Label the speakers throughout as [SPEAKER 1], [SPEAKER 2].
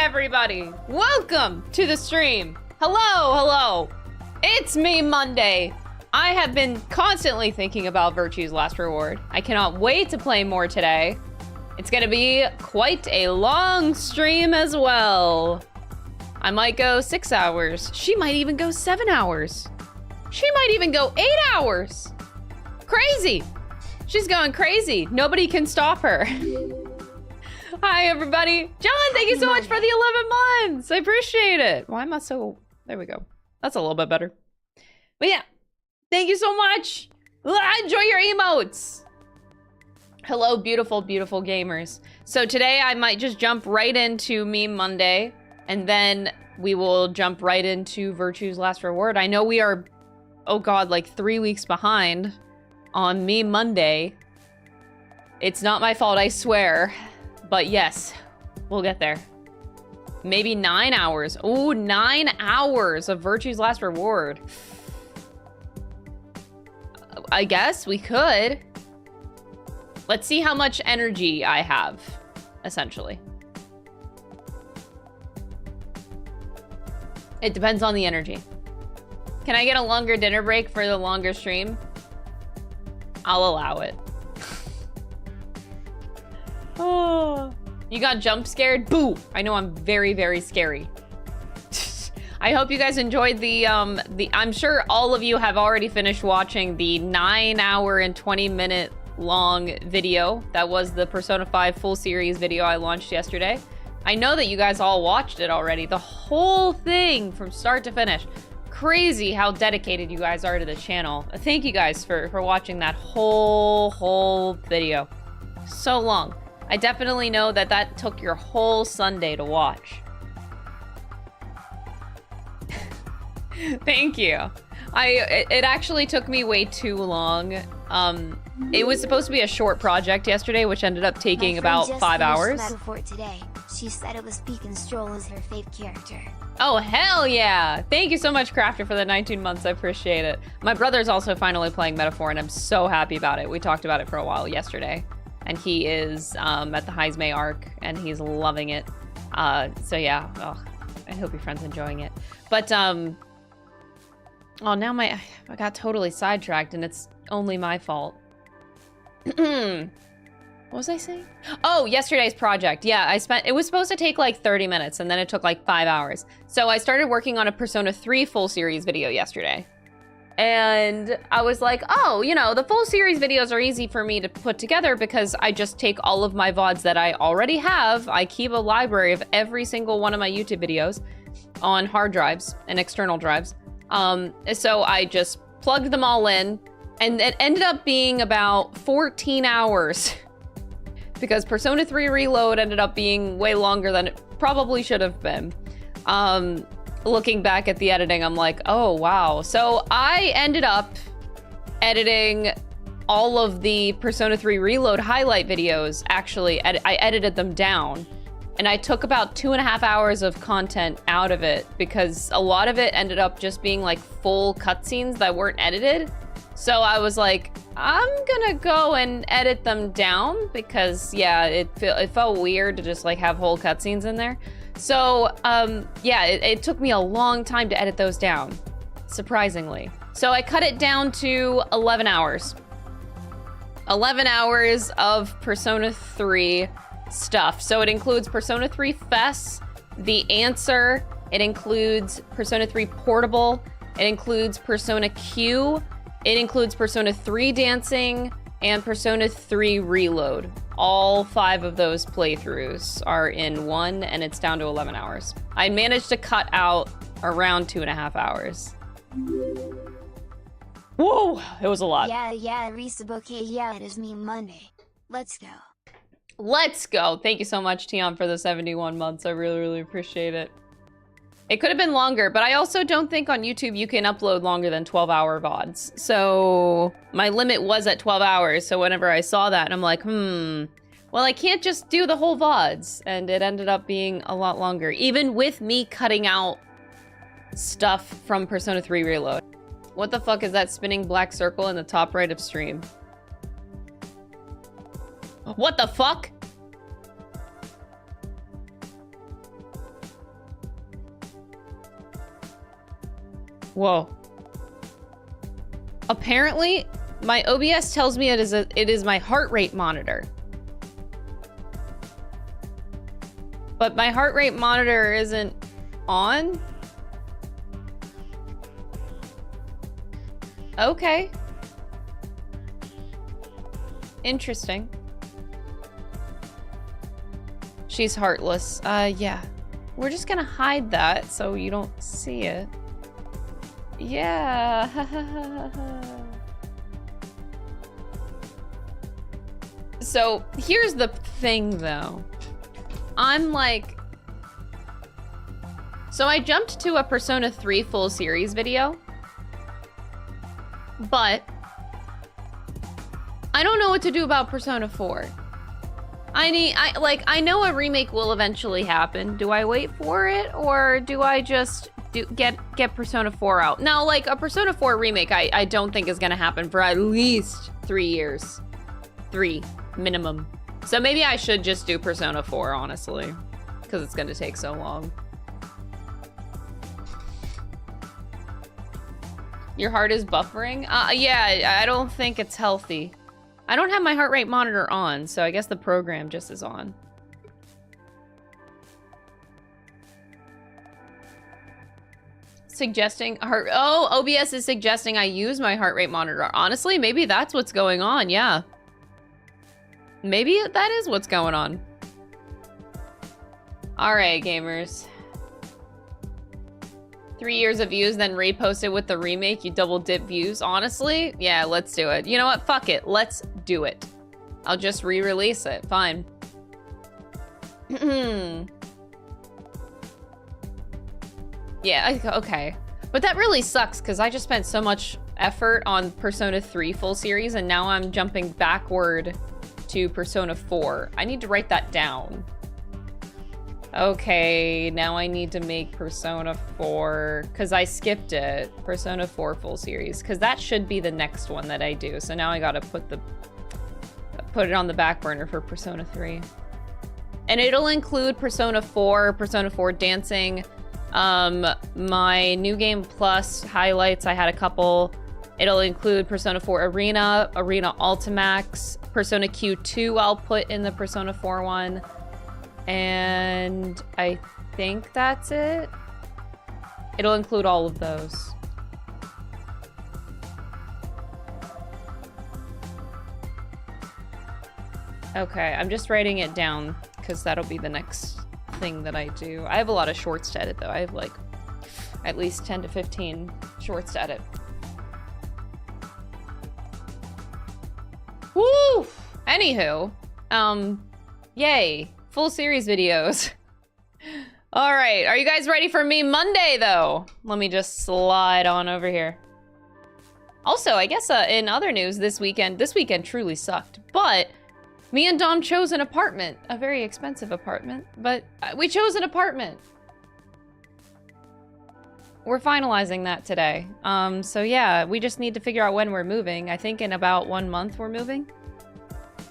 [SPEAKER 1] everybody! Welcome to the stream! Hello! It's me, Monday! I have been constantly thinking about Virtue's Last Reward. I cannot wait to play more today. It's gonna be quite a long stream as well. I might go 6 hours. She might even go 7 hours. She might even go 8 hours. Crazy! She's going crazy. Nobody can stop her. Hi, everybody. John, thank you so much for the 11 months. I appreciate it. Why am I so... There we go. That's a little bit better. But yeah, thank you so much. Enjoy your emotes. Hello, beautiful, beautiful gamers. So today I might just jump right into Meme Monday, and then we will jump right into Virtue's Last Reward. I know we are, oh God, like 3 weeks behind on Meme Monday. It's not my fault, I swear. But yes, we'll get there. Maybe 9 hours. Ooh, 9 hours of Virtue's Last Reward. I guess we could. Let's see how much energy I have, essentially. It depends on the energy. Can I get a longer dinner break for the longer stream? I'll allow it. Oh, you got jump scared? Boo! I know I'm very, very scary. I hope you guys enjoyed the I'm sure all of you have already finished watching the 9 hour and 20 minute long video. That was the Persona 5 full series video I launched yesterday. I know that you guys all watched it already. The whole thing from start to finish. Crazy how dedicated you guys are to the channel. Thank you guys for watching that whole video. So long. I definitely know that that took your whole Sunday to watch. Thank you. It actually took me way too long. It was supposed to be a short project yesterday, which ended up taking about 5 hours.
[SPEAKER 2] Metaphor today. She said it was Peek and Stroll as her fave character.
[SPEAKER 1] Oh, hell yeah! Thank you so much, Crafter, for the 19 months. I appreciate it. My brother's also finally playing Metaphor, and I'm so happy about it. We talked about it for a while yesterday. And he is at the Heismay arc, and he's loving it. So yeah, oh, I hope your friend's enjoying it. But, oh, now I got totally sidetracked, and it's only my fault. What was I saying? Oh, yesterday's project. Yeah, it was supposed to take like 30 minutes, and then it took like 5 hours. So I started working on a Persona 3 full series video yesterday. And I was like, oh, you know, the full series videos are easy for me to put together because I just take all of my VODs that I already have. I keep a library of every single one of my YouTube videos on hard drives and external drives. So I just plugged them all in, and it ended up being about 14 hours because Persona 3 Reload ended up being way longer than it probably should have been. Looking back at the editing, I'm like, oh, wow. So I ended up editing all of the Persona 3 Reload highlight videos. Actually, I edited them down. And I took about 2.5 hours of content out of it because a lot of it ended up just being like full cutscenes that weren't edited. So I was like, I'm gonna go and edit them down because, yeah, it felt weird to just like have whole cutscenes in there. So, yeah, it took me a long time to edit those down, surprisingly. So I cut it down to 11 hours. 11 hours of Persona 3 stuff. So it includes Persona 3 Fest, The Answer, it includes Persona 3 Portable, it includes Persona Q, it includes Persona 3 Dancing, and Persona 3 Reload. All 5 of those playthroughs are in one, and it's down to 11 hours. I managed to cut out around 2.5 hours. Whoa, it was a lot.
[SPEAKER 2] Yeah, Risaboke, yeah, it is Meme Monday. Let's go.
[SPEAKER 1] Let's go. Thank you so much, Tion, for the 71 months. I really, really appreciate it. It could have been longer, but I also don't think on YouTube you can upload longer than 12-hour VODs. So my limit was at 12 hours. So whenever I saw that, I'm like, well, I can't just do the whole VODs. And it ended up being a lot longer, even with me cutting out stuff from Persona 3 Reload. What the fuck is that spinning black circle in the top right of stream? What the fuck? Whoa. Apparently, my OBS tells me it is my heart rate monitor. But my heart rate monitor isn't on? Okay. Interesting. She's heartless. Yeah. We're just gonna hide that so you don't see it. Yeah. So, here's the thing, though. I'm like... So I jumped to a Persona 3 full series video. But... I don't know what to do about Persona 4. I know a remake will eventually happen. Do I wait for it? Or do I just get Persona 4 out? No, like, a Persona 4 remake I don't think is gonna happen for at least 3 years. 3, minimum. So maybe I should just do Persona 4, honestly. Because it's gonna take so long. Your heart is buffering? Yeah, I don't think it's healthy. I don't have my heart rate monitor on, so I guess the program just is on. Suggesting heart... Oh, OBS is suggesting I use my heart rate monitor. Honestly, maybe that's what's going on, yeah. Maybe that is what's going on. Alright, gamers. 3 years of views, then repost it with the remake, you double dip views. Honestly, yeah, let's do it. You know what? Fuck it. Let's do it. I'll just re-release it. Fine. Yeah, okay. But that really sucks, because I just spent so much effort on Persona 3 full series, and now I'm jumping backward to Persona 4. I need to write that down. Okay, now I need to make Persona 4, because I skipped it. Persona 4 full series, because that should be the next one that I do. So now I gotta put it on the back burner for Persona 3. And it'll include Persona 4, Persona 4 Dancing, my New Game Plus highlights, I had a couple. It'll include Persona 4 Arena, Arena Ultimax, Persona Q2 I'll put in the Persona 4 one. And I think that's it. It'll include all of those. Okay, I'm just writing it down because that'll be the next thing that I do. I have a lot of shorts to edit though. I have like at least 10 to 15 shorts to edit. Woo! Anywho, yay. Full series videos. All right, are you guys ready for me Monday though? Let me just slide on over here. Also, I guess in other news this weekend truly sucked, but me and Dom chose an apartment, a very expensive apartment, but we chose an apartment. We're finalizing that today. So yeah, we just need to figure out when we're moving. I think in about 1 month we're moving.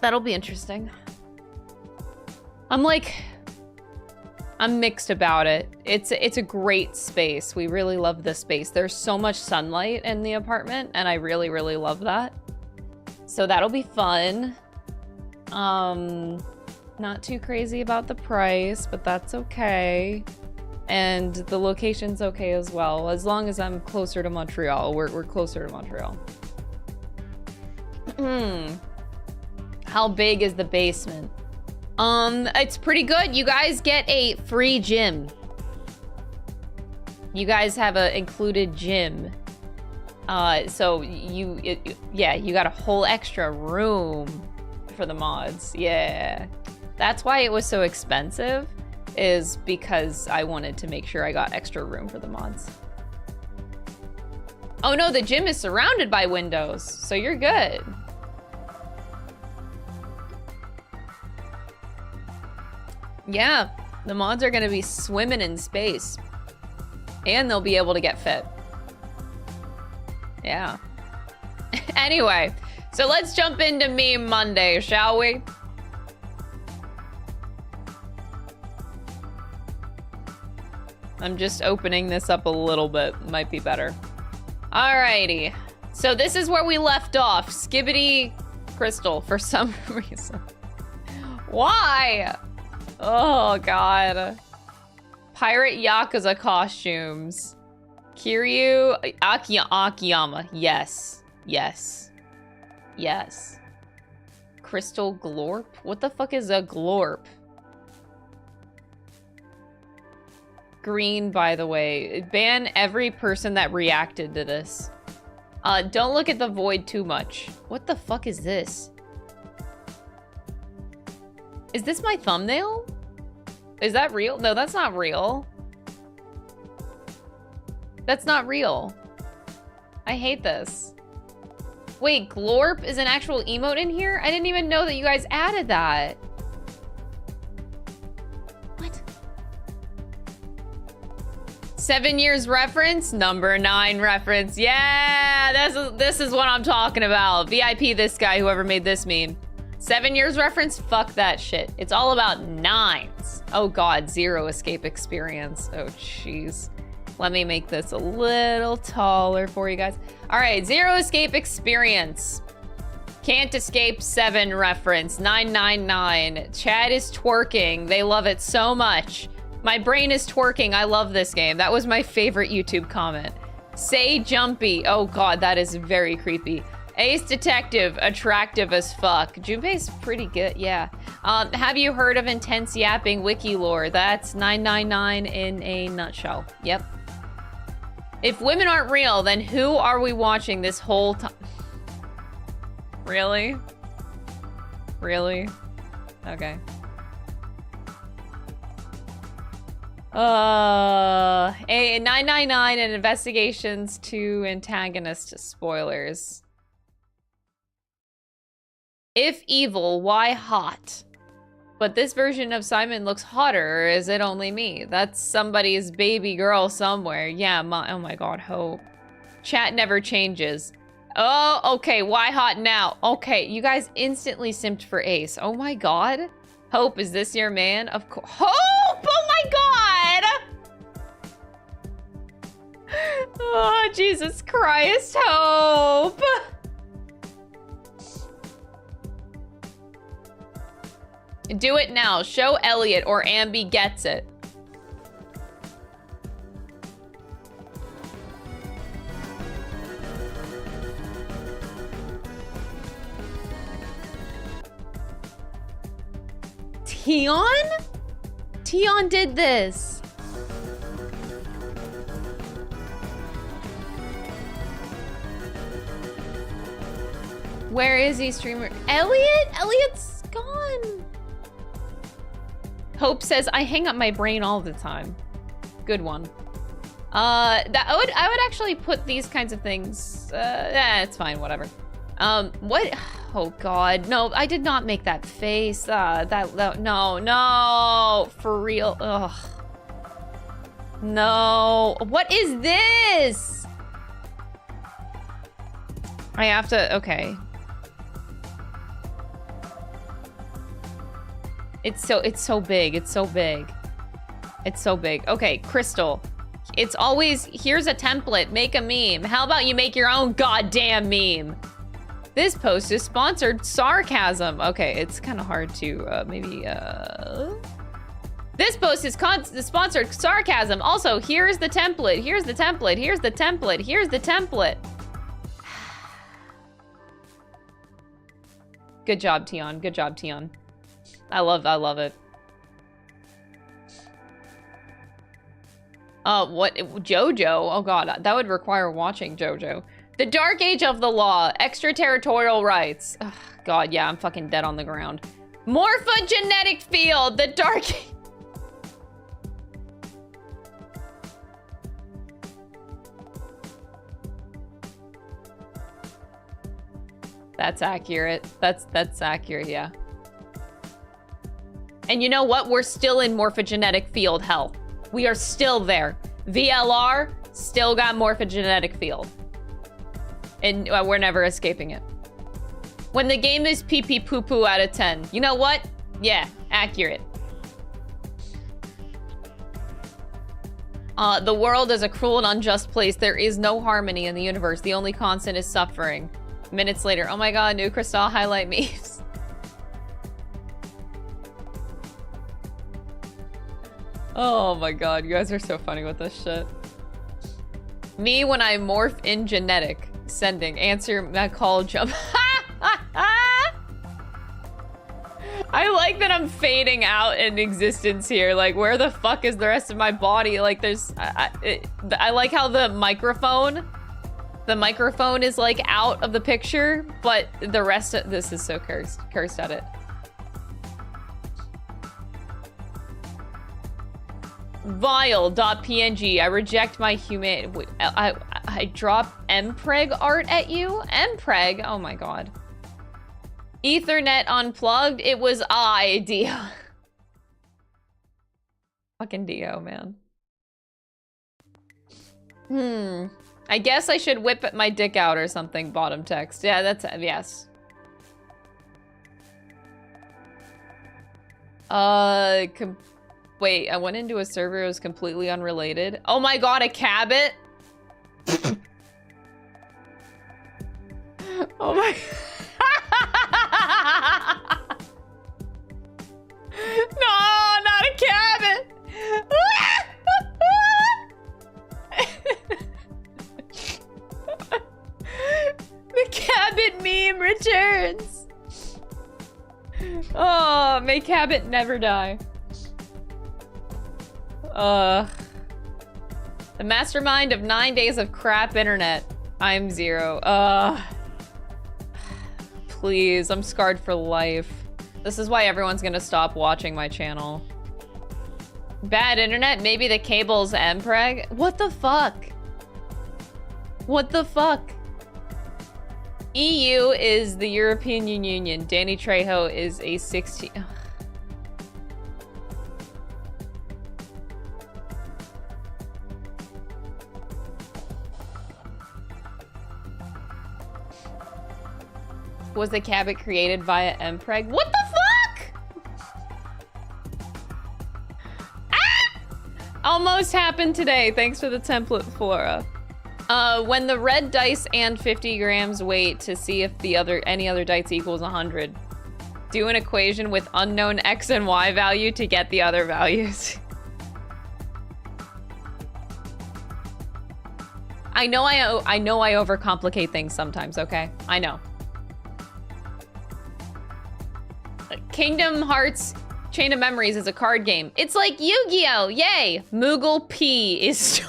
[SPEAKER 1] That'll be interesting. I'm mixed about it. It's a great space. We really love the space. There's so much sunlight in the apartment, and I really, really love that. So that'll be fun. Not too crazy about the price, but that's okay. And the location's okay as well. As long as I'm closer to Montreal. We're closer to Montreal. How big is the basement? It's pretty good. You guys get a free gym. You guys have a included gym. So you got a whole extra room for the mods. Yeah. That's why it was so expensive, is because I wanted to make sure I got extra room for the mods. Oh no, the gym is surrounded by windows, so you're good. Yeah, the mods are gonna be swimming in space. And they'll be able to get fit. Yeah. Anyway, so let's jump into Meme Monday, shall we? I'm just opening this up a little bit. Might be better. Alrighty. So this is where we left off. Skibbity Crystal for some reason. Why? Oh, God. Pirate Yakuza costumes. Kiryu Akiyama. Yes. Yes. Yes. Crystal Glorp? What the fuck is a Glorp? Green, by the way. Ban every person that reacted to this. Don't look at the void too much. What the fuck is this? Is this my thumbnail? Is that real? No, that's not real. That's not real. I hate this. Wait, Glorp is an actual emote in here? I didn't even know that you guys added that. What? 7 years reference? Number 9 reference. Yeah, this is what I'm talking about. VIP this guy, whoever made this meme. 7 years reference? Fuck that shit. It's all about 9s. Oh God, zero escape experience. Oh jeez. Let me make this a little taller for you guys. All right, zero escape experience. Can't escape 7 reference. 999. Chad is twerking. They love it so much. My brain is twerking. I love this game. That was my favorite YouTube comment. Say jumpy. Oh God, that is very creepy. Ace Detective, attractive as fuck. Junpei's pretty good, yeah. Have you heard of intense yapping wiki lore? That's 999 in a nutshell. Yep. If women aren't real, then who are we watching this whole time? Really? Really? Okay. A 999 and investigations to antagonist spoilers. If evil, why hot? But this version of Simon looks hotter, or is it only me? That's somebody's baby girl somewhere. Yeah, oh my God, Hope. Chat never changes. Oh, okay, why hot now? Okay, you guys instantly simped for Ace. Oh my God. Hope, is this your man? Of course. Hope! Oh my God! Oh, Jesus Christ, Hope! Do it now. Show Elliot or Ambi gets it. Tion? Tion did this. Where is he, streamer? Elliot? Elliot's gone. Hope says, I hang up my brain all the time. Good one. I would actually put these kinds of things, yeah, it's fine, whatever. What? Oh God, no, I did not make that face. No, for real, ugh. No, what is this? I have to, okay. It's so big, it's so big. It's so big. Okay, Crystal. It's always, here's a template, make a meme. How about you make your own goddamn meme? This post is sponsored sarcasm. Okay, it's kind of hard to, This post is sponsored sarcasm. Also, here's the template, here's the template, here's the template, here's the template. Good job, Tion, good job, Tion. I love it. What? JoJo? Oh God, that would require watching JoJo. The Dark Age of the Law, extraterritorial rights. Ugh, God, yeah, I'm fucking dead on the ground. Morphogenetic field, the Dark. That's accurate. That's accurate, yeah. And you know what? We're still in morphogenetic field hell. We are still there. VLR still got morphogenetic field. And we're never escaping it. When the game is pee-pee poo-poo out of 10. You know what? Yeah, accurate. The world is a cruel and unjust place. There is no harmony in the universe. The only constant is suffering. Minutes later. Oh my god, new Crystal highlight memes. Oh my god, you guys are so funny with this shit. Me when I morph in genetic. Sending. Answer my call jump. I like that I'm fading out in existence here. Like, where the fuck is the rest of my body? Like, there's... I like how the microphone is, like, out of the picture, but the rest of... This is so cursed. Cursed at it. Vile.png. I reject my human... I drop mpreg art at you? Mpreg? Oh my god. Ethernet unplugged. It was Dio. Fucking Dio, man. I guess I should whip my dick out or something, bottom text. Yeah, that's... yes. Wait, I went into a server that was completely unrelated. Oh my god, a cabot? Oh my... No, not a cabot! The cabot meme returns! Oh, may cabot never die. The mastermind of 9 days of crap internet. I'm zero. Please, I'm scarred for life. This is why everyone's gonna stop watching my channel. Bad internet? Maybe the cable's mpreg? What the fuck? What the fuck? EU is the European Union. Danny Trejo is a 16... Ugh. Was the cabot created via mpreg? What the fuck? Ah! Almost happened today. Thanks for the template, Flora. When the red dice and 50 grams weight to see if any other dice equals 100. Do an equation with unknown x and y value to get the other values. I know I overcomplicate things sometimes, okay? I know. Kingdom Hearts Chain of Memories is a card game. It's like Yu-Gi-Oh! Yay! Moogle P is...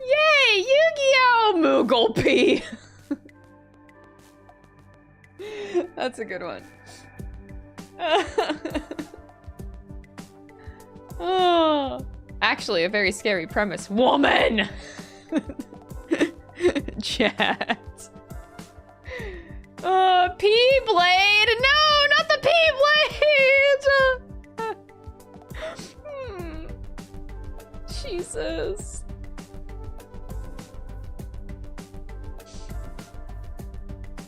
[SPEAKER 1] Yay! Yu-Gi-Oh! Moogle P! That's a good one. Oh. Actually, a very scary premise. Woman! Chat. P-Blade! No, not the P-Blade! Jesus.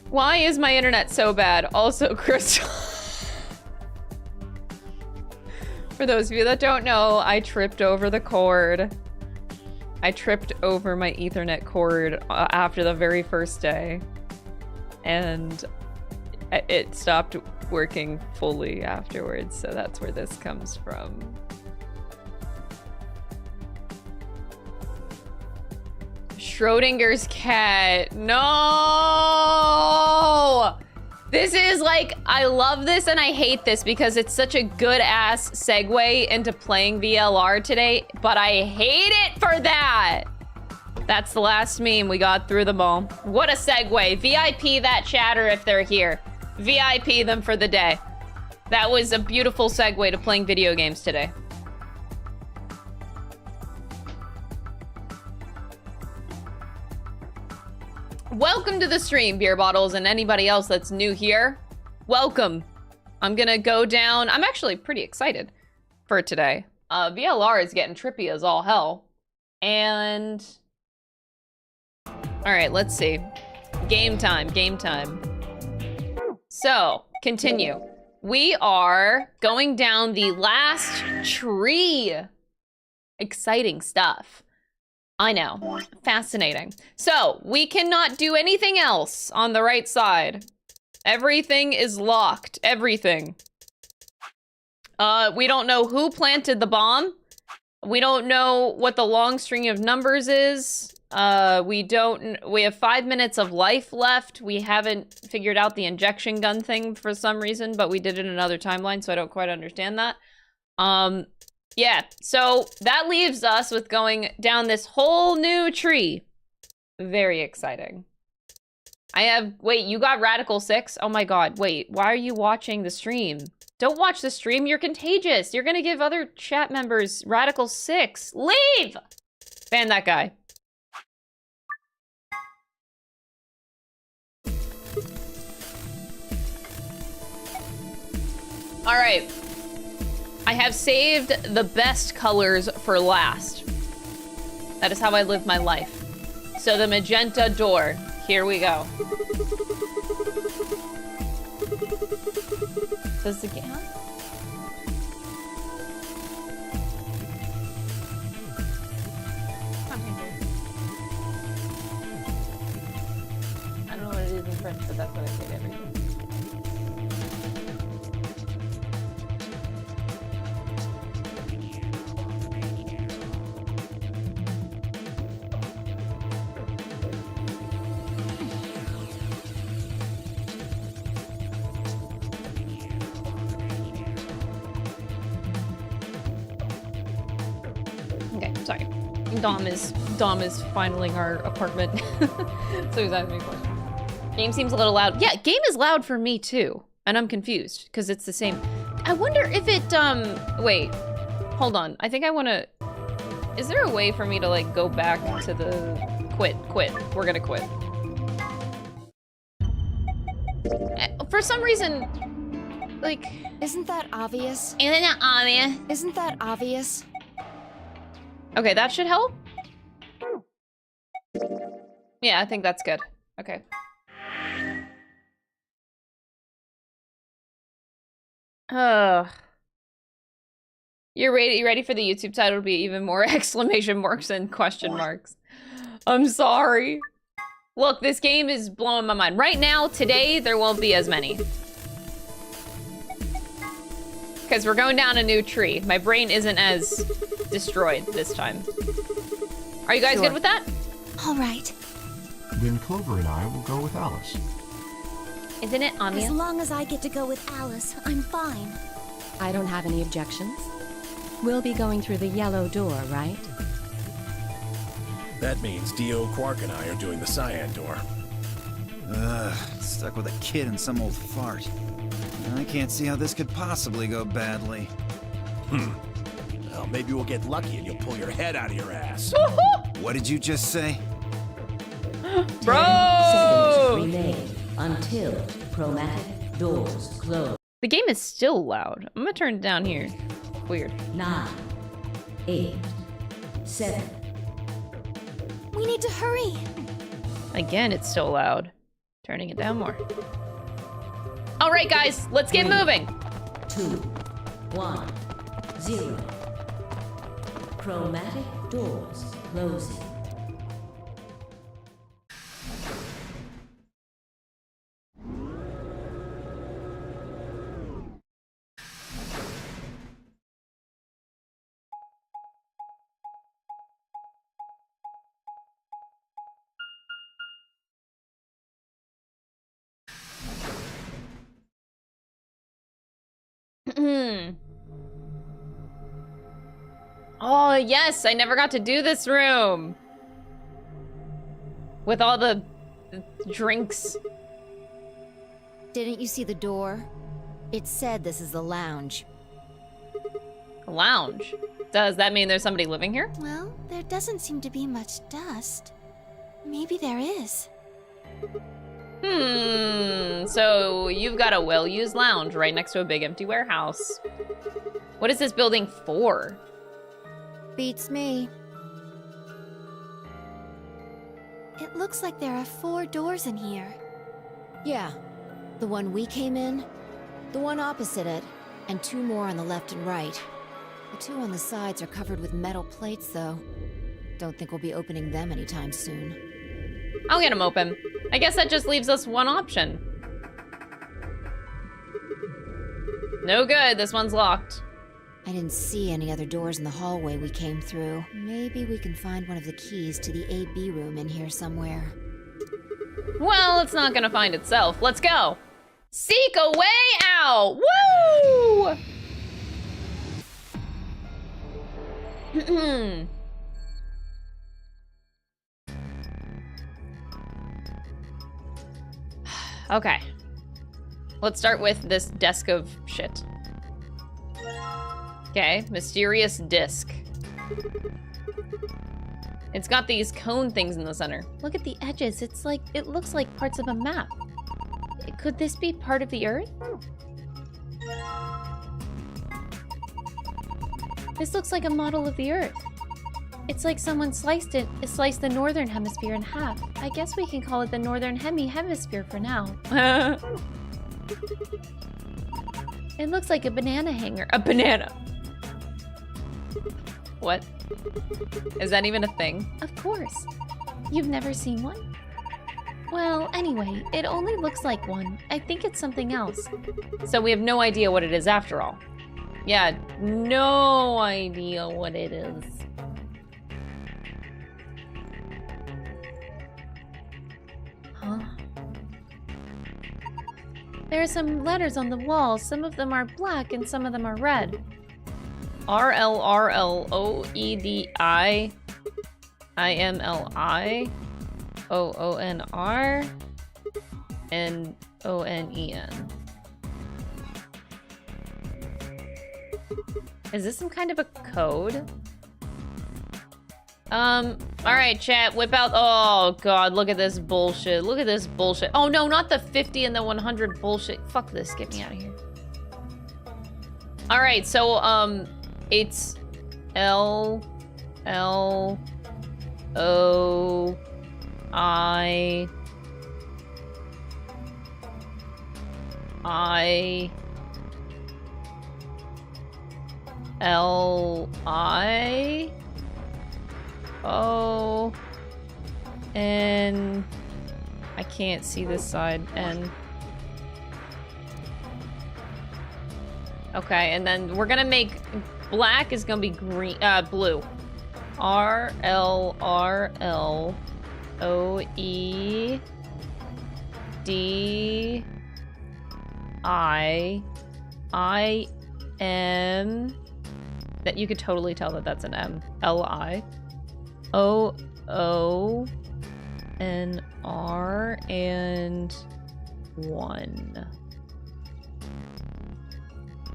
[SPEAKER 1] Why is my internet so bad? Also, Crystal. For those of you that don't know, I tripped over the cord. I tripped over my Ethernet cord after the very first day, and it stopped working fully afterwards, so that's where this comes from. Schrodinger's cat. No! This is like, I love this and I hate this because it's such a good ass segue into playing VLR today, but I hate it for that. That's the last meme. We got through them all. What a segue. VIP that chatter if they're here. VIP them for the day. That was a beautiful segue to playing video games today. Welcome to the stream, Beer Bottles, and anybody else that's new here. Welcome. I'm gonna go down. I'm actually pretty excited for today. VLR is getting trippy as all hell. And... Alright, let's see. Game time, game time. So, continue. we are going down the last tree. Exciting stuff. I know. Fascinating. So, we cannot do anything else on the right side. Everything is locked. Everything. We don't know who planted the bomb. We don't know what the long string of numbers is. We have 5 minutes of life left. We haven't figured out the injection gun thing for some reason, but we did it in another timeline, so I don't quite understand that. Yeah, so that leaves us with going down this whole new tree. Very exciting. Wait, you got Radical 6? Oh my god, wait, why are you watching the stream? Don't watch the stream, you're contagious. You're gonna give other chat members Radical 6. Leave! Ban that guy. All right. I have saved the best colors for last. That is how I live my life. So the magenta door, here we go. Does the game? I don't know what it is in French, but that's what I say to everything. Okay, sorry. Dom is finaling our apartment. So he's asking me a question. Game seems a little loud. Yeah, game is loud for me too. And I'm confused because it's the same. I wonder if it, wait, hold on. I think I want to, is there a way for me to like go back to the quit? We're gonna quit. For some reason, like.
[SPEAKER 2] Isn't that obvious?
[SPEAKER 1] Isn't that obvious?
[SPEAKER 2] Isn't that obvious?
[SPEAKER 1] Okay, that should help. Yeah, I think that's good. Okay. You ready for the YouTube title to be even more exclamation marks and question marks? I'm sorry. Look, this game is blowing my mind. Right now, today, there won't be as many. Because we're going down a new tree. My brain isn't as destroyed this time. Are you guys good with that?
[SPEAKER 2] All right.
[SPEAKER 3] Then Clover and I will go with Alice.
[SPEAKER 1] Isn't it Anya?
[SPEAKER 2] As long as I get to go with Alice, I'm fine.
[SPEAKER 4] I don't have any objections. We'll be going through the yellow door, right?
[SPEAKER 5] That means Dio, Quark, and I are doing the cyan door.
[SPEAKER 6] Stuck with a kid and some old fart. I can't see how this could possibly go badly.
[SPEAKER 5] Well, maybe we'll get lucky and you'll pull your head out of your ass.
[SPEAKER 6] What did you just say?
[SPEAKER 1] Bro!
[SPEAKER 7] Remain until chromatic doors close.
[SPEAKER 1] The game is still loud. I'm gonna turn it down here. Weird.
[SPEAKER 7] 9, 8, 7.
[SPEAKER 2] We need to hurry.
[SPEAKER 1] Again, it's still loud. Turning it down more. All right, guys, let's get moving.
[SPEAKER 7] 2, 1, 0. Chromatic doors closing.
[SPEAKER 1] Oh, yes, I never got to do this room. With all the drinks.
[SPEAKER 2] Didn't you see the door? It said this is the lounge.
[SPEAKER 1] Lounge? Does that mean there's somebody living here?
[SPEAKER 2] Well, there doesn't seem to be much dust. Maybe there is.
[SPEAKER 1] So you've got a well-used lounge right next to a big empty warehouse. What is this building for?
[SPEAKER 2] Beats me. It looks like there are 4 doors in here. Yeah, the one we came in,
[SPEAKER 8] The one opposite it, and 2 more on the left and right. The 2 on the sides are covered with metal plates, though. Don't think we'll be opening them anytime soon.
[SPEAKER 1] I'll get them open. I guess that just leaves us one option. No good, this one's locked.
[SPEAKER 8] I didn't see any other doors in the hallway we came through. Maybe we can find one of the keys to the AB room in here somewhere.
[SPEAKER 1] Well, it's not gonna find itself. Let's go. Seek a way out. Woo! Okay. Let's start with this desk of shit. Okay, mysterious disc. It's got these cone things in the center. Look at the edges. It's like, it looks like parts of a map. Could this be part of the Earth? This looks like a model of the Earth. It's like someone sliced the northern hemisphere in half. I guess we can call it the northern hemisphere for now. It looks like a banana hanger. A banana! What? Is that even a thing? Of course. You've never seen one? Well, anyway, it only looks like one. I think it's something else. So we have no idea what it is after all. Yeah, no idea what it is. Huh? There are some letters on the wall. Some of them are black and some of them are red. RLRLOEDI IMLI OONR and ONEN. Is this some kind of a code? Alright, chat, whip out. Oh, God, look at this bullshit. Look at this bullshit. Oh, no, not the 50 and the 100 bullshit. Fuck this. Get me out of here. Alright, so, it's L O I L I O N. I can't see this side. N. Okay, and then we're gonna make black is gonna be green, blue. R L R L O E D I M. That you could totally tell that that's an M. L I O O N R and 1.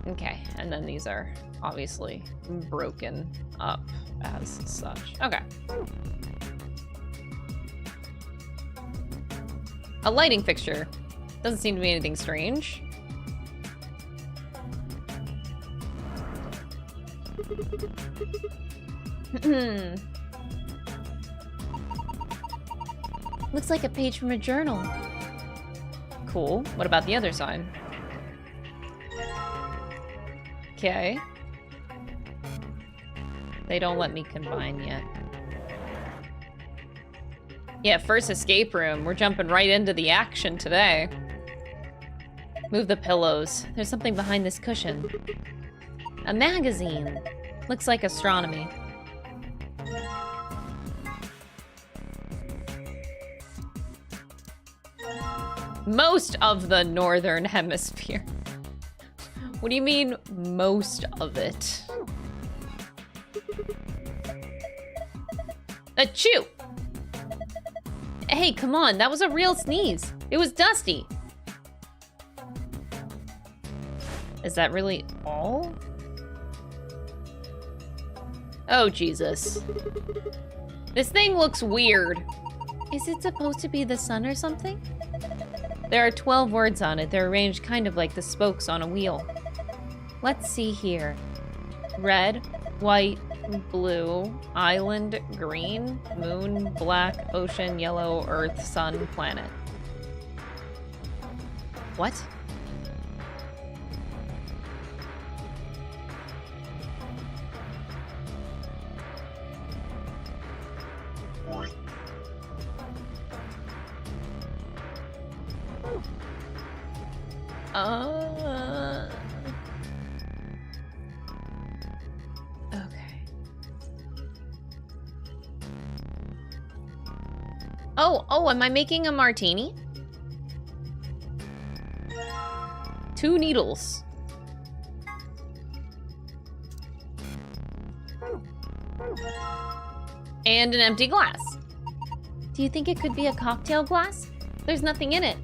[SPEAKER 1] Okay, and then these are obviously broken up as such. Okay. A lighting fixture. Doesn't seem to be anything strange. Looks like a page from a journal. Cool. What about the other side? Okay. They don't let me combine yet. Yeah, first escape room. We're jumping right into the action today. Move the pillows. There's something behind this cushion. A magazine. Looks like astronomy. Most of the northern hemisphere. What do you mean, most of it? Achoo! Hey, come on, that was a real sneeze. It was dusty. Is that really all? Oh, Jesus. This thing looks weird. Is it supposed to be the sun or something? There are 12 words on it. They're arranged kind of like the spokes on a wheel. Let's see here. Red, white, blue, island, green, moon, black, ocean, yellow, earth, sun, planet. What? Okay. Oh, am I making a martini? 2 needles. And an empty glass. Do you think it could be a cocktail glass? There's nothing in it.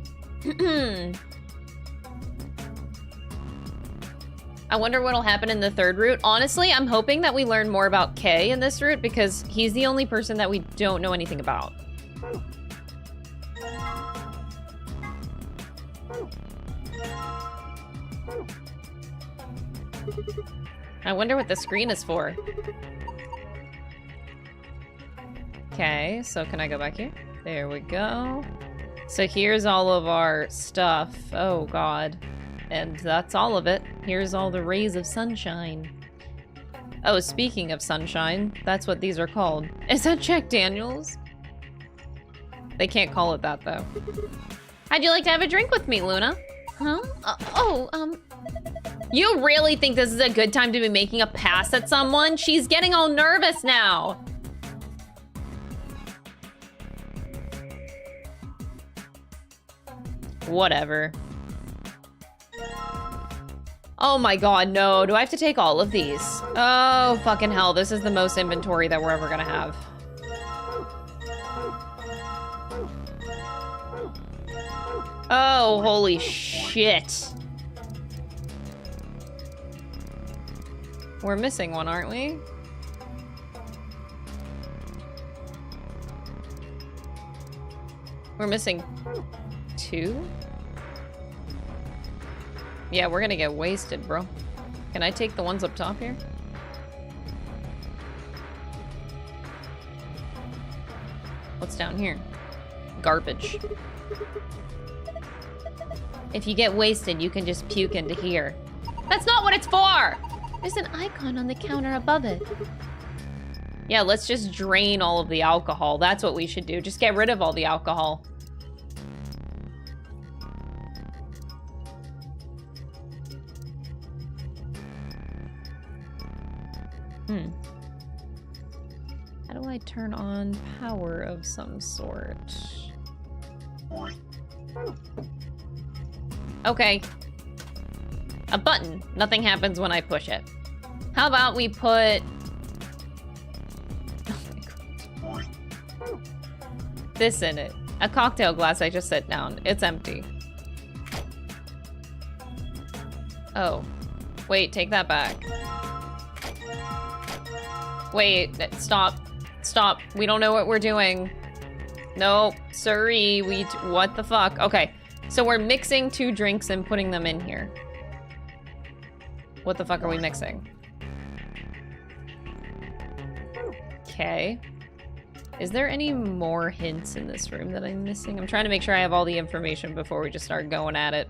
[SPEAKER 1] I wonder what'll happen in the 3rd route. Honestly, I'm hoping that we learn more about Kay in this route because he's the only person that we don't know anything about. I wonder what the screen is for. Okay, so can I go back here? There we go. So here's all of our stuff. Oh god. And that's all of it. Here's all the rays of sunshine. Oh, speaking of sunshine, that's what these are called. Is that Jack Daniels? They can't call it that though. How'd you like to have a drink with me, Luna? Huh? You really think this is a good time to be making a pass at someone? She's getting all nervous now. Whatever. Oh my god, no. Do I have to take all of these? Oh, fucking hell. This is the most inventory that we're ever gonna have. Oh, holy shit. We're missing one, aren't we? We're missing 2? Yeah, we're gonna get wasted, bro. Can I take the ones up top here? What's down here? Garbage. If you get wasted, you can just puke into here. That's not what it's for! There's an icon on the counter above it. Yeah, let's just drain all of the alcohol. That's what we should do. Just get rid of all the alcohol. How do I turn on power of some sort? Okay. A button. Nothing happens when I push it. How about we put... Oh my god. This in it. A cocktail glass I just set down. It's empty. Oh. Wait, take that back. Wait, stop. Stop. We don't know what we're doing. Nope. Sorry. What the fuck? Okay. So we're mixing 2 drinks and putting them in here. What the fuck are we mixing? Okay. Is there any more hints in this room that I'm missing? I'm trying to make sure I have all the information before we just start going at it.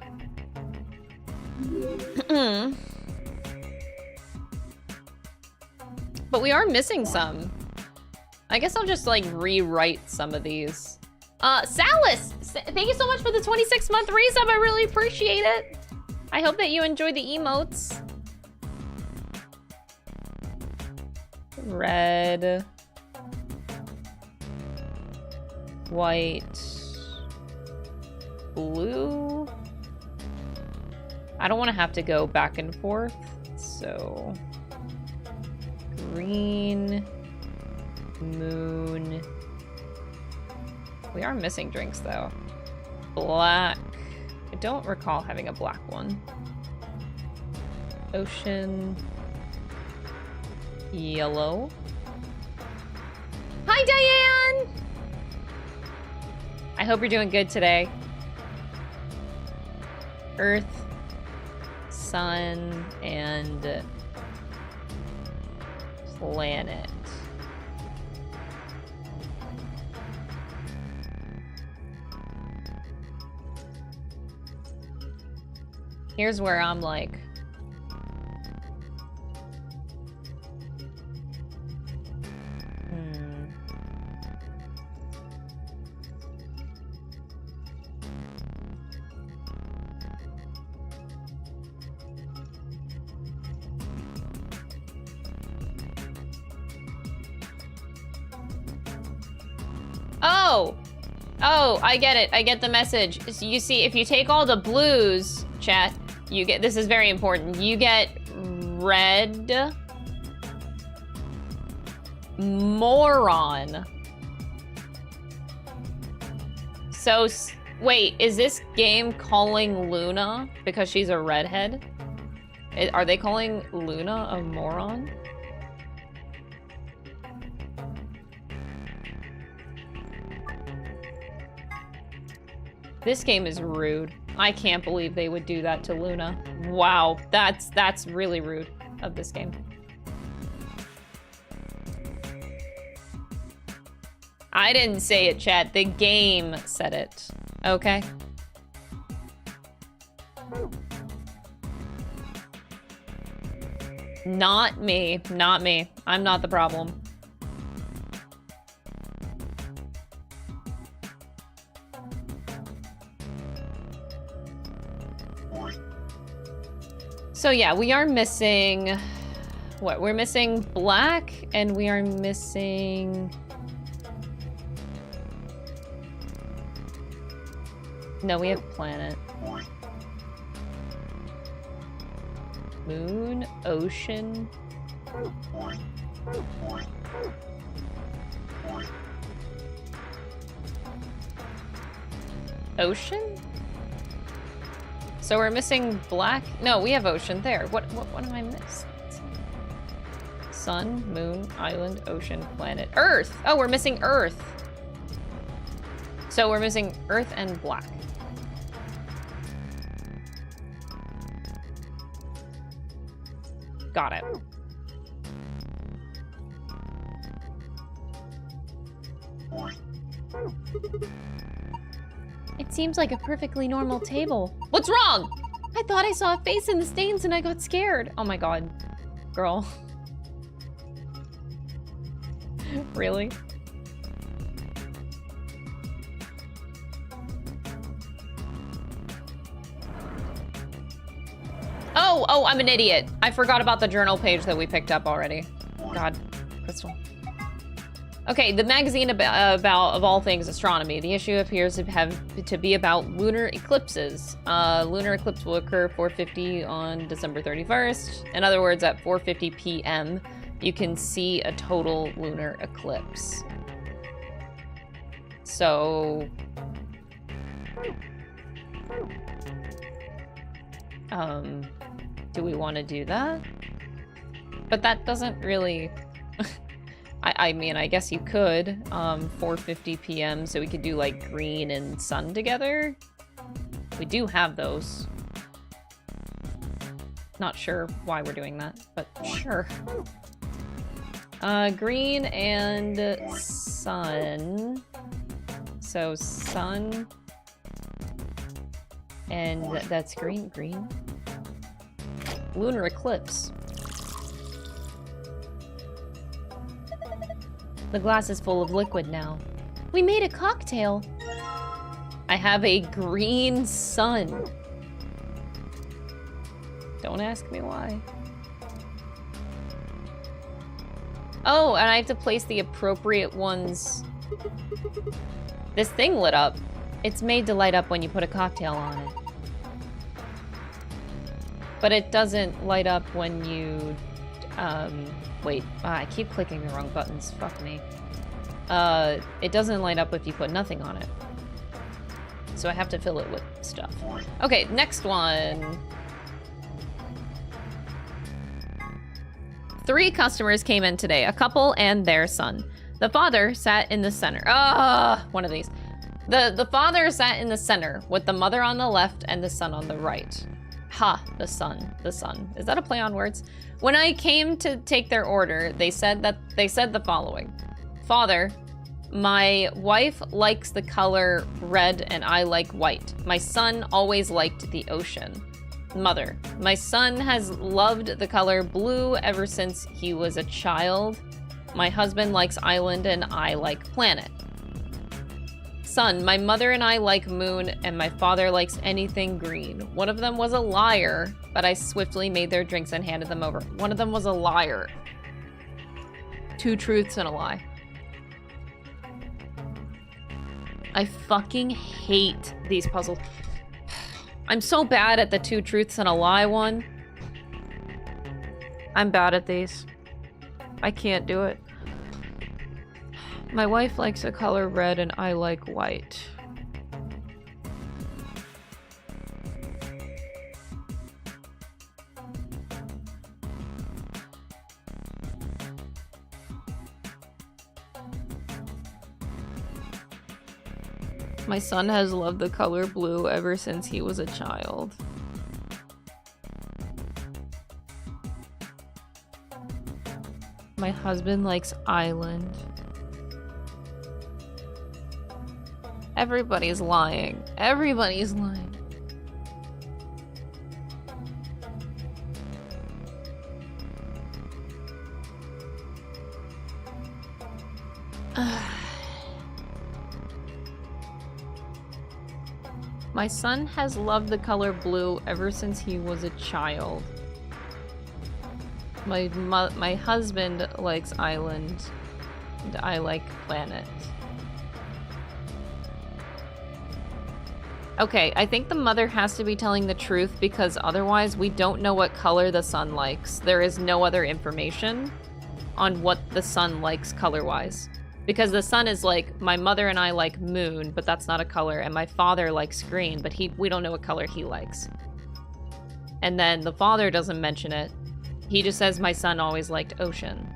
[SPEAKER 1] But we are missing some. I guess I'll just like rewrite some of these. Salis, thank you so much for the 26-month resub. I really appreciate it. I hope that you enjoy the emotes. Red. White. Blue. I don't want to have to go back and forth, so... Green. Moon. We are missing drinks, though. Black. I don't recall having a black one. Ocean. Yellow. Hi, Diane! I hope you're doing good today. Earth, sun, and planet. Here's where I'm like... Oh! Oh, I get it. I get the message. So you see, if you take all the blues, chat, you get, this is very important, you get red moron. So, wait, is this game calling Luna because she's a redhead? Are they calling Luna a moron? This game is rude. I can't believe they would do that to Luna. Wow, that's really rude of this game. I didn't say it, chat. The game said it. Okay? Not me. Not me. I'm not the problem. So yeah, we are missing... What? We're missing black, and we are missing... No, we have planet. Moon, ocean. Ocean? So we're missing black? No, we have ocean there. What am I missing? Sun, moon, island, ocean, planet, Earth! Oh, we're missing Earth. So we're missing Earth and black. Got it. It seems like a perfectly normal table. What's wrong? I thought I saw a face in the stains and I got scared. Oh my god. Girl. Really? Oh, I'm an idiot. I forgot about the journal page that we picked up already. God, Crystal. Okay, the magazine about of all things astronomy. The issue appears to be about lunar eclipses. Lunar eclipse will occur 4:50 on December 31st. In other words, at 4:50 p.m., you can see a total lunar eclipse. So... do we want to do that? But that doesn't really... I mean, I guess you could. 4:50 p.m. so we could do like green and sun together. We do have those. Not sure why we're doing that, but sure. Green and sun. So sun. And that's green. Lunar eclipse. The glass is full of liquid now. We made a cocktail. I have a green sun. Don't ask me why. Oh, and I have to place the appropriate ones. This thing lit up. It's made to light up when you put a cocktail on it. But it doesn't light up when you, wait, I keep clicking the wrong buttons, fuck me. It doesn't light up if you put nothing on it. So I have to fill it with stuff. Okay, next one. 3 customers came in today, a couple and their son. The father sat in the center. One of these. The father sat in the center with the mother on the left and the son on the right. Ha, the son. Is that a play on words? When I came to take their order, they said the following. Father, my wife likes the color red and I like white. My son always liked the ocean. Mother, my son has loved the color blue ever since he was a child. My husband likes island and I like planet. Son, my mother and I like moon and my father likes anything green. One of them was a liar, but I swiftly made their drinks and handed them over. One of them was a liar. 2 truths and a lie. I fucking hate these puzzles. I'm so bad at the 2 truths and a lie one. I'm bad at these. I can't do it. My wife likes the color red and I like white. My son has loved the color blue ever since he was a child. My husband likes island. Everybody's lying. Everybody's lying. My son has loved the color blue ever since he was a child. My husband likes island, and I like planet. Okay, I think the mother has to be telling the truth because otherwise we don't know what color the son likes. There is no other information on what the son likes color-wise. Because the son is like, my mother and I like moon, but that's not a color, and my father likes green, but we don't know what color he likes. And then the father doesn't mention it. He just says my son always liked ocean.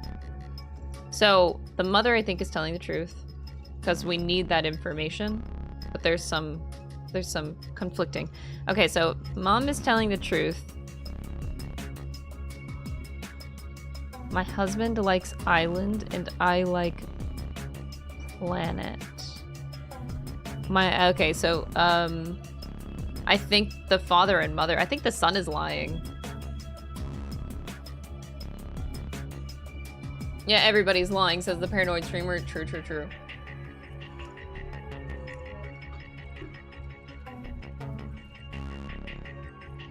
[SPEAKER 1] So the mother, I think, is telling the truth because we need that information, but there's some conflicting. Okay, so mom is telling the truth. My husband likes island and I like planet. Okay, so I think the father and mother, I think the son is lying. Yeah, everybody's lying, says the paranoid streamer. True, true, true.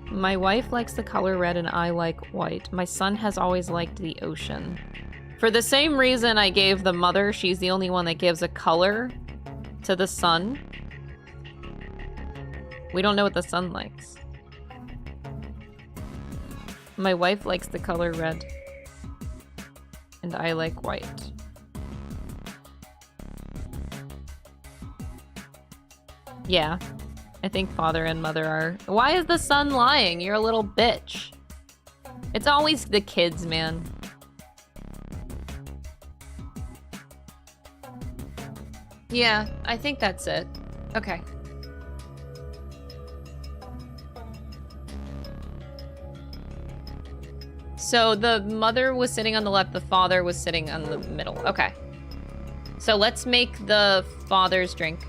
[SPEAKER 1] My wife likes the color red and I like white. My son has always liked the ocean. For the same reason I gave the mother, she's the only one that gives a color to the son. We don't know what the son likes. My wife likes the color red. And I like white. Yeah. I think father and mother are... Why is the son lying? You're a little bitch. It's always the kids, man. Yeah, I think that's it. Okay. So the mother was sitting on the left, the father was sitting on the middle. Okay. So let's make the father's drink.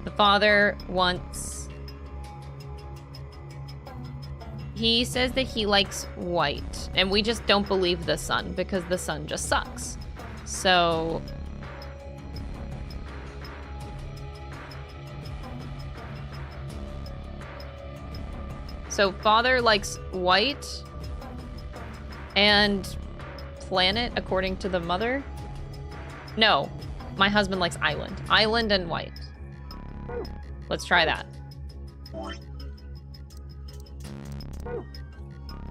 [SPEAKER 1] The father wants... He says that he likes white. And we just don't believe the son because the son just sucks. So... So father likes white and planet according to the mother. No, my husband likes island. Island and white. Let's try that.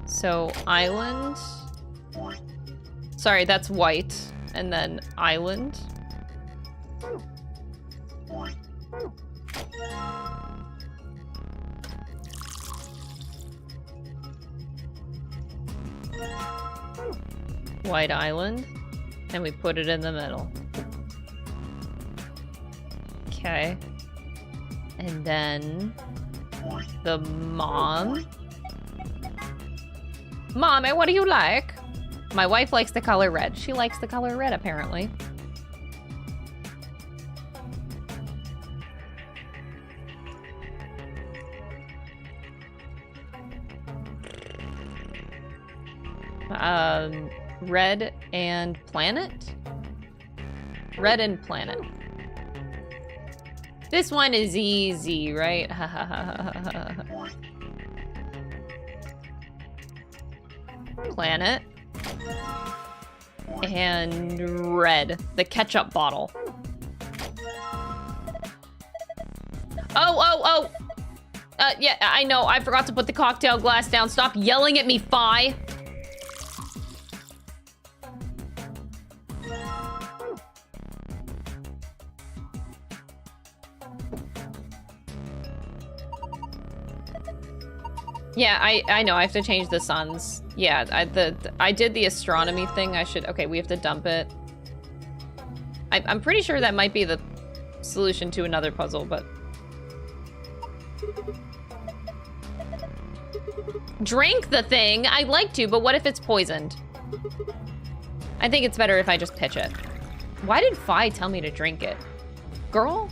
[SPEAKER 1] So island. Sorry, that's white. And then island. White island, and we put it in the middle. Okay. And then the mom. Mommy, what do you like? My wife likes the color red. She likes the color red, apparently. Red and planet? Red and planet. This one is easy, right? Planet. And red. The ketchup bottle. Oh. Yeah, I know. I forgot to put the cocktail glass down. Stop yelling at me, Fi. Yeah, I know. I have to change the suns. Yeah, I did the astronomy thing. Okay, we have to dump it. I'm pretty sure that might be the solution to another puzzle, but... Drink the thing! I'd like to, but what if it's poisoned? I think it's better if I just pitch it. Why did Fi tell me to drink it? Girl?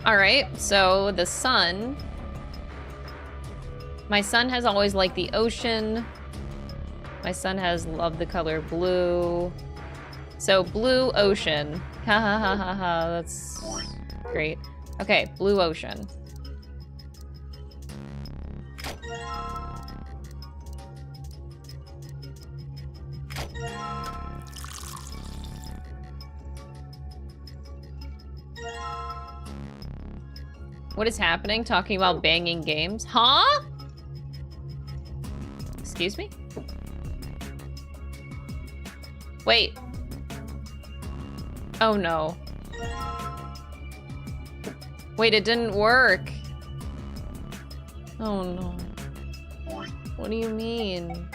[SPEAKER 1] Alright, so the sun. My son has always liked the ocean. My son has loved the color blue. So, blue ocean. Ha ha ha ha ha, that's great. Okay, blue ocean. What is happening? Talking about banging games? Huh? Excuse me? Wait. Oh no. Wait, it didn't work. Oh no. What do you mean?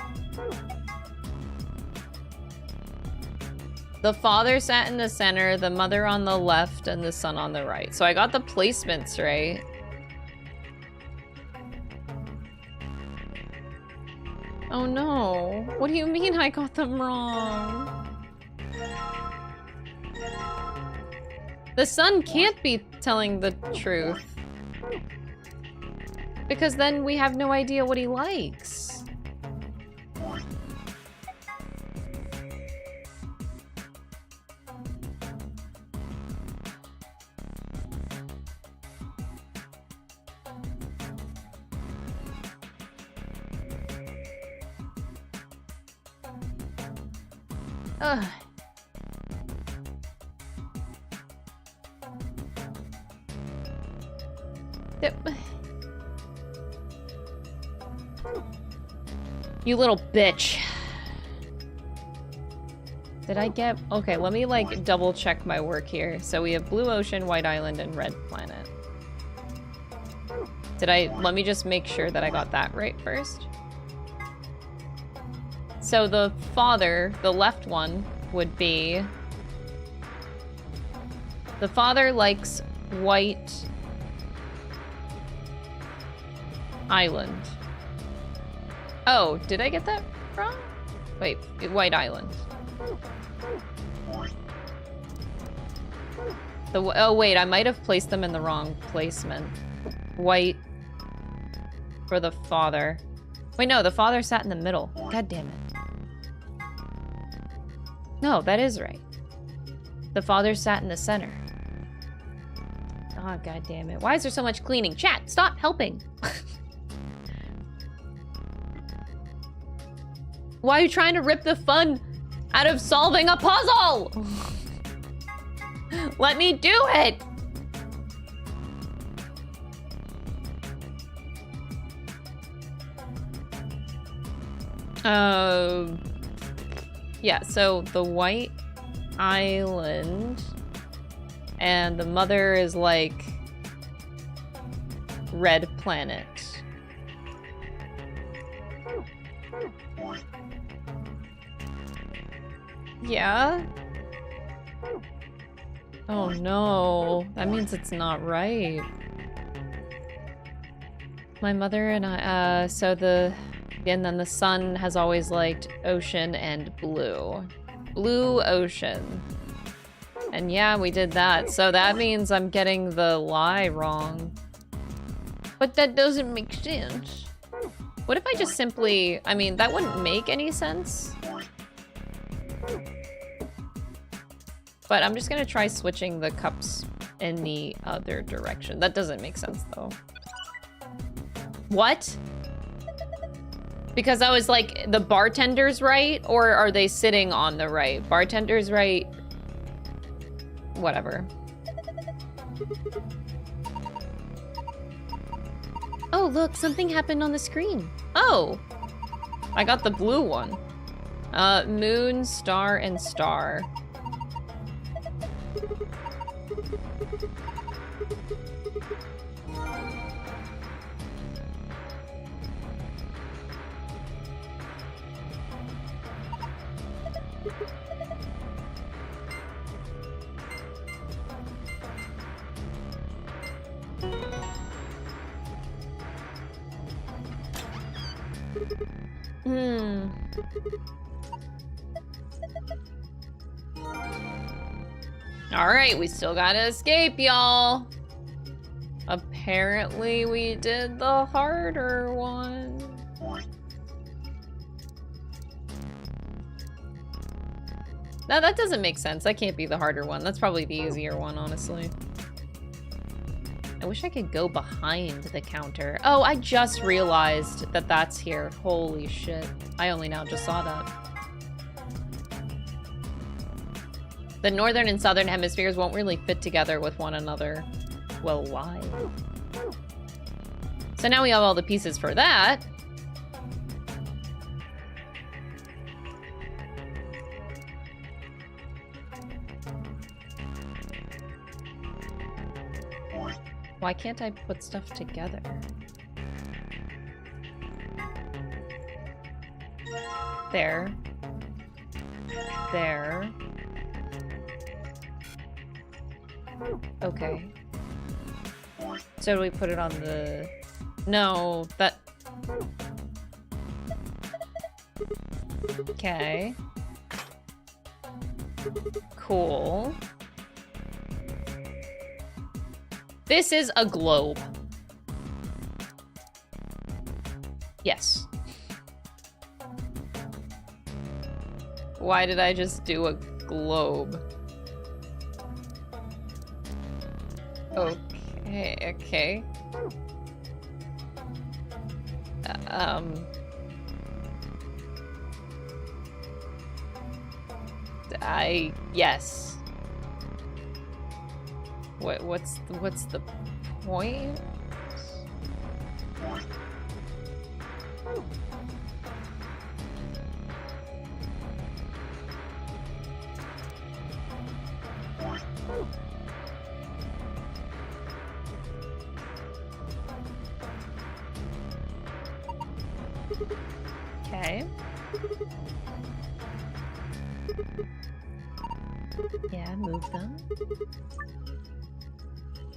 [SPEAKER 1] The father sat in the center, the mother on the left, and the son on the right. So I got the placements right. Oh no. What do you mean I got them wrong? The son can't be telling the truth. Because then we have no idea what he likes. Ugh. Yep. You little bitch. Did I get... Okay, let me like double check my work here. So we have Blue Ocean, White Island, and Red Planet. Let me just make sure that I got that right first. So the father, the left one, would be... The father likes White Island. Oh, did I get that wrong? Wait, White Island. Oh wait, I might have placed them in the wrong placement. White for the father. Wait, no, the father sat in the middle. God damn it. No, that is right. The father sat in the center. Oh, god damn it. Why is there so much cleaning? Chat, stop helping. Why are you trying to rip the fun out of solving a puzzle? Let me do it. Yeah, so the White Island and the mother is like Red Planet. Yeah? Oh no, that means it's not right. My mother and I, and then the son has always liked ocean and blue. Blue ocean. And yeah, we did that. So that means I'm getting the lie wrong. But that doesn't make sense. What if I just simply... I mean, that wouldn't make any sense. But I'm just gonna try switching the cups in the other direction. That doesn't make sense, though. What? Because I was like, the bartender's right, or are they sitting on the right? Bartender's right, whatever. Oh, look, something happened on the screen. Oh, I got the blue one. Moon, star, and star. Alright, we still gotta escape, y'all. Apparently we did the harder one. No, that doesn't make sense. That can't be the harder one. That's probably the easier one, honestly. I wish I could go behind the counter. Oh, I just realized that that's here. Holy shit. I only now just saw that. The northern and southern hemispheres won't really fit together with one another. Well, why? So now we have all the pieces for that. Why can't I put stuff together? There. There. Okay. So do we put it on the... No, that... Okay. Cool. This is a globe. Yes. Why did I just do a globe? Okay. Yes. What's the point? Okay. Yeah, move them.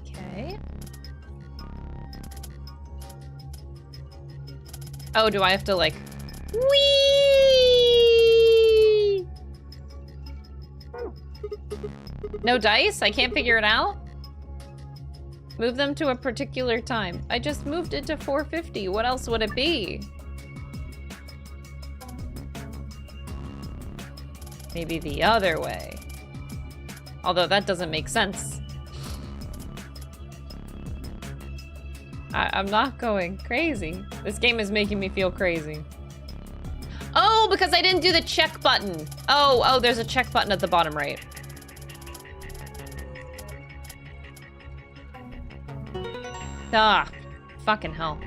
[SPEAKER 1] Okay. Oh, do I have to like... Whee! No dice? I can't figure it out? Move them to a particular time. I just moved it to 450. What else would it be? Maybe the other way. Although that doesn't make sense. I'm not going crazy. This game is making me feel crazy. Oh, because I didn't do the check button. Oh, there's a check button at the bottom right. Ah, fucking hell.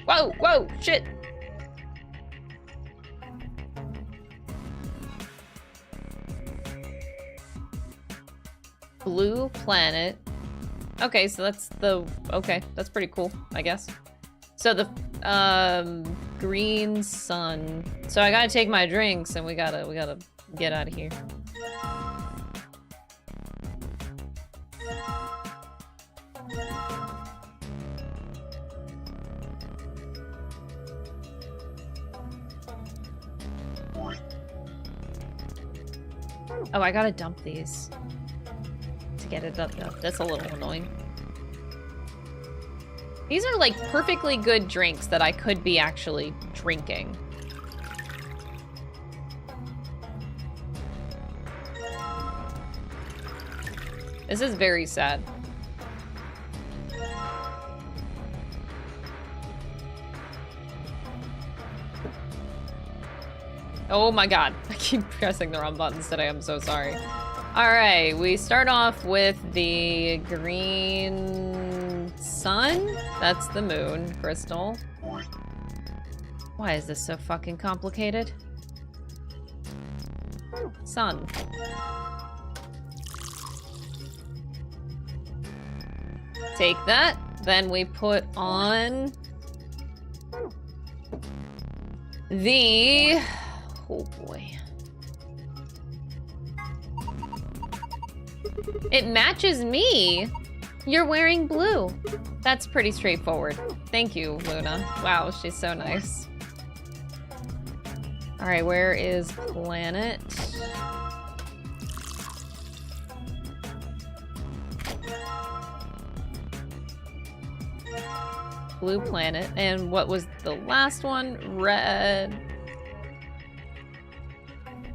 [SPEAKER 1] Whoa! Whoa, shit! Blue planet. Okay, so that's the... Okay, that's pretty cool, I guess. So the, green sun. So I gotta take my drinks and we gotta get out of here. Oh, I gotta dump these to get it up. That's a little annoying. These are like perfectly good drinks that I could be actually drinking. This is very sad. Oh my god. I keep pressing the wrong buttons today. I'm so sorry. Alright, we start off with the green sun. That's the moon crystal. Why is this so fucking complicated? Sun. Take that. Then we put on the... Oh boy. It matches me. You're wearing blue. That's pretty straightforward. Thank you, Luna. Wow, she's so nice. All right, where is planet? Blue planet. And what was the last one? Red.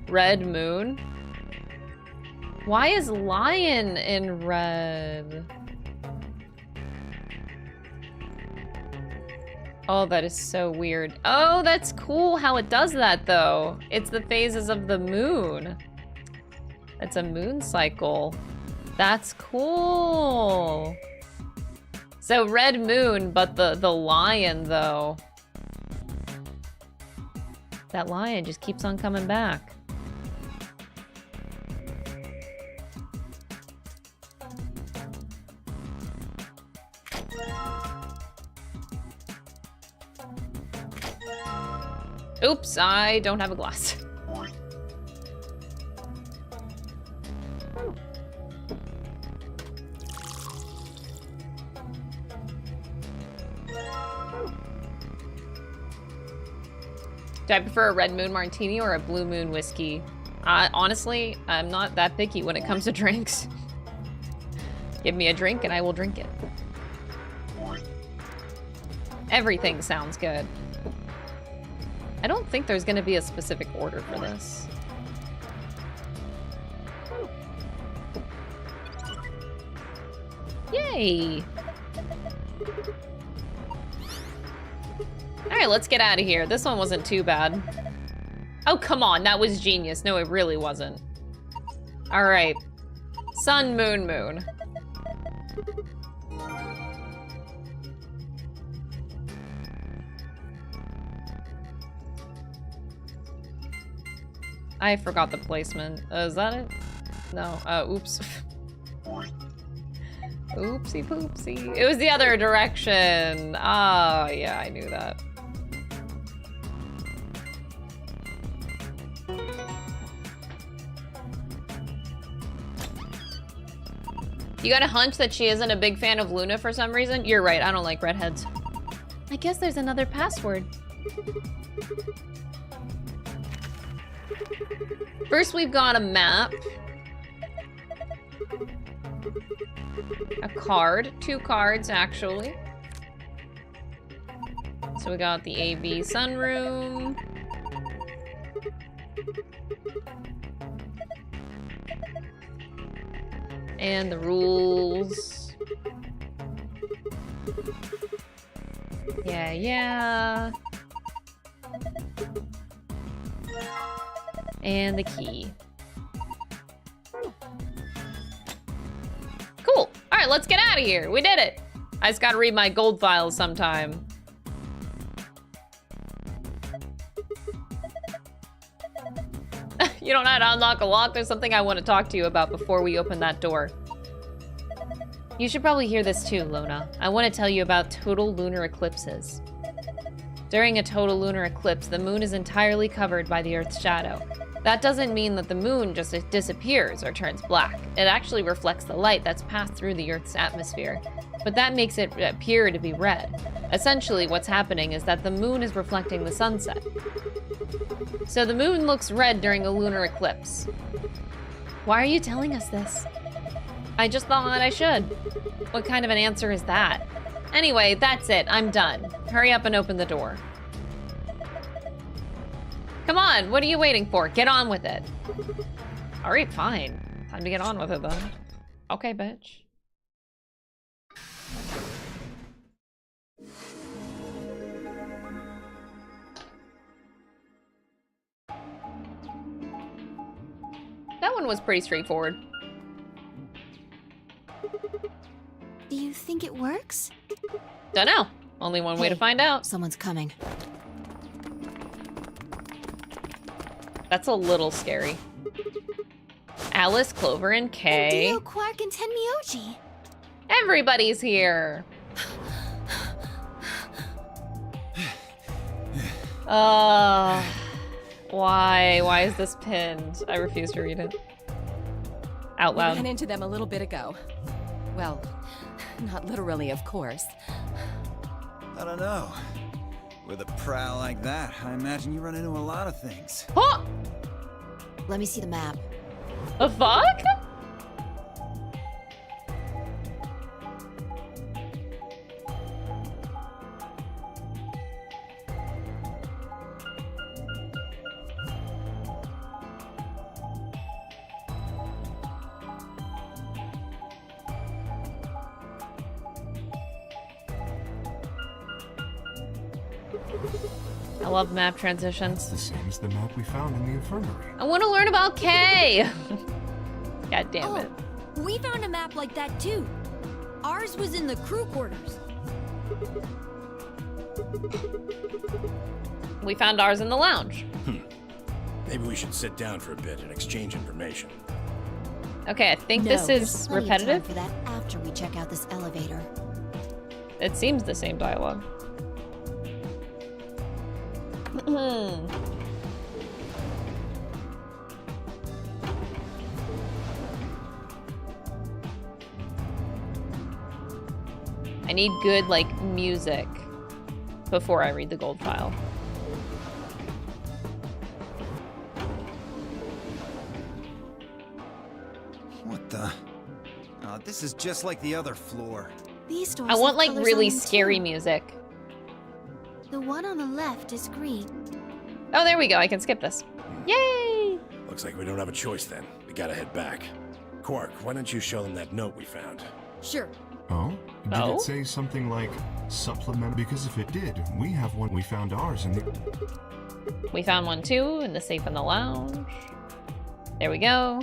[SPEAKER 1] Red moon. Why is lion in red? Oh, that is so weird. Oh, that's cool how it does that, though. It's the phases of the moon. It's a moon cycle. That's cool. So red moon, but the lion, though. That lion just keeps on coming back. Oops, I don't have a glass. Do I prefer a red moon martini or a blue moon whiskey? Honestly, I'm not that picky when it comes to drinks. Give me a drink and I will drink it. Everything sounds good. I don't think there's gonna be a specific order for this. Yay! Alright, let's get out of here. This one wasn't too bad. Oh, come on, that was genius. No, it really wasn't. Alright. Sun, moon, moon. I forgot the placement. Is that it? No. Oops. Oopsie poopsie. It was the other direction. Oh, yeah, I knew that. You got a hunch that she isn't a big fan of Luna for some reason? You're right, I don't like redheads. I guess there's another password. First, we've got a map. A card. 2 cards, actually. So we got the AB sunroom. And the rules. Yeah, yeah. And the key. Cool. All right, let's get out of here. We did it. I just gotta read my gold files sometime. You don't know how to unlock a lock? There's something I want to talk to you about before we open that door. You should probably hear this too, Luna. I want to tell you about total lunar eclipses. During a total lunar eclipse, the moon is entirely covered by the Earth's shadow. That doesn't mean that the moon just disappears or turns black. It actually reflects the light that's passed through the Earth's atmosphere, but that makes it appear to be red. Essentially, what's happening is that the moon is reflecting the sunset. So the moon looks red during a lunar eclipse. Why are you telling us this? I just thought I should. What kind of an answer is that? Anyway, that's it. I'm done. Hurry up and open the door. Come on, what are you waiting for? Get on with it. All right, fine. Time to get on with it then. Okay, bitch. one was pretty straightforward.
[SPEAKER 2] Do you think it works?
[SPEAKER 1] Don't know. Only one way to
[SPEAKER 8] Hey.
[SPEAKER 1] find out.
[SPEAKER 8] Someone's coming.
[SPEAKER 1] That's a little scary. Alice, Clover, and Kay.
[SPEAKER 2] Dio, Quark, and Tenmyoji.
[SPEAKER 1] Everybody's here. Why? Why is this pinned? I refuse to read it. Out
[SPEAKER 4] We ran
[SPEAKER 1] loud.
[SPEAKER 4] into them a little bit ago. Well, not literally, of course.
[SPEAKER 6] I don't know. With a prowl like that, I imagine you run into a lot of things.
[SPEAKER 1] Huh?
[SPEAKER 8] Let me see the map.
[SPEAKER 1] The fuck? I love map transitions.
[SPEAKER 3] The same as the map we found in the infirmary.
[SPEAKER 1] I want to learn about Kay. God damn it.
[SPEAKER 9] We found a map like that too. Ours was in the crew quarters.
[SPEAKER 1] We found ours in the lounge.
[SPEAKER 5] Maybe we should sit down for a bit and exchange information.
[SPEAKER 1] Okay, I think
[SPEAKER 8] No,
[SPEAKER 1] this
[SPEAKER 8] there's
[SPEAKER 1] is
[SPEAKER 8] plenty of time
[SPEAKER 1] repetitive.
[SPEAKER 8] for that after we check out this elevator.
[SPEAKER 1] It seems the same dialogue. I need good, like, music before I read the gold file.
[SPEAKER 6] What the? Oh, this is just like the other floor.
[SPEAKER 2] These doors
[SPEAKER 1] I want,
[SPEAKER 2] have
[SPEAKER 1] like,
[SPEAKER 2] colors
[SPEAKER 1] really
[SPEAKER 2] on them,
[SPEAKER 1] scary
[SPEAKER 2] too.
[SPEAKER 1] music.
[SPEAKER 2] The one on the left is green.
[SPEAKER 1] Oh, there we go. I can skip this. Yay!
[SPEAKER 5] Looks like we don't have a choice then. We gotta head back. Quark, why don't you show them that note we found?
[SPEAKER 9] Sure.
[SPEAKER 3] Oh? Did
[SPEAKER 1] Oh?
[SPEAKER 3] it say something like supplement? Because if it did, we have one. We found ours in the...
[SPEAKER 1] We found one too in the safe in the lounge. There we go.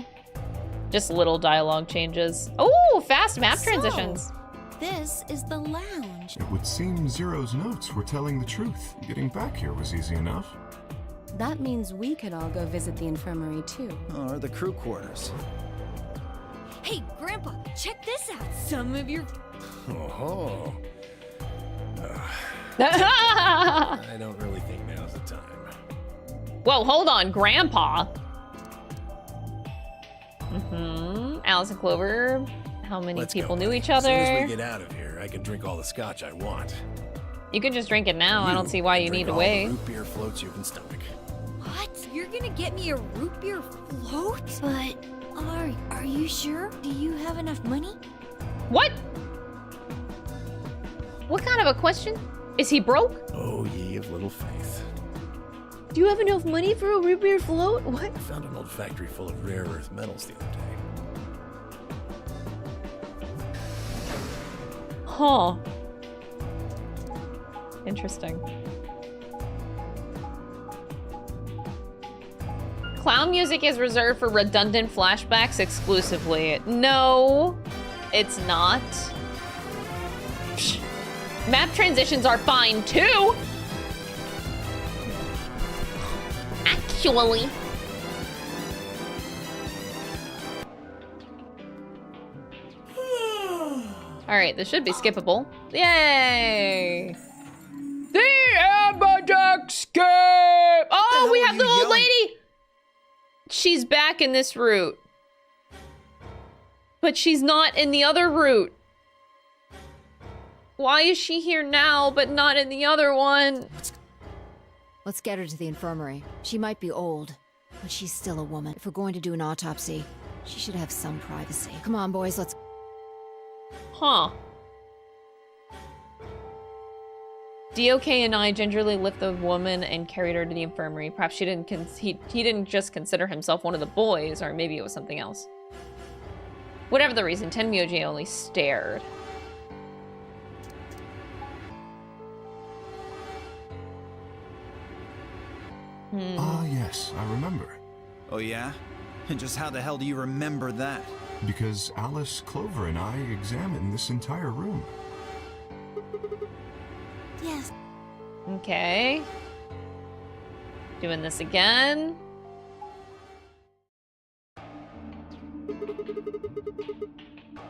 [SPEAKER 1] Just little dialogue changes. Oh, fast map transitions.
[SPEAKER 2] This is the lounge.
[SPEAKER 3] It would seem Zero's notes were telling the truth. Getting back here was easy enough.
[SPEAKER 4] That means we could all go visit the infirmary too.
[SPEAKER 6] Or the crew quarters.
[SPEAKER 9] Hey, Grandpa, check this out. Some of your
[SPEAKER 5] Oh,
[SPEAKER 1] Whoa,
[SPEAKER 5] I don't really think now's the time.
[SPEAKER 1] hold on, Grandpa. Alice and Clover. How many
[SPEAKER 5] Let's
[SPEAKER 1] people
[SPEAKER 5] go,
[SPEAKER 1] knew
[SPEAKER 5] buddy.
[SPEAKER 1] each
[SPEAKER 5] As soon as
[SPEAKER 1] other?
[SPEAKER 5] we get out of here, I can drink all the scotch I want.
[SPEAKER 1] You can just drink it now. I don't see why you need to
[SPEAKER 5] Drink all
[SPEAKER 1] wait.
[SPEAKER 5] the root beer floats you can stomach.
[SPEAKER 9] what? You're gonna get me a root beer float?
[SPEAKER 2] But are you sure? Do you have enough money?
[SPEAKER 1] What? What kind of a question? Is he broke?
[SPEAKER 5] Oh, ye of little faith.
[SPEAKER 1] Do you have enough money for a root beer float? What?
[SPEAKER 5] I found an old factory full of rare earth metals the other day.
[SPEAKER 1] Huh. Interesting. Clown music is reserved for redundant flashbacks exclusively. No, it's not. Psh. Map transitions are fine too. Actually. All right, this should be skippable. Yay! The Ambidex skip! Oh, we have the old lady! She's back in this route. But she's not in the other route. Why is she here now, but not in the other one?
[SPEAKER 8] Let's get her to the infirmary. She might be old, but she's still a woman. If we're going to do an autopsy, she should have some privacy. Come on, boys, let's...
[SPEAKER 1] Huh. DOK and I gingerly lift the woman and carried her to the infirmary. Perhaps she didn't he didn't just consider himself one of the boys, or maybe it was something else. Whatever the reason, Tenmyoji only stared.
[SPEAKER 3] Ah, yes, I remember.
[SPEAKER 6] Oh yeah? And just how the hell do you remember that?
[SPEAKER 3] Because Alice, Clover, and I examined this entire room.
[SPEAKER 2] Yes.
[SPEAKER 1] Okay. Doing this again.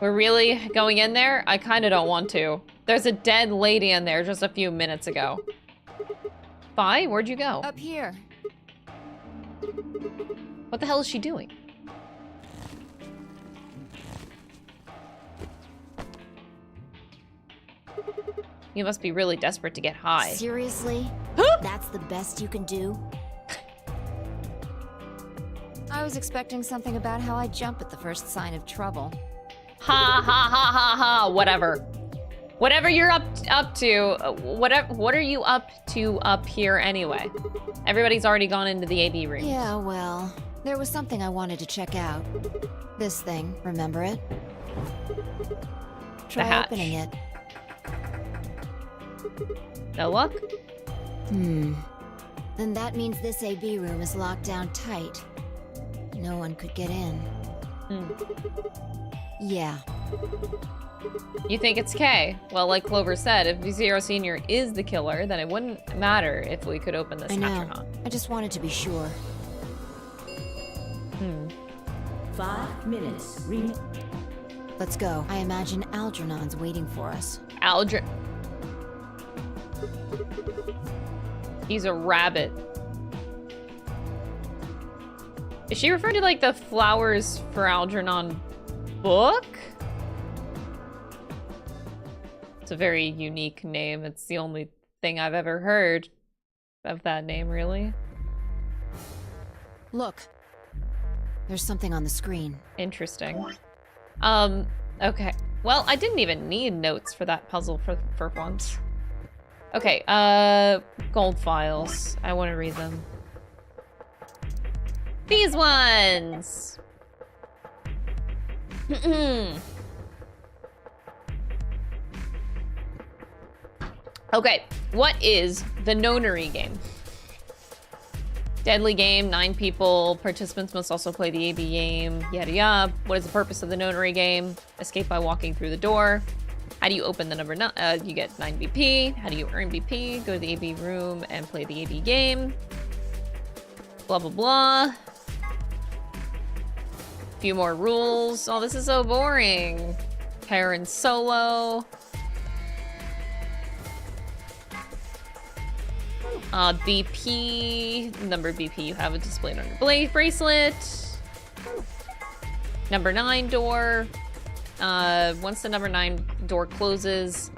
[SPEAKER 1] We're really going in there? I kind of don't want to. There's a dead lady in there just a few minutes ago. Fi, where'd you go?
[SPEAKER 8] Up here.
[SPEAKER 1] What the hell is she doing? You must be really desperate to get high.
[SPEAKER 8] Seriously? That's the best you can do? I was expecting something about how I jump at the first sign of trouble.
[SPEAKER 1] Ha ha ha ha ha. Whatever. Whatever you're up to. What are you up to up here anyway? Everybody's already gone into the AB room.
[SPEAKER 8] Yeah, well, there was something I wanted to check out. This thing, remember it? Try
[SPEAKER 1] hatch.
[SPEAKER 8] opening it.
[SPEAKER 1] No luck?
[SPEAKER 8] Then that means this AB room is locked down tight. No one could get in. Yeah.
[SPEAKER 1] You think it's K? Well, like Clover said, if Zero Senior is the killer, then it wouldn't matter if we could open this
[SPEAKER 8] I
[SPEAKER 1] hatch
[SPEAKER 8] know.
[SPEAKER 1] or not.
[SPEAKER 8] I just wanted to be sure.
[SPEAKER 7] 5 minutes.
[SPEAKER 8] Let's go. I imagine Algernon's waiting for us.
[SPEAKER 1] He's a rabbit. Is she referring to like the Flowers for Algernon book? It's a very unique name. It's the only thing I've ever heard of that name, really.
[SPEAKER 8] Look. There's something on the screen.
[SPEAKER 1] Interesting. Okay. Well, I didn't even need notes for that puzzle for once. Okay, gold files. I want to read them. These ones! Okay, what is the nonary game? Deadly game, 9 people. Participants must also play the AB game. Yada yada. What is the purpose of the nonary game? Escape by walking through the door. How do you open the number 9? You get 9 BP. How do you earn BP? Go to the AB room and play the AB game. Blah, blah, blah. A few more rules. Oh, this is so boring. Pair and solo. BP, number of BP you have it displayed on your bracelet. Number 9 door. Once the number 9 door closes,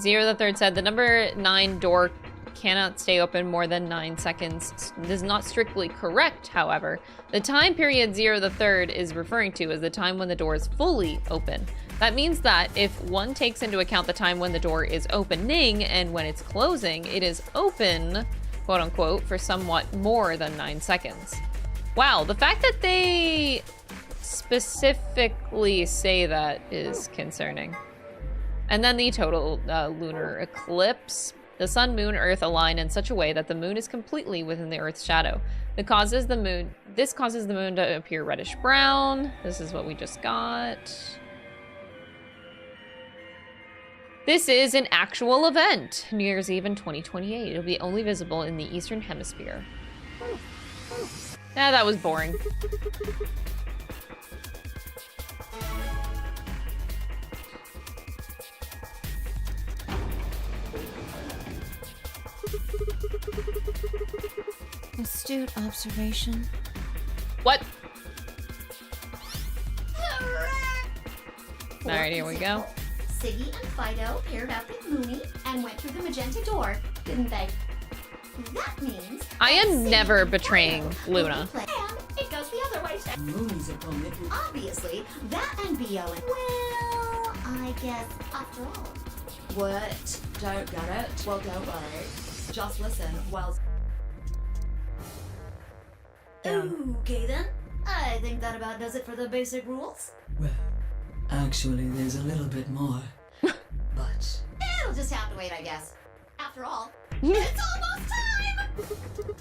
[SPEAKER 1] Zero the Third said the number 9 door cannot stay open more than 9 seconds. This is not strictly correct, however. The time period Zero the Third is referring to is the time when the door is fully open. That means that if one takes into account the time when the door is opening and when it's closing, it is open, quote unquote, for somewhat more than 9 seconds. Wow, the fact that they specifically say that is concerning. And then the total lunar eclipse. The sun, moon, earth align in such a way that the moon is completely within the earth's shadow. This causes the moon to appear reddish brown. This is what we just got. This is an actual event. New Year's Eve in 2028. It'll be only visible in the Eastern Hemisphere. That was boring.
[SPEAKER 8] Astute observation.
[SPEAKER 1] What? Alright, here we go.
[SPEAKER 10] Siggy and Fido paired up with Mooney and went through the magenta door, didn't they? That means
[SPEAKER 1] I am never betraying Luna.
[SPEAKER 10] And it goes the other way.
[SPEAKER 7] Mooney's opponent.
[SPEAKER 10] Obviously, that and Bo and well, I guess after all.
[SPEAKER 11] What? Don't get it? Well, don't worry. Just listen while...
[SPEAKER 10] Okay then. I think that about does it for the basic rules.
[SPEAKER 11] Well, actually, there's a little bit more. But...
[SPEAKER 10] It'll just have to wait, I guess. After all, it's almost time!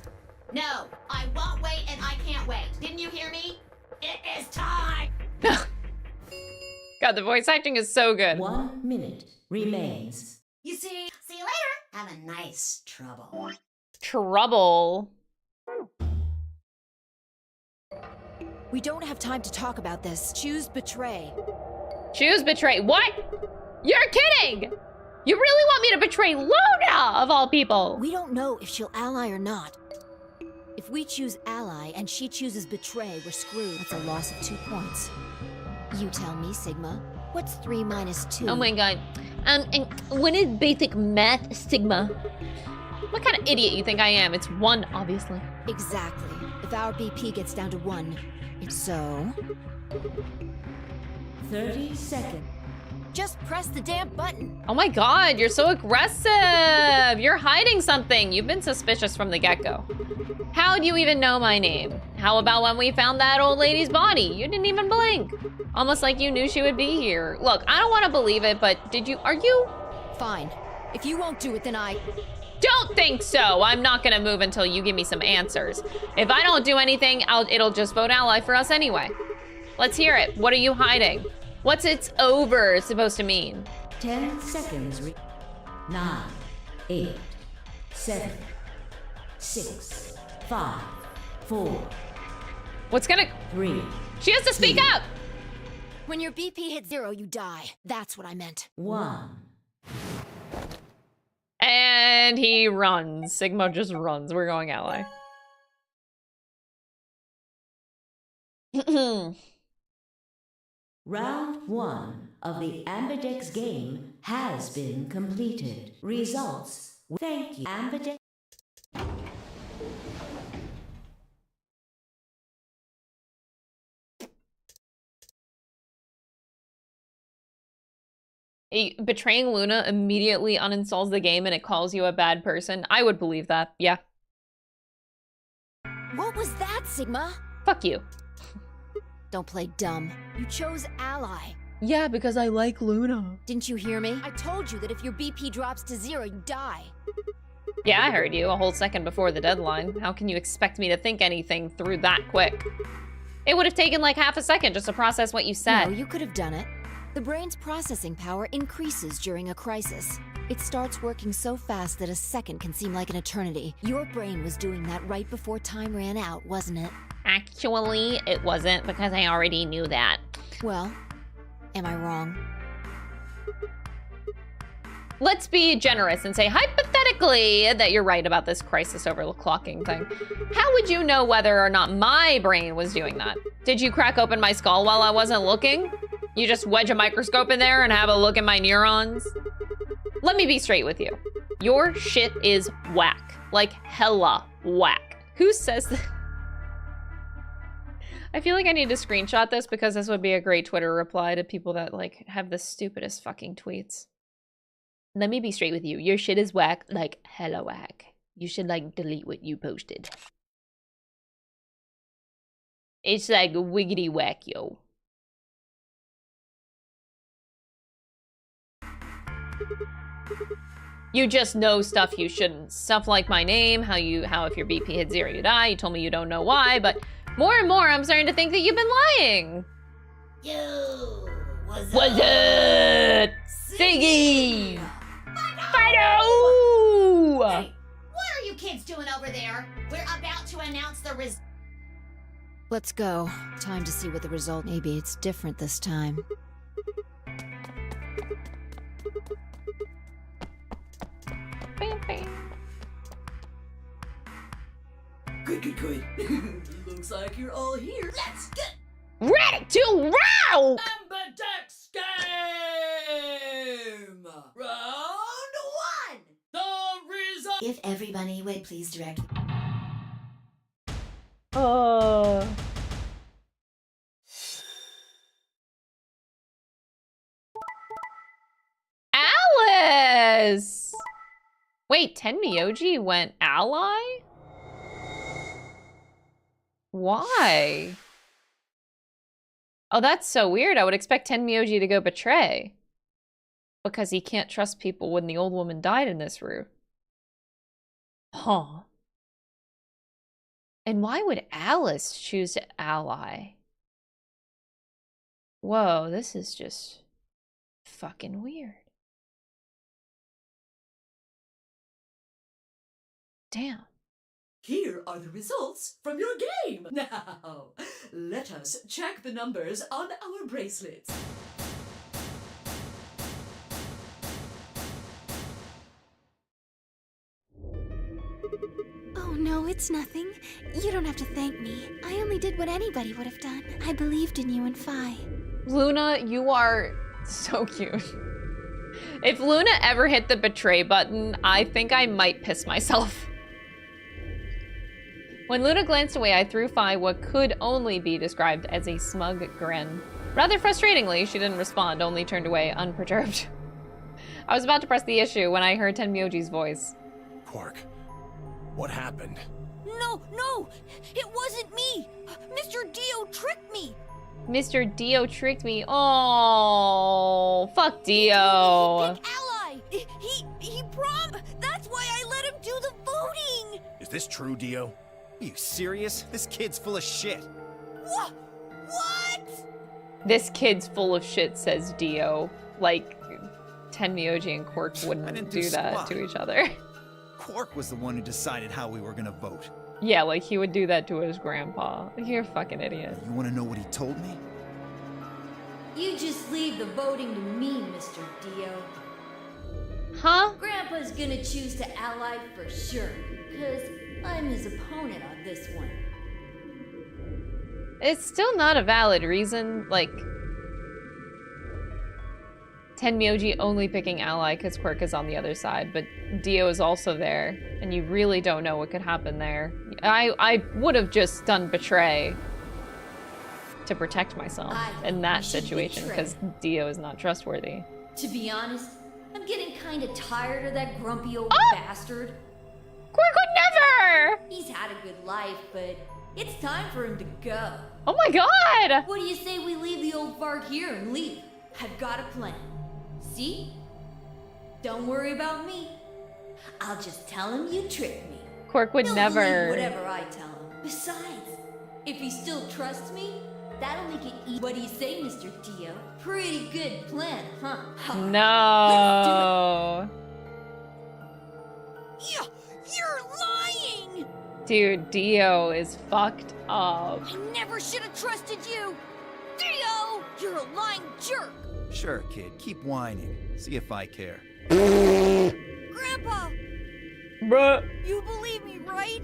[SPEAKER 10] No, I won't wait and I can't wait. Didn't you hear me? It is time!
[SPEAKER 1] God, the voice acting is so good.
[SPEAKER 7] 1 minute remains.
[SPEAKER 10] You see you later. Have a nice trouble.
[SPEAKER 1] Trouble.
[SPEAKER 8] We don't have time to talk about this. Choose betray.
[SPEAKER 1] Choose betray. What? You're kidding! You really want me to betray Luna, of all people?
[SPEAKER 8] We don't know if she'll ally or not. If we choose ally and she chooses betray, we're screwed. That's a loss of 2 points. You tell me, Sigma. What's 3 minus 2?
[SPEAKER 1] Oh my god. And when is basic math, Sigma? What kind of idiot you think I am? It's 1, obviously.
[SPEAKER 8] Exactly. If our BP gets down to 1, it's so...
[SPEAKER 7] 30 seconds.
[SPEAKER 8] Just press the damn button.
[SPEAKER 1] Oh my god, you're so aggressive. You're hiding something. You've been suspicious from the get-go. How do you even know my name? How about when we found that old lady's body? You didn't even blink. Almost like you knew she would be here. Look, I don't want to believe it, but are you?
[SPEAKER 8] Fine. If you won't do it, then I...
[SPEAKER 1] Don't think so. I'm not gonna move until you give me some answers. If I don't do anything, it'll just vote ally for us anyway. Let's hear it. What are you hiding? What's "it's over" supposed to mean?
[SPEAKER 7] 10 seconds. 9, 8, 7, 6, 5, 4.
[SPEAKER 1] What's gonna...
[SPEAKER 7] 3.
[SPEAKER 1] She has to speak up!
[SPEAKER 8] When your BP hits 0, you die. That's what I meant.
[SPEAKER 7] 1.
[SPEAKER 1] And he runs. Sigma just runs. We're going ally.
[SPEAKER 7] Round 1 of the Ambidex game has been completed. Results. Thank you, Ambidex.
[SPEAKER 1] Betraying Luna immediately uninstalls the game and it calls you a bad person. I would believe that. Yeah.
[SPEAKER 8] What was that, Sigma?
[SPEAKER 1] Fuck you.
[SPEAKER 8] Don't play dumb. You chose ally.
[SPEAKER 1] Yeah, because I like Luna.
[SPEAKER 8] Didn't you hear me? I told you that if your BP drops to 0, you die.
[SPEAKER 1] Yeah, I heard you a whole second before the deadline. How can you expect me to think anything through that quick? It would have taken like half a second just to process what you said.
[SPEAKER 8] No, you could have done it. The brain's processing power increases during a crisis. It starts working so fast that a second can seem like an eternity. Your brain was doing that right before time ran out, wasn't it?
[SPEAKER 1] Actually, it wasn't, because I already knew that.
[SPEAKER 8] Well, am I wrong?
[SPEAKER 1] Let's be generous and say hypothetically that you're right about this crisis overclocking thing. How would you know whether or not my brain was doing that? Did you crack open my skull while I wasn't looking? You just wedge a microscope in there and have a look at my neurons? Let me be straight with you. Your shit is whack. Like hella whack. Who says that? I feel like I need to screenshot this because this would be a great Twitter reply to people that like have the stupidest fucking tweets. Let me be straight with you. Your shit is whack, like hella whack. You should like delete what you posted. It's like wiggity whack, yo. You just know stuff you shouldn't. Stuff like my name, how if your BP hits 0, you die. You told me you don't know why, but more and more I'm starting to think that you've been lying.
[SPEAKER 10] Yo, what's
[SPEAKER 1] it? Siggy! Fido!
[SPEAKER 10] Hey, what are you kids doing over there? We're about to announce the result.
[SPEAKER 8] Let's go. Time to see what the result. Maybe it's different this time.
[SPEAKER 11] Good. Looks like you're all here. Let's get
[SPEAKER 1] ready to roll!
[SPEAKER 11] Ambidex game! Round 1! The result!
[SPEAKER 10] If everybody would please direct.
[SPEAKER 1] Alice! Wait, Tenmyoji went ally? Why? Oh, that's so weird. I would expect Tenmyoji to go betray. Because he can't trust people when the old woman died in this room. Huh. And why would Alice choose to ally? Whoa, this is just fucking weird. Damn.
[SPEAKER 11] Here are the results from your game. Now, let us check the numbers on our bracelets.
[SPEAKER 2] Oh no, it's nothing. You don't have to thank me. I only did what anybody would have done. I believed in you and Phi.
[SPEAKER 1] Luna, you are so cute. If Luna ever hit the betray button, I think I might piss myself. When Luna glanced away, I threw Phi what could only be described as a smug grin. Rather frustratingly, she didn't respond, only turned away unperturbed. I was about to press the issue when I heard Tenmyoji's voice.
[SPEAKER 5] Quark, what happened?
[SPEAKER 9] No! It wasn't me! Mr. Dio tricked me!
[SPEAKER 1] Mr. Dio tricked me. Oh, fuck Dio.
[SPEAKER 9] Pick ally! He That's why I let him do the voting!
[SPEAKER 5] Is this true, Dio?
[SPEAKER 6] Are you serious? This kid's full of shit.
[SPEAKER 9] What?
[SPEAKER 1] This kid's full of shit, says Dio. Like, Tenmyoji and Quark wouldn't do that to each other.
[SPEAKER 6] Quark was the one who decided how we were gonna vote.
[SPEAKER 1] Yeah, like he would do that to his grandpa. You're a fucking idiot.
[SPEAKER 6] You wanna know what he told me?
[SPEAKER 7] You just leave the voting to me, Mr. Dio.
[SPEAKER 1] Huh?
[SPEAKER 7] Grandpa's gonna choose to ally for sure, because I'm his opponent on this one.
[SPEAKER 1] It's still not a valid reason, like... Tenmyoji only picking ally because Quark is on the other side, but Dio is also there, and you really don't know what could happen there. I would have just done betray to protect myself in that situation, because Dio is not trustworthy.
[SPEAKER 7] To be honest, I'm getting kind of tired of that grumpy old bastard.
[SPEAKER 1] Quark would never!
[SPEAKER 7] He's had a good life, but it's time for him to go.
[SPEAKER 1] Oh my god!
[SPEAKER 7] What do you say we leave the old fart here and leave? I've got a plan. See? Don't worry about me. I'll just tell him you tricked me.
[SPEAKER 1] Quark would
[SPEAKER 7] He'll
[SPEAKER 1] never...
[SPEAKER 7] believe whatever I tell him. Besides, if he still trusts me, that'll make it easy. What do you say, Mr. Dio? Pretty good plan, huh?
[SPEAKER 1] No.
[SPEAKER 9] You're lying!
[SPEAKER 1] Dude, Dio is fucked up.
[SPEAKER 9] I never should have trusted you! Dio! You're a lying jerk!
[SPEAKER 6] Sure, kid, keep whining. See if I care.
[SPEAKER 9] Grandpa!
[SPEAKER 1] Bruh.
[SPEAKER 9] You believe me, right?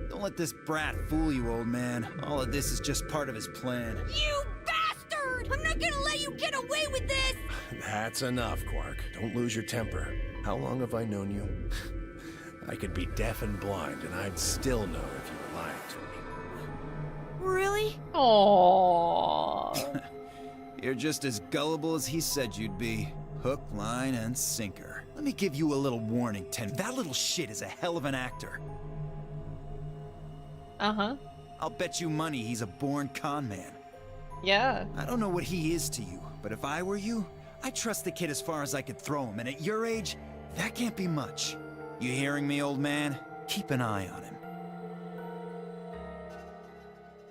[SPEAKER 6] Don't let this brat fool you, old man. All of this is just part of his plan.
[SPEAKER 9] You bastard! I'm not gonna let you get away with this!
[SPEAKER 5] That's enough, Quark. Don't lose your temper. How long have I known you? I could be deaf and blind, and I'd still know if you were lying to me.
[SPEAKER 9] Really?
[SPEAKER 1] Aww.
[SPEAKER 6] You're just as gullible as he said you'd be. Hook, line, and sinker. Let me give you a little warning, That little shit is a hell of an actor.
[SPEAKER 1] Uh-huh.
[SPEAKER 6] I'll bet you money he's a born con man.
[SPEAKER 1] Yeah.
[SPEAKER 6] I don't know what he is to you, but if I were you, I'd trust the kid as far as I could throw him, and at your age, that can't be much. You hearing me, old man? Keep an eye on him.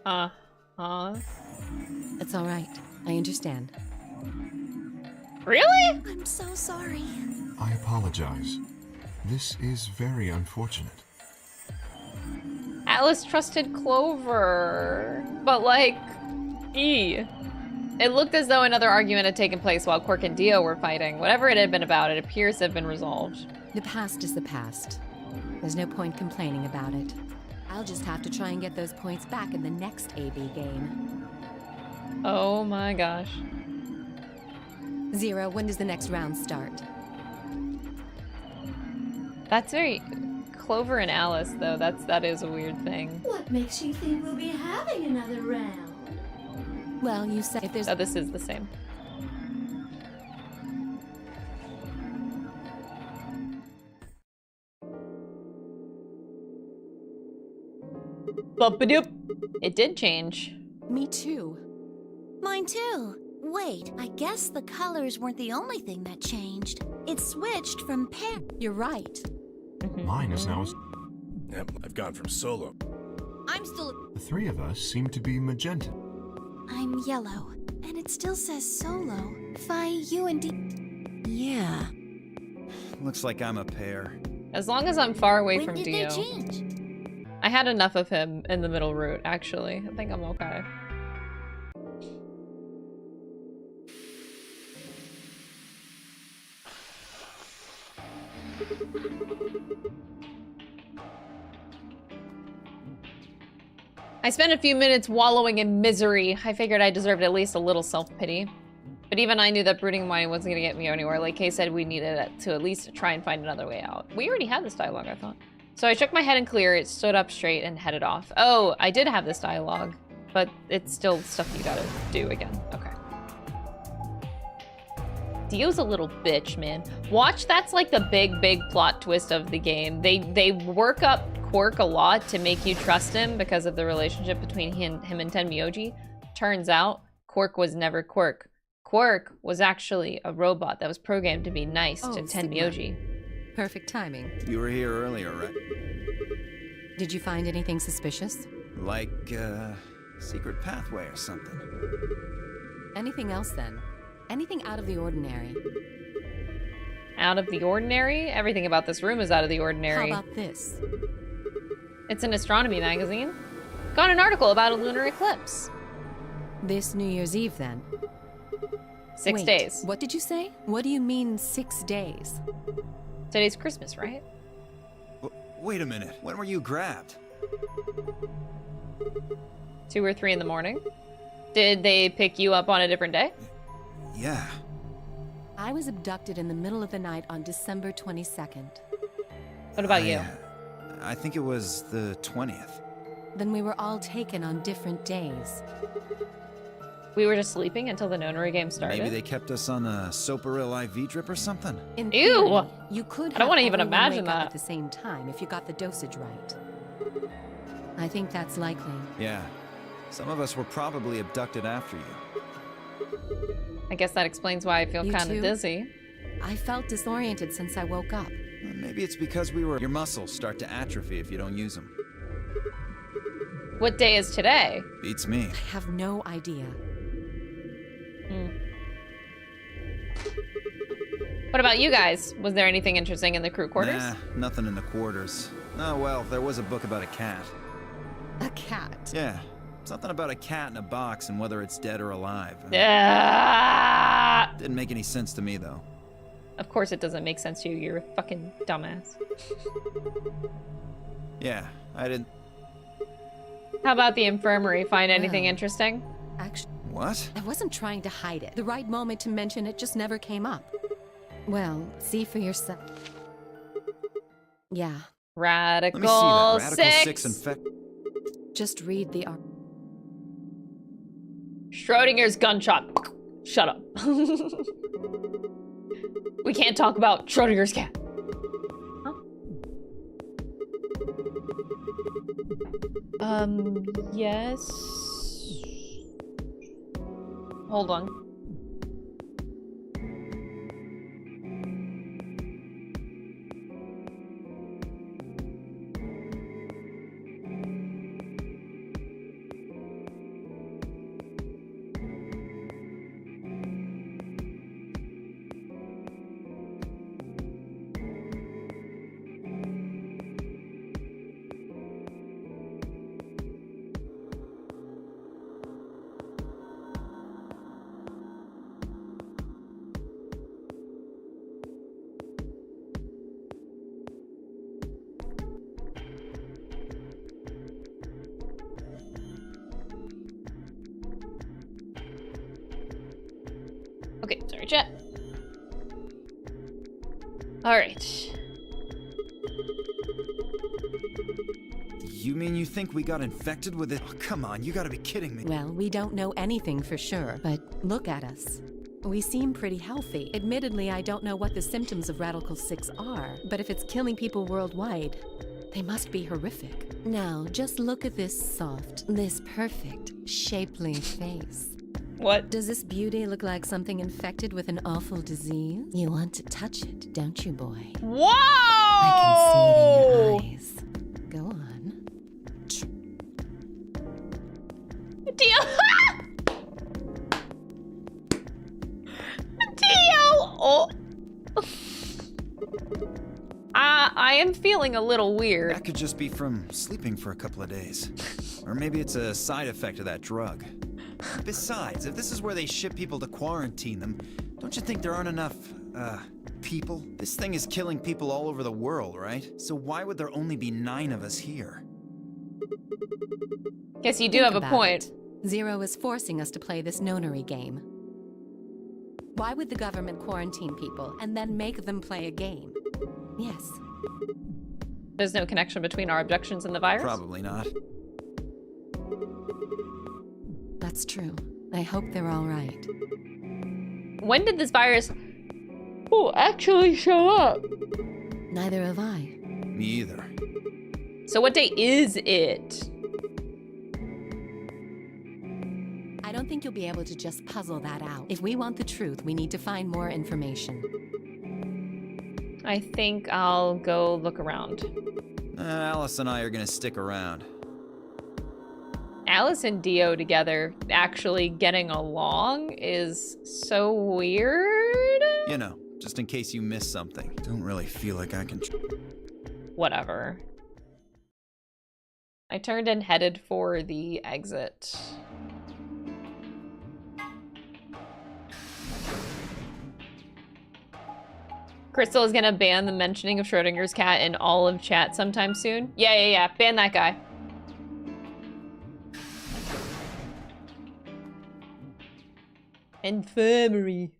[SPEAKER 1] Uh-huh.
[SPEAKER 4] It's all right. I understand.
[SPEAKER 1] Really?
[SPEAKER 2] I'm so sorry.
[SPEAKER 3] I apologize. This is very unfortunate.
[SPEAKER 1] Alice trusted Clover, but like, It looked as though another argument had taken place while Quark and Dio were fighting. Whatever it had been about, it appears to have been resolved.
[SPEAKER 4] The past is the past. There's no point complaining about it. I'll just have to try and get those points back in the next AB game.
[SPEAKER 1] Oh my gosh.
[SPEAKER 4] Zero, when does the next round start?
[SPEAKER 1] That's very... Clover and Alice, though, that is a weird thing.
[SPEAKER 10] What makes you think we'll be having another round?
[SPEAKER 4] Well, you said if there's...
[SPEAKER 1] Oh, this is the same. Bump-a-doop. It did change.
[SPEAKER 4] Me too.
[SPEAKER 2] Mine too. Wait, I guess the colors weren't the only thing that changed. It switched from pair.
[SPEAKER 4] You're right.
[SPEAKER 3] Mine is now...
[SPEAKER 5] Yep, I've gone from solo.
[SPEAKER 9] I'm still...
[SPEAKER 3] The three of us seem to be magenta.
[SPEAKER 2] I'm yellow, and it still says solo. Phi, you and D. Yeah.
[SPEAKER 6] Looks like I'm a pair.
[SPEAKER 1] As long as I'm far away
[SPEAKER 2] When
[SPEAKER 1] from
[SPEAKER 2] did
[SPEAKER 1] Dio.
[SPEAKER 2] they change?
[SPEAKER 1] I had enough of him in the middle route, actually. I think I'm okay. I spent a few minutes wallowing in misery. I figured I deserved at least a little self-pity. But even I knew that brooding money wasn't going to get me anywhere. Like Kay said, we needed it to at least try and find another way out. We already had this dialogue, I thought. So I shook my head and clear it, stood up straight, and headed off. Oh, I did have this dialogue, but it's still stuff you gotta do again. Okay. Dio's a little bitch, man. Watch, that's like the big plot twist of the game. They work up Quirk a lot to make you trust him because of the relationship between him and Tenmyoji. Turns out, Quirk was never Quirk. Quirk was actually a robot that was programmed to be nice to Tenmyoji.
[SPEAKER 4] Perfect timing.
[SPEAKER 6] You were here earlier, right?
[SPEAKER 4] Did you find anything suspicious?
[SPEAKER 6] Like, secret pathway or something.
[SPEAKER 4] Anything else then? Anything out of the ordinary?
[SPEAKER 1] Out of the ordinary? Everything about this room is out of the ordinary.
[SPEAKER 4] How about this?
[SPEAKER 1] It's an astronomy magazine. Got an article about a lunar eclipse.
[SPEAKER 4] This New Year's Eve then?
[SPEAKER 1] 6
[SPEAKER 4] Wait,
[SPEAKER 1] days.
[SPEAKER 4] What did you say? What do you mean 6 days?
[SPEAKER 1] Today's Christmas, right?
[SPEAKER 6] Wait a minute. When were you grabbed?
[SPEAKER 1] 2 or 3 in the morning. Did they pick you up on a different day?
[SPEAKER 6] Yeah.
[SPEAKER 4] I was abducted in the middle of the night on December 22nd.
[SPEAKER 1] What about you?
[SPEAKER 6] I think it was the 20th.
[SPEAKER 4] Then we were all taken on different days.
[SPEAKER 1] We were just sleeping until the nonary game started?
[SPEAKER 6] Maybe they kept us on a Soparil IV drip or something?
[SPEAKER 4] In
[SPEAKER 1] Ew!
[SPEAKER 4] theory, you could
[SPEAKER 1] I don't want to even
[SPEAKER 4] everyone
[SPEAKER 1] imagine
[SPEAKER 4] wake up
[SPEAKER 1] that.
[SPEAKER 4] at the same time if you got the dosage right. I think that's likely.
[SPEAKER 6] Yeah. Some of us were probably abducted after you.
[SPEAKER 1] I guess that explains why I feel
[SPEAKER 4] You
[SPEAKER 1] kind of
[SPEAKER 4] too?
[SPEAKER 1] dizzy.
[SPEAKER 4] I felt disoriented since I woke up.
[SPEAKER 6] Maybe it's because we were... Your muscles start to atrophy if you don't use them.
[SPEAKER 1] What day is today?
[SPEAKER 6] Beats me.
[SPEAKER 4] I have no idea.
[SPEAKER 1] What about you guys? Was there anything interesting in the crew quarters?
[SPEAKER 6] Nah, nothing in the quarters. Oh, well, there was a book about a cat.
[SPEAKER 4] A cat?
[SPEAKER 6] Yeah. Something about a cat in a box and whether it's dead or alive. Didn't make any sense to me, though.
[SPEAKER 1] Of course it doesn't make sense to you. You're a fucking dumbass.
[SPEAKER 6] Yeah, I didn't...
[SPEAKER 1] How about the infirmary? Find anything
[SPEAKER 4] Well,
[SPEAKER 1] interesting?
[SPEAKER 4] Actually,
[SPEAKER 6] What?
[SPEAKER 4] I wasn't trying to hide it. The right moment to mention it just never came up. Well, see for yourself. Yeah.
[SPEAKER 1] Radical,
[SPEAKER 6] Let me see that. Radical
[SPEAKER 1] 6
[SPEAKER 6] infect...
[SPEAKER 4] Just read the
[SPEAKER 1] Schrodinger's gunshot. Shut up. We can't talk about Schrodinger's cat. Huh? Yes. Hold on. Okay, sorry, chat. All right.
[SPEAKER 6] You mean you think we got infected with it? Oh, come on, you gotta be kidding me.
[SPEAKER 4] Well, we don't know anything for sure, but look at us. We seem pretty healthy. Admittedly, I don't know what the symptoms of Radical 6 are, but if it's killing people worldwide, they must be horrific. Now, just look at this soft, this perfect, shapely face.
[SPEAKER 1] What?
[SPEAKER 4] Does this beauty look like something infected with an awful disease? You want to touch it, don't you, boy?
[SPEAKER 1] Whoa!
[SPEAKER 4] I can see it in your eyes. Go on.
[SPEAKER 1] I am feeling a little weird.
[SPEAKER 6] That could just be from sleeping for a couple of days. Or maybe it's a side effect of that drug. Besides, if this is where they ship people to quarantine them, don't you think there aren't enough, people? This thing is killing people all over the world, right? So why would there only be 9 of us here?
[SPEAKER 1] Guess you do have a point.
[SPEAKER 4] Zero is forcing us to play this nonary game. Why would the government quarantine people and then make them play a game? Yes.
[SPEAKER 1] There's no connection between our abductions and the virus?
[SPEAKER 6] Probably not.
[SPEAKER 4] That's true. I hope they're all right.
[SPEAKER 1] When did this virus actually show up?
[SPEAKER 4] Neither have I.
[SPEAKER 6] Me either.
[SPEAKER 1] So what day is it?
[SPEAKER 4] I don't think you'll be able to just puzzle that out. If we want the truth, we need to find more information.
[SPEAKER 1] I think I'll go look around.
[SPEAKER 6] Alice and I are gonna stick around.
[SPEAKER 1] Alice and Dio together actually getting along is so weird.
[SPEAKER 6] You know, just in case you missed something. Don't really feel like I can...
[SPEAKER 1] Whatever. I turned and headed for the exit. Crystal is gonna ban the mentioning of Schrodinger's cat in all of chat sometime soon. Yeah. Ban that guy. Infirmary.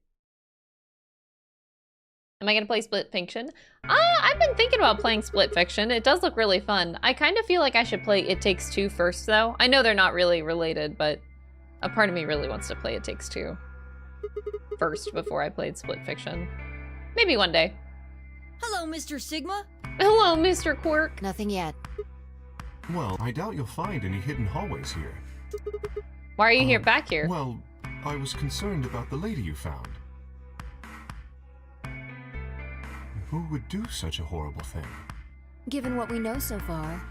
[SPEAKER 1] Am I gonna play Split Fiction? I've been thinking about playing Split Fiction. It does look really fun. I kind of feel like I should play It Takes Two first, though. I know they're not really related, but a part of me really wants to play It Takes Two first before I played Split Fiction. Maybe one day.
[SPEAKER 9] Hello, Mr. Sigma.
[SPEAKER 1] Hello, Mr. Quirk.
[SPEAKER 8] Nothing yet.
[SPEAKER 3] Well, I doubt you'll find any hidden hallways here.
[SPEAKER 1] Why are you back here?
[SPEAKER 3] Well, I was concerned about the lady you found. Who would do such a horrible thing?
[SPEAKER 8] Given what we know so far,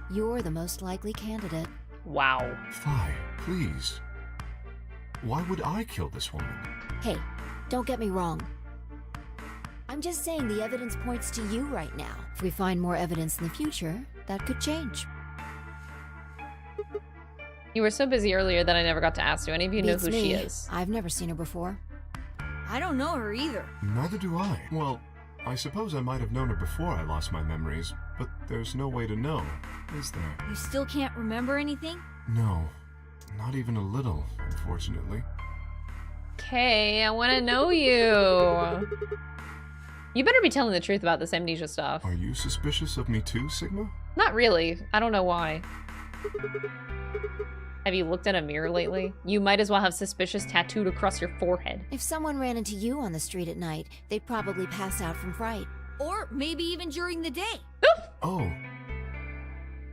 [SPEAKER 8] you're the most likely candidate.
[SPEAKER 1] Wow.
[SPEAKER 3] Phi, please. Why would I kill this woman?
[SPEAKER 8] Hey, don't get me wrong. I'm just saying the evidence points to you right now. If we find more evidence in the future, that could change.
[SPEAKER 1] You were so busy earlier that I never got to ask. Do any of you know who she is?
[SPEAKER 8] I've never seen her before.
[SPEAKER 9] I don't know her either.
[SPEAKER 3] Neither do I. Well, I suppose I might have known her before I lost my memories, but there's no way to know, is there?
[SPEAKER 9] You still can't remember anything?
[SPEAKER 3] No, not even a little, unfortunately.
[SPEAKER 1] Okay, I want to know you. You better be telling the truth about this amnesia stuff.
[SPEAKER 3] Are you suspicious of me too, Sigma?
[SPEAKER 1] Not really. I don't know why. Have you looked at a mirror lately? You might as well have suspicious tattooed across your forehead.
[SPEAKER 8] If someone ran into you on the street at night, they'd probably pass out from fright.
[SPEAKER 9] Or maybe even during the day.
[SPEAKER 3] Oh.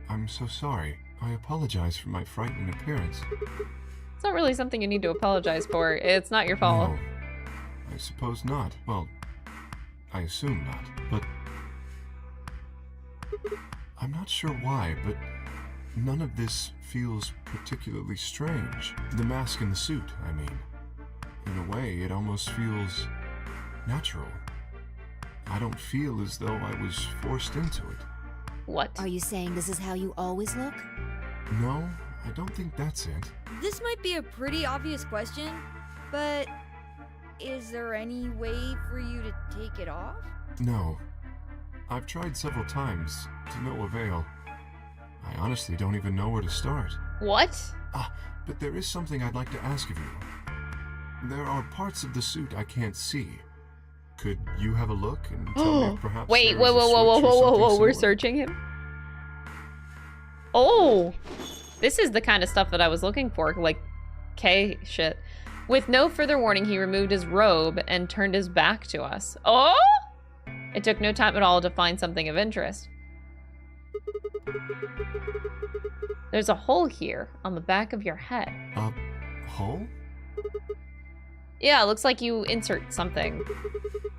[SPEAKER 3] I'm so sorry. I apologize for my frightening appearance.
[SPEAKER 1] It's not really something you need to apologize for. It's not your fault.
[SPEAKER 3] No, I suppose not. Well, I assume not. But I'm not sure why, but none of this feels particularly strange. The mask and the suit, I mean. In a way, it almost feels natural. I don't feel as though I was forced into it.
[SPEAKER 1] What?
[SPEAKER 8] Are you saying this is how you always look?
[SPEAKER 3] No, I don't think that's it.
[SPEAKER 9] This might be a pretty obvious question, but is there any way for you to take it off?
[SPEAKER 3] No. I've tried several times, to no avail. I honestly don't even know where to start.
[SPEAKER 1] What?
[SPEAKER 3] But there is something I'd like to ask of you. There are parts of the suit I can't see. Could you have a look and tell me if perhaps
[SPEAKER 1] Wait,
[SPEAKER 3] there is a switch or
[SPEAKER 1] whoa,
[SPEAKER 3] something
[SPEAKER 1] we're
[SPEAKER 3] similar?
[SPEAKER 1] searching him? Oh! This is the kind of stuff that I was looking for, like, K shit. With no further warning, he removed his robe and turned his back to us. Oh! It took no time at all to find something of interest. There's a hole here on the back of your head.
[SPEAKER 3] A hole?
[SPEAKER 1] Yeah, it looks like you insert something.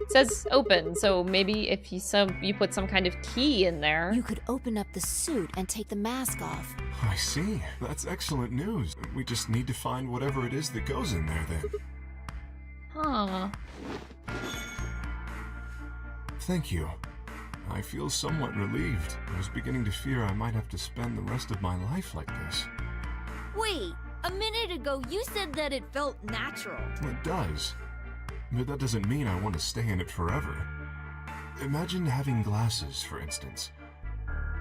[SPEAKER 1] It says open, so maybe if you put some kind of key in there.
[SPEAKER 8] You could open up the suit and take the mask off.
[SPEAKER 3] I see. That's excellent news. We just need to find whatever it is that goes in there then.
[SPEAKER 1] Huh.
[SPEAKER 3] Thank you. I feel somewhat relieved. I was beginning to fear I might have to spend the rest of my life like this.
[SPEAKER 9] Wait, a minute ago you said that it felt natural.
[SPEAKER 3] Well, it does. But that doesn't mean I want to stay in it forever. Imagine having glasses, for instance.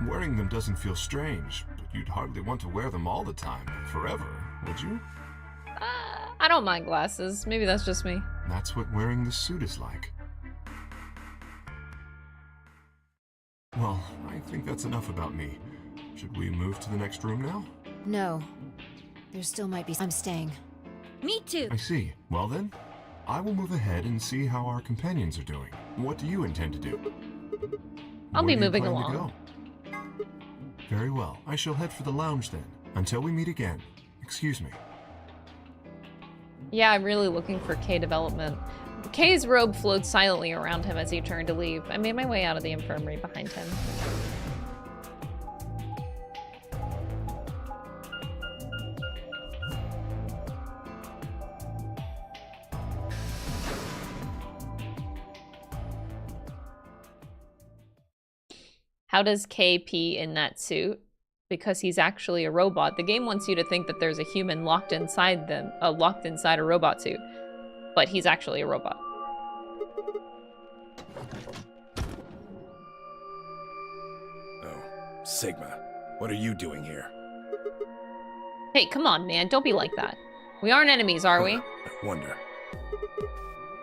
[SPEAKER 3] Wearing them doesn't feel strange, but you'd hardly want to wear them all the time, forever, would you?
[SPEAKER 1] I don't mind glasses. Maybe that's just me.
[SPEAKER 3] That's what wearing this suit is like. Well, I think that's enough about me. Should we move to the next room now?
[SPEAKER 8] No. There still might be. I'm staying.
[SPEAKER 9] Me too.
[SPEAKER 3] I see. Well then, I will move ahead and see how our companions are doing. What do you intend to do?
[SPEAKER 1] I'll
[SPEAKER 3] Where
[SPEAKER 1] be
[SPEAKER 3] do you
[SPEAKER 1] moving
[SPEAKER 3] plan to
[SPEAKER 1] along.
[SPEAKER 3] go? Very well. I shall head for the lounge then. Until we meet again. Excuse me.
[SPEAKER 1] Yeah, I'm really looking for Kay development. Kay's robe flowed silently around him as he turned to leave. I made my way out of the infirmary behind him. How does Kay pee in that suit? Because he's actually a robot. The game wants you to think that there's a human locked inside them, locked inside a robot suit, but he's actually a robot.
[SPEAKER 5] Oh, Sigma, what are you doing here?
[SPEAKER 1] Hey, come on, man. Don't be like that. We aren't enemies, are we?
[SPEAKER 5] I wonder.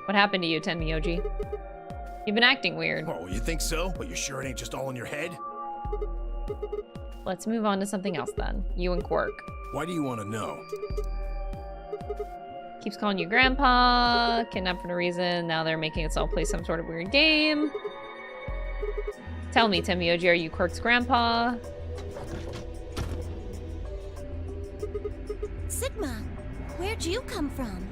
[SPEAKER 1] What happened to you, Tenmyoji? You've been acting weird.
[SPEAKER 5] Oh, you think so? But you sure it ain't just all in your head?
[SPEAKER 1] Let's move on to something else then. You and Quark.
[SPEAKER 5] Why do you want to know?
[SPEAKER 1] Keeps calling you Grandpa, kidnapped for no reason. Now they're making us all play some sort of weird game. Tell me, Tenmyoji, are you Quark's grandpa?
[SPEAKER 2] Sigma, where'd you come from?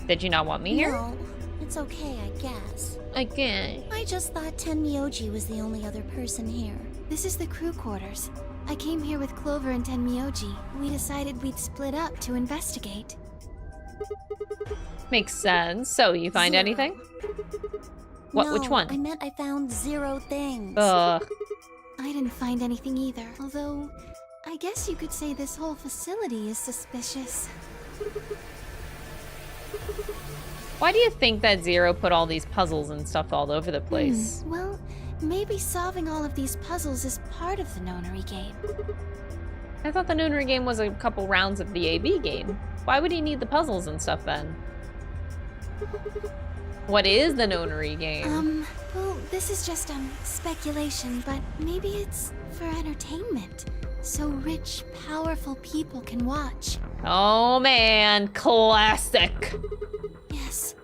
[SPEAKER 1] Did you not want me here?
[SPEAKER 2] No, it's okay, I guess.
[SPEAKER 1] Okay.
[SPEAKER 2] I just thought Tenmyoji was the only other person here.
[SPEAKER 12] This is the crew quarters. I came here with Clover and Tenmyoji. We decided we'd split up to investigate.
[SPEAKER 1] Makes sense. So, you find
[SPEAKER 2] Zero.
[SPEAKER 1] anything? What?
[SPEAKER 2] No,
[SPEAKER 1] Which one?
[SPEAKER 2] I meant I found 0 things.
[SPEAKER 1] Ugh.
[SPEAKER 12] I didn't find anything either, although I guess you could say this whole facility is suspicious.
[SPEAKER 1] Why do you think that Zero put all these puzzles and stuff all over the place?
[SPEAKER 12] Well, maybe solving all of these puzzles is part of the nonary game.
[SPEAKER 1] I thought the nonary game was a couple rounds of the AB game. Why would he need the puzzles and stuff then? What is the nonary game?
[SPEAKER 12] Well, this is just, speculation, but maybe it's for entertainment. So rich, powerful people can watch.
[SPEAKER 1] Oh man, classic.
[SPEAKER 12] Yes.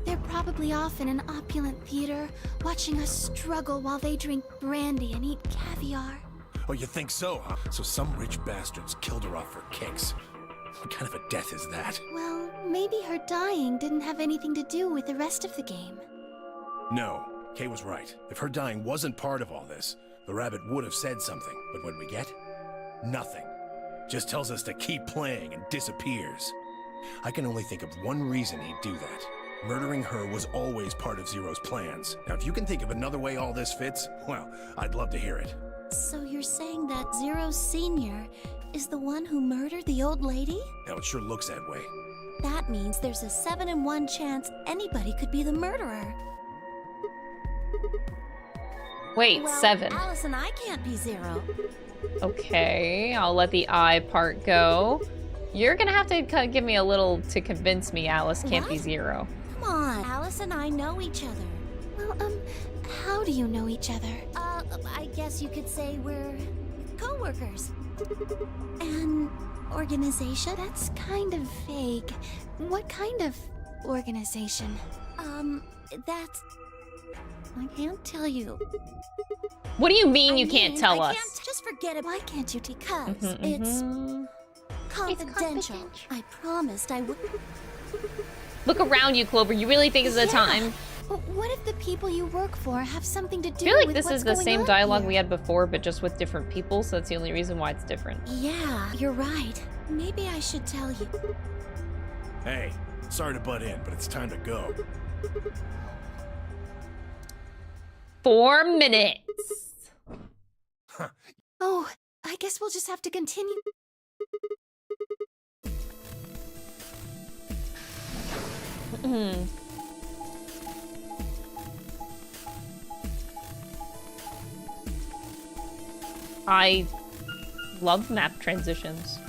[SPEAKER 12] They're probably off in an opulent theater, watching us struggle while they drink brandy and eat caviar.
[SPEAKER 5] Oh, you think so, huh? So some rich bastards killed her off for kicks. What kind of a death is that?
[SPEAKER 12] Well, maybe her dying didn't have anything to do with the rest of the game.
[SPEAKER 5] No, Kay was right. If her dying wasn't part of all this, the rabbit would have said something. But what we get? Nothing. Just tells us to keep playing and disappears. I can only think of one reason he'd do that. Murdering her was always part of Zero's plans. Now, if you can think of another way all this fits, well, I'd love to hear it.
[SPEAKER 2] So you're saying that Zero Sr. is the one who murdered the old lady?
[SPEAKER 5] Now, it sure looks that way.
[SPEAKER 2] That means there's a 7 in 1 chance anybody could be the murderer.
[SPEAKER 1] Wait,
[SPEAKER 2] well,
[SPEAKER 1] 7.
[SPEAKER 2] Alice and I can't be Zero.
[SPEAKER 1] Okay, I'll let the I part go. You're gonna have to give me a little to convince me Alice can't be
[SPEAKER 2] What?
[SPEAKER 1] 0.
[SPEAKER 2] Come on, Alice and I know each other.
[SPEAKER 12] Well, how do you know each other?
[SPEAKER 2] I guess you could say we're co-workers. An organization?
[SPEAKER 12] That's kind of vague. What kind of organization?
[SPEAKER 2] That's... I can't tell you.
[SPEAKER 1] What do you mean
[SPEAKER 2] I
[SPEAKER 1] you can't
[SPEAKER 2] mean,
[SPEAKER 1] tell
[SPEAKER 2] I
[SPEAKER 1] us?
[SPEAKER 2] Can't just forget it.
[SPEAKER 12] Why can't you take
[SPEAKER 2] Because it's confidential. I promised I would...
[SPEAKER 1] Look around you, Clover. You really think it's the
[SPEAKER 12] Yeah.
[SPEAKER 1] time?
[SPEAKER 12] But what if the people you work for have something to do
[SPEAKER 1] I feel like
[SPEAKER 12] with
[SPEAKER 1] this
[SPEAKER 12] what's
[SPEAKER 1] is the
[SPEAKER 12] going
[SPEAKER 1] same
[SPEAKER 12] on
[SPEAKER 1] dialogue
[SPEAKER 12] here?
[SPEAKER 1] we had before, but just with different people, so that's the only reason why it's different.
[SPEAKER 2] Yeah, you're right. Maybe I should tell you.
[SPEAKER 5] Hey, sorry to butt in, but it's time to go.
[SPEAKER 1] 4 minutes.
[SPEAKER 12] Oh, I guess we'll just have to continue.
[SPEAKER 1] I love map transitions.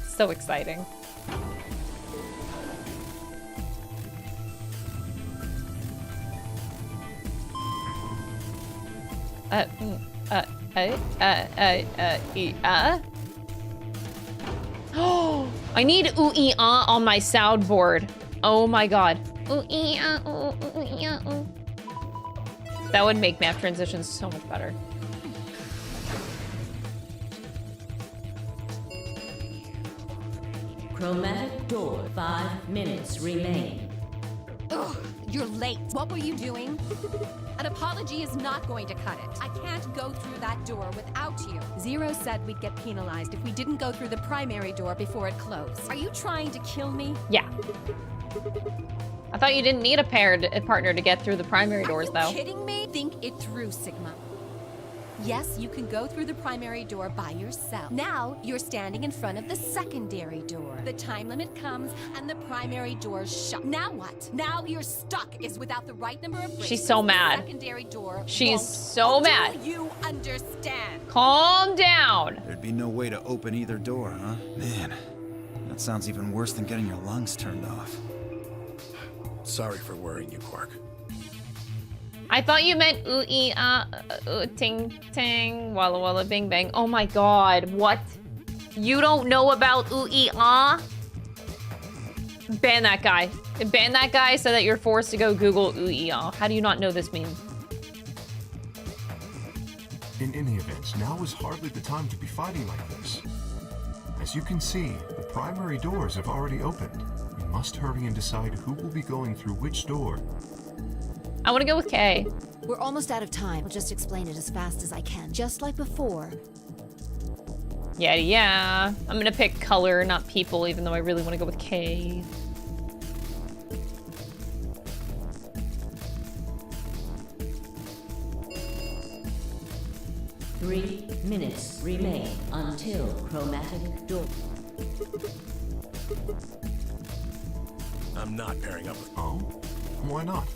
[SPEAKER 1] So exciting. Oh, I need ooh-ee-ah on my soundboard. Oh my god. Ooh-ee-ah, ooh-ee-ah, ooh. That would make map transitions so much better.
[SPEAKER 13] Chromatic door, 5 minutes remain.
[SPEAKER 4] Ugh, you're late. What were you doing? An apology is not going to cut it. I can't go through that door without you. Zero said we'd get penalized if we didn't go through the primary door before it closed. Are you trying to kill me?
[SPEAKER 1] Yeah. I thought you didn't need a partner to get through the primary doors, though.
[SPEAKER 4] Are you kidding me? Think it through, Sigma. Yes, you can go through the primary door by yourself. Now, you're standing in front of the secondary door. The time limit comes, and the primary door's shut. Now what? Now you're stuck is without the right number of bracelets.
[SPEAKER 1] She's so mad.
[SPEAKER 4] The secondary door
[SPEAKER 1] She's
[SPEAKER 4] won't.
[SPEAKER 1] so mad.
[SPEAKER 4] Do you understand?
[SPEAKER 1] Calm down.
[SPEAKER 6] There'd be no way to open either door, huh? Man, that sounds even worse than getting your lungs turned off.
[SPEAKER 5] Sorry for worrying you, Quark.
[SPEAKER 1] I thought you meant ting ting, walla walla bing bang. Oh my god, what? You don't know about ooh-ee-ah? Ban that guy. Ban that guy so that you're forced to go Google ooh-ee-ah. How do you not know this meme?
[SPEAKER 3] In any event, now is hardly the time to be fighting like this. As you can see, the primary doors have already opened. You must hurry and decide who will be going through which door.
[SPEAKER 1] I want to go with Kay.
[SPEAKER 8] We're almost out of time. I'll just explain it as fast as I can. Just like before.
[SPEAKER 1] Yeah. I'm gonna pick color, not people, even though I really want to go with Kay.
[SPEAKER 13] Three minutes remain until chromatic door.
[SPEAKER 5] I'm not pairing up with...
[SPEAKER 3] Oh? Why not?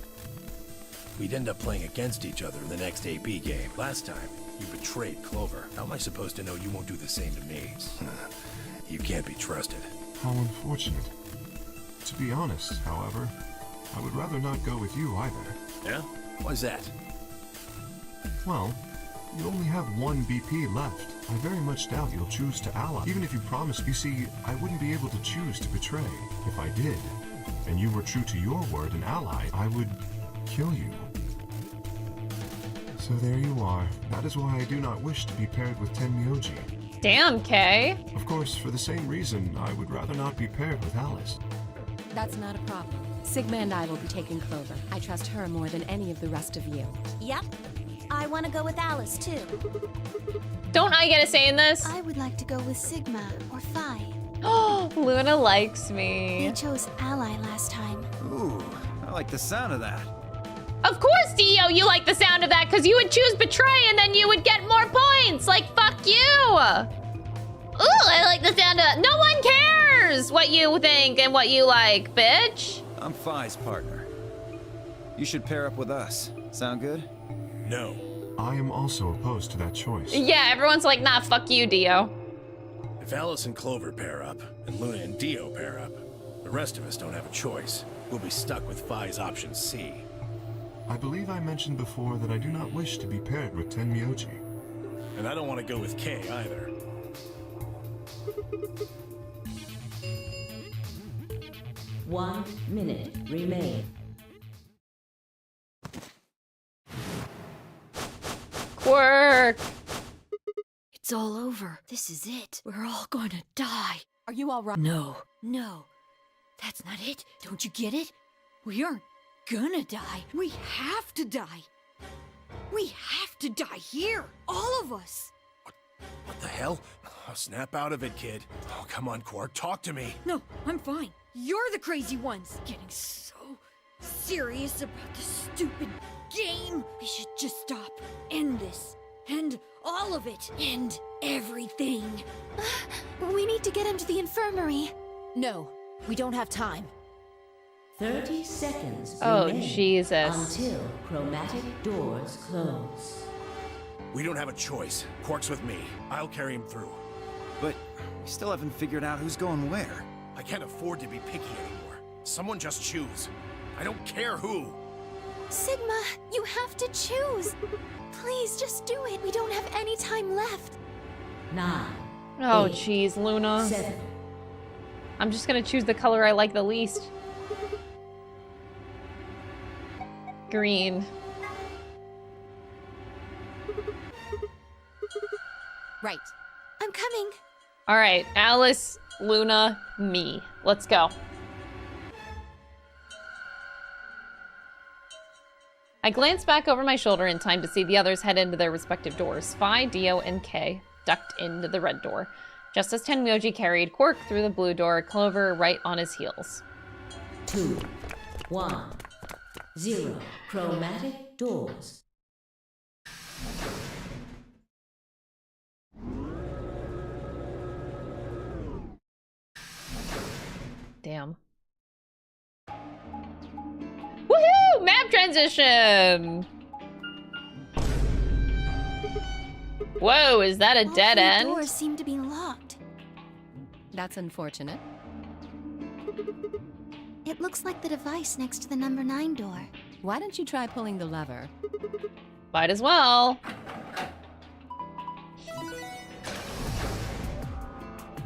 [SPEAKER 5] We'd end up playing against each other in the next AB game. Last time, you betrayed Clover. How am I supposed to know you won't do the same to me? You can't be trusted.
[SPEAKER 3] How unfortunate. To be honest, however, I would rather not go with you either.
[SPEAKER 5] Yeah? Why's that?
[SPEAKER 3] Well, you only have one BP left. I very much doubt you'll choose to ally. Even if you promised, you see, I wouldn't be able to choose to betray. If I did, and you were true to your word and ally, I would kill you. So there you are. That is why I do not wish to be paired with Tenmyoji.
[SPEAKER 1] Damn, Kay.
[SPEAKER 3] Of course, for the same reason, I would rather not be paired with Alice.
[SPEAKER 4] That's not a problem. Sigma and I will be taking Clover. I trust her more than any of the rest of you.
[SPEAKER 2] Yep. I want to go with Alice, too.
[SPEAKER 1] Don't I get a say in this?
[SPEAKER 12] I would like to go with Sigma or Phi.
[SPEAKER 1] Oh, Luna likes me.
[SPEAKER 12] They chose Ally last time.
[SPEAKER 6] Ooh, I like the sound of that.
[SPEAKER 1] Of course, Dio, you like the sound of that because you would choose Betray and then you would get more points. Like, fuck you. Ooh, I like the sound of that. No one cares what you think and what you like, bitch.
[SPEAKER 6] I'm Phi's partner. You should pair up with us. Sound good?
[SPEAKER 5] No.
[SPEAKER 3] I am also opposed to that choice.
[SPEAKER 1] Yeah, everyone's like, nah, fuck you, Dio.
[SPEAKER 5] If Alice and Clover pair up, and Luna and Dio pair up, the rest of us don't have a choice. We'll be stuck with Phi's option C.
[SPEAKER 3] I believe I mentioned before that I do not wish to be paired with Tenmyoji.
[SPEAKER 5] And I don't want to go with Kay either.
[SPEAKER 13] One minute remain.
[SPEAKER 1] Quirk.
[SPEAKER 9] It's all over. This is it. We're all gonna die.
[SPEAKER 4] Are you all right?
[SPEAKER 9] No. That's not it. Don't you get it? We aren't gonna die. We have to die. We have to die here. All of us.
[SPEAKER 5] What the hell? Oh, snap out of it, kid. Oh, come on, Quark, talk to me.
[SPEAKER 9] No, I'm fine. You're the crazy ones. Getting so serious about this stupid game. We should just stop. End this. End all of it. End everything.
[SPEAKER 12] We need to get him to the infirmary.
[SPEAKER 8] No, we don't have time.
[SPEAKER 13] 30 seconds
[SPEAKER 1] Oh,
[SPEAKER 13] remain
[SPEAKER 1] Jesus.
[SPEAKER 13] until chromatic doors close.
[SPEAKER 5] We don't have a choice. Quark's with me. I'll carry him through.
[SPEAKER 6] But we still haven't figured out who's going where.
[SPEAKER 5] I can't afford to be picky anymore. Someone just choose. I don't care who.
[SPEAKER 12] Sigma, you have to choose. Please, just do it. We don't have any time left.
[SPEAKER 13] 9.
[SPEAKER 1] Oh,
[SPEAKER 13] 8,
[SPEAKER 1] jeez, Luna.
[SPEAKER 13] 7.
[SPEAKER 1] I'm just gonna choose the color I like the least. Green.
[SPEAKER 8] Right.
[SPEAKER 12] I'm coming.
[SPEAKER 1] All right, Alice, Luna, me. Let's go. I glance back over my shoulder in time to see the others head into their respective doors. Phi, Dio, and K ducked into the red door, just as Tenmyoji carried Quark through the blue door, Clover right on his heels.
[SPEAKER 13] 2, 1, 0. Chromatic doors.
[SPEAKER 1] Damn. Woohoo! Map transition! Whoa, is that a dead end?
[SPEAKER 12] All 3 doors seem to be locked.
[SPEAKER 4] That's unfortunate.
[SPEAKER 12] It looks like the device next to the number 9 door.
[SPEAKER 4] Why don't you try pulling the lever?
[SPEAKER 1] Might as well.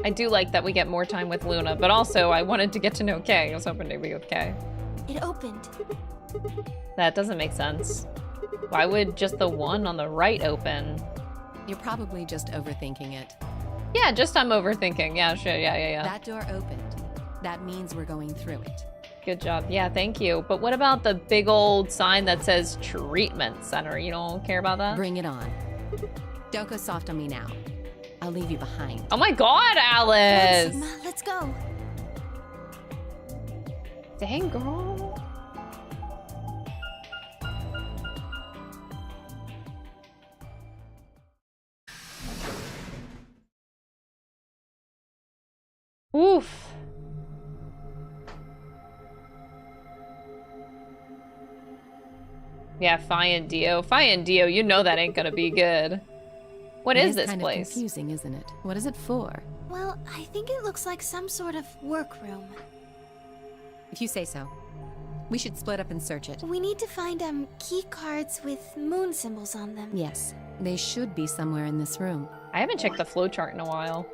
[SPEAKER 1] I do like that we get more time with Luna, but also I wanted to get to know Kay. I was hoping to be with Kay.
[SPEAKER 12] It opened.
[SPEAKER 1] That doesn't make sense. Why would just the one on the right open?
[SPEAKER 4] You're probably just overthinking it.
[SPEAKER 1] Yeah, just I'm overthinking. Yeah, sure. Yeah.
[SPEAKER 4] That door opened. That means we're going through it.
[SPEAKER 1] Good job. Yeah, thank you. But what about the big old sign that says treatment center? You don't care about that?
[SPEAKER 4] Bring it on. Don't go soft on me now. I'll leave you behind.
[SPEAKER 1] Oh my god, Alice!
[SPEAKER 12] Come on, Sigma, let's go.
[SPEAKER 1] Dang, girl. Oof. Yeah, Phi and Dio. Phi and Dio, you know that ain't gonna be good. What is this
[SPEAKER 4] kind
[SPEAKER 1] place?
[SPEAKER 4] Of confusing, isn't it? What is it for?
[SPEAKER 12] Well, I think it looks like some sort of workroom.
[SPEAKER 4] If you say so. We should split up and search it.
[SPEAKER 12] We need to find key cards with moon symbols on them.
[SPEAKER 4] Yes, they should be somewhere in this room.
[SPEAKER 1] I haven't checked the flowchart in a while.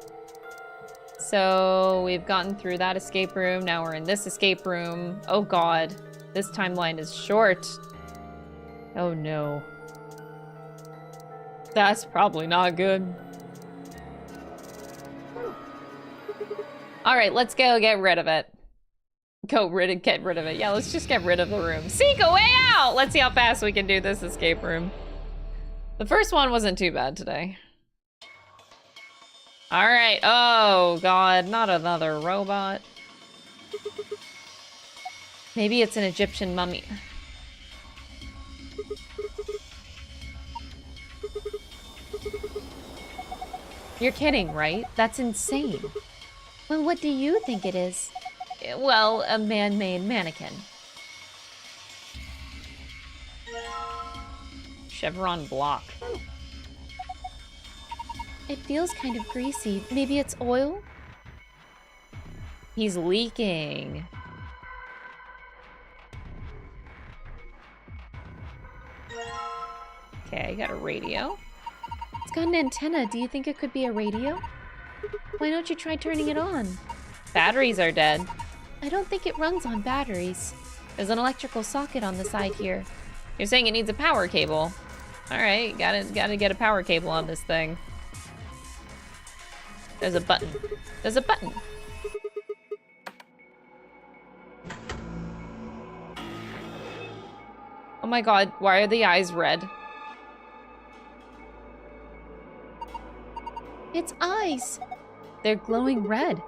[SPEAKER 1] So we've gotten through that escape room. Now we're in this escape room. Oh god, this timeline is short. Oh no. That's probably not good. All right, let's go get rid of it. Get rid of it. Yeah, let's just get rid of the room. Seek a way out! Let's see how fast we can do this escape room. The first one wasn't too bad today. All right. Oh god, not another robot. Maybe it's an Egyptian mummy. You're kidding, right? That's insane.
[SPEAKER 12] Well, what do you think it is?
[SPEAKER 1] Well, a man-made mannequin. Chevron block.
[SPEAKER 12] It feels kind of greasy. Maybe it's oil?
[SPEAKER 1] He's leaking. Okay, got a radio.
[SPEAKER 12] It's got an antenna. Do you think it could be a radio? Why don't you try turning it on?
[SPEAKER 1] Batteries are dead.
[SPEAKER 12] I don't think it runs on batteries. There's an electrical socket on the side here.
[SPEAKER 1] You're saying it needs a power cable. All right, gotta get a power cable on this thing. There's a button. There's a button. Oh my god, why are the eyes red?
[SPEAKER 12] It's eyes.
[SPEAKER 1] They're glowing red.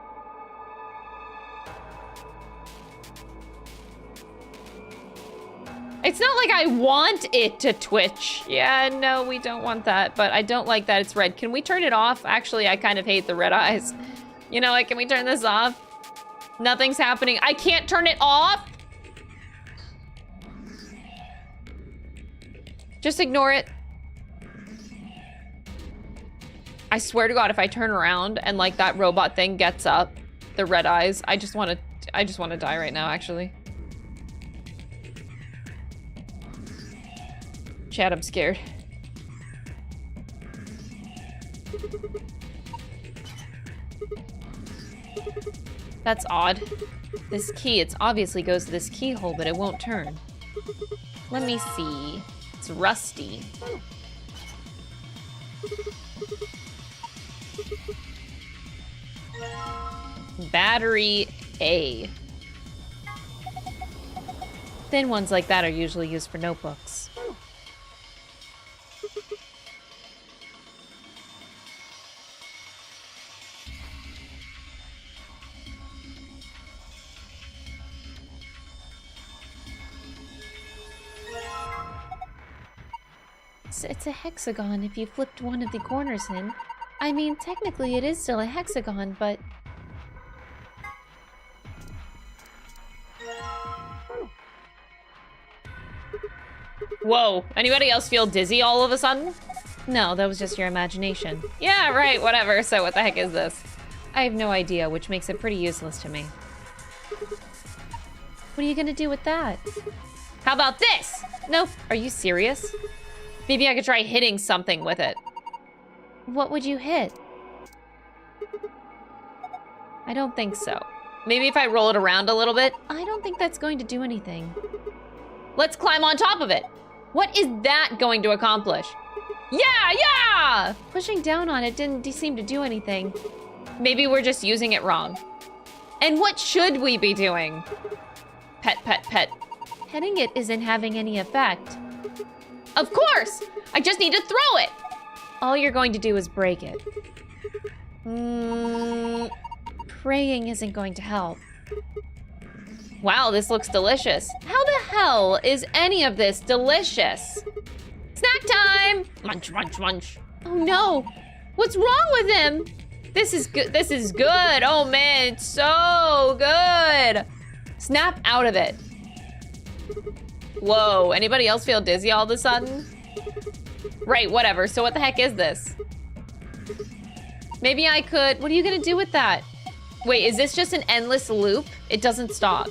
[SPEAKER 1] It's not like I want it to twitch. Yeah, no, we don't want that, but I don't like that it's red. Can we turn it off? Actually, I kind of hate the red eyes. You know, like, can we turn this off? Nothing's happening. I can't turn it off? Just ignore it. I swear to God, if I turn around and like that robot thing gets up, the red eyes, I just want to die right now, actually. Chat, I'm scared. That's odd. This key, it obviously goes to this keyhole, but it won't turn. Let me see. It's rusty. Battery A. Thin ones like that are usually used for notebooks. It's a hexagon if you flipped one of the corners in. I mean, technically it is still a hexagon, but... Whoa, anybody else feel dizzy all of a sudden? No, that was just your imagination. Yeah, right, whatever, so what the heck is this? I have no idea, which makes it pretty useless to me. What are you gonna do with that? How about this? Nope, are you serious? Maybe I could try hitting something with it. What would you hit? I don't think so. Maybe if I roll it around a little bit? I don't think that's going to do anything. Let's climb on top of it. What is that going to accomplish? Yeah! Pushing down on it didn't seem to do anything. Maybe we're just using it wrong. And what should we be doing? Pet, pet, pet. Petting it isn't having any effect. Of course! I just need to throw it! All you're going to do is break it. Praying isn't going to help. Wow, this looks delicious. How the hell is any of this delicious? Snack time! Munch, munch, munch. Oh no! What's wrong with him? This is good. This is good. Oh man, it's so good. Snap out of it. Whoa, anybody else feel dizzy all of a sudden? Right, whatever. So what the heck is this? Maybe I could... What are you gonna do with that? Wait, is this just an endless loop? It doesn't stop.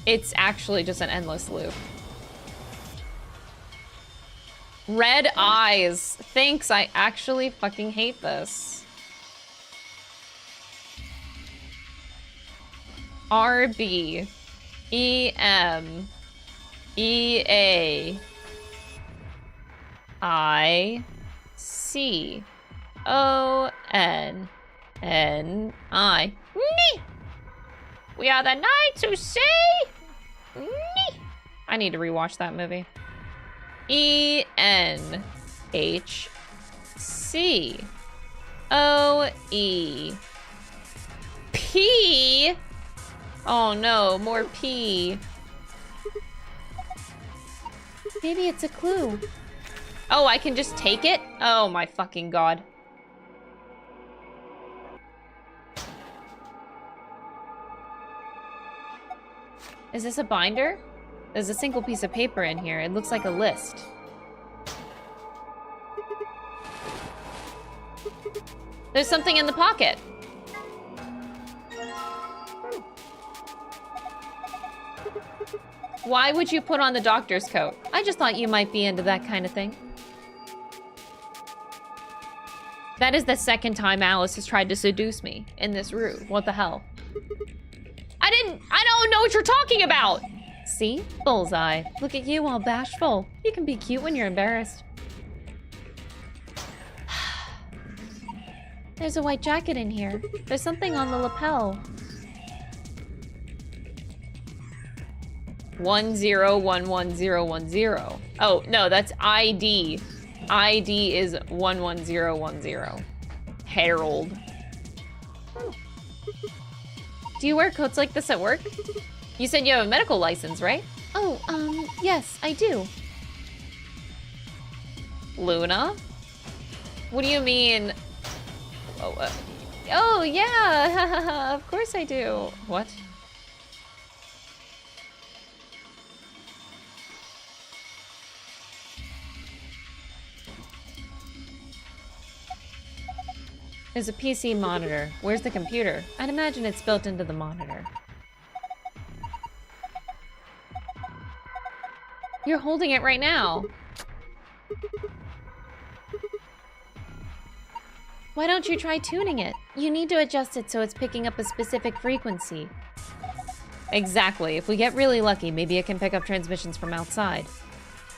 [SPEAKER 1] It's actually just an endless loop. Red eyes. Thanks, I actually fucking hate this. RB EM EA I C O N N I. Me. We are the knights who see. Me. I need to rewatch that movie. E N H C O E P. Oh no, more P. Maybe it's a clue. Oh, I can just take it? Oh my fucking god. Is this a binder? There's a single piece of paper in here. It looks like a list. There's something in the pocket. Why would you put on the doctor's coat? I just thought you might be into that kind of thing. That is the second time Alice has tried to seduce me in this room. What the hell? I don't know what you're talking about! See? Bullseye. Look at you, all bashful. You can be cute when you're embarrassed. There's a white jacket in here. There's something on the lapel. 1011010. Oh, no, that's ID. ID is 11010. Harold. Do you wear coats like this at work? You said you have a medical license, right?
[SPEAKER 12] Oh, yes, I do.
[SPEAKER 1] Luna? What do you mean? Oh yeah, of course I do. What? There's a PC monitor. Where's the computer? I'd imagine it's built into the monitor. You're holding it right now. Why don't you try tuning it? You need to adjust it so it's picking up a specific frequency. Exactly. If we get really lucky, maybe it can pick up transmissions from outside.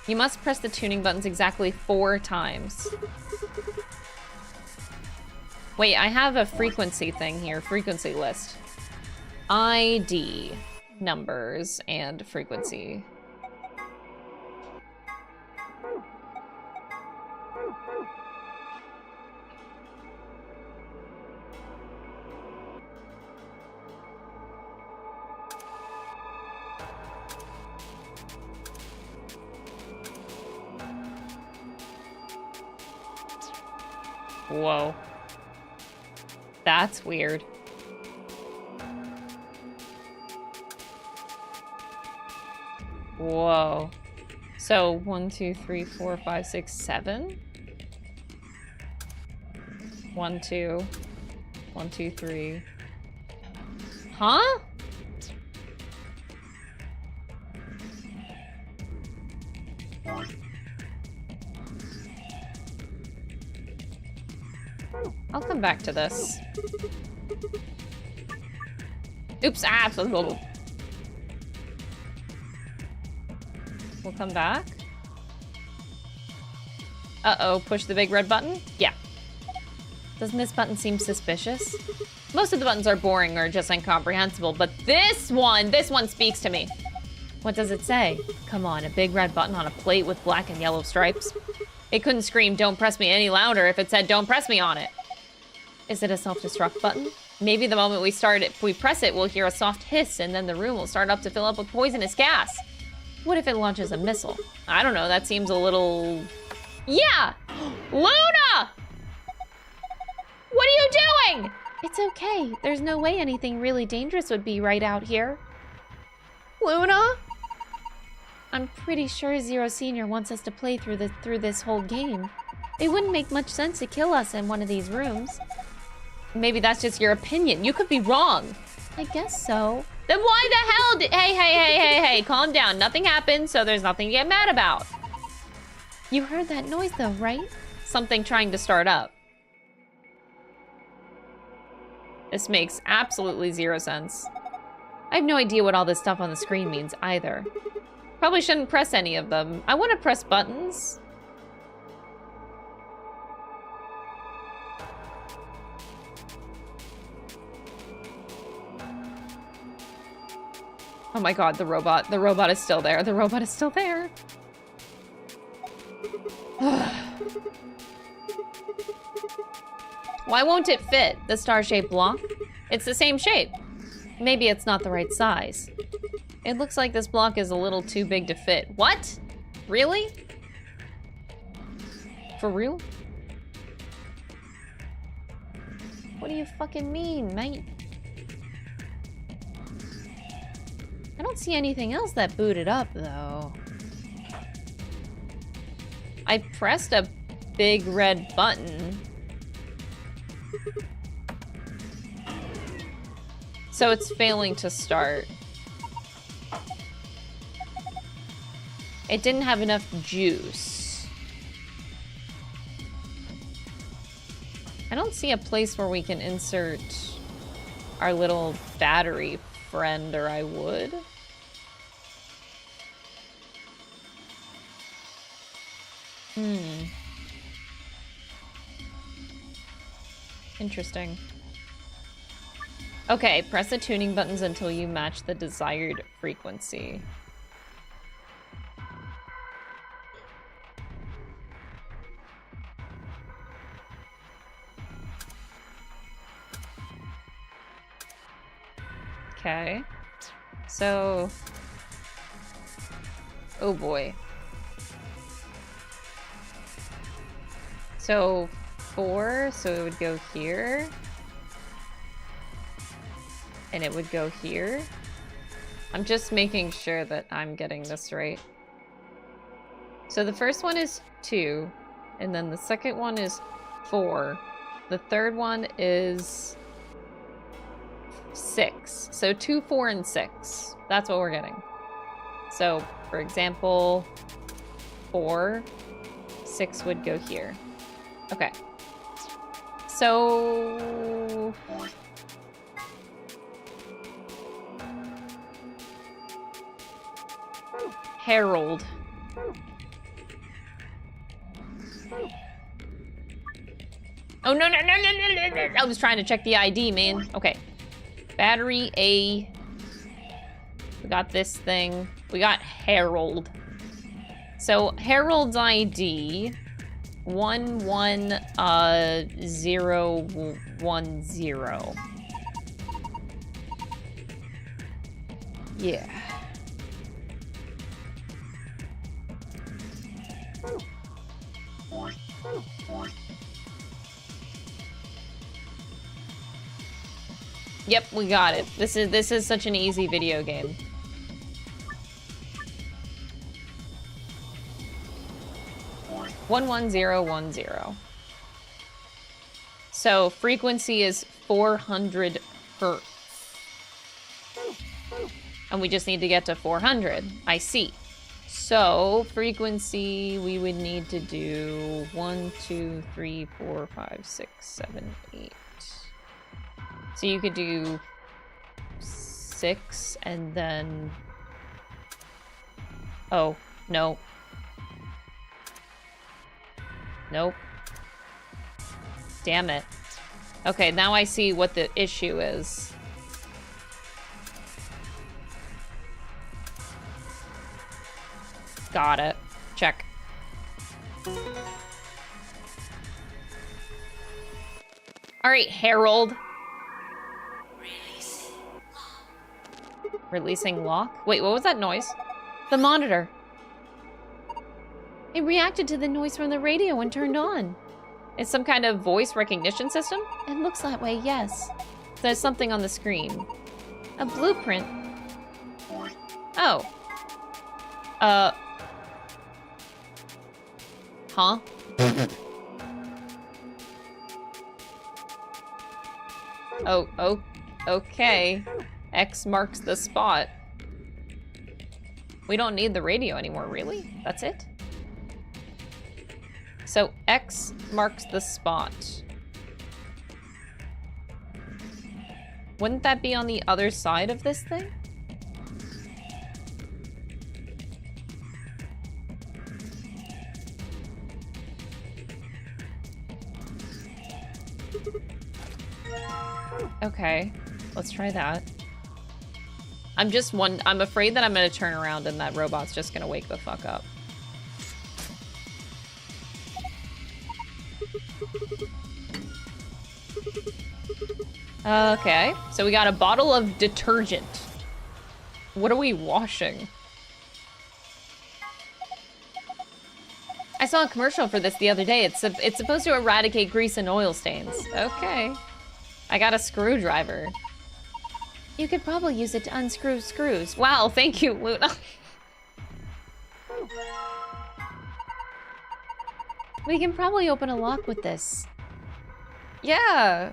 [SPEAKER 1] You must press the tuning buttons exactly 4 times. Wait, I have a frequency thing here, frequency list. ID, numbers, and frequency. Whoa. That's weird. Whoa. So 1, 2, 3, 4, 5, 6, 7. 1, 2. 1, 2, 3. Huh? I'll come back to this. Oops, We'll come back. Uh-oh, push the big red button? Yeah. Doesn't this button seem suspicious? Most of the buttons are boring or just incomprehensible, but this one speaks to me. What does it say? Come on, a big red button on a plate with black and yellow stripes. It couldn't scream, "Don't press me" any louder if it said, "Don't press me" on it. Is it a self-destruct button? Maybe the moment if we press it, we'll hear a soft hiss and then the room will start up to fill up with poisonous gas. What if it launches a missile? I don't know, that seems a little... Yeah! Luna! What are you doing?
[SPEAKER 12] It's okay. There's no way anything really dangerous would be right out here.
[SPEAKER 1] Luna?
[SPEAKER 12] I'm pretty sure Zero Senior wants us to play through this whole game. It wouldn't make much sense to kill us in one of these rooms.
[SPEAKER 1] Maybe that's just your opinion. You could be wrong.
[SPEAKER 12] I guess so.
[SPEAKER 1] Then why the hell hey, calm down. Nothing happened, so there's nothing to get mad about.
[SPEAKER 12] You heard that noise though, right?
[SPEAKER 1] Something trying to start up. This makes absolutely 0 sense. I have no idea what all this stuff on the screen means either. Probably shouldn't press any of them. I want to press buttons. Oh my god, the robot is still there. The robot is still there. Why won't it fit the star-shaped block? It's the same shape. Maybe it's not the right size. It looks like this block is a little too big to fit. What? Really? For real? What do you fucking mean, mate? I don't see anything else that booted up, though. I pressed a big red button. So it's failing to start. It didn't have enough juice. I don't see a place where we can insert our little battery friend, or I would. Interesting. Okay, press the tuning buttons until you match the desired frequency. Okay. So... Oh boy. So 4, so it would go here. And it would go here. I'm just making sure that I'm getting this right. So the first one is 2, and then the second one is 4. The third one is 6. So 2, 4, and 6. That's what we're getting. So, for example, 4, 6 would go here. Okay. So... Herald. Oh, no, no, no, no, no, no, no. I was trying to check the ID, man. Okay. Battery A. We got this thing. We got Herald. So, Herald's ID... 11010. Yeah. Yep, we got it. This is such an easy video game. One 11010. So frequency is 400 hertz. And we just need to get to 400. I see. So frequency, we would need to do 1, 2, 3, 4, 5, 6, 7, 8. So you could do 6 and then... Oh, no. Nope. Damn it. Okay, now I see what the issue is. Got it. Check. Alright, Harold. Releasing lock? Wait, what was that noise? The monitor. It reacted to the noise from the radio and turned on. It's some kind of voice recognition system? It looks that way, yes. There's something on the screen. A blueprint. Oh. Huh? Oh, okay. X marks the spot. We don't need the radio anymore, really? That's it? So X marks the spot. Wouldn't that be on the other side of this thing? Okay, let's try that. I'm afraid that I'm gonna turn around and that robot's just gonna wake the fuck up. Okay, so we got a bottle of detergent. What are we washing? I saw a commercial for this the other day. It's supposed to eradicate grease and oil stains. Okay. I got a screwdriver. You could probably use it to unscrew screws. Wow, thank you, Luna. We can probably open a lock with this. Yeah.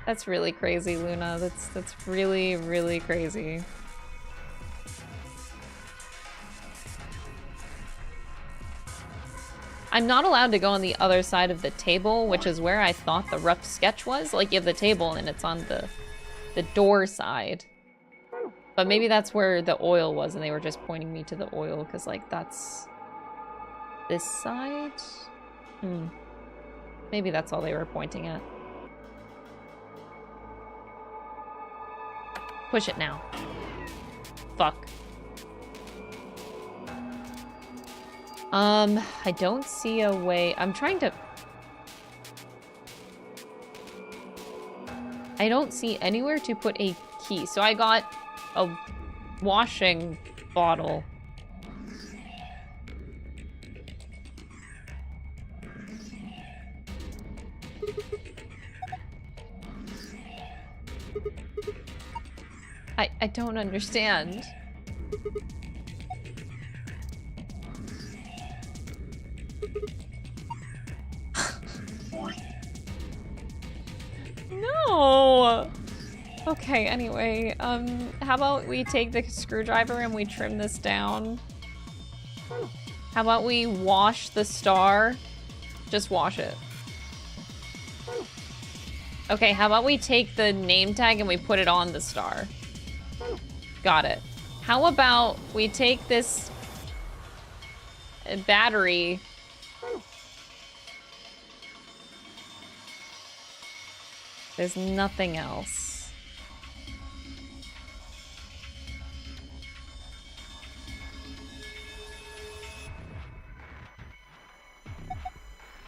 [SPEAKER 1] That's really crazy, Luna. That's really, really crazy. I'm not allowed to go on the other side of the table, which is where I thought the rough sketch was. Like, you have the table and it's on the door side. But maybe that's where the oil was and they were just pointing me to the oil because, like, that's this side? Maybe that's all they were pointing at. Push it now. Fuck. I don't see a way. I'm trying to... I don't see anywhere to put a key. So I got a washing bottle. I don't understand. No. Okay, anyway, how about we take the screwdriver and we trim this down? How about we wash the star? Just wash it. Okay, how about we take the name tag and we put it on the star? Got it. How about we take this battery? There's nothing else.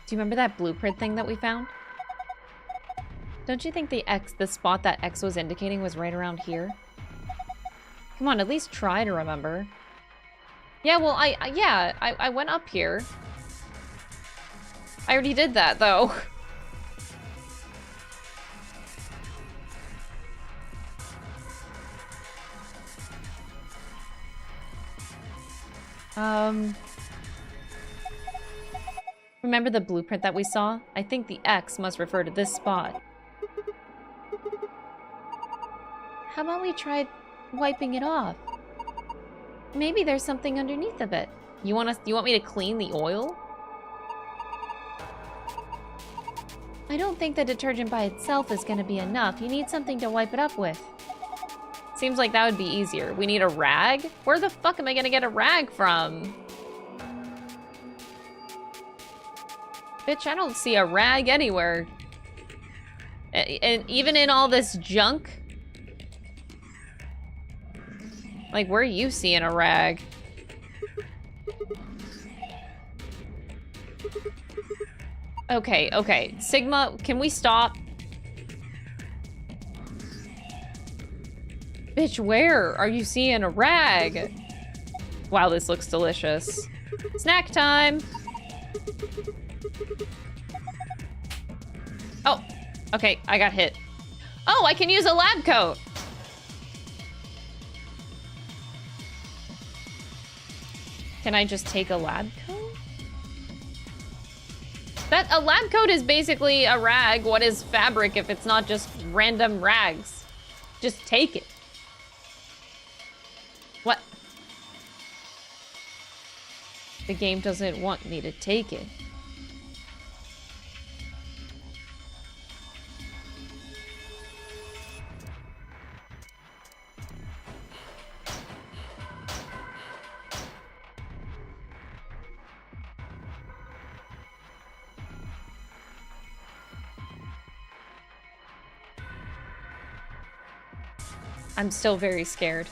[SPEAKER 1] Do you remember that blueprint thing that we found? Don't you think the spot that X was indicating was right around here? Come on, at least try to remember. Yeah, well, I went up here. I already did that, though. Remember the blueprint that we saw? I think the X must refer to this spot. How about we try wiping it off? Maybe there's something underneath of it. You want me to clean the oil? I don't think the detergent by itself is gonna be enough. You need something to wipe it up with. Seems like that would be easier. We need a rag? Where the fuck am I gonna get a rag from? Bitch, I don't see a rag anywhere. And even in all this junk? Like, where are you seeing a rag? Okay, okay. Sigma, can we stop? Bitch, where are you seeing a rag? Wow, this looks delicious. Snack time! Oh, okay, I got hit. Oh, I can use a lab coat! Can I just take a lab coat? A lab coat is basically a rag. What is fabric if it's not just random rags? Just take it. What? The game doesn't want me to take it. I'm still very scared.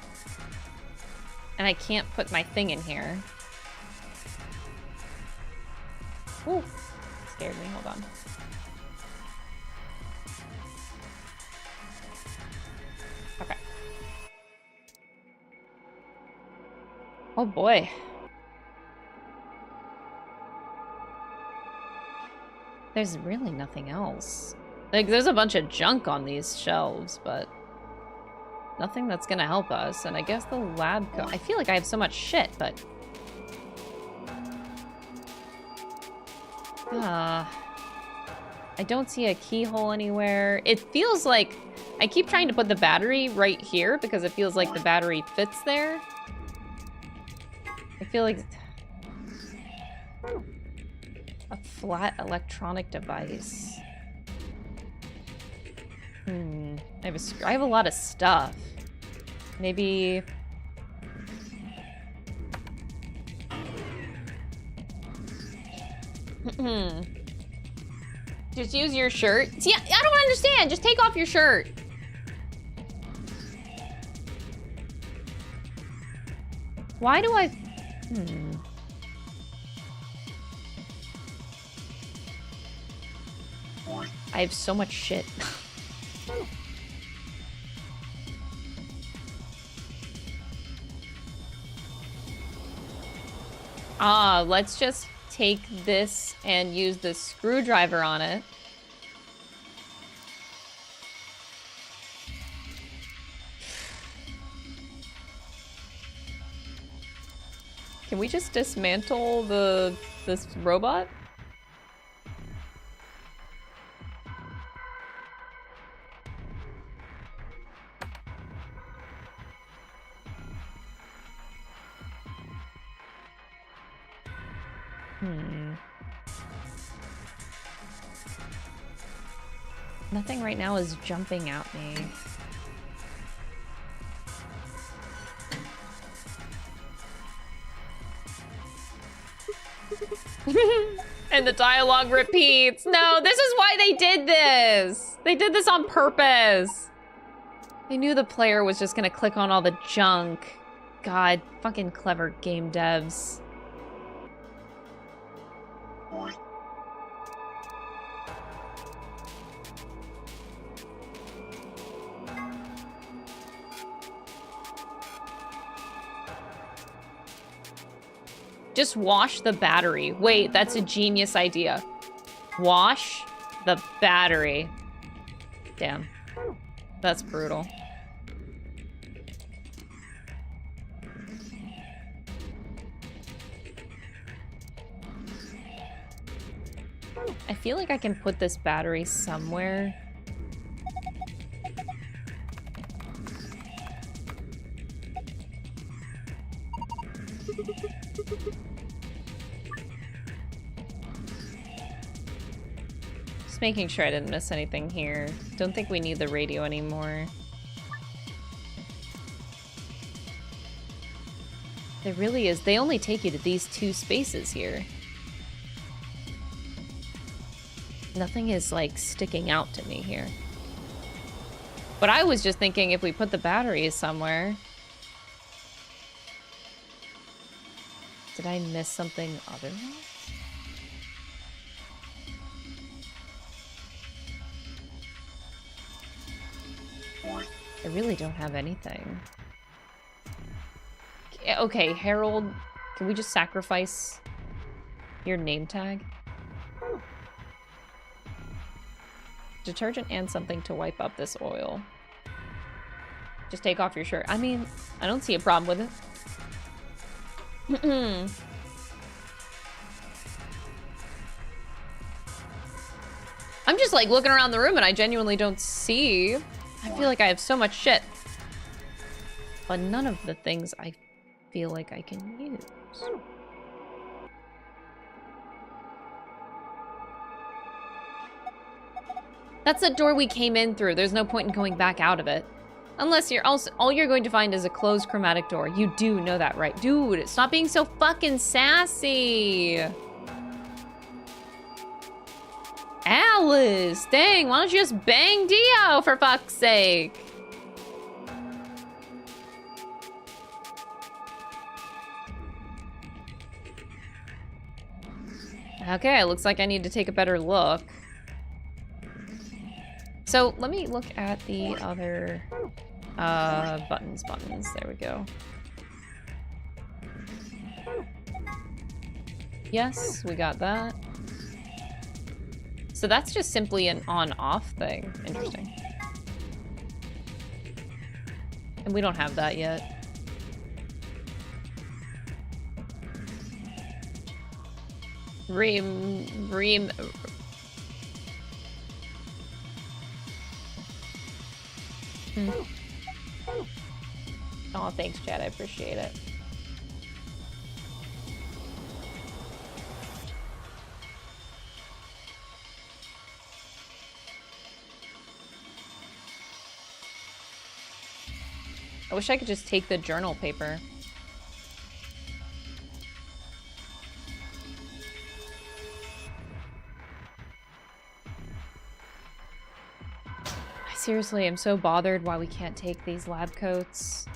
[SPEAKER 1] And I can't put my thing in here. Ooh, scared me, hold on. Okay. Oh boy. There's really nothing else. Like, there's a bunch of junk on these shelves, but nothing that's gonna help us. And I guess the lab coat. I feel like I have so much shit, but I don't see a keyhole anywhere. It feels like I keep trying to put the battery right here because it feels like the battery fits there. I feel like a flat electronic device. I have a lot of stuff. Maybe... Just use your shirt. See, I don't understand. Just take off your shirt. Why do I... I have so much shit. Let's just take this and use the screwdriver on it. Can we just dismantle this robot? Nothing right now is jumping at me. And the dialogue repeats. No, this is why they did this. They did this on purpose. They knew the player was just gonna click on all the junk. God, fucking clever game devs. Just wash the battery. Wait, that's a genius idea. Wash the battery. Damn. That's brutal. I feel like I can put this battery somewhere. Just making sure I didn't miss anything here. Don't think we need the radio anymore. There really is. They only take you to these two spaces here. Nothing is like sticking out to me here. But I was just thinking if we put the batteries somewhere. Did I miss something otherwise? I really don't have anything. Okay, Harold, can we just sacrifice your name tag? Detergent and something to wipe up this oil. Just take off your shirt. I mean, I don't see a problem with it. I'm just like looking around the room and I genuinely don't see. I feel like I have so much shit. But none of the things I feel like I can use. That's the door we came in through. There's no point in going back out of it. Unless you're also, all you're going to find is a closed chromatic door. You do know that, right? Dude, stop being so fucking sassy. Alice, dang, why don't you just bang Dio for fuck's sake? Okay, it looks like I need to take a better look. So let me look at the other buttons. There we go. Yes, we got that. So that's just simply an on-off thing. Interesting. And we don't have that yet. Oh, thanks, Chad. I appreciate it. I wish I could just take the journal paper. Seriously, I'm so bothered why we can't take these lab coats.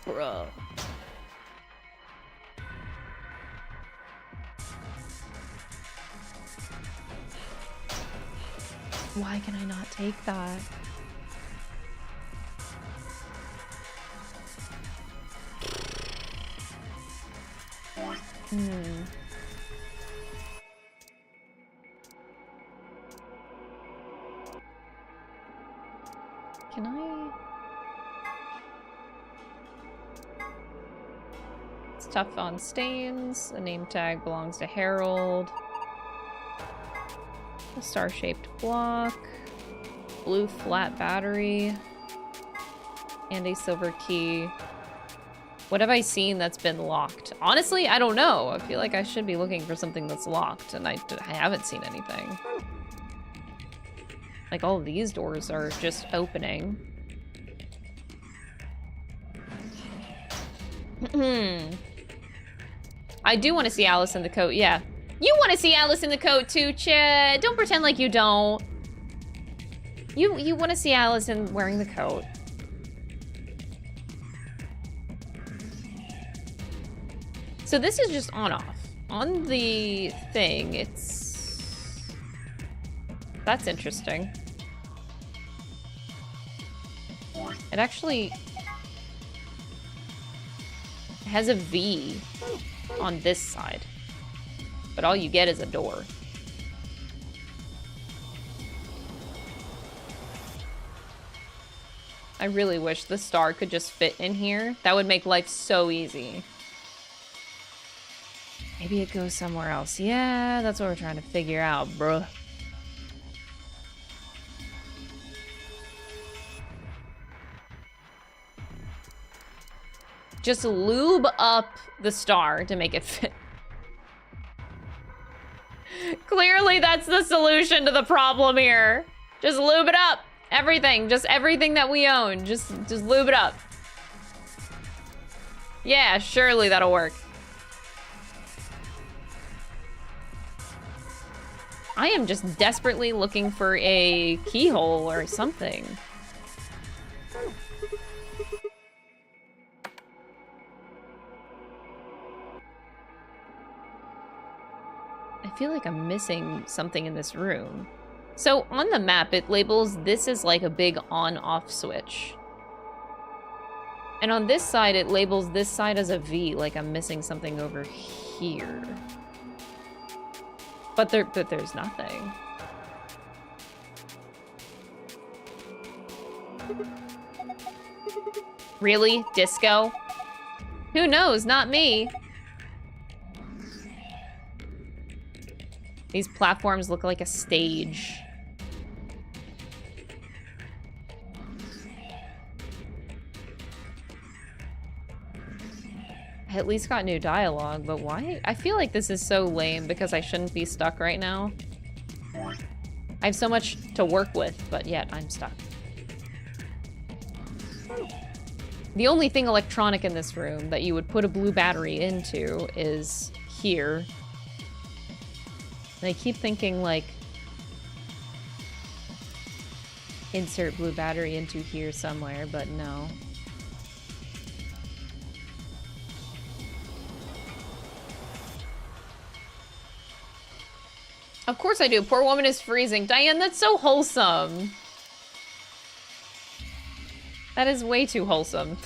[SPEAKER 1] Bruh. Why can I not take that? Hmm. Can I? It's tough on stains. The name tag belongs to Harold. A star-shaped block. Blue flat battery. And a silver key. What have I seen that's been locked? Honestly, I don't know. I feel like I should be looking for something that's locked, and I haven't seen anything. Like, all of these doors are just opening. I do want to see Alice in the coat, yeah. You want to see Alice in the coat too, Chad. Don't pretend like you don't. You want to see Alice in wearing the coat. So this is just on-off. On the thing, it's... That's interesting. It actually has a V on this side. But all you get is a door. I really wish the star could just fit in here. That would make life so easy. Maybe it goes somewhere else. Yeah, that's what we're trying to figure out, bruh. Just lube up the star to make it fit. Clearly, that's the solution to the problem here. Just lube it up. Everything. Just everything that we own. Just lube it up. Yeah, surely that'll work. I am just desperately looking for a keyhole or something. I feel like I'm missing something in this room. So on the map, it labels this as like a big on-off switch. And on this side, it labels this side as a V, like I'm missing something over here. But there's nothing. Really? Disco? Who knows? Not me. These platforms look like a stage. I at least got new dialogue, but why? I feel like this is so lame because I shouldn't be stuck right now. I have so much to work with, but yet I'm stuck. The only thing electronic in this room that you would put a blue battery into is here. And I keep thinking, like, insert blue battery into here somewhere, but no. Of course I do. Poor woman is freezing. Diane, that's so wholesome. That is way too wholesome.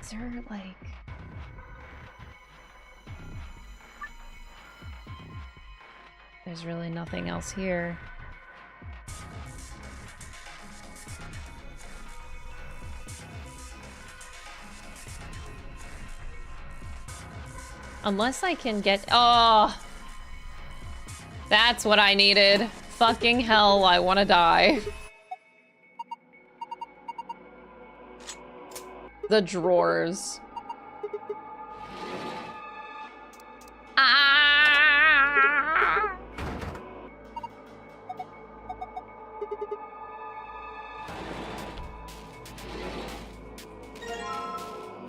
[SPEAKER 1] Is there, like... There's really nothing else here. Unless I can get... Oh! That's what I needed. Fucking hell, I want to die. The drawers. Ah!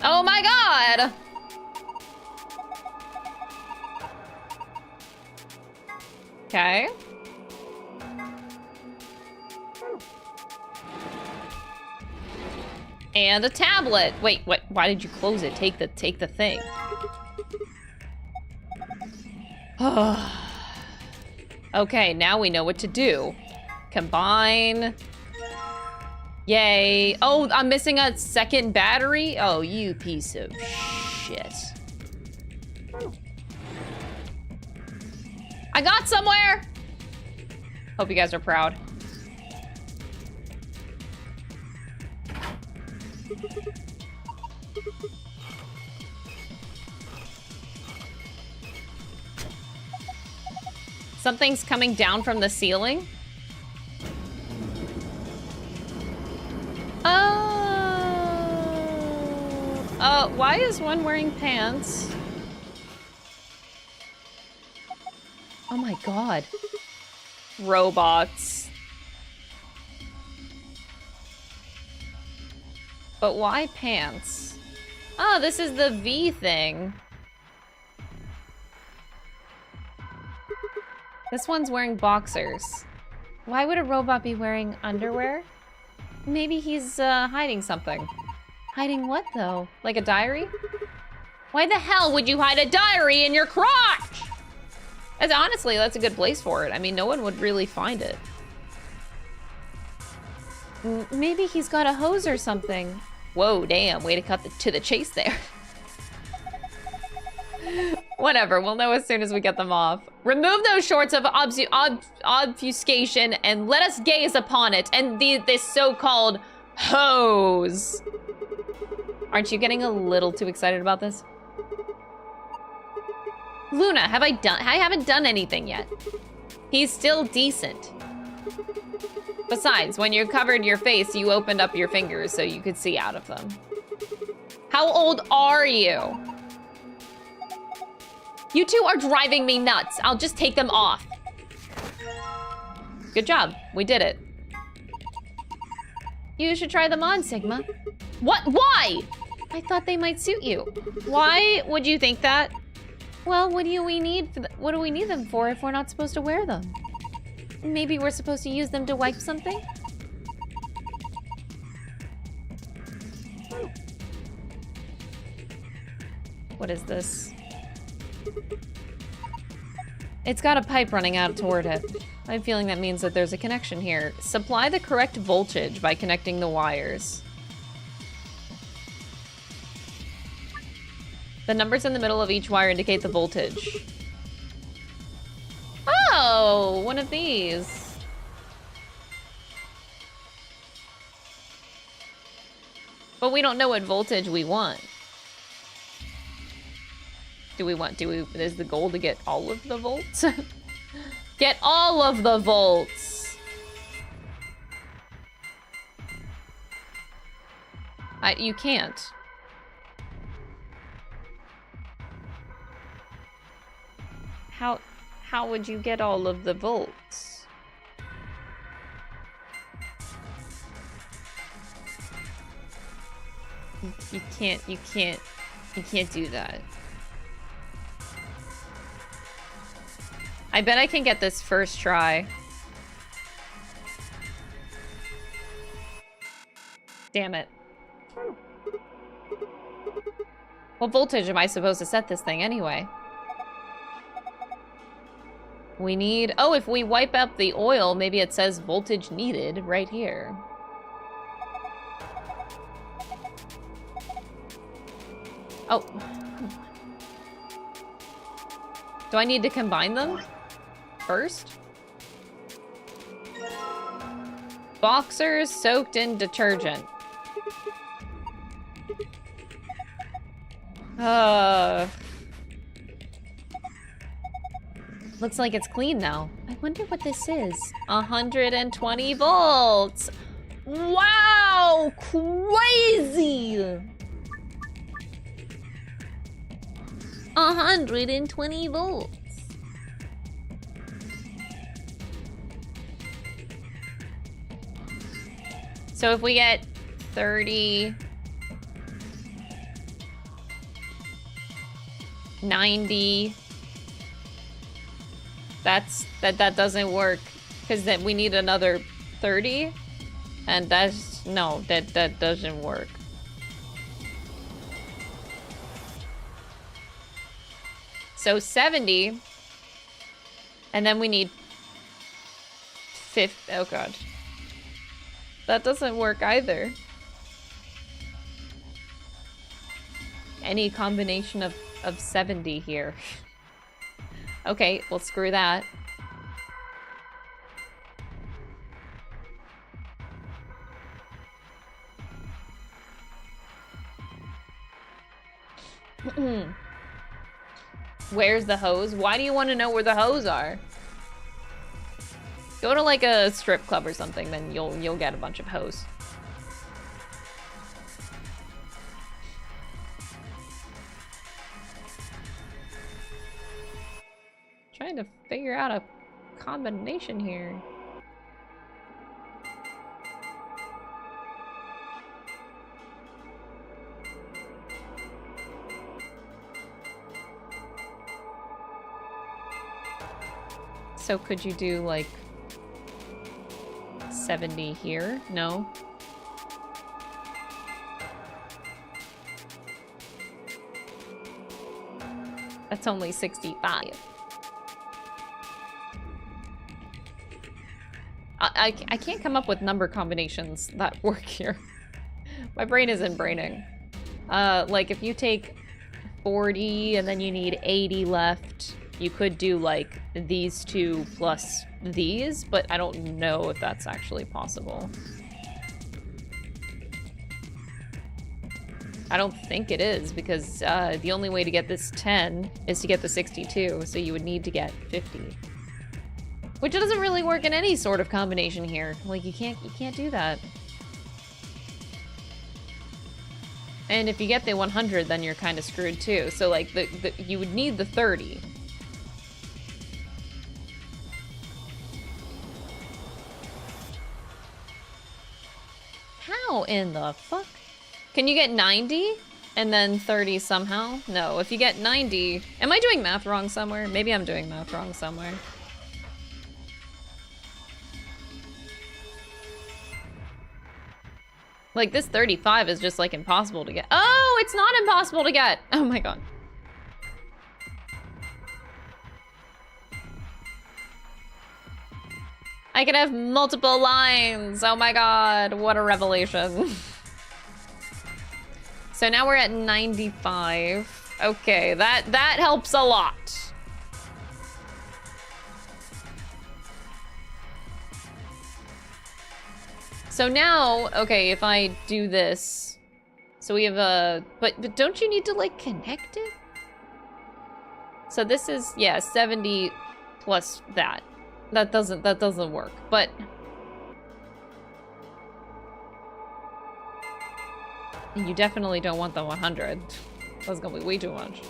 [SPEAKER 1] Oh my god! Okay. And a tablet. Wait, what? Why did you close it? Take the thing. Okay, now we know what to do. Combine. Yay. Oh, I'm missing a second battery? Oh, you piece of shit. I got somewhere! Hope you guys are proud. Something's coming down from the ceiling? Why is one wearing pants? Oh my god. Robots. But why pants? Oh, this is the V thing. This one's wearing boxers. Why would a robot be wearing underwear? Maybe he's hiding something. Hiding what, though? Like a diary? Why the hell would you hide a diary in your crotch? Honestly, that's a good place for it. I mean, no one would really find it. Maybe he's got a hose or something. Whoa, damn, way to cut to the chase there. Whatever, we'll know as soon as we get them off. Remove those shorts of obfuscation and let us gaze upon it and this so-called hose. Aren't you getting a little too excited about this? Luna, have I haven't done anything yet. He's still decent. Besides, when you covered your face, you opened up your fingers so you could see out of them. How old are you? You two are driving me nuts. I'll just take them off. Good job. We did it. You should try them on, Sigma. What? Why? I thought they might suit you. Why would you think that? Well, what do we need them for if we're not supposed to wear them? Maybe we're supposed to use them to wipe something? What is this? It's got a pipe running out toward it. I have a feeling that means that there's a connection here. Supply the correct voltage by connecting the wires. The numbers in the middle of each wire indicate the voltage. Oh, one of these. But we don't know what voltage we want. Is the goal to get all of the volts? Get all of the volts! You can't. How would you get all of the volts? You can't do that. I bet I can get this first try. Damn it. What voltage am I supposed to set this thing anyway? We need... Oh, if we wipe up the oil, maybe it says voltage needed right here. Oh. Do I need to combine them first? Boxers soaked in detergent. Looks like it's clean now. I wonder what this is. 120 volts. Wow, crazy. 120 volts. So if we get 30, 90, that doesn't work because then we need another 30, and that doesn't work. So 70, and then we need Oh god. That doesn't work either. Any combination of 70 here. Okay, well, screw that. Where's the hose? Why do you want to know where the hose are? Go to like a strip club or something, then you'll get a bunch of hose. Trying to figure out a combination here. So could you do like 70 here? No. That's only 65. I can't come up with number combinations that work here. My brain isn't braining. Like if you take 40 and then you need 80 left, you could do like these two plus these, but I don't know if that's actually possible. I don't think it is, because the only way to get this 10 is to get the 62, so you would need to get 50. Which doesn't really work in any sort of combination here. Like you can't do that. And if you get the 100, then you're kind of screwed too. So like you would need the 30. How in the fuck? Can you get 90 and then 30 somehow? No, if you get 90... Am I doing math wrong somewhere? Maybe I'm doing math wrong somewhere. Like, this 35 is just, like, impossible to get. Oh, it's not impossible to get! Oh my god. I can have multiple lines! Oh my god, what a revelation. So now we're at 95. Okay, that helps a lot. So now, okay, if I do this, so we have a, but don't you need to like connect it? So this is, yeah, 70 plus that. That doesn't work, but. You definitely don't want the 100. That's gonna be way too much.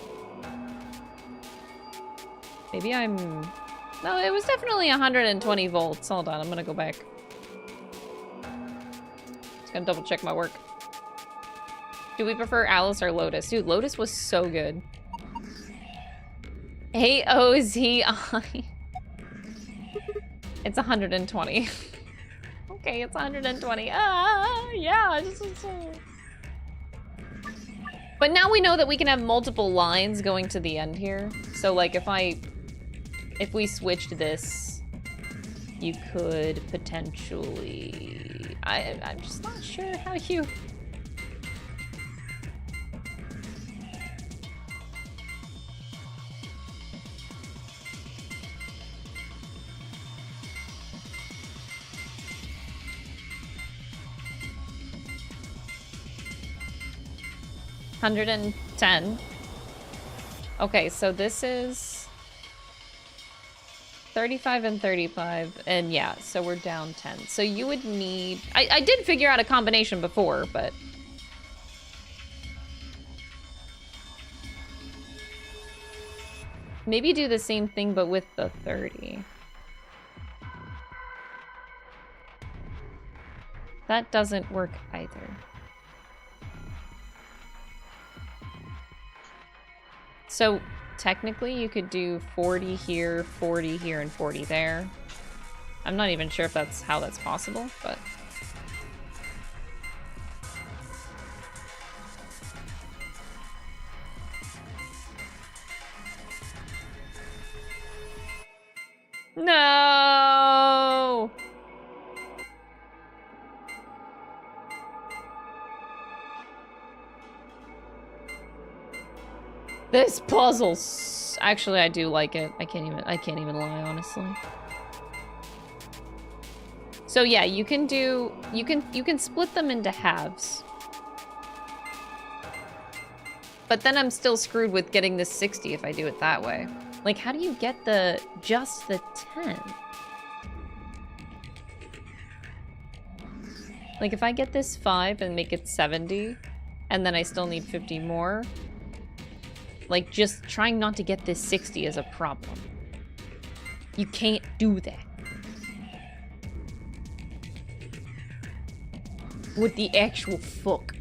[SPEAKER 1] Maybe I'm, no, it was definitely 120 volts. Hold on, I'm gonna go back. Gonna double check my work. Do we prefer Alice or Lotus? Dude, Lotus was so good. AOZI. It's 120. Okay, it's 120. Yeah, But now we know that we can have multiple lines going to the end here. So like if we switched this, you could potentially, I'm just not sure how you... $110. Okay, so this is 35 and 35, and yeah, so we're down 10. So you would need... I did figure out a combination before, but... Maybe do the same thing, but with the 30. That doesn't work either. So... Technically, you could do 40 here, and 40 there. I'm not even sure if that's how that's possible, but... No! This puzzle, actually, I do like it. I can't even lie, honestly. So yeah, you can split them into halves. But then I'm still screwed with getting this 60 if I do it that way. Like, how do you get just the 10? Like, if I get this 5 and make it 70, and then I still need 50 more, like, just trying not to get this 60 is a problem. You can't do that. What the actual fuck?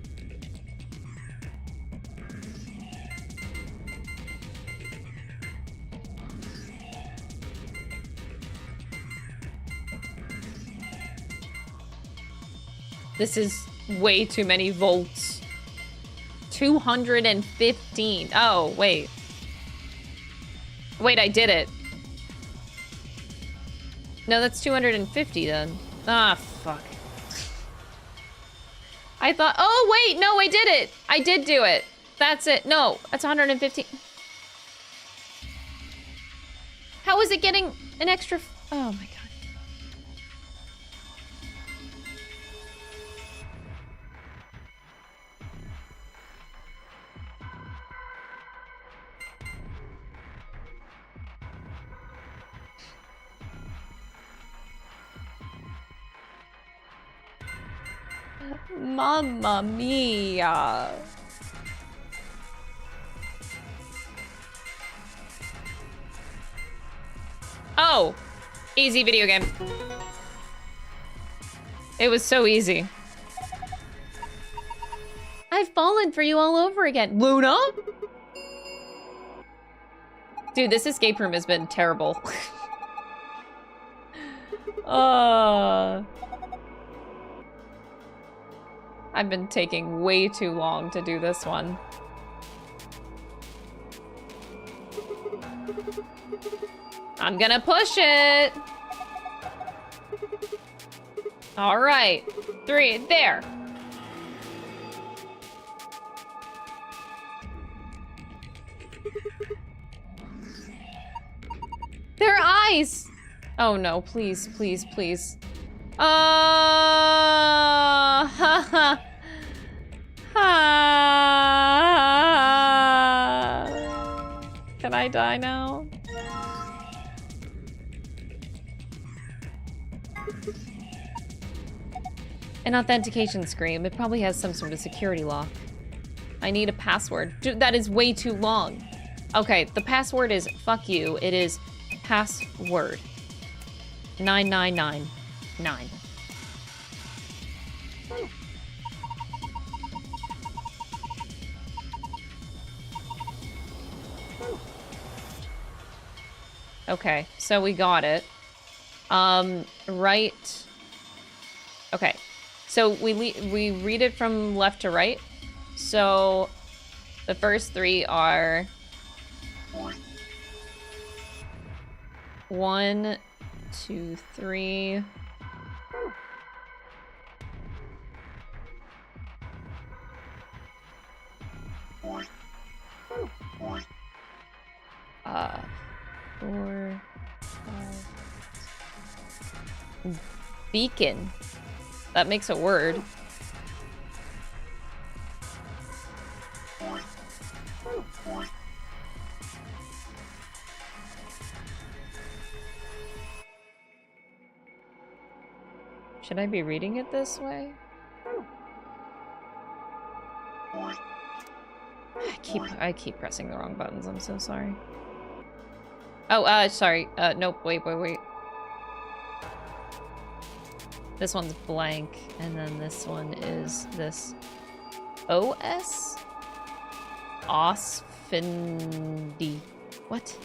[SPEAKER 1] This is way too many volts. 215. Oh, wait. Wait, I did it. No, that's 250 then. Ah, fuck. I thought, oh wait, no, I did it. I did do it. That's it. No, that's 115. How is it getting an extra? Oh my god. Mamma mia. Oh, easy video game. It was so easy. I've fallen for you all over again. Luna? Dude, this escape room has been terrible. I've been taking way too long to do this one. I'm gonna push it. All right, 3, there. Their eyes. Oh no, please, please, please. Ha ha. Can I die now? An authentication screen. It probably has some sort of security lock. I need a password. Dude, that is way too long. Okay, the password is fuck you. It is password 9999. Okay, so we got it. Right. Okay, so we read it from left to right. So the first 3 are 1, 2, 3. Uh, 4, 5. Beacon. That makes a word. Should I be reading it this way? I keep pressing the wrong buttons. I'm so sorry. Oh, sorry. Nope. Wait. This one's blank, and then this one is this OS? Osfindi. What?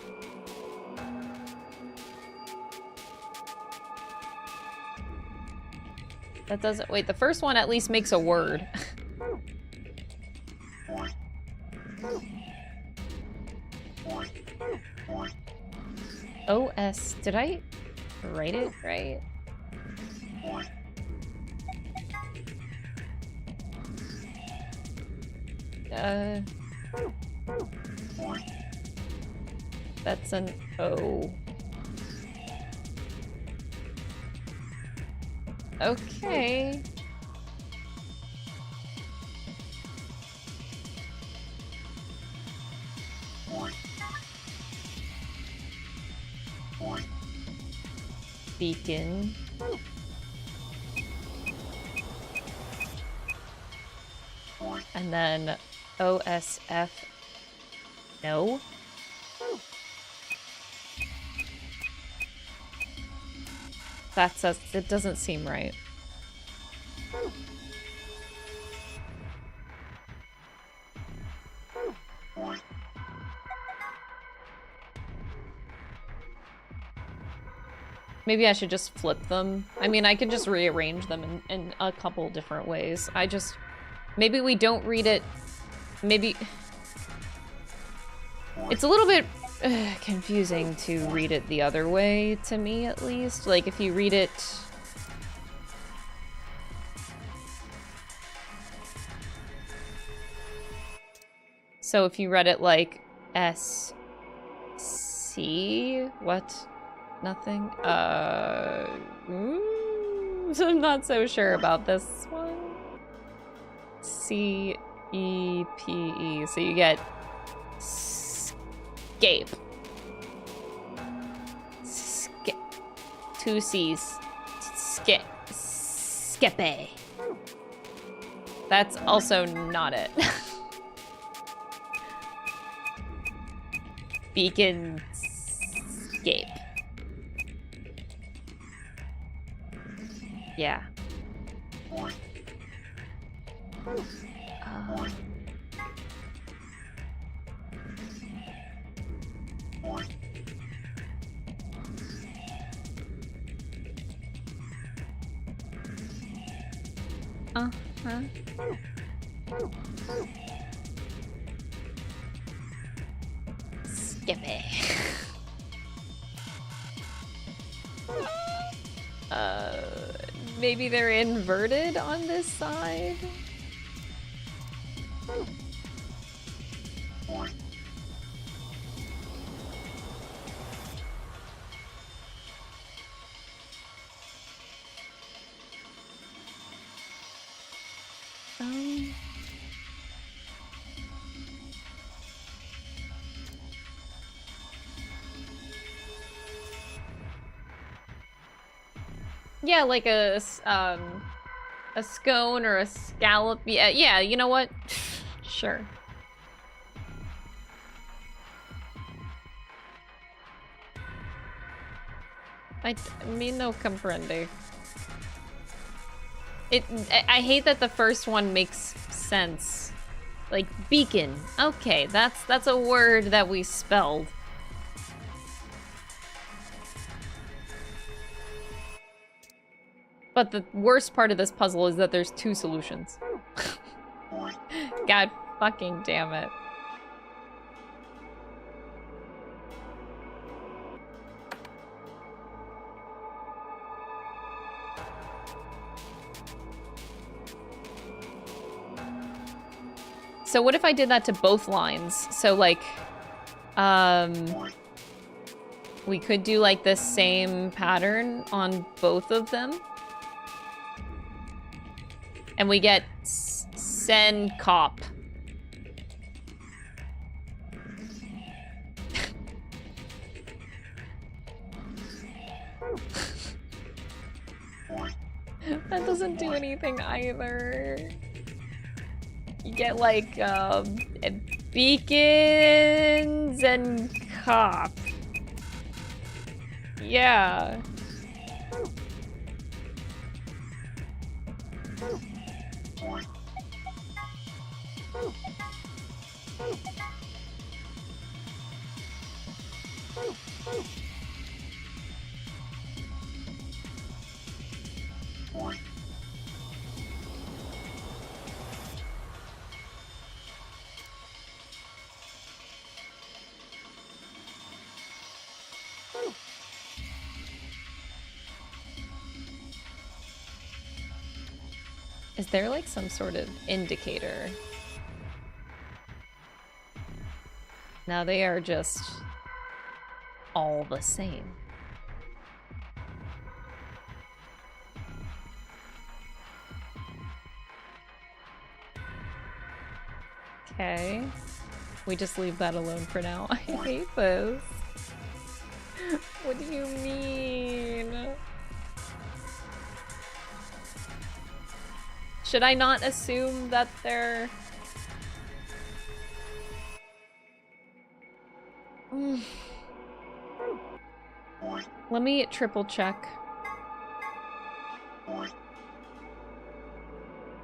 [SPEAKER 1] That doesn't... Wait, the first one at least makes a word. OS. Did I write it right? That's an O. Okay. Beacon. And then OSF. No. It doesn't seem right. Maybe I should just flip them. I mean, I could just rearrange them in a couple different ways. Maybe we don't read it. Maybe... It's a little bit confusing to read it the other way, to me at least. Like, if you read it... So if you read it like SC... What? Nothing? I'm not so sure about this one. C-E-P-E. So you get... Scape. Two C's. Skepe. That's also not it. Beacon scape. Yeah. Uh-huh. Skippy. Maybe they're inverted on this side? Yeah, like a scone or a scallop. Yeah, you know what? Sure. I mean, no comprende. I hate that the first one makes sense. Like, beacon. Okay, that's a word that we spelled. But the worst part of this puzzle is that there's two solutions. God fucking damn it. So what if I did that to both lines? So like, we could do like the same pattern on both of them. And we get Sen Cop. That doesn't do anything either. You get like beacons and cop. Yeah. Is there like some sort of indicator? Now they are just all the same. Okay. We just leave that alone for now. I hate this. What do you mean? Should I not assume that they're... Let me triple check.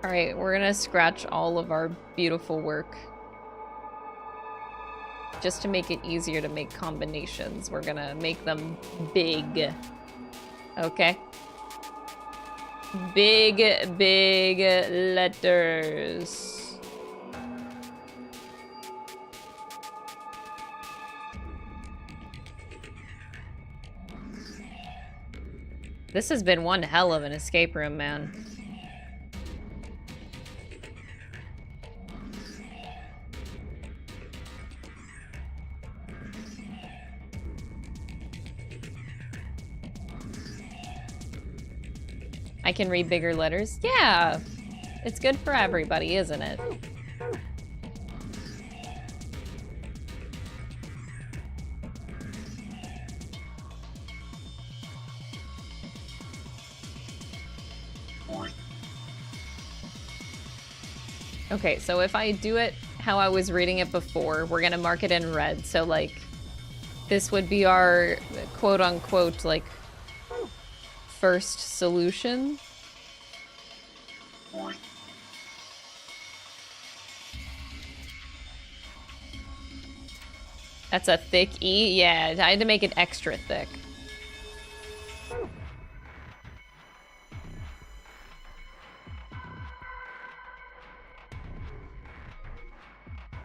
[SPEAKER 1] Alright, we're gonna scratch all of our beautiful work. Just to make it easier to make combinations, we're gonna make them big. Okay? Big, big letters. This has been one hell of an escape room, man. I can read bigger letters? Yeah! It's good for everybody, isn't it? Okay, so if I do it how I was reading it before, we're gonna mark it in red. So, like, this would be our quote-unquote, like, first solution. That's a thick E? Yeah, I had to make it extra thick.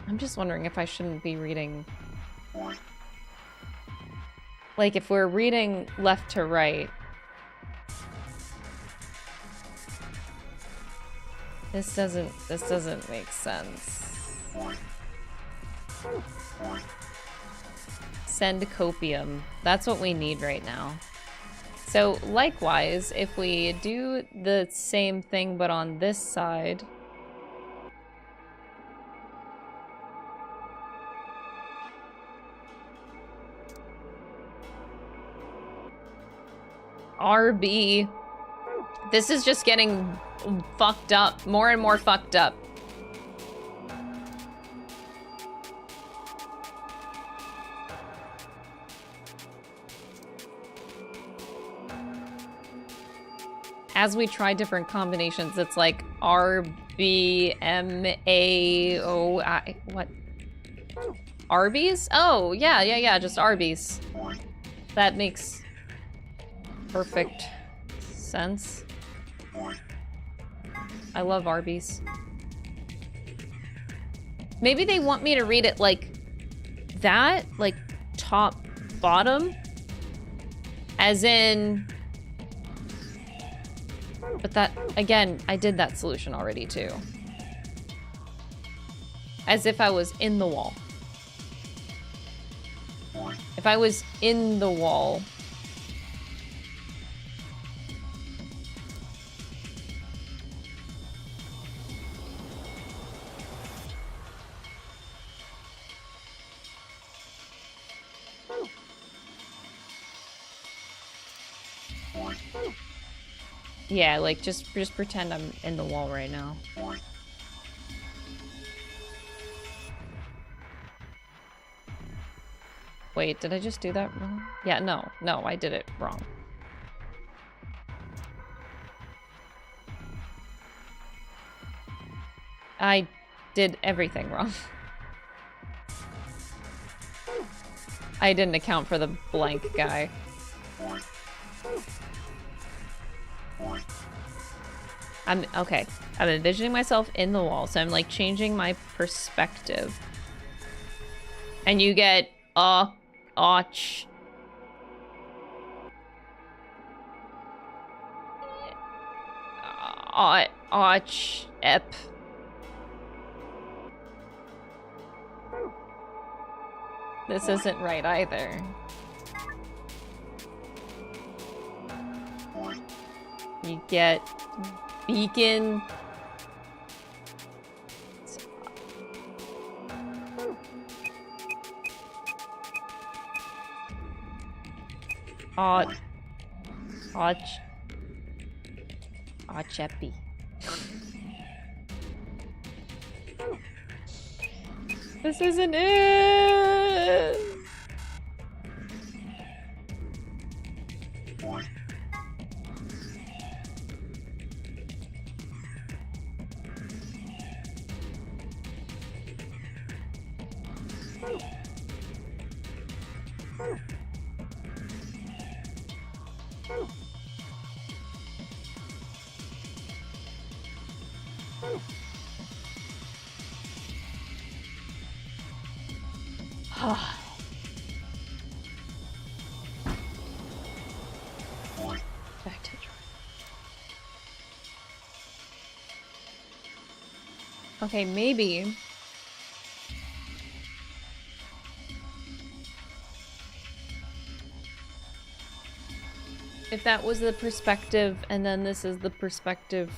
[SPEAKER 1] I'm just wondering if I shouldn't be reading... Like, if we're reading left to right... This doesn't make sense. Send copium. That's what we need right now. So, likewise, if we do the same thing but on this side... RB. This is just getting fucked up. More and more fucked up. As we try different combinations, it's like R, B, M, A, O, I... What? Arby's? Oh, yeah, just Arby's. That makes... perfect sense. I love Arby's. Maybe they want me to read it like that, like top, bottom, as in, but that, again, I did that solution already too. As if I was in the wall. If I was in the wall, yeah, like just pretend I'm in the wall right now. Wait, did I just do that wrong? Yeah, no, I did it wrong. I did everything wrong. I didn't account for the blank guy. Okay. I'm envisioning myself in the wall, so I'm like changing my perspective. And you get och, ep. This isn't right either. You get beacon. Cheppy. This isn't it. Back to drawing. Okay, maybe. If that was the perspective, and then this is the perspective.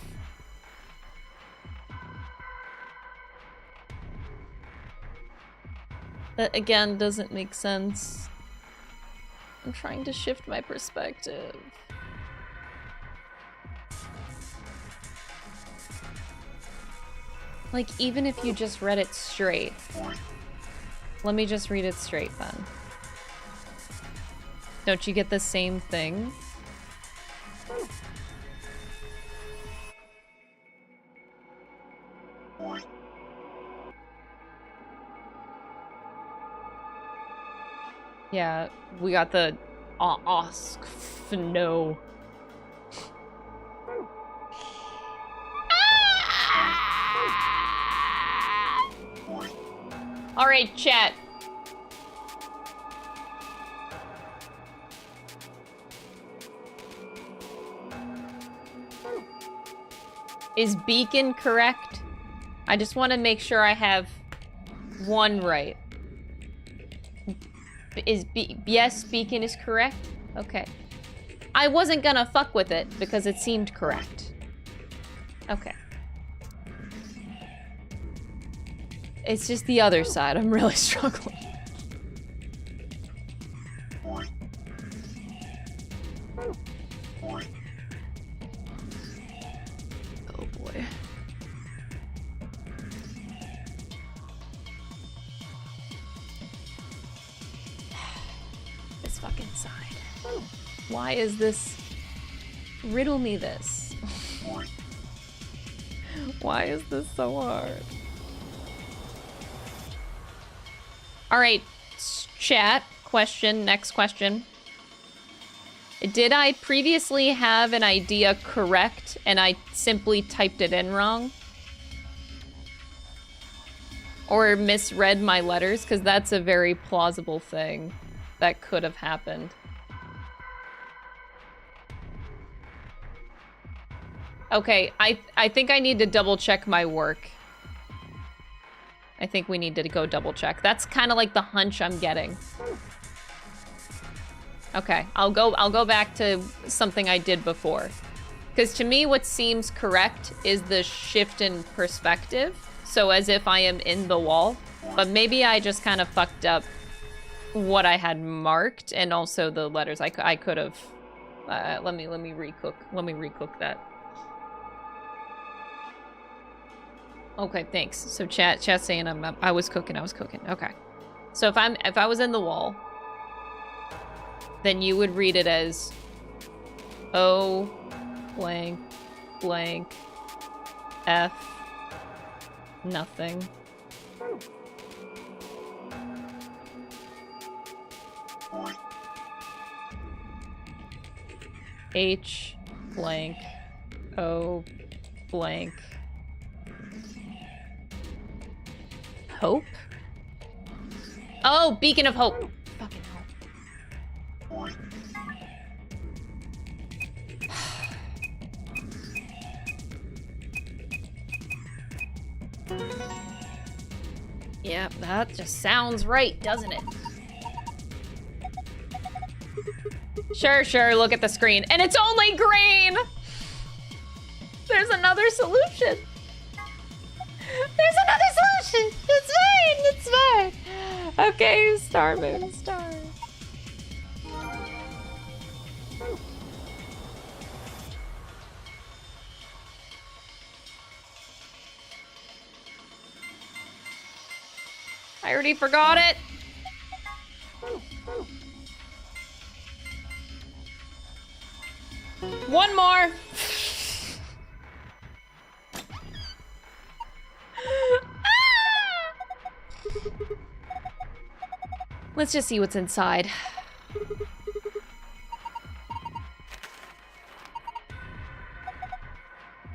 [SPEAKER 1] That again doesn't make sense. I'm trying to shift my perspective. Like, even if you just read it straight. Let me just read it straight then. Don't you get the same thing? Yeah, we got the ask no. All right, chat. Is beacon correct? I just want to make sure I have one right. Yes, beacon is correct? Okay. I wasn't gonna fuck with it because it seemed correct. Okay. It's just the other side. I'm really struggling. Oh boy. This fucking side. Why is this? Riddle me this. Why is this so hard? All right, chat, question, next question. Did I previously have an idea correct and I simply typed it in wrong? Or misread my letters? Because that's a very plausible thing that could have happened. Okay, I think I need to double check my work. I think we need to go double check. That's kind of like the hunch I'm getting. Okay, I'll go back to something I did before. Because to me, what seems correct is the shift in perspective. So as if I am in the wall. But maybe I just kind of fucked up what I had marked and also the letters. I could have. Let me recook that. Okay, thanks. So chat's saying I was cooking. Okay. So if I was in the wall, then you would read it as O blank blank F nothing. H blank O blank Hope? Oh, Beacon of Hope. Fucking hope. Yeah, that just sounds right, doesn't it? Sure, sure, look at the screen. And it's only green! There's another solution. There's another solution. It's fine, it's fine. Okay, star, moon, star. I already forgot it. One more. Let's just see what's inside.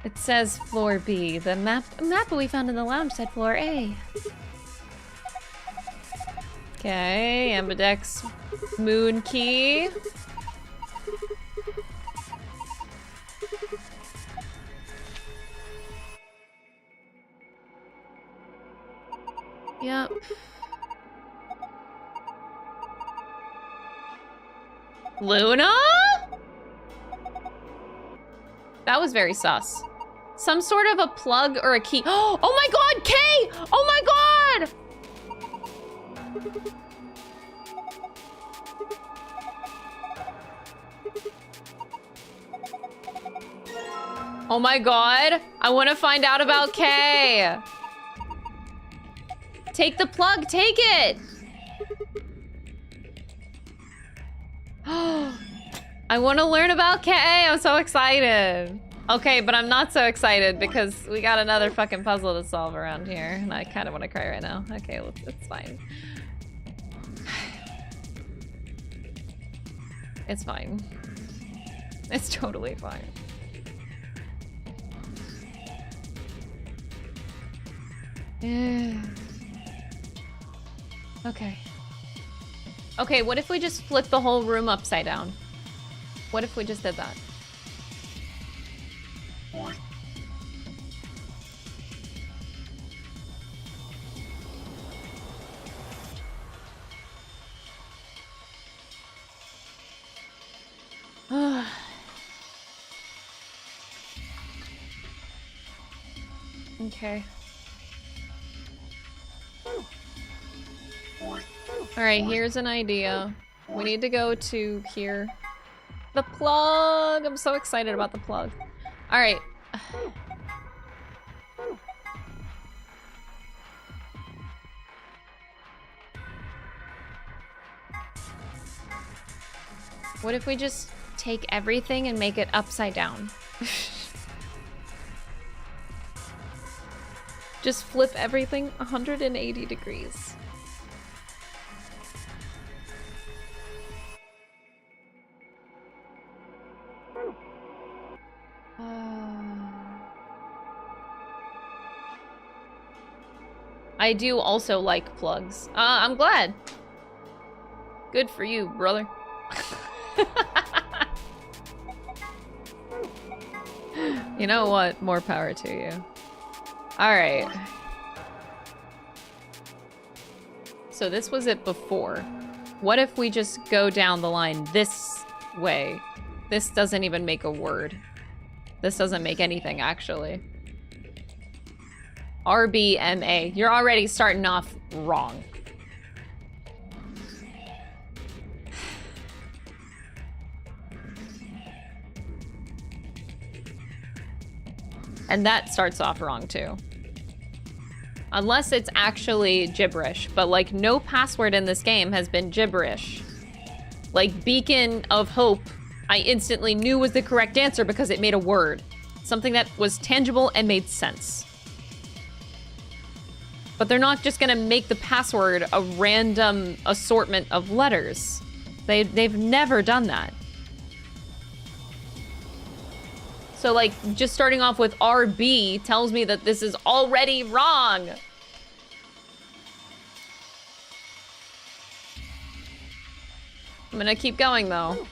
[SPEAKER 1] It says floor B. The map we found in the lounge said floor A. Okay, Ambidex moon key. Yep. Luna? That was very sus. Some sort of a plug or a key. Oh my god, K! Oh my god! Oh my god, I want to find out about K. Take the plug, take it! I want to learn about K. I'm so excited. Okay, but I'm not so excited because we got another fucking puzzle to solve around here. And I kind of want to cry right now. Okay, it's fine. It's fine. It's totally fine. Yeah. Okay. Okay, what if we just flip the whole room upside down? What if we just did that? Okay. All right, here's an idea. We need to go to here. The plug! I'm so excited about the plug. All right. What if we just take everything and make it upside down? Just flip everything 180 degrees. I do also like plugs. I'm glad. Good for you, brother. You know what? More power to you. Alright. So this was it before. What if we just go down the line this way? This doesn't even make a word. This doesn't make anything, actually. RBMA. You're already starting off wrong. And that starts off wrong too. Unless it's actually gibberish, but like no password in this game has been gibberish. Like Beacon of Hope, I instantly knew was the correct answer because it made a word. Something that was tangible and made sense. But they're not just gonna make the password a random assortment of letters. They've never done that. So like just starting off with RB tells me that this is already wrong. I'm gonna keep going though.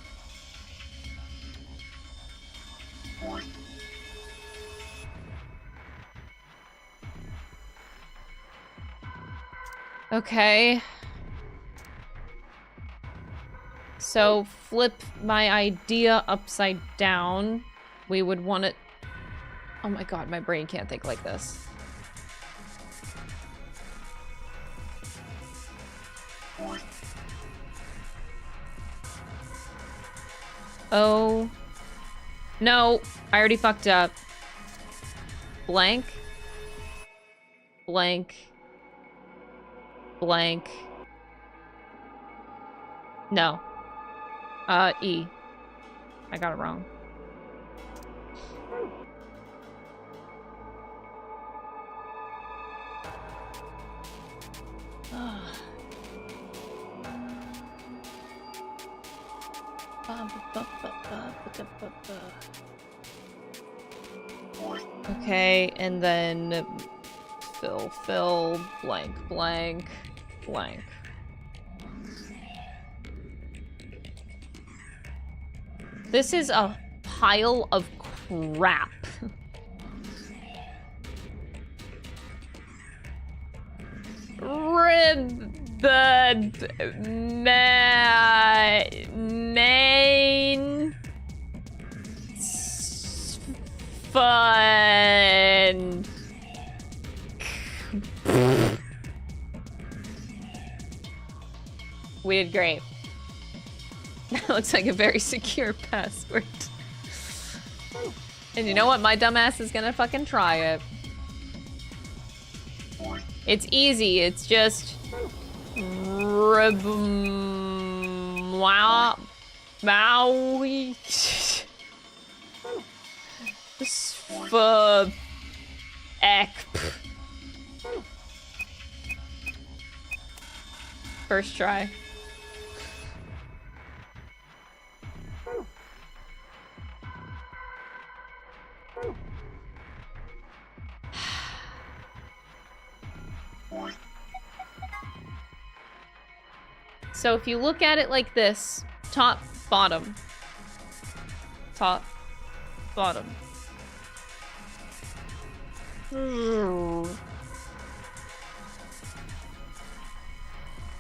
[SPEAKER 1] Okay. So flip my idea upside down. We would want it... Oh my god, my brain can't think like this. Oh. No, I already fucked up. Blank. Blank. Blank. No. E. I got it wrong. Okay, and then fill, blank, blank, blank. This is a pile of crap. Main fun. We did great. That looks like a very secure password. And you know what? My dumbass is gonna fucking try it. It's easy. It's just... Wow. Maui. First try. So if you look at it like this, top, bottom. Top, bottom.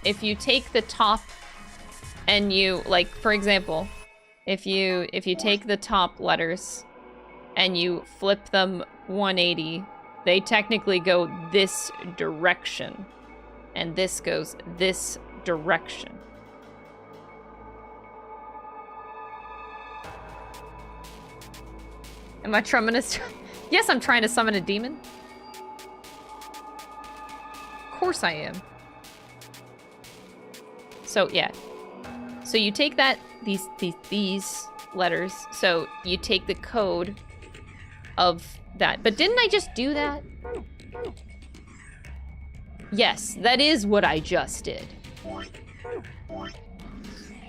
[SPEAKER 1] If you take the top and you, like, for example, if you take the top letters and you flip them 180, they technically go this direction. And this goes this direction. Am I trying to... Yes, I'm trying to summon a demon. Of course I am. So, yeah. So you take that, these letters. So you take the code of that. But didn't I just do that? Yes, that is what I just did.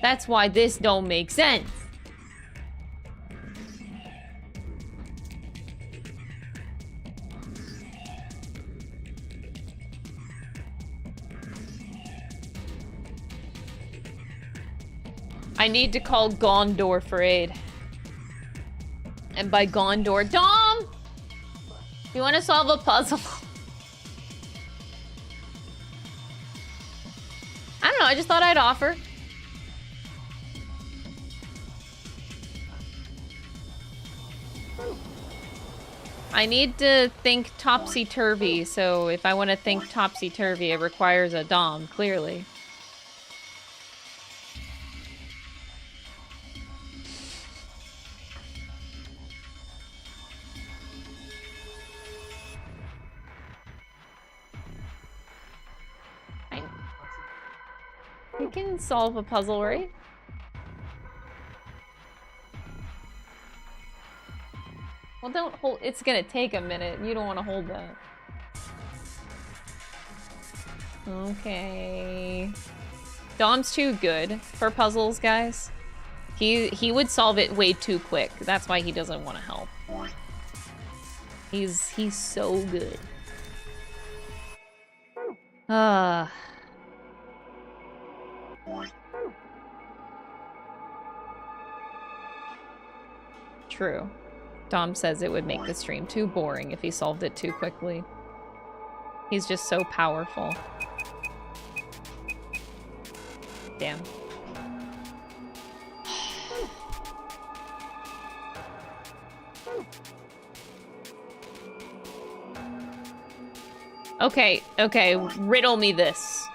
[SPEAKER 1] That's why this don't make sense. I need to call Gondor for aid. And by Gondor, Dom! You want to solve a puzzle? I don't know, I just thought I'd offer. I need to think topsy-turvy, so if I want to think topsy-turvy, it requires a Dom, clearly. You can solve a puzzle, right? Well, don't hold. It's gonna take a minute. You don't want to hold that. Okay. Dom's too good for puzzles, guys. He would solve it way too quick. That's why he doesn't want to help. He's so good. True. Dom says it would make the stream too boring if he solved it too quickly. He's just so powerful. Damn. Okay, okay, riddle me this.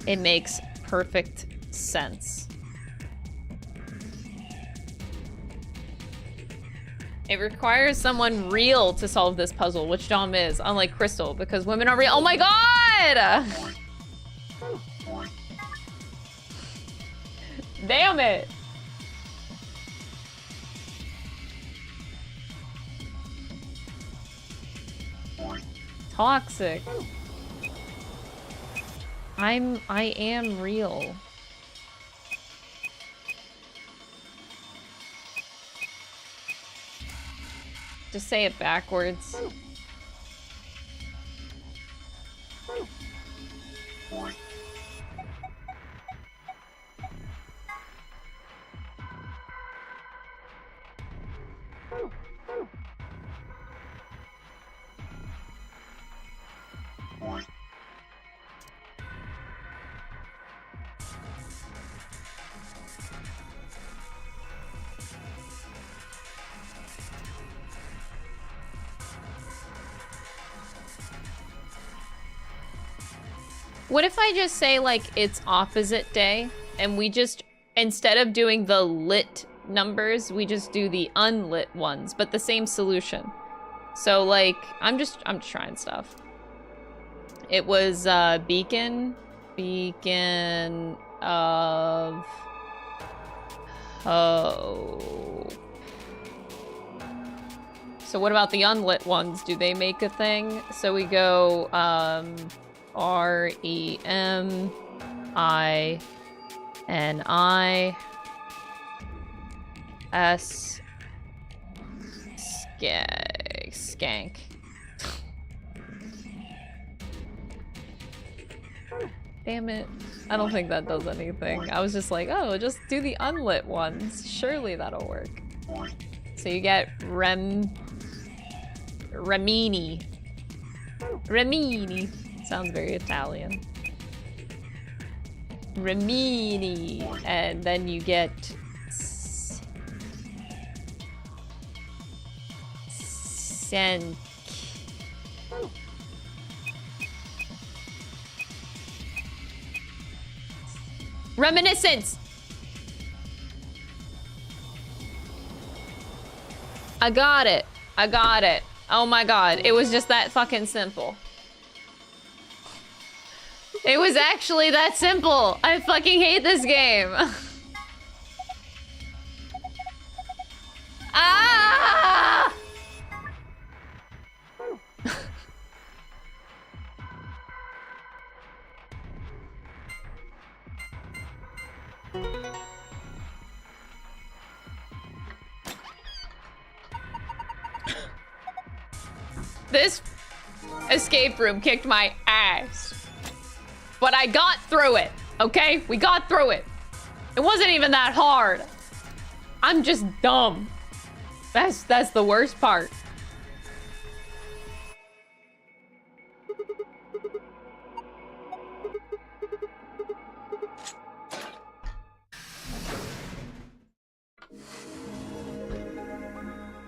[SPEAKER 1] It makes perfect sense. It requires someone real to solve this puzzle, which Dom is, unlike Crystal, because women are real. Oh my god! Damn it! Toxic. I am real. Just say it backwards. What if I just say, like, it's opposite day, and we just, instead of doing the lit numbers, we just do the unlit ones, but the same solution. So, like, I'm just trying stuff. It was, beacon of hope. So what about the unlit ones? Do they make a thing? So we go, R-E-M-I-N-I-S skank. Damn it. I don't think that does anything. I was just like, oh, just do the unlit ones. Surely that'll work. So you get Remini. Sounds very Italian. Remini. And then you get Senk. Reminiscence. I got it. Oh my god, it was just that fucking simple. It was actually that simple. I fucking hate this game. Ah! This escape room kicked my ass. But I got through it, okay? We got through it. It wasn't even that hard. I'm just dumb. That's the worst part.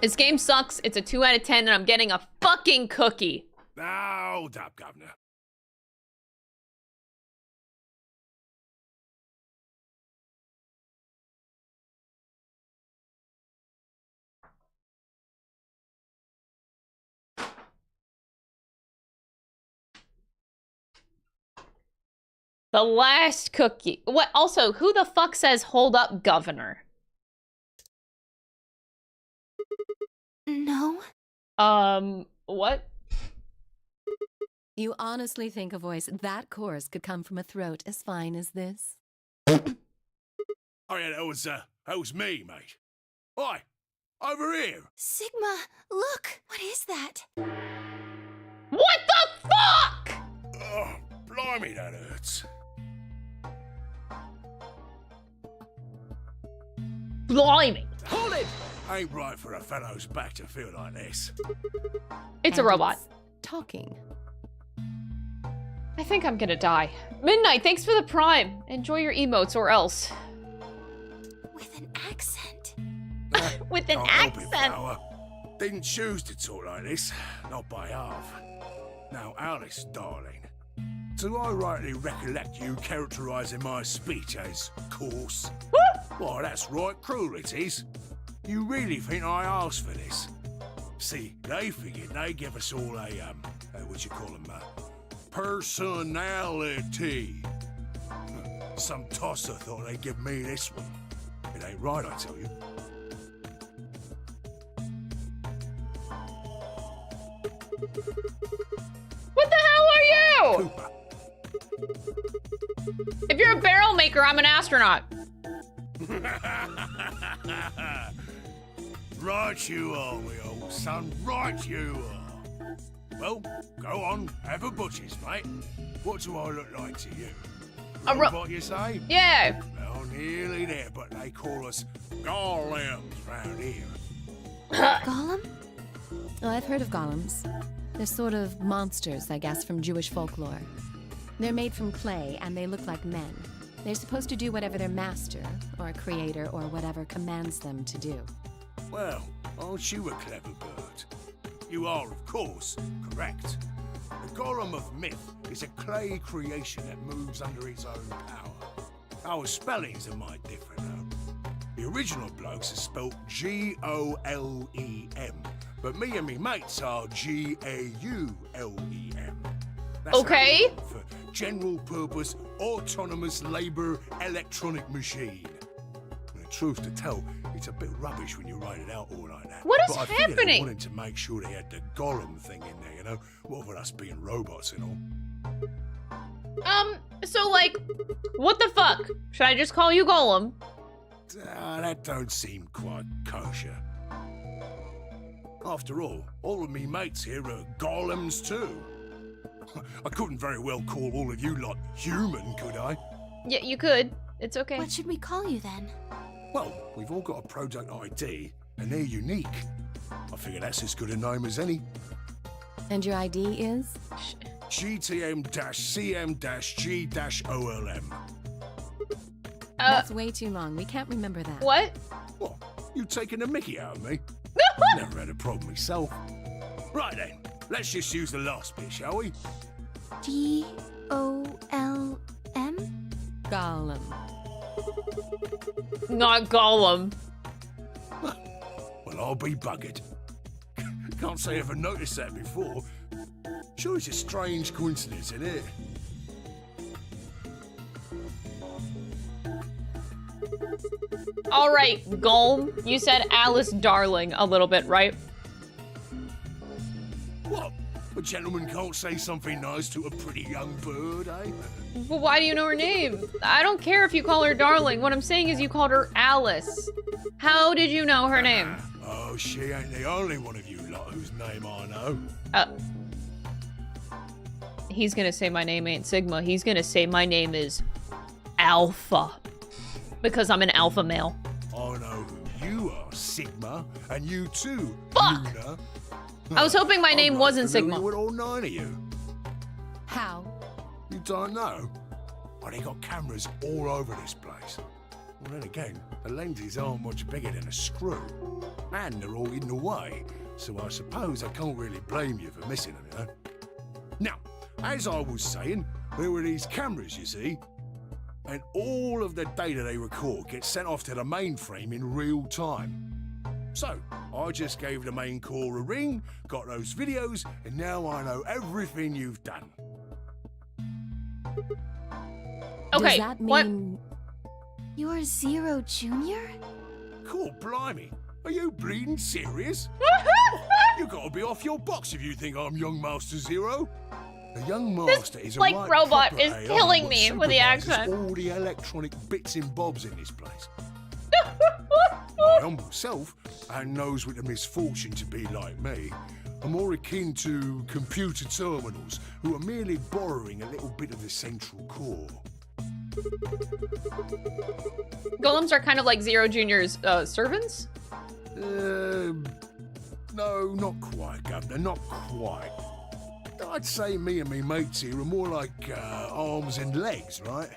[SPEAKER 1] This game sucks. It's a 2 out of 10 and I'm getting a fucking cookie.
[SPEAKER 5] Now, hold up, Governor.
[SPEAKER 1] The last cookie. What? Also, who the fuck says hold up, Governor?
[SPEAKER 12] No.
[SPEAKER 1] What?
[SPEAKER 4] You honestly think a voice that coarse could come from a throat as fine as this?
[SPEAKER 5] Oh yeah, that was me, mate. Oi, over here.
[SPEAKER 12] Sigma, look! What is that?
[SPEAKER 1] What the fuck?!
[SPEAKER 5] Oh, blimey, that hurts.
[SPEAKER 1] Blimey.
[SPEAKER 5] Hold it! Ain't right for a fellow's back to feel like this.
[SPEAKER 1] It's a
[SPEAKER 4] And
[SPEAKER 1] robot.
[SPEAKER 4] it's talking.
[SPEAKER 1] I think I'm gonna die. Midnight, thanks for the prime. Enjoy your emotes or else.
[SPEAKER 12] With an accent.
[SPEAKER 1] With an
[SPEAKER 5] Can't help it,
[SPEAKER 1] accent.
[SPEAKER 5] Flower. Didn't choose to talk like this, not by half. Now, Alice, darling, do I rightly recollect you characterising my speech as coarse? Why, that's right, cruel it is. You really think I asked for this? See, they figured they give us all a, what you call them, personality. Some tosser thought they'd give me this one. It ain't right, I tell you.
[SPEAKER 1] What the hell are you?
[SPEAKER 5] Cooper.
[SPEAKER 1] If you're a barrel maker, I'm an astronaut.
[SPEAKER 5] Right you are, me old son, right you are. Well, go on, have a butcher's, mate. What do I look like to you? Robot, you say?
[SPEAKER 1] Yeah.
[SPEAKER 5] Well, nearly there, but they call us golems round here.
[SPEAKER 12] Golem?
[SPEAKER 4] Oh, I've heard of golems. They're sort of monsters, I guess, from Jewish folklore. They're made from clay, and they look like men. They're supposed to do whatever their master, or creator, or whatever commands them to do.
[SPEAKER 5] Well, aren't you a clever bird? You are, of course, correct. The golem of myth is a clay creation that moves under its own power. Our spellings are might different, though. The original blokes are spelt G-O-L-E-M, but me and me mates are G-A-U-L-E-M. That's
[SPEAKER 1] Okay.
[SPEAKER 5] for general purpose, autonomous labour, electronic machine. And the truth to tell, it's a bit rubbish when you write it out all like that.
[SPEAKER 1] What is
[SPEAKER 5] but I figured they
[SPEAKER 1] happening?
[SPEAKER 5] wanted to make sure they had the golem thing in there, you know? What with us being robots and all.
[SPEAKER 1] So like, what the fuck? Should I just call you Golem?
[SPEAKER 5] That don't seem quite kosher. After all of me mates here are golems too. I couldn't very well call all of you lot human, could I?
[SPEAKER 1] Yeah, you could. It's okay.
[SPEAKER 12] What should we call you then?
[SPEAKER 5] Well, we've all got a product ID, and they're unique. I figure that's as good a name as any.
[SPEAKER 4] And your ID is?
[SPEAKER 5] GTM-CM-G-OLM.
[SPEAKER 4] That's way too long. We can't remember that.
[SPEAKER 1] What?
[SPEAKER 5] What? You taking a mickey out of me? Never had a problem myself. Right then, let's just use the last bit, shall we?
[SPEAKER 12] G-O-L-M?
[SPEAKER 4] Golem.
[SPEAKER 1] Not Golem.
[SPEAKER 5] Well, I'll be buggered. Can't say I ever noticed that before. Sure, it's a strange coincidence, isn't it?
[SPEAKER 1] All right, Golem. You said Alice Darling a little bit, right?
[SPEAKER 5] What? A gentleman can't say something nice to a pretty young bird, eh?
[SPEAKER 1] Well, why do you know her name? I don't care if you call her Darling. What I'm saying is you called her Alice. How did you know her name?
[SPEAKER 5] Oh, she ain't the only one of you lot whose name I know.
[SPEAKER 1] He's gonna say my name ain't Sigma. He's gonna say my name is Alpha. Because I'm an alpha male.
[SPEAKER 5] I know who you are, Sigma, and you too,
[SPEAKER 1] Fuck!
[SPEAKER 5] Luna.
[SPEAKER 1] I was hoping my name
[SPEAKER 5] I'm
[SPEAKER 1] wasn't
[SPEAKER 5] familiar
[SPEAKER 1] Sigma.
[SPEAKER 5] with all 9 of you.
[SPEAKER 4] How?
[SPEAKER 5] You don't know? Well, they got cameras all over this place. Well, then again, the lenses aren't much bigger than a screw. And they're all hidden away, so I suppose I can't really blame you for missing them, you know? Now, as I was saying, there were these cameras, you see, and all of the data they record gets sent off to the mainframe in real time. So, I just gave the main core a ring, got those videos, and now I know everything you've done.
[SPEAKER 1] Okay,
[SPEAKER 4] Does that
[SPEAKER 1] what?
[SPEAKER 4] mean...
[SPEAKER 12] You're Zero Junior?
[SPEAKER 5] Cool, blimey. Are you bleeding serious? You gotta be off your box if you think I'm young Master Zero. The young master is a
[SPEAKER 1] like,
[SPEAKER 5] right
[SPEAKER 1] robot
[SPEAKER 5] proper
[SPEAKER 1] is
[SPEAKER 5] AI
[SPEAKER 1] killing
[SPEAKER 5] what
[SPEAKER 1] me with the
[SPEAKER 5] supervises
[SPEAKER 1] accent.
[SPEAKER 5] all the electronic bits and bobs in this place. My humble self, and those with the misfortune to be like me, are more akin to computer terminals who are merely borrowing a little bit of the central core.
[SPEAKER 1] Golems are kind of like Zero Junior's servants?
[SPEAKER 5] No, not quite, Governor, not quite. I'd say me and me mates here are more like arms and legs, right?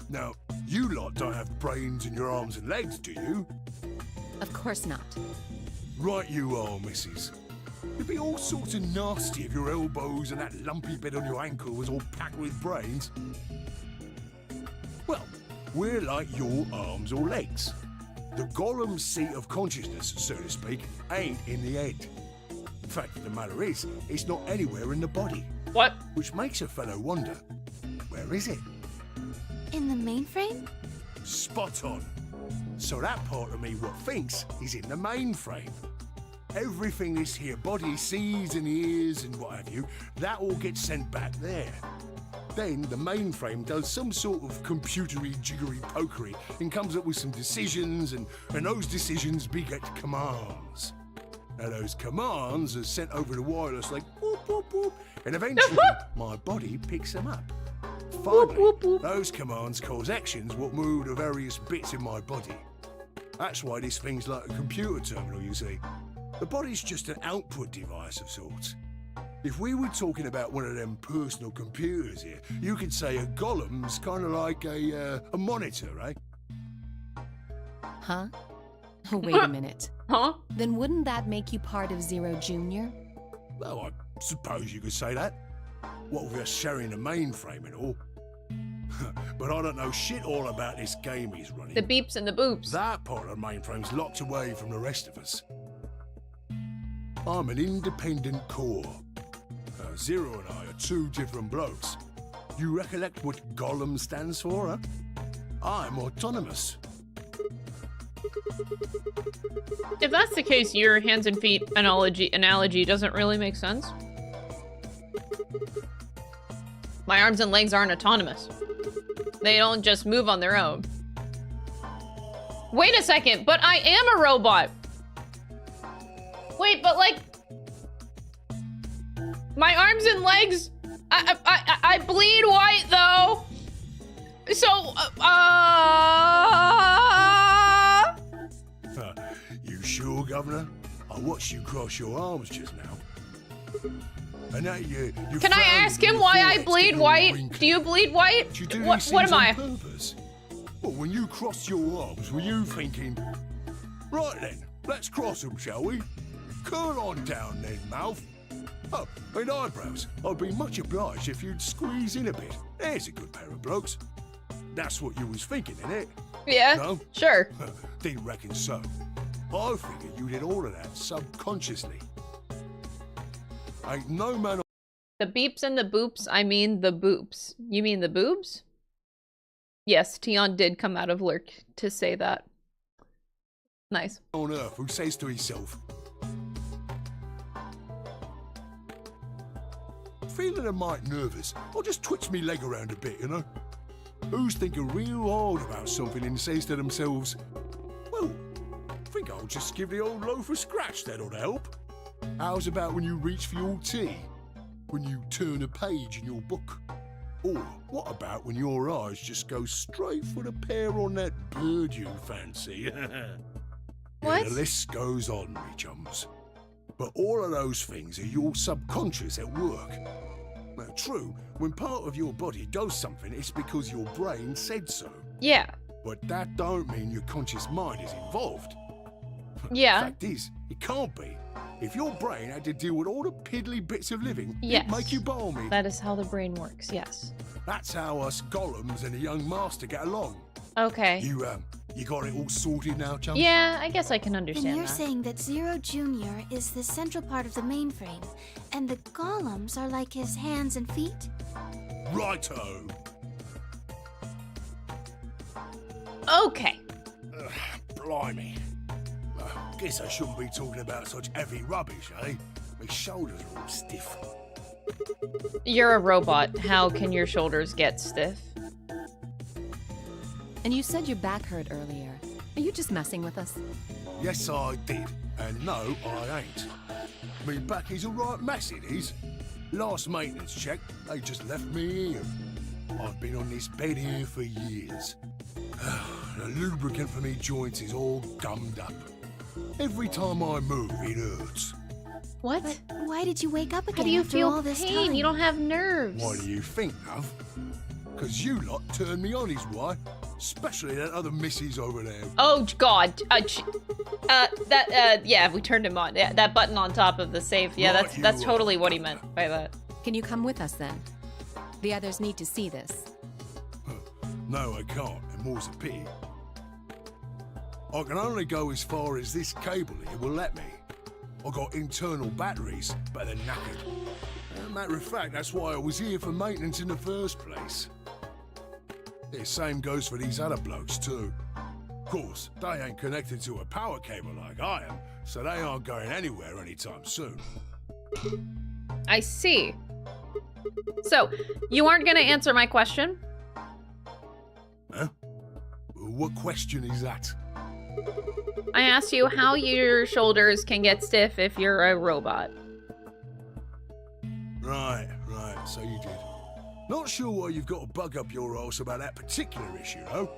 [SPEAKER 5] Now, you lot don't have brains in your arms and legs, do you?
[SPEAKER 4] Of course not.
[SPEAKER 5] Right you are, missus. It'd be all sorts of nasty if your elbows and that lumpy bit on your ankle was all packed with brains. Well, we're like your arms or legs. The Golem's seat of consciousness, so to speak, ain't in the head. The fact of the matter is, it's not anywhere in the body.
[SPEAKER 1] What?
[SPEAKER 5] Which makes a fellow wonder, where is it?
[SPEAKER 12] In the mainframe?
[SPEAKER 5] Spot on. So that part of me what thinks is in the mainframe. Everything this here body sees and hears and what have you, that all gets sent back there. Then the mainframe does some sort of computery jiggery pokery and comes up with some decisions, and those decisions beget commands. Now those commands are sent over the wireless like whoop whoop whoop, and eventually my body picks them up. Finally, those commands cause actions what move the various bits in my body. That's why this thing's like a computer terminal, you see. The body's just an output device of sorts. If we were talking about one of them personal computers here, you could say a Golem's kind of like a monitor, right?
[SPEAKER 4] Huh? Wait a minute.
[SPEAKER 1] Huh?
[SPEAKER 4] Then wouldn't that make you part of Zero Jr.?
[SPEAKER 5] Well, I suppose you could say that. What with us sharing the mainframe and all. But I don't know shit all about this game he's running.
[SPEAKER 1] The beeps and the boops.
[SPEAKER 5] That part of the mainframe's locked away from the rest of us. I'm an independent core. Zero and I are two different blokes. You recollect what Golem stands for, huh? I'm autonomous.
[SPEAKER 1] If that's the case, your hands and feet analogy doesn't really make sense. My arms and legs aren't autonomous. They don't just move on their own. Wait a second, but I am a robot. Wait, but like, my arms and legs, I bleed white though. So,
[SPEAKER 5] You sure, Governor? I watched you cross your arms just now. And now you
[SPEAKER 1] can I ask him why I bleed white? Do you bleed white?
[SPEAKER 5] You do
[SPEAKER 1] What am I?
[SPEAKER 5] Purpose? Well, when you crossed your arms, were you thinking, right then, let's cross them, shall we? Curl on down then, mouth. Oh, and eyebrows. I'd be much obliged if you'd squeeze in a bit. There's a good pair of blokes. That's what you was thinking, innit?
[SPEAKER 1] Yeah,
[SPEAKER 5] no?
[SPEAKER 1] Sure.
[SPEAKER 5] Didn't reckon so. I figured you did all of that subconsciously. Ain't no man.
[SPEAKER 1] The beeps and the boops, I mean the boops. You mean the boobs? Yes, Tion did come out of Lurk to say that. Nice.
[SPEAKER 5] On earth who says to himself, feeling a mite nervous, I'll just twitch me leg around a bit, you know? Who's thinking real hard about something and says to themselves, well, I think I'll just give the old loaf a scratch, that'll help. How's about when you reach for your tea? When you turn a page in your book? Or what about when your eyes just go straight for the pear on that bird you fancy?
[SPEAKER 1] What?
[SPEAKER 5] Yeah, the list goes on, me chums. But all of those things are your subconscious at work. Now, true, when part of your body does something, it's because your brain said so.
[SPEAKER 1] Yeah.
[SPEAKER 5] But that don't mean your conscious mind is involved.
[SPEAKER 1] Yeah.
[SPEAKER 5] The fact is, it can't be. If your brain had to deal with all the piddly bits of living,
[SPEAKER 1] yes.
[SPEAKER 5] it'd make you balmy.
[SPEAKER 1] That is how the brain works, yes.
[SPEAKER 5] That's how us Golems and the young master get along.
[SPEAKER 1] Okay.
[SPEAKER 5] You got it all sorted now, chums?
[SPEAKER 1] Yeah, I guess I can
[SPEAKER 12] Then
[SPEAKER 1] understand
[SPEAKER 12] you're
[SPEAKER 1] that.
[SPEAKER 12] saying that Zero Jr. is the central part of the mainframe, and the golems are like his hands and feet?
[SPEAKER 5] Righto.
[SPEAKER 1] Okay.
[SPEAKER 5] Blimey. Guess I shouldn't be talking about such heavy rubbish, eh? My shoulders are all stiff.
[SPEAKER 1] You're a robot. How can your shoulders get stiff?
[SPEAKER 4] And you said your back hurt earlier. Are you just messing with us?
[SPEAKER 5] Yes, I did. And no, I ain't. Me back is a right mess, it is. Last maintenance check, they just left me here. I've been on this bed here for years. The lubricant for me joints is all gummed up. Every time I move, it hurts.
[SPEAKER 1] What?
[SPEAKER 12] But why did you wake up again
[SPEAKER 1] How do you
[SPEAKER 12] after
[SPEAKER 1] feel
[SPEAKER 12] all this
[SPEAKER 1] pain?
[SPEAKER 12] time?
[SPEAKER 1] You don't have nerves.
[SPEAKER 5] Why do you think, love? Because you lot turned me on is why. Especially that other missus over there.
[SPEAKER 1] Oh, God. Yeah, we turned him on. Yeah, that button on top of the safe. Yeah,
[SPEAKER 5] Right
[SPEAKER 1] that's
[SPEAKER 5] you
[SPEAKER 1] totally
[SPEAKER 5] are.
[SPEAKER 1] what he meant by that.
[SPEAKER 4] Can you come with us then? The others need to see this.
[SPEAKER 5] No, I can't, and more's a pity. I can only go as far as this cable here will let me. I got internal batteries, but they're knackered. Matter of fact, that's why I was here for maintenance in the first place. The same goes for these other blokes too. Of course, they ain't connected to a power cable like I am, so they aren't going anywhere anytime soon.
[SPEAKER 1] I see. So, you aren't going to answer my question?
[SPEAKER 5] Huh? What question is that?
[SPEAKER 1] I asked you how your shoulders can get stiff if you're a robot.
[SPEAKER 5] Right, so you did. Not sure why you've got to bug up your arse about that particular issue, though.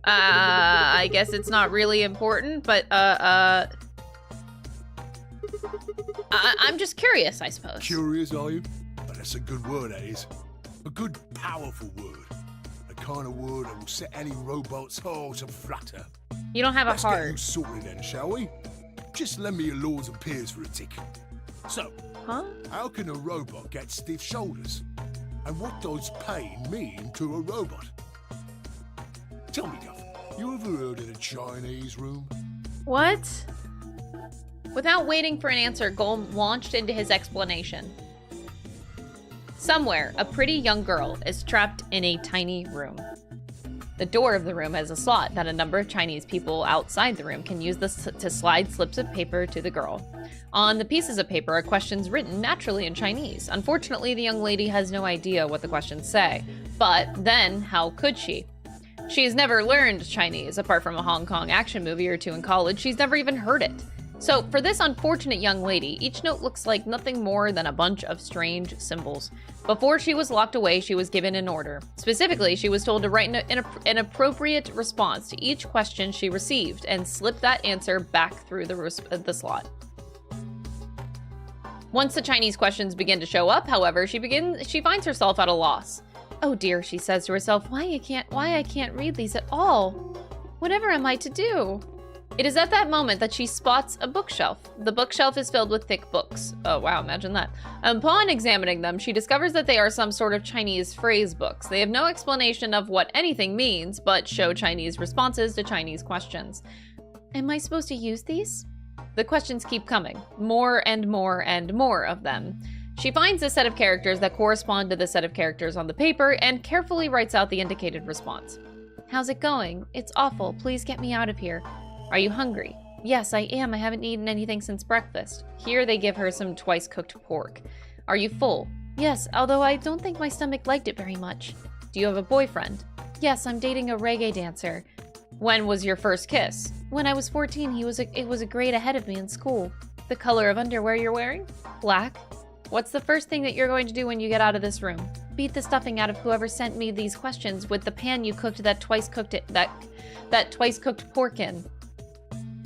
[SPEAKER 1] I guess it's not really important, but, I'm just curious, I suppose.
[SPEAKER 5] Curious, are you? But that's a good word, that is. A good, powerful word. The kind of word that will set any robot's heart to flutter.
[SPEAKER 1] You don't have a
[SPEAKER 5] Let's get you
[SPEAKER 1] heart.
[SPEAKER 5] sorted then, shall we? Just lend me your lords and peers for a tick. So,
[SPEAKER 1] Huh?
[SPEAKER 5] how can a robot get stiff shoulders? And what does pain mean to a robot? Tell me, Duff, you ever heard of the Chinese room?
[SPEAKER 1] What? Without waiting for an answer, Golem launched into his explanation. Somewhere, a pretty young girl is trapped in a tiny room. The door of the room has a slot that a number of Chinese people outside the room can use this to slide slips of paper to the girl. On the pieces of paper are questions written naturally in Chinese. Unfortunately, the young lady has no idea what the questions say. But then, how could she? She's never learned Chinese, apart from a Hong Kong action movie or two in college. She's never even heard it. So, for this unfortunate young lady, each note looks like nothing more than a bunch of strange symbols. Before she was locked away, she was given an order. Specifically, she was told to write an appropriate response to each question she received and slip that answer back through the slot. Once the Chinese questions begin to show up, however, she finds herself at a loss. Oh dear, she says to herself, why I can't read these at all? Whatever am I to do? It is at that moment that she spots a bookshelf. The bookshelf is filled with thick books. Oh wow, imagine that. Upon examining them, she discovers that they are some sort of Chinese phrase books. They have no explanation of what anything means, but show Chinese responses to Chinese questions. Am I supposed to use these? The questions keep coming. More and more and more of them. She finds a set of characters that correspond to the set of characters on the paper and carefully writes out the indicated response. How's it going? It's awful. Please get me out of here. Are you hungry? Yes, I am. I haven't eaten anything since breakfast. Here they give her some twice-cooked pork. Are you full? Yes, although I don't think my stomach liked it very much. Do you have a boyfriend? Yes, I'm dating a reggae dancer. When was your first kiss? When I was 14, it was a grade ahead of me in school. The color of underwear you're wearing? Black. What's the first thing that you're going to do when you get out of this room? Beat the stuffing out of whoever sent me these questions with the pan you cooked that twice-cooked pork in.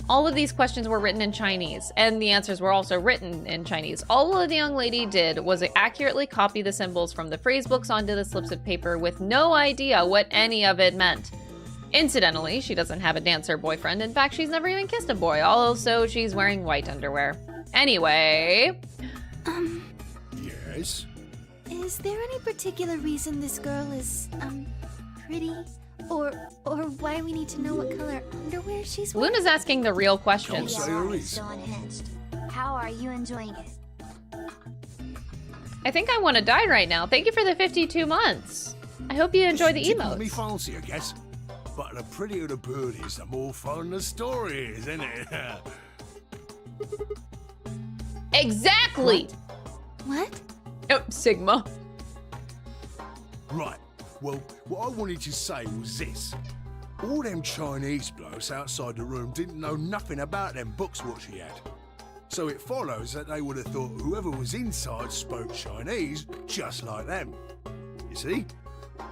[SPEAKER 1] All of these questions were written in Chinese, and the answers were also written in Chinese. All the young lady did was accurately copy the symbols from the phrase books onto the slips of paper with no idea what any of it meant. Incidentally, she doesn't have a dancer boyfriend. In fact, she's never even kissed a boy. Also, she's wearing white underwear. Anyway...
[SPEAKER 5] Yes?
[SPEAKER 12] Is there any particular reason this girl is, pretty? Or why we need to know what color underwear she's wearing?
[SPEAKER 1] Luna's asking the real questions.
[SPEAKER 5] Can't say there is.
[SPEAKER 2] So unhinged. How are you enjoying it?
[SPEAKER 1] I think I want to die right now. Thank you for the 52 months. I hope you enjoy the
[SPEAKER 5] Tickles me
[SPEAKER 1] emotes.
[SPEAKER 5] fancy, I guess. But the prettier the bird is, the more fun the story is, isn't it?
[SPEAKER 1] Exactly!
[SPEAKER 12] What?
[SPEAKER 1] Oh, Sigma.
[SPEAKER 5] Right. Well, what I wanted to say was this. All them Chinese blokes outside the room didn't know nothing about them books what she had. So it follows that they would have thought whoever was inside spoke Chinese just like them. You see?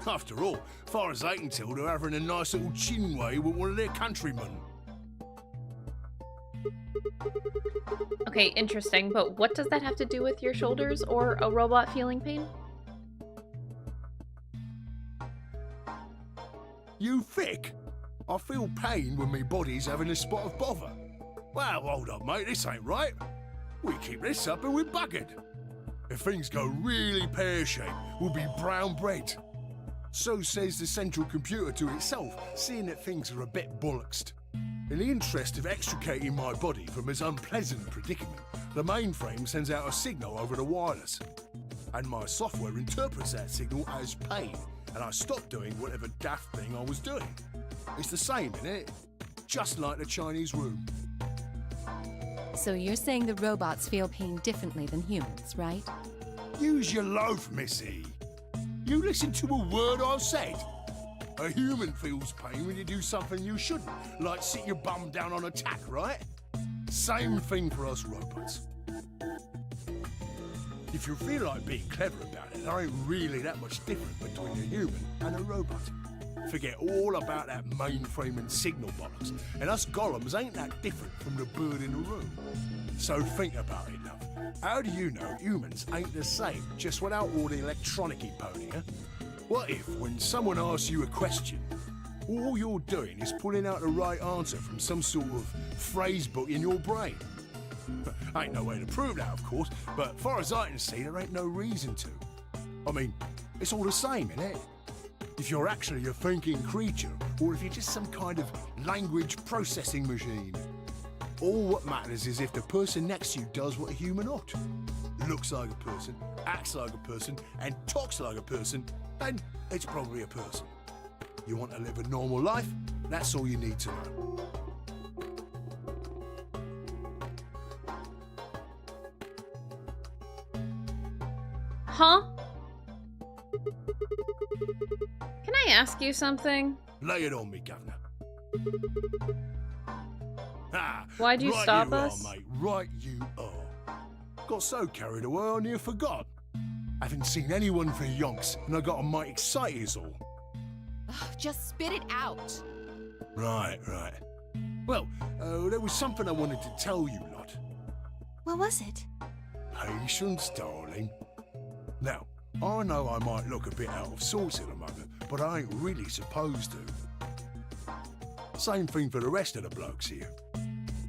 [SPEAKER 5] After all, far as they can tell, they're having a nice little chinway with one of their countrymen.
[SPEAKER 1] Okay, interesting, but what does that have to do with your shoulders or a robot feeling pain?
[SPEAKER 5] You thick? I feel pain when my body's having a spot of bother. Well, hold up, mate, this ain't right. We keep this up and we're buggered. If things go really pear-shaped, we'll be brown bread. So says the central computer to itself, seeing that things are a bit bollocksed. In the interest of extricating my body from this unpleasant predicament, the mainframe sends out a signal over the wireless. And my software interprets that signal as pain, and I stop doing whatever daft thing I was doing. It's the same, innit? Just like the Chinese room.
[SPEAKER 4] So you're saying the robots feel pain differently than humans, right?
[SPEAKER 5] Use your loaf, Missy. You listen to a word I've said. A human feels pain when you do something you shouldn't, like sit your bum down on a tack, right? Same thing for us robots. If you feel like being clever about it, there ain't really that much different between a human and a robot. Forget all about that mainframe and signal bollocks, and us golems ain't that different from the bird in the room. So think about it, love. How do you know humans ain't the same, just without all the electronic-y pony, huh? What if, when someone asks you a question, all you're doing is pulling out the right answer from some sort of phrase book in your brain? Ain't no way to prove that, of course, but far as I can see, there ain't no reason to. I mean, it's all the same, innit? If you're actually a thinking creature, or if you're just some kind of language processing machine. All what matters is if the person next to you does what a human ought. Looks like a person, acts like a person, and talks like a person, then it's probably a person. You want to live a normal life? That's all you need to know.
[SPEAKER 1] Huh? Can I ask you something?
[SPEAKER 5] Lay it on me, Governor. Ah,
[SPEAKER 1] Why'd you
[SPEAKER 5] right
[SPEAKER 1] stop
[SPEAKER 5] you
[SPEAKER 1] us?
[SPEAKER 5] Are, mate. Right you are. Got so carried away I near forgot. Haven't seen anyone for yonks, and I got a mite excited is all.
[SPEAKER 4] Just spit it out.
[SPEAKER 5] Right. Well, there was something I wanted to tell you lot.
[SPEAKER 12] What was it?
[SPEAKER 5] Patience, darling. Now, I know I might look a bit out of sorts at the moment, but I ain't really supposed to. Same thing for the rest of the blokes here.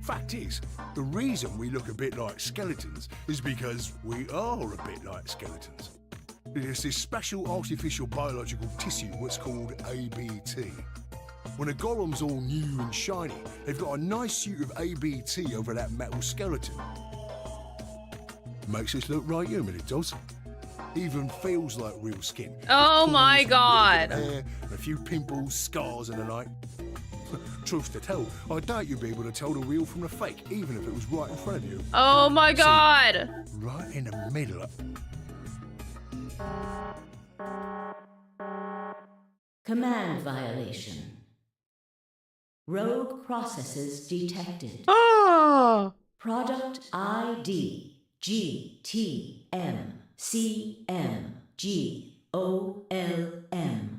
[SPEAKER 5] Fact is, the reason we look a bit like skeletons is because we are a bit like skeletons. There's this special artificial biological tissue what's called ABT. When a golem's all new and shiny, they've got a nice suit of ABT over that metal skeleton. Makes us look right human, it does. Even feels like real skin.
[SPEAKER 1] Oh my god.
[SPEAKER 5] Hair, a few pimples, scars and the like. Truth to tell, I doubt you'd be able to tell the real from the fake, even if it was right in front of you.
[SPEAKER 1] Oh my god.
[SPEAKER 5] See, right in the middle.
[SPEAKER 13] Command violation. Rogue processes detected.
[SPEAKER 1] Oh.
[SPEAKER 13] Product ID GTMCMGOLM.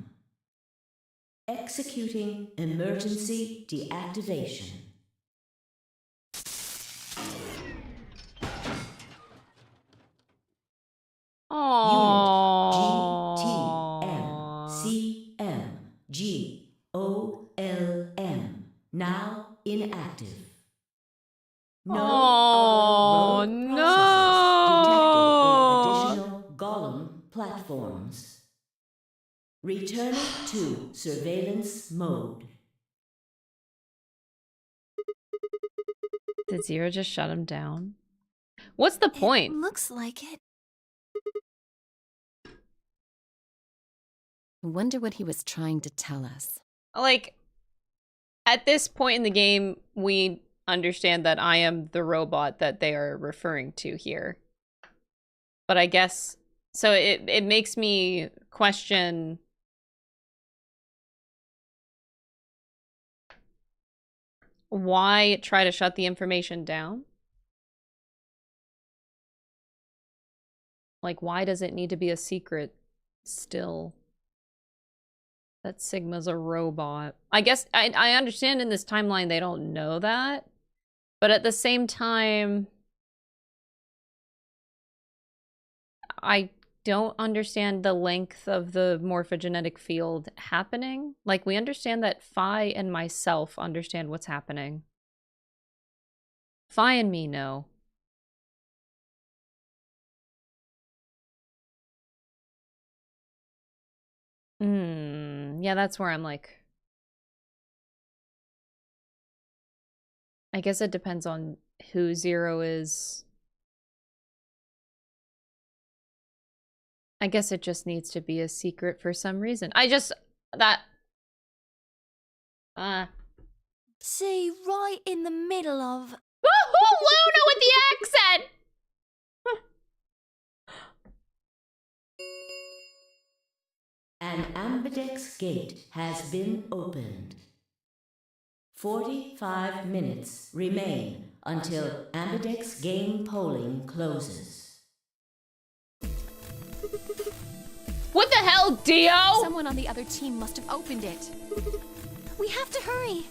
[SPEAKER 13] Executing emergency deactivation. GTMCMGOLM. Now inactive. No other rogue processes detected in additional golem platforms. Returning to surveillance mode.
[SPEAKER 1] Did Zero just shut him down? What's the point?
[SPEAKER 12] It looks like it.
[SPEAKER 4] I wonder what he was trying to tell us.
[SPEAKER 1] Like, at this point in the game, we understand that I am the robot that they are referring to here. But I guess, so it makes me question why try to shut the information down? Like, why does it need to be a secret still? That Sigma's a robot. I guess I understand in this timeline they don't know that, But at the same time, I don't understand the length of the morphogenetic field happening. Like, we understand that Phi and myself understand what's happening. Phi and me know. Yeah, that's where I'm like... I guess it depends on who Zero is. I guess it just needs to be a secret for some reason.
[SPEAKER 12] See, right in the middle of...
[SPEAKER 1] Woohoo! Luna with the accent!
[SPEAKER 13] An Ambidex gate has been opened. 45 minutes remain until Ambidex game polling closes.
[SPEAKER 1] What the hell, Dio?
[SPEAKER 12] Someone on the other team must have opened it. We have to hurry.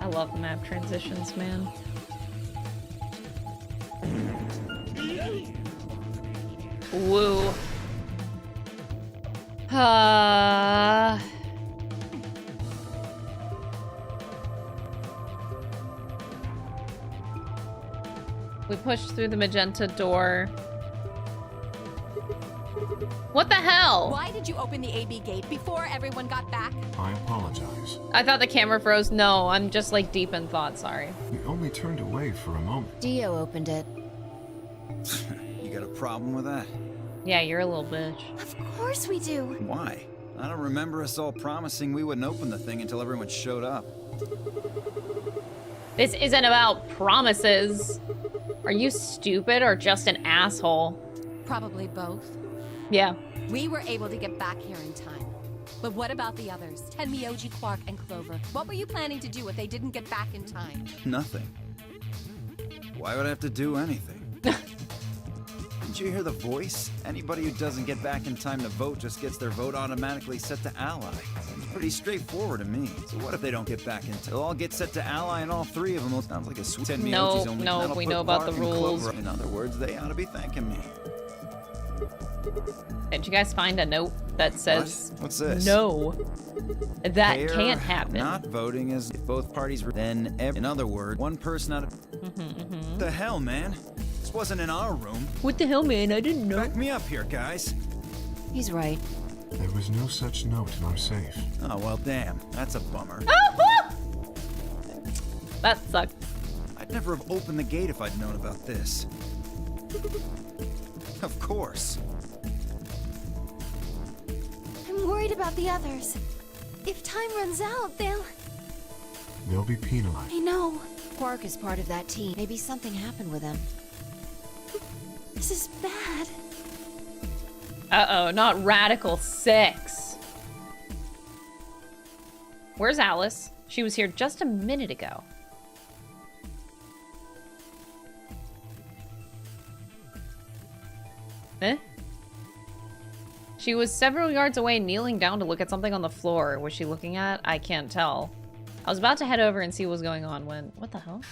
[SPEAKER 1] I love map transitions, man. Woo. We pushed through the magenta door. What the hell?
[SPEAKER 4] Why did you open the AB gate before everyone got back?
[SPEAKER 3] I apologize.
[SPEAKER 1] I thought the camera froze. No, I'm just like deep in thought, sorry.
[SPEAKER 3] We only turned away for a moment.
[SPEAKER 8] Dio opened it.
[SPEAKER 6] You got a problem with that?
[SPEAKER 1] Yeah, you're a little bitch.
[SPEAKER 12] Of course we do.
[SPEAKER 6] Why? I don't remember us all promising we wouldn't open the thing until everyone showed up.
[SPEAKER 1] This isn't about promises. Are you stupid or just an asshole?
[SPEAKER 4] Probably both.
[SPEAKER 1] Yeah.
[SPEAKER 4] We were able to get back here in time. But what about the others? Tenmyoji, Quark, and Clover. What were you planning to do if they didn't get back in time?
[SPEAKER 6] Nothing. Why would I have to do anything? Didn't you hear the voice? Anybody who doesn't get back in time to vote just gets their vote automatically set to ally. It's pretty straightforward to me. So what if they don't get back in time? They'll all get set to ally and all three of them will sound like a sweet Tenmyoji's only.
[SPEAKER 1] No, we know about the rules.
[SPEAKER 6] In other words, they ought to be thanking me.
[SPEAKER 1] Did you guys find a note that says
[SPEAKER 6] What's this?
[SPEAKER 1] no? That
[SPEAKER 6] Pair
[SPEAKER 1] can't happen.
[SPEAKER 6] Not voting is if both parties were then in other words, one person out of What the hell, man? This wasn't in our room.
[SPEAKER 1] What the hell, man? I didn't know.
[SPEAKER 6] Back me up here, guys.
[SPEAKER 8] He's right.
[SPEAKER 3] There was no such note in our safe.
[SPEAKER 6] Oh, well, damn. That's a bummer.
[SPEAKER 1] That sucked.
[SPEAKER 6] I'd never have opened the gate if I'd known about this. Of course.
[SPEAKER 12] I'm worried about the others. If time runs out, they'll
[SPEAKER 3] They'll be penalized.
[SPEAKER 12] I know.
[SPEAKER 8] Quark is part of that team. Maybe something happened with him.
[SPEAKER 12] This is bad.
[SPEAKER 1] Uh-oh, not Radical 6. Where's Alice? She was here just a minute ago. Eh? She was several yards away, kneeling down to look at something on the floor. Was she looking at? I can't tell. I was about to head over and see what was going on when... What the hell?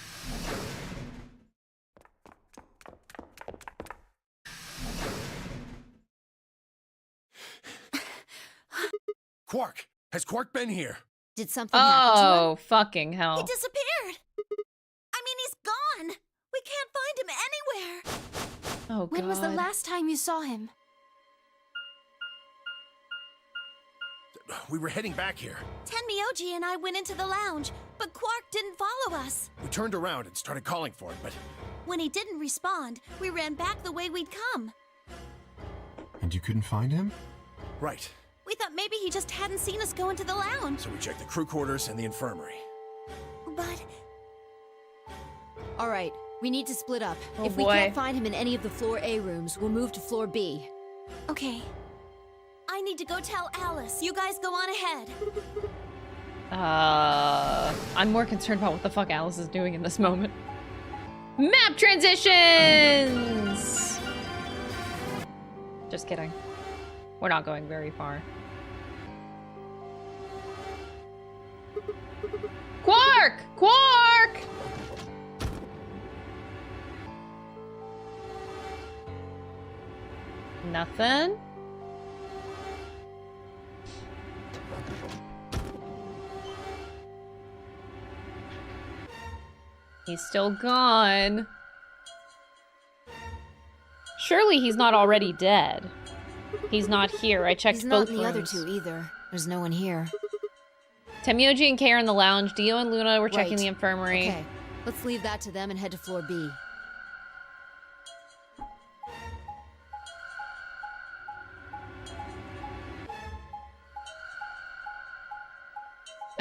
[SPEAKER 5] Quark! Has Quark been here?
[SPEAKER 8] Did something happen to him?
[SPEAKER 1] Oh, fucking hell.
[SPEAKER 12] He disappeared. I mean, he's gone. We can't find him anywhere.
[SPEAKER 1] Oh, God.
[SPEAKER 12] When was the last time you saw him?
[SPEAKER 5] We were heading back here.
[SPEAKER 12] Tenmyoji and I went into the lounge, but Quark didn't follow us.
[SPEAKER 5] We turned around and started calling for him, but...
[SPEAKER 12] When he didn't respond, we ran back the way we'd come.
[SPEAKER 3] And you couldn't find him?
[SPEAKER 5] Right.
[SPEAKER 12] We
[SPEAKER 2] thought maybe he just hadn't seen us go into the lounge.
[SPEAKER 5] So we checked the crew quarters and the infirmary.
[SPEAKER 2] But...
[SPEAKER 8] All right, we need to split up.
[SPEAKER 1] Oh,
[SPEAKER 8] if we
[SPEAKER 1] boy.
[SPEAKER 8] can't find him in any of the floor A rooms, we'll move to floor B.
[SPEAKER 2] Okay. I need to go tell Alice. You guys go on ahead.
[SPEAKER 1] I'm more concerned about what the fuck Alice is doing in this moment. Map transitions! Just kidding. We're not going very far. Quark! Quark! Nothing? He's still gone. Surely he's not already dead. He's not here. I checked
[SPEAKER 8] He's not
[SPEAKER 1] both
[SPEAKER 8] in the other
[SPEAKER 1] rooms.
[SPEAKER 8] two either. There's no one here.
[SPEAKER 1] Temyoji and Kay are in the lounge. Dio and Luna were checking
[SPEAKER 8] Right.
[SPEAKER 1] the infirmary.
[SPEAKER 8] Okay, let's leave that to them and head to floor B.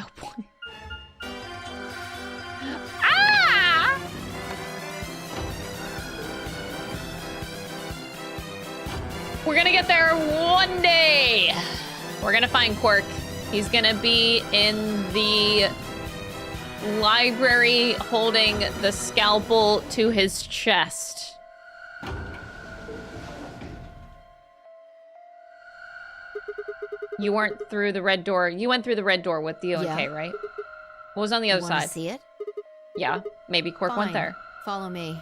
[SPEAKER 1] Oh boy. Ah! We're gonna get there one day. We're gonna find Quark. He's gonna be in the library holding the scalpel to his chest. You weren't through the red door. You went through the red door with Dio and
[SPEAKER 8] Yeah.
[SPEAKER 1] Kay, right? What was on the other
[SPEAKER 8] Wanna
[SPEAKER 1] side?
[SPEAKER 8] see it?
[SPEAKER 1] Yeah, maybe Quark went
[SPEAKER 8] Fine.
[SPEAKER 1] there.
[SPEAKER 8] Follow me.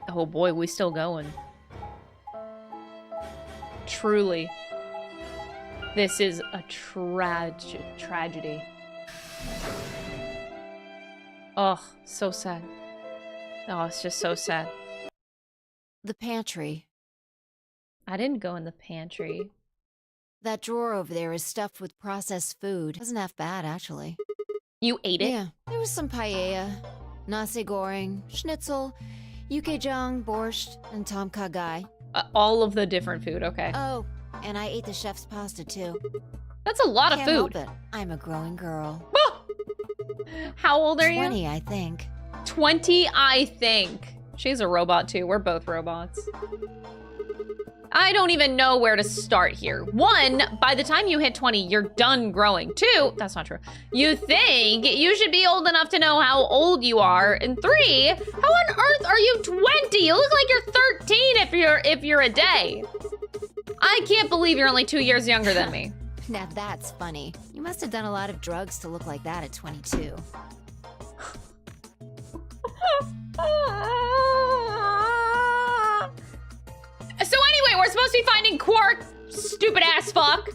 [SPEAKER 1] Oh boy, we still going. Truly. This is a tragedy. Oh, so sad. Oh, it's just so sad.
[SPEAKER 8] The pantry.
[SPEAKER 1] I didn't go in the pantry.
[SPEAKER 8] That drawer over there is stuffed with processed food. Wasn't half bad, actually.
[SPEAKER 1] You ate it?
[SPEAKER 8] Yeah, there was some paella, nasi goreng, schnitzel, yukejang, borscht, and tom kha gai.
[SPEAKER 1] All of the different food, okay.
[SPEAKER 8] Oh, and I ate the chef's pasta too.
[SPEAKER 1] That's a lot of
[SPEAKER 8] Can't
[SPEAKER 1] food.
[SPEAKER 8] help it. I'm a growing girl.
[SPEAKER 1] How old are you?
[SPEAKER 8] 20, I think.
[SPEAKER 1] 20, I think. She's a robot too. We're both robots. I don't even know where to start here. 1, by the time you hit 20, you're done growing. 2, that's not true. You think you should be old enough to know how old you are. And 3, how on earth are you 20? You look like you're 13 if you're a day. I can't believe you're only 2 years younger than me.
[SPEAKER 8] Now that's funny. You must have done a lot of drugs to look like that at 22.
[SPEAKER 1] So anyway, we're supposed to be finding Quark, stupid ass fuck.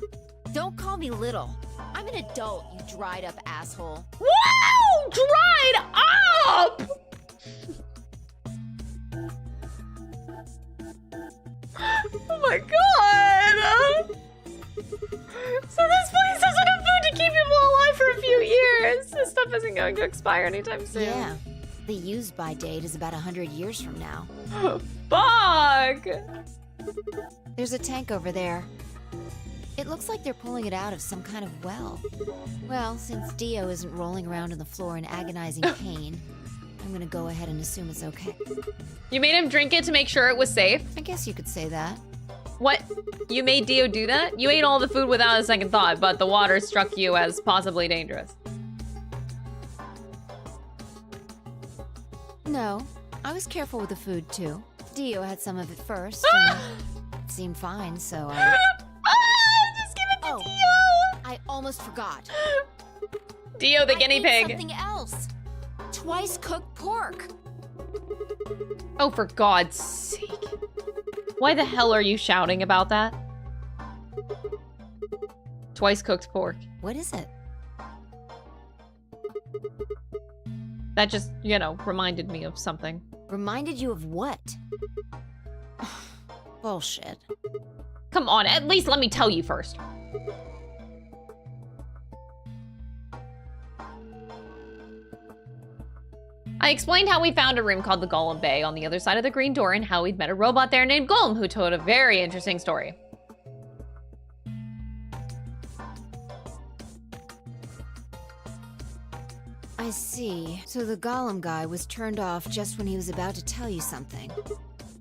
[SPEAKER 8] Don't call me little. I'm an adult, you dried up asshole.
[SPEAKER 1] Wow! Dried up! Oh my god! So this place doesn't have food to keep people alive for a few years. This stuff isn't going to expire anytime soon.
[SPEAKER 8] Yeah. The use-by date is about 100 years from now.
[SPEAKER 1] Fuck!
[SPEAKER 8] There's a tank over there. It looks like they're pulling it out of some kind of well. Well, since Dio isn't rolling around on the floor in agonizing pain, I'm gonna go ahead and assume it's okay.
[SPEAKER 1] You made him drink it to make sure it was safe?
[SPEAKER 8] I guess you could say that.
[SPEAKER 1] What? You made Dio do that? You ate all the food without a second thought, but the water struck you as possibly dangerous.
[SPEAKER 8] No, I was careful with the food too. Dio had some of it first, and it seemed fine, so I...
[SPEAKER 1] Just give it to Dio!
[SPEAKER 8] I almost forgot.
[SPEAKER 1] Dio the guinea pig.
[SPEAKER 8] Something else. Twice cooked pork.
[SPEAKER 1] Oh, for God's sake. Why the hell are you shouting about that? Twice cooked pork.
[SPEAKER 8] What is it?
[SPEAKER 1] That just, you know, reminded me of something.
[SPEAKER 8] Reminded you of what? Bullshit.
[SPEAKER 1] Come on, at least let me tell you first. I explained how we found a room called the Golem Bay on the other side of the green door and how we'd met a robot there named Golem who told a very interesting story.
[SPEAKER 8] I see. So the Golem guy was turned off just when he was about to tell you something.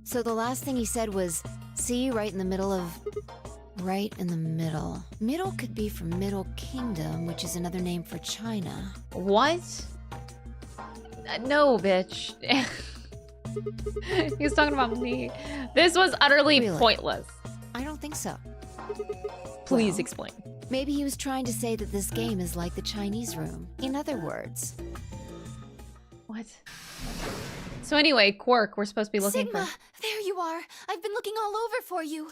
[SPEAKER 8] So the last thing he said was, see, right in the middle of... Right in the middle. Middle could be from Middle Kingdom, which is another name for China.
[SPEAKER 1] What? No, bitch. He was talking about me. This was utterly pointless.
[SPEAKER 8] I don't think so.
[SPEAKER 1] Please explain.
[SPEAKER 8] Maybe he was trying to say that this game is like the Chinese room. In other words.
[SPEAKER 1] What? So anyway, Quark, we're supposed to be looking
[SPEAKER 12] Sigma,
[SPEAKER 1] for...
[SPEAKER 12] there you are. I've been looking all over for you.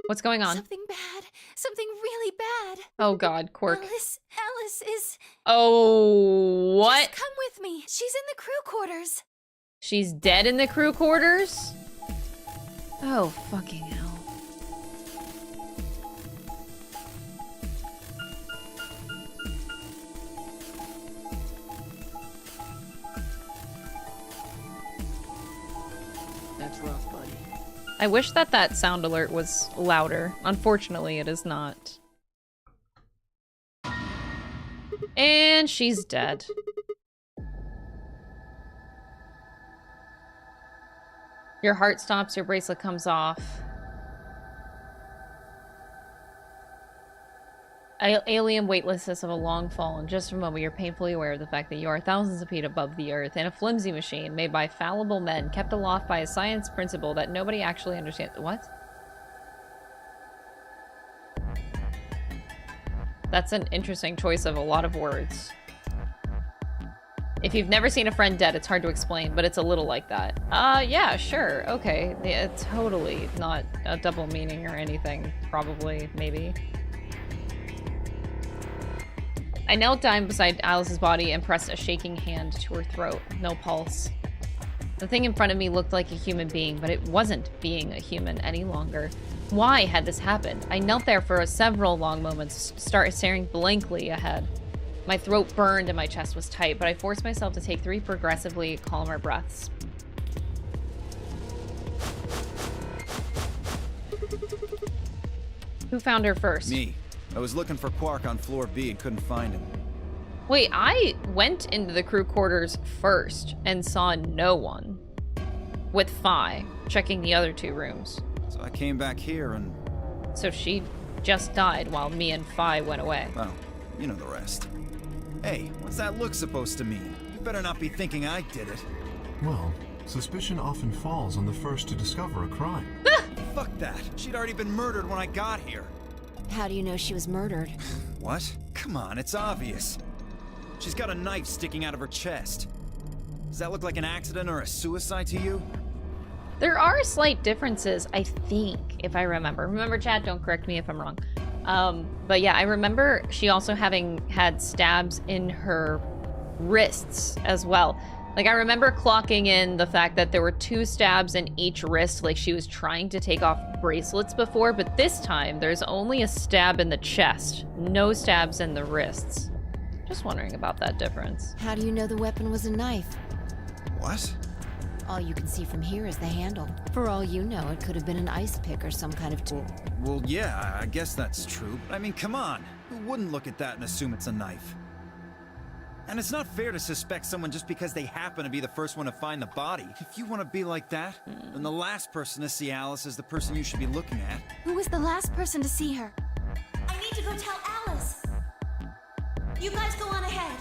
[SPEAKER 1] What's going on?
[SPEAKER 12] Something bad. Something really bad.
[SPEAKER 1] Oh God, Quark.
[SPEAKER 12] Alice is...
[SPEAKER 1] Oh, what?
[SPEAKER 12] Just come with me. She's in the crew quarters.
[SPEAKER 1] She's dead in the crew quarters? Oh, fucking hell.
[SPEAKER 11] That's rough, buddy.
[SPEAKER 1] I wish that that sound alert was louder. Unfortunately, it is not. And she's dead. Your heart stops, your bracelet comes off. Alien weightlessness of a long fall. In just a moment, you're painfully aware of the fact that you are thousands of feet above the earth in a flimsy machine made by fallible men, kept aloft by a science principle that nobody actually understands. What? That's an interesting choice of a lot of words. If you've never seen a friend dead, it's hard to explain, but it's a little like that. Yeah, sure, okay. Yeah, totally not a double meaning or anything, probably, maybe. I knelt down beside Alice's body and pressed a shaking hand to her throat. No pulse. The thing in front of me looked like a human being, but it wasn't being a human any longer. Why had this happened? I knelt there for several long moments, staring blankly ahead. My throat burned and my chest was tight, but I forced myself to take 3 progressively calmer breaths. Who found her first?
[SPEAKER 6] Me. I was looking for Quark on floor B and couldn't find him.
[SPEAKER 1] Wait, I went into the crew quarters first and saw no one. With Phi, checking the other 2 rooms.
[SPEAKER 6] So I came back here and...
[SPEAKER 1] So she just died while me and Phi went away.
[SPEAKER 6] Well, you know the rest. Hey, what's that look supposed to mean? You better not be thinking I did it.
[SPEAKER 3] Well, suspicion often falls on the first to discover a crime.
[SPEAKER 6] Fuck that. She'd already been murdered when I got here.
[SPEAKER 8] How do you know she was murdered?
[SPEAKER 6] What? Come on, it's obvious. She's got a knife sticking out of her chest. Does that look like an accident or a suicide to you?
[SPEAKER 1] There are slight differences, I think, if I remember. Remember, chat, don't correct me if I'm wrong. But yeah, I remember she also having had stabs in her wrists as well. Like, I remember clocking in the fact that there were 2 stabs in each wrist, like she was trying to take off bracelets before, but this time there's only a stab in the chest, no stabs in the wrists. Just wondering about that difference.
[SPEAKER 8] How do you know the weapon was a knife?
[SPEAKER 6] What?
[SPEAKER 8] All you can see from here is the handle. For all you know, it could have been an ice pick or some kind of tool.
[SPEAKER 6] Well, yeah, I guess that's true. I mean, come on. Who wouldn't look at that and assume it's a knife? And it's not fair to suspect someone just because they happen to be the first one to find the body. If you want to be like that, then the last person to see Alice is the person you should be looking at.
[SPEAKER 12] Who was the last person to see her?
[SPEAKER 10] I need to go tell Alice. You guys go on ahead.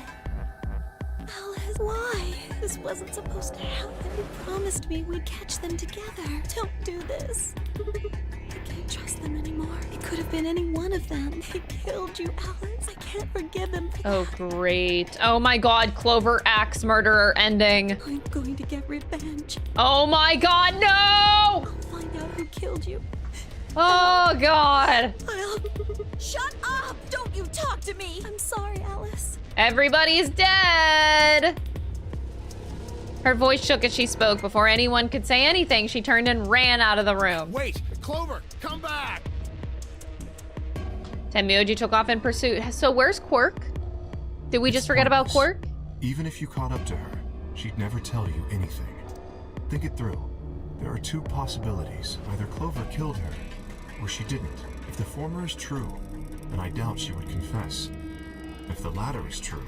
[SPEAKER 12] Alice, why? This wasn't supposed to happen. You promised me we'd catch them together. Don't do this. I can't trust them anymore. It could have been any one of them. They killed you, Alice. I can't forgive them for
[SPEAKER 1] Oh, great. Oh my god, Clover Axe murderer ending.
[SPEAKER 12] I'm going to get revenge.
[SPEAKER 1] Oh my god, no!
[SPEAKER 12] I'll find out who killed you.
[SPEAKER 1] Oh god.
[SPEAKER 12] Shut up! Don't you talk to me! I'm sorry, Alice.
[SPEAKER 1] Everybody's dead! Her voice shook as she spoke. Before anyone could say anything, she turned and ran out of the room.
[SPEAKER 5] Wait! Clover, come back!
[SPEAKER 1] Tenmyoji took off in pursuit. So where's Quark? Did we just forget about Quark?
[SPEAKER 3] Even if you caught up to her, she'd never tell you anything. Think it through. There are two possibilities. Either Clover killed her, or she didn't. If the former is true, then I doubt she would confess. If the latter is true,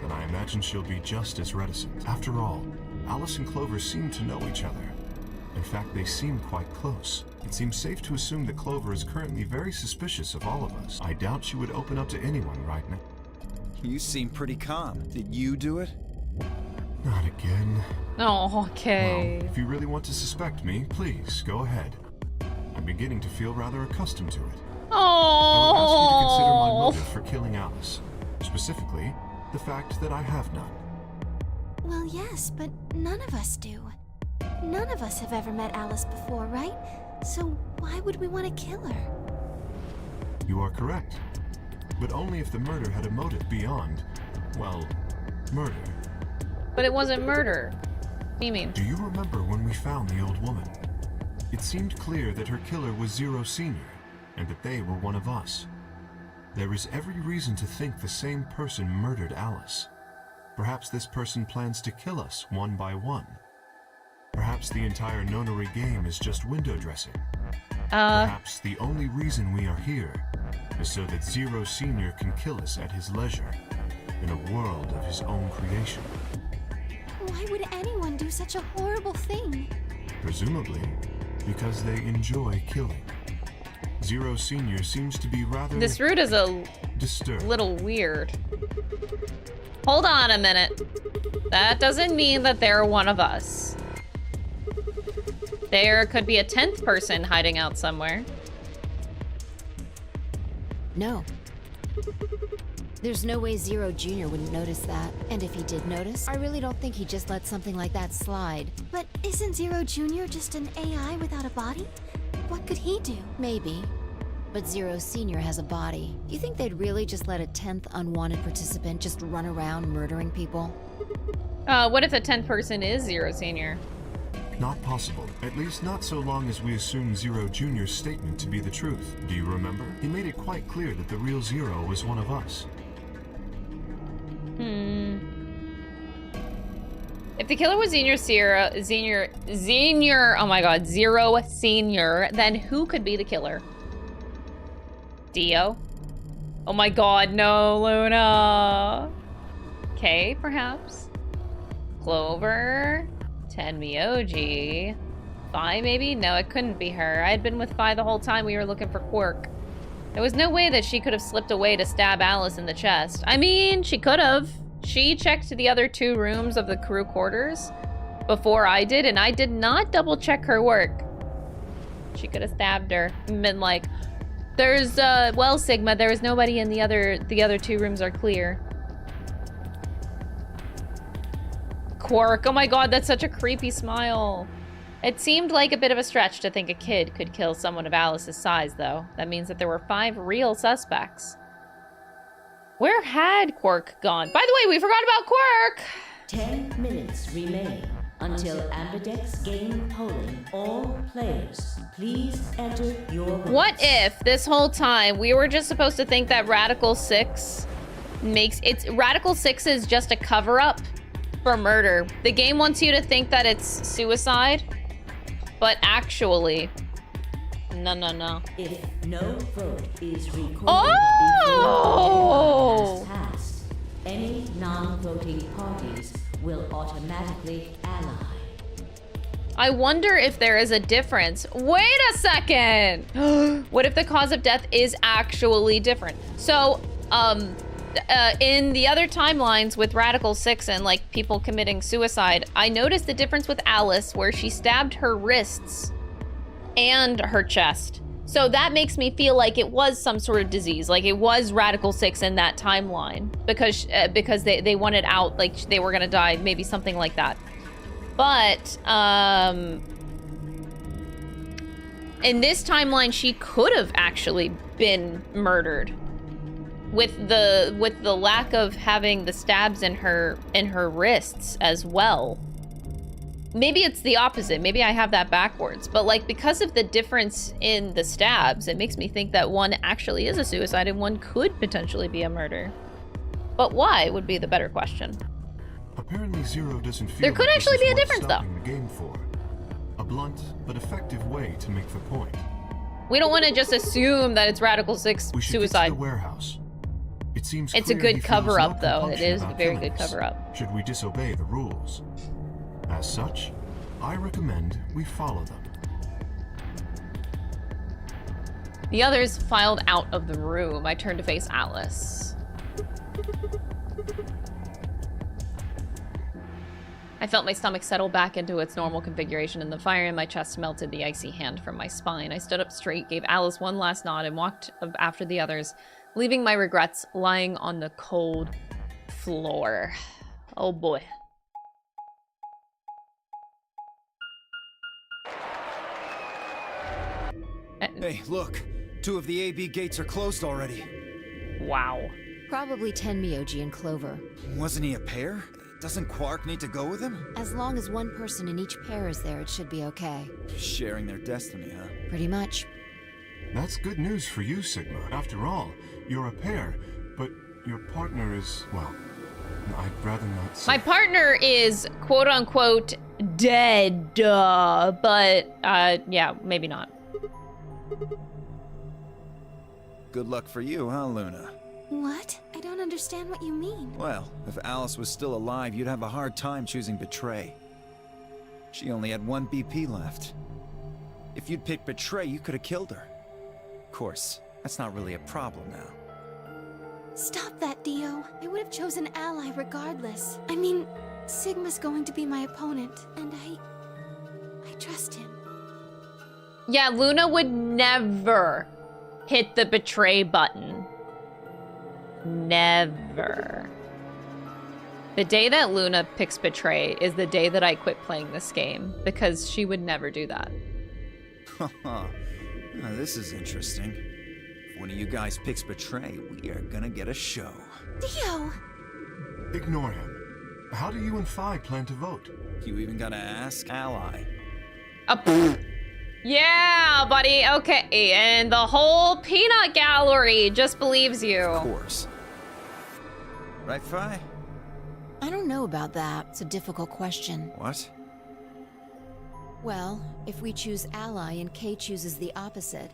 [SPEAKER 3] then I imagine she'll be just as reticent. After all, Alice and Clover seem to know each other. In fact, they seem quite close. It seems safe to assume that Clover is currently very suspicious of all of us. I doubt she would open up to anyone right now.
[SPEAKER 6] You seem pretty calm. Did you do it?
[SPEAKER 3] Not again.
[SPEAKER 1] Oh, okay.
[SPEAKER 3] Well, if you really want to suspect me, please, go ahead. I'm beginning to feel rather accustomed to it. I would ask you to consider my motive for killing Alice. Specifically, the fact that I have none.
[SPEAKER 2] Well, yes, but none of us do. None of us have ever met Alice before, right? So why would we want to kill her?
[SPEAKER 3] You are correct. But only if the murder had a motive beyond, well, murder.
[SPEAKER 1] But it wasn't murder. What do you mean?
[SPEAKER 3] Do you remember when we found the old woman? It seemed clear that her killer was Zero Senior, and that they were one of us. There is every reason to think the same person murdered Alice. Perhaps this person plans to kill us one by one. Perhaps the entire nonary game is just window dressing. Perhaps the only reason we are here is so that Zero Senior can kill us at his leisure, in a world of his own creation.
[SPEAKER 2] Why would anyone do such a horrible thing?
[SPEAKER 3] Presumably, because they enjoy killing. Zero Senior seems to be rather...
[SPEAKER 1] This route is a
[SPEAKER 3] disturbed.
[SPEAKER 1] Little weird. Hold on a minute. That doesn't mean that they're one of us. There could be a 10th person hiding out somewhere.
[SPEAKER 8] No. There's no way Zero Jr. wouldn't notice that. And if he did notice, I really don't think he'd just let something like that slide.
[SPEAKER 2] But isn't Zero Jr. just an AI without a body? What could he do?
[SPEAKER 8] Maybe. But Zero Sr. has a body. Do you think they'd really just let a 10th unwanted participant just run around murdering people?
[SPEAKER 1] What if the 10th person is Zero Senior?
[SPEAKER 3] Not possible. At least not so long as we assume Zero Jr.'s statement to be the truth. Do you remember? He made it quite clear that the real Zero was one of us.
[SPEAKER 1] If the killer was Zero Senior, then who could be the killer? Dio? Oh my god, no, Luna. Kay, perhaps? Clover? Tenmyoji? Phi, maybe? No, it couldn't be her. I had been with Phi the whole time we were looking for Quark. There was no way that she could have slipped away to stab Alice in the chest. I mean, she could have. She checked the other 2 rooms of the crew quarters before I did, and I did not double check her work. She could have stabbed her and been like, there's, well, Sigma, there is nobody in the other 2 rooms are clear. Quark, oh my god, that's such a creepy smile. It seemed like a bit of a stretch to think a kid could kill someone of Alice's size, though. That means that there were 5 real suspects. Where had Quark gone? By the way, we forgot about Quark!
[SPEAKER 13] 10 minutes remain until Ambidex game polling. All players, please enter your votes.
[SPEAKER 1] What if this whole time we were just supposed to think that Radical 6 Radical 6 is just a cover-up for murder? The game wants you to think that it's suicide, but actually, no.
[SPEAKER 13] If no vote is recorded
[SPEAKER 1] Oh!
[SPEAKER 13] before the has passed, any non-voting parties will automatically ally.
[SPEAKER 1] I wonder if there is a difference. Wait a second! What if the cause of death is actually different? So, in the other timelines with Radical 6 and like people committing suicide, I noticed the difference with Alice where she stabbed her wrists and her chest. So that makes me feel like it was some sort of disease, like it was Radical 6 in that timeline because they wanted out, like they were gonna die, maybe something like that. But in this timeline, she could have actually been murdered with the lack of having the stabs in her wrists as well. Maybe it's the opposite. Maybe I have that backwards. But like because of the difference in the stabs, it makes me think that one actually is a suicide and one could potentially be a murder. But why would be the better question.
[SPEAKER 3] Apparently Zero doesn't feel
[SPEAKER 1] There could
[SPEAKER 3] like
[SPEAKER 1] actually
[SPEAKER 3] this
[SPEAKER 1] be
[SPEAKER 3] is
[SPEAKER 1] a
[SPEAKER 3] worth
[SPEAKER 1] difference, though.
[SPEAKER 3] stopping the game for. A blunt but effective way to make the point.
[SPEAKER 1] We don't want to just assume that it's Radical 6
[SPEAKER 3] We should get to
[SPEAKER 1] suicide.
[SPEAKER 3] the warehouse. It seems
[SPEAKER 1] It's a
[SPEAKER 3] clear he
[SPEAKER 1] good
[SPEAKER 3] feels
[SPEAKER 1] cover-up,
[SPEAKER 3] no
[SPEAKER 1] though. It
[SPEAKER 3] compunction
[SPEAKER 1] is a
[SPEAKER 3] about
[SPEAKER 1] very
[SPEAKER 3] killing
[SPEAKER 1] good
[SPEAKER 3] us,
[SPEAKER 1] cover-up.
[SPEAKER 3] should we disobey the rules. As such, I recommend we follow them.
[SPEAKER 1] The others filed out of the room. I turned to face Alice. I felt my stomach settle back into its normal configuration, and the fire in my chest melted the icy hand from my spine. I stood up straight, gave Alice one last nod, and walked after the others, leaving my regrets lying on the cold floor. Oh boy.
[SPEAKER 6] Hey, look. 2 of the AB gates are closed already.
[SPEAKER 1] Wow.
[SPEAKER 8] Probably 10 Myoji and Clover.
[SPEAKER 6] Wasn't he a pair? Doesn't Quark need to go with him?
[SPEAKER 8] As long as one person in each pair is there, it should be okay.
[SPEAKER 6] Sharing their destiny, huh?
[SPEAKER 8] Pretty much.
[SPEAKER 3] That's good news for you, Sigma. After all, you're a pair, but your partner is, well, I'd rather not say.
[SPEAKER 1] My partner is quote-unquote dead, but yeah, maybe not.
[SPEAKER 6] Good luck for you, huh, Luna?
[SPEAKER 2] What? I don't understand what you mean.
[SPEAKER 6] Well, if Alice was still alive, you'd have a hard time choosing Betray. She only had 1 BP left. If you'd picked Betray, you could have killed her. Of course, that's not really a problem now.
[SPEAKER 2] Stop that, Dio. I would have chosen Ally regardless. I mean, Sigma's going to be my opponent, and I trust him.
[SPEAKER 1] Yeah, Luna would never hit the betray button. Never. The day that Luna picks betray is the day that I quit playing this game, because she would never do that.
[SPEAKER 6] Now, this is interesting. If one of you guys picks Betray, we are gonna get a show.
[SPEAKER 2] Dio!
[SPEAKER 3] Ignore him. How do you and Phi plan to vote?
[SPEAKER 6] You even gotta ask Ally.
[SPEAKER 1] Yeah, buddy, okay. And the whole peanut gallery just believes you.
[SPEAKER 6] Of course. Right, Phi?
[SPEAKER 8] I don't know about that. It's a difficult question.
[SPEAKER 6] What?
[SPEAKER 8] Well, if we choose Ally and Kay chooses the opposite,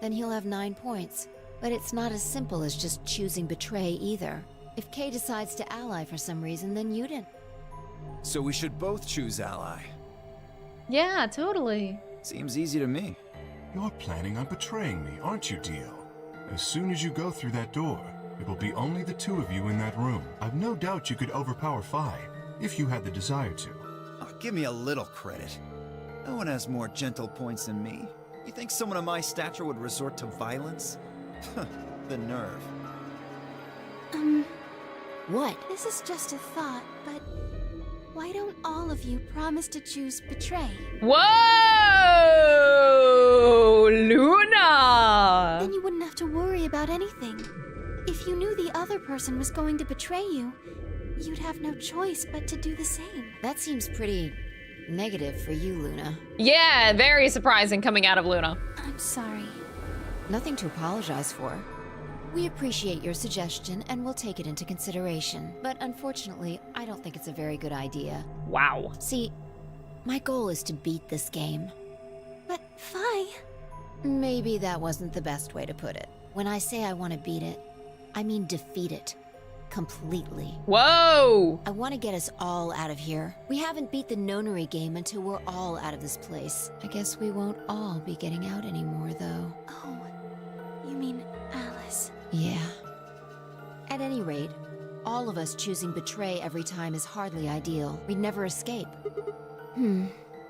[SPEAKER 8] then he'll have 9 points. But it's not as simple as just choosing Betray either. If Kay decides to ally for some reason, then you didn't.
[SPEAKER 6] So we should both choose Ally.
[SPEAKER 1] Yeah, totally.
[SPEAKER 6] Seems easy to me.
[SPEAKER 3] You're planning on betraying me, aren't you, Dio? As soon as you go through that door, it will be only the 2 of you in that room. I've no doubt you could overpower Phi, if you had the desire to.
[SPEAKER 6] Oh, give me a little credit. No one has more gentle points than me. You think someone of my stature would resort to violence? The nerve.
[SPEAKER 8] What?
[SPEAKER 2] This is just a thought, but why don't all of you promise to choose Betray?
[SPEAKER 1] Whoa! Luna!
[SPEAKER 2] Then you wouldn't have to worry about anything. If you knew the other person was going to betray you, you'd have no choice but to do the same.
[SPEAKER 8] That seems pretty negative for you, Luna.
[SPEAKER 1] Yeah, very surprising coming out of Luna.
[SPEAKER 2] I'm sorry.
[SPEAKER 8] Nothing to apologize for. We appreciate your suggestion and we'll take it into consideration. But unfortunately, I don't think it's a very good idea.
[SPEAKER 1] Wow.
[SPEAKER 8] See, my goal is to beat this game.
[SPEAKER 2] But Phi...
[SPEAKER 8] Maybe that wasn't the best way to put it. When I say I want to beat it, I mean defeat it. Completely.
[SPEAKER 1] Whoa!
[SPEAKER 8] I want to get us all out of here. We haven't beat the nonary game until we're all out of this place. I guess we won't all be getting out anymore, though.
[SPEAKER 2] Oh, you mean Alice?
[SPEAKER 8] Yeah. At any rate, all of us choosing Betray every time is hardly ideal. We'd never escape.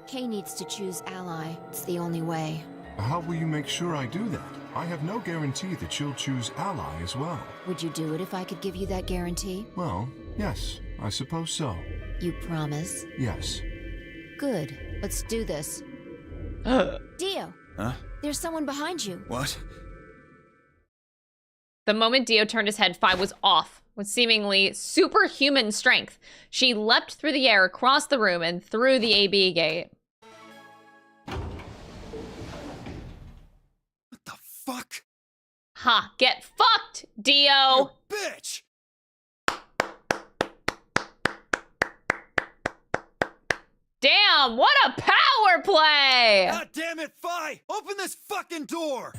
[SPEAKER 8] Kay needs to choose Ally. It's the only way.
[SPEAKER 3] How will you make sure I do that? I have no guarantee that you'll choose Ally as well.
[SPEAKER 8] Would you do it if I could give you that guarantee?
[SPEAKER 3] Well, yes, I suppose so.
[SPEAKER 8] You promise?
[SPEAKER 3] Yes.
[SPEAKER 8] Good. Let's do this. Dio!
[SPEAKER 6] Huh?
[SPEAKER 8] There's someone behind you.
[SPEAKER 6] What?
[SPEAKER 1] The moment Dio turned his head, Phi was off with seemingly superhuman strength. She leapt through the air, across the room, and through the AB gate.
[SPEAKER 6] Fuck!
[SPEAKER 1] Ha! Get fucked, Dio!
[SPEAKER 6] You bitch!
[SPEAKER 1] Damn, what a power play!
[SPEAKER 6] God damn it, Fi! Open this fucking door!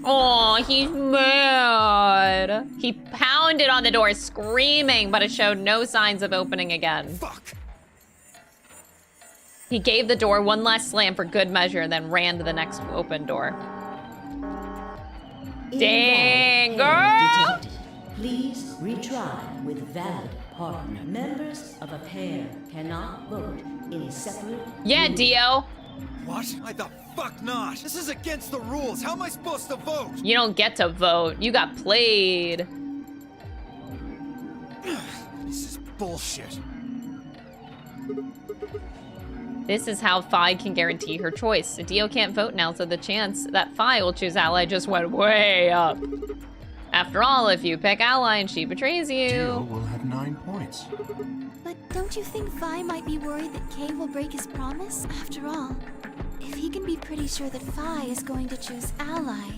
[SPEAKER 1] Oh, he's mad. He pounded on the door, screaming, but it showed no signs of opening again.
[SPEAKER 6] Fuck!
[SPEAKER 1] He gave the door one last slam for good measure, then ran to the next open door. Dang, girl!
[SPEAKER 13] Detected. Please retry with valid partner. Members of a pair cannot vote in a separate
[SPEAKER 1] Yeah,
[SPEAKER 13] room.
[SPEAKER 1] Dio.
[SPEAKER 6] What? Why the fuck not? This is against the rules. How am I supposed to vote?
[SPEAKER 1] You don't get to vote. You got played.
[SPEAKER 6] This is bullshit.
[SPEAKER 1] This is how Fi can guarantee her choice. Dio can't vote now, so the chance that Fi will choose Ally just went way up. After all, if you pick Ally and she betrays
[SPEAKER 3] Dio
[SPEAKER 1] you...
[SPEAKER 3] will have 9 points.
[SPEAKER 2] But don't you think Vi might be worried that Kay will break his promise? After all, if he can be pretty sure that Vi is going to choose Ally,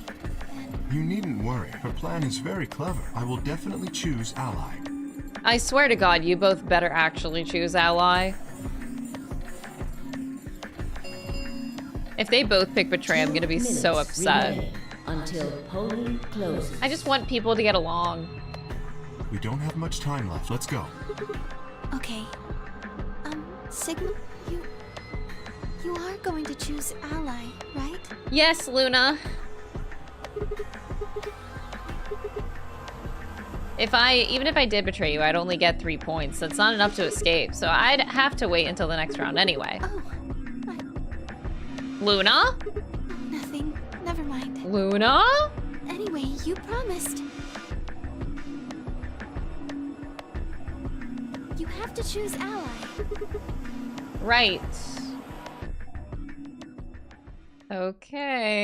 [SPEAKER 2] then...
[SPEAKER 3] You needn't worry. Her plan is very clever. I will definitely choose Ally.
[SPEAKER 1] I swear to God, you both better actually choose Ally. If they both pick Betray, I'm gonna be so upset.
[SPEAKER 13] Until polling closes.
[SPEAKER 1] I just want people to get along.
[SPEAKER 3] We don't have much time left. Let's go.
[SPEAKER 2] Okay. Sigma, you are going to choose Ally, right?
[SPEAKER 1] Yes, Luna. Even if I did betray you, I'd only get 3 points. That's not enough to escape, so I'd have to wait until the next round anyway.
[SPEAKER 2] Oh,
[SPEAKER 1] Luna?
[SPEAKER 2] nothing. Never mind.
[SPEAKER 1] Luna?
[SPEAKER 2] Anyway, you promised. You have to choose Ally.
[SPEAKER 1] Right. Okay.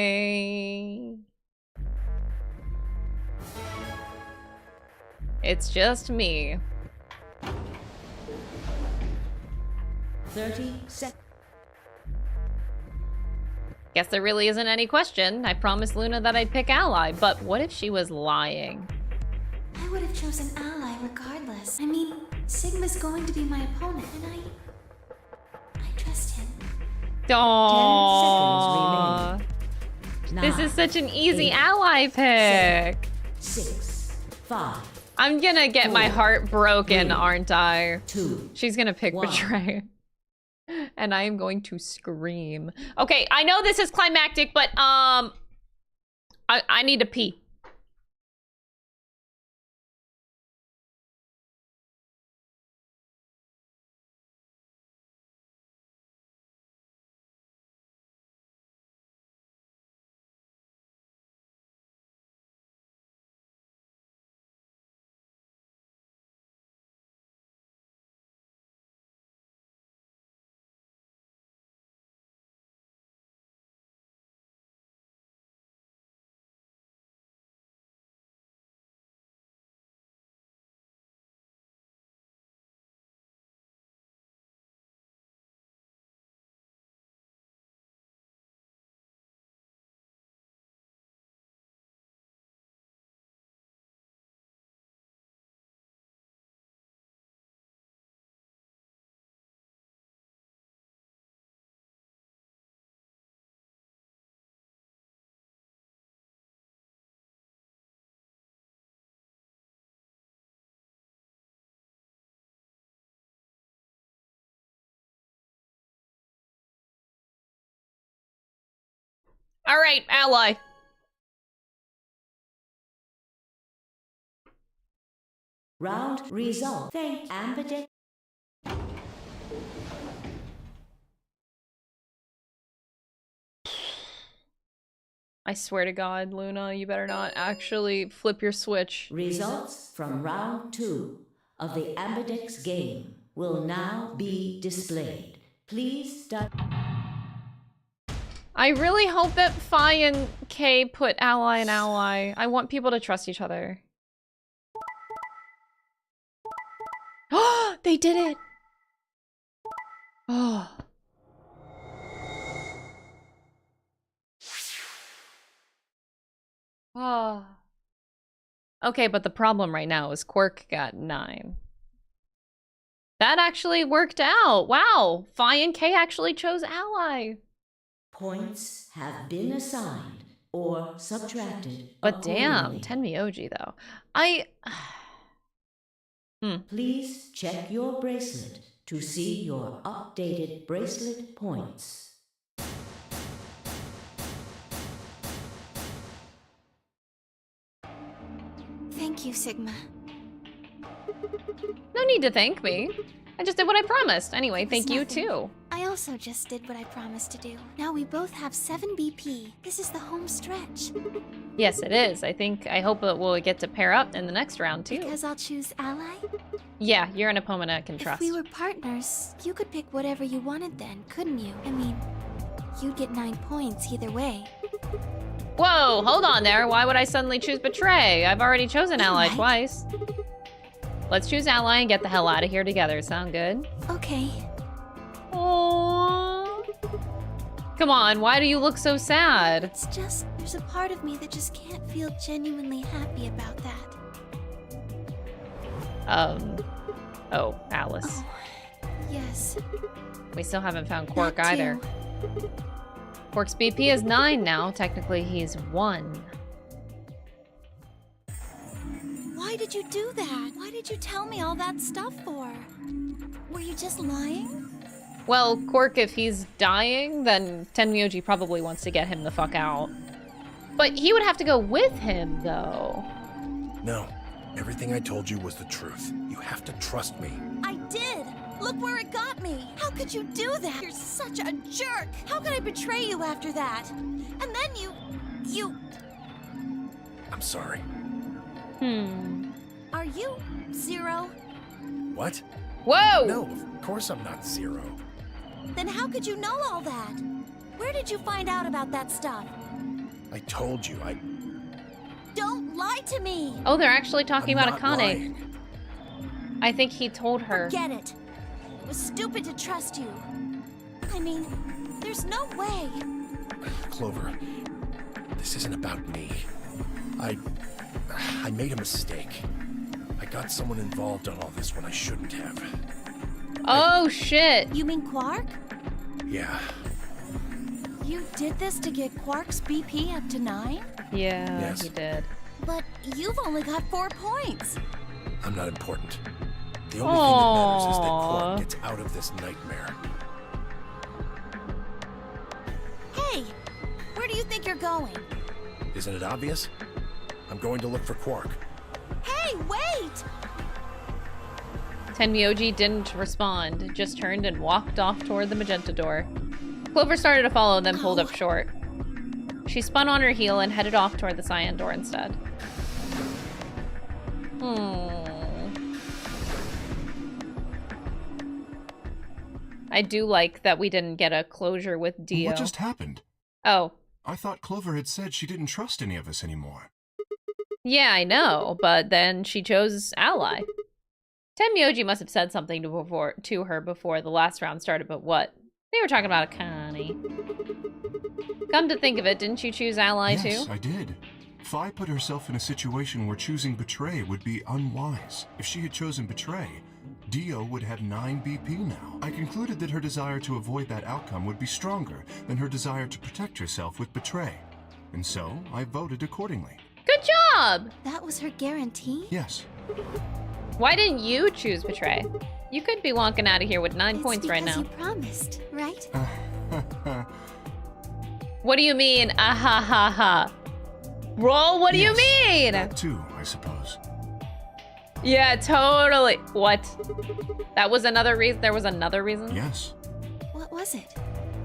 [SPEAKER 1] It's just me.
[SPEAKER 13] 30 seconds.
[SPEAKER 1] Guess there really isn't any question. I promised Luna that I'd pick Ally, but what if she was lying?
[SPEAKER 2] I would have chosen Ally regardless. I mean, Sigma's going to be my opponent, and I trust him.
[SPEAKER 1] Aww.
[SPEAKER 13] 10 seconds
[SPEAKER 1] This is such an easy ally pick.
[SPEAKER 13] 6, 5.
[SPEAKER 1] I'm gonna get my heart broken,
[SPEAKER 13] 3,
[SPEAKER 1] aren't I?
[SPEAKER 13] 2.
[SPEAKER 1] She's gonna pick
[SPEAKER 13] 1.
[SPEAKER 1] Betray. And I am going to scream. Okay, I know this is climactic, but I need to pee. All right, ally.
[SPEAKER 13] Round result. Thank Ambidex.
[SPEAKER 1] I swear to God, Luna, you better not actually flip your switch.
[SPEAKER 13] Results from round 2 of the Ambidex game will now be displayed. Please start.
[SPEAKER 1] I really hope that Fi and Kay put ally and ally. I want people to trust each other. Oh, they did it! Oh. Oh. Okay, but the problem right now is Quirk got 9. That actually worked out. Wow. Phi and K actually chose ally.
[SPEAKER 13] Points have been assigned or subtracted.
[SPEAKER 1] But damn,
[SPEAKER 13] accordingly.
[SPEAKER 1] Tenmyoji though.
[SPEAKER 13] Please check your bracelet to see your updated bracelet points.
[SPEAKER 2] Thank you, Sigma.
[SPEAKER 1] No need to thank me. I just did what I promised. Anyway,
[SPEAKER 2] It's
[SPEAKER 1] thank you
[SPEAKER 2] nothing.
[SPEAKER 1] too.
[SPEAKER 2] I also just did what I promised to do. Now we both have 7 BP. This is the home stretch.
[SPEAKER 1] Yes, it is. I hope that we'll get to pair up in the next round too.
[SPEAKER 2] Because I'll choose ally?
[SPEAKER 1] Yeah, you're an opponent I can trust.
[SPEAKER 2] If we were partners, you could pick whatever you wanted then, couldn't you? I mean, you'd get 9 points either way.
[SPEAKER 1] Whoa, hold on there. Why would I suddenly choose Betray? I've already chosen ally twice. Let's choose ally and get the hell out of here together. Sound good?
[SPEAKER 2] Okay.
[SPEAKER 1] Aww. Come on, why do you look so sad?
[SPEAKER 2] It's just, there's a part of me that just can't feel genuinely happy about that.
[SPEAKER 1] Oh, Alice.
[SPEAKER 2] Oh, yes.
[SPEAKER 1] We still haven't found Quark
[SPEAKER 2] That too.
[SPEAKER 1] either. Quark's BP is 9 now. Technically, he's 1.
[SPEAKER 12] Why did you do that? Why did you tell me all that stuff for? Were you just lying?
[SPEAKER 1] Well, Quark, if he's dying, then Tenmyoji probably wants to get him the fuck out. But he would have to go with him, though.
[SPEAKER 5] No, everything I told you was the truth. You have to trust me.
[SPEAKER 12] I did! Look where it got me! How could you do that? You're such a jerk! How could I betray you after that? And then you...
[SPEAKER 5] I'm sorry.
[SPEAKER 12] Are you Zero?
[SPEAKER 5] What?
[SPEAKER 1] Whoa!
[SPEAKER 5] No, of course I'm not Zero.
[SPEAKER 12] Then how could you know all that? Where did you find out about that stuff?
[SPEAKER 5] I told you,
[SPEAKER 12] Don't lie to me!
[SPEAKER 1] Oh, they're actually talking
[SPEAKER 5] I'm
[SPEAKER 1] about
[SPEAKER 5] not
[SPEAKER 1] Akane.
[SPEAKER 5] lying.
[SPEAKER 1] I think he told her.
[SPEAKER 12] Forget it. It was stupid to trust you. I mean, there's no way.
[SPEAKER 5] Clover, this isn't about me. I made a mistake. I got someone involved on all this when I shouldn't have.
[SPEAKER 1] Oh, shit.
[SPEAKER 12] You mean Quark?
[SPEAKER 5] Yeah,
[SPEAKER 12] You did this to get Quark's BP up to 9?
[SPEAKER 1] Yeah,
[SPEAKER 5] Yes.
[SPEAKER 1] he did.
[SPEAKER 12] But you've only got 4 points.
[SPEAKER 5] I'm not important. The only thing that matters is that
[SPEAKER 1] Aww.
[SPEAKER 5] Quark gets out of this nightmare.
[SPEAKER 12] Hey, where do you think you're going?
[SPEAKER 5] Isn't it obvious? I'm going to look for Quark.
[SPEAKER 12] Hey, wait!
[SPEAKER 1] Tenmyoji didn't respond, just turned and walked off toward the magenta door. Clover started to follow, then pulled up short. She spun on her heel and headed off toward the cyan door instead. I do like that we didn't get a closure with Dio.
[SPEAKER 3] What just happened?
[SPEAKER 1] Oh.
[SPEAKER 3] I thought Clover had said she didn't trust any of us anymore.
[SPEAKER 1] Yeah, I know, but then she chose ally. Tenmyoji must have said something to her before the last round started, but what? They were talking about Akane. Come to think of it, didn't you choose ally too?
[SPEAKER 3] Yes, I did. Phi put herself in a situation where choosing Betray would be unwise. If she had chosen Betray, Dio would have 9 BP now. I concluded that her desire to avoid that outcome would be stronger than her desire to protect herself with Betray. And so, I voted accordingly.
[SPEAKER 1] Good job!
[SPEAKER 2] That was her guarantee?
[SPEAKER 3] Yes.
[SPEAKER 1] Why didn't you choose Betray? You could be walking out of here with 9 points right now.
[SPEAKER 2] You promised, right?
[SPEAKER 1] What do you mean, ah ha ha ha? Roll, what do you mean?
[SPEAKER 3] That too, I suppose.
[SPEAKER 1] Yeah, totally. What? That was another reason? There was another reason?
[SPEAKER 3] Yes.
[SPEAKER 2] What was it?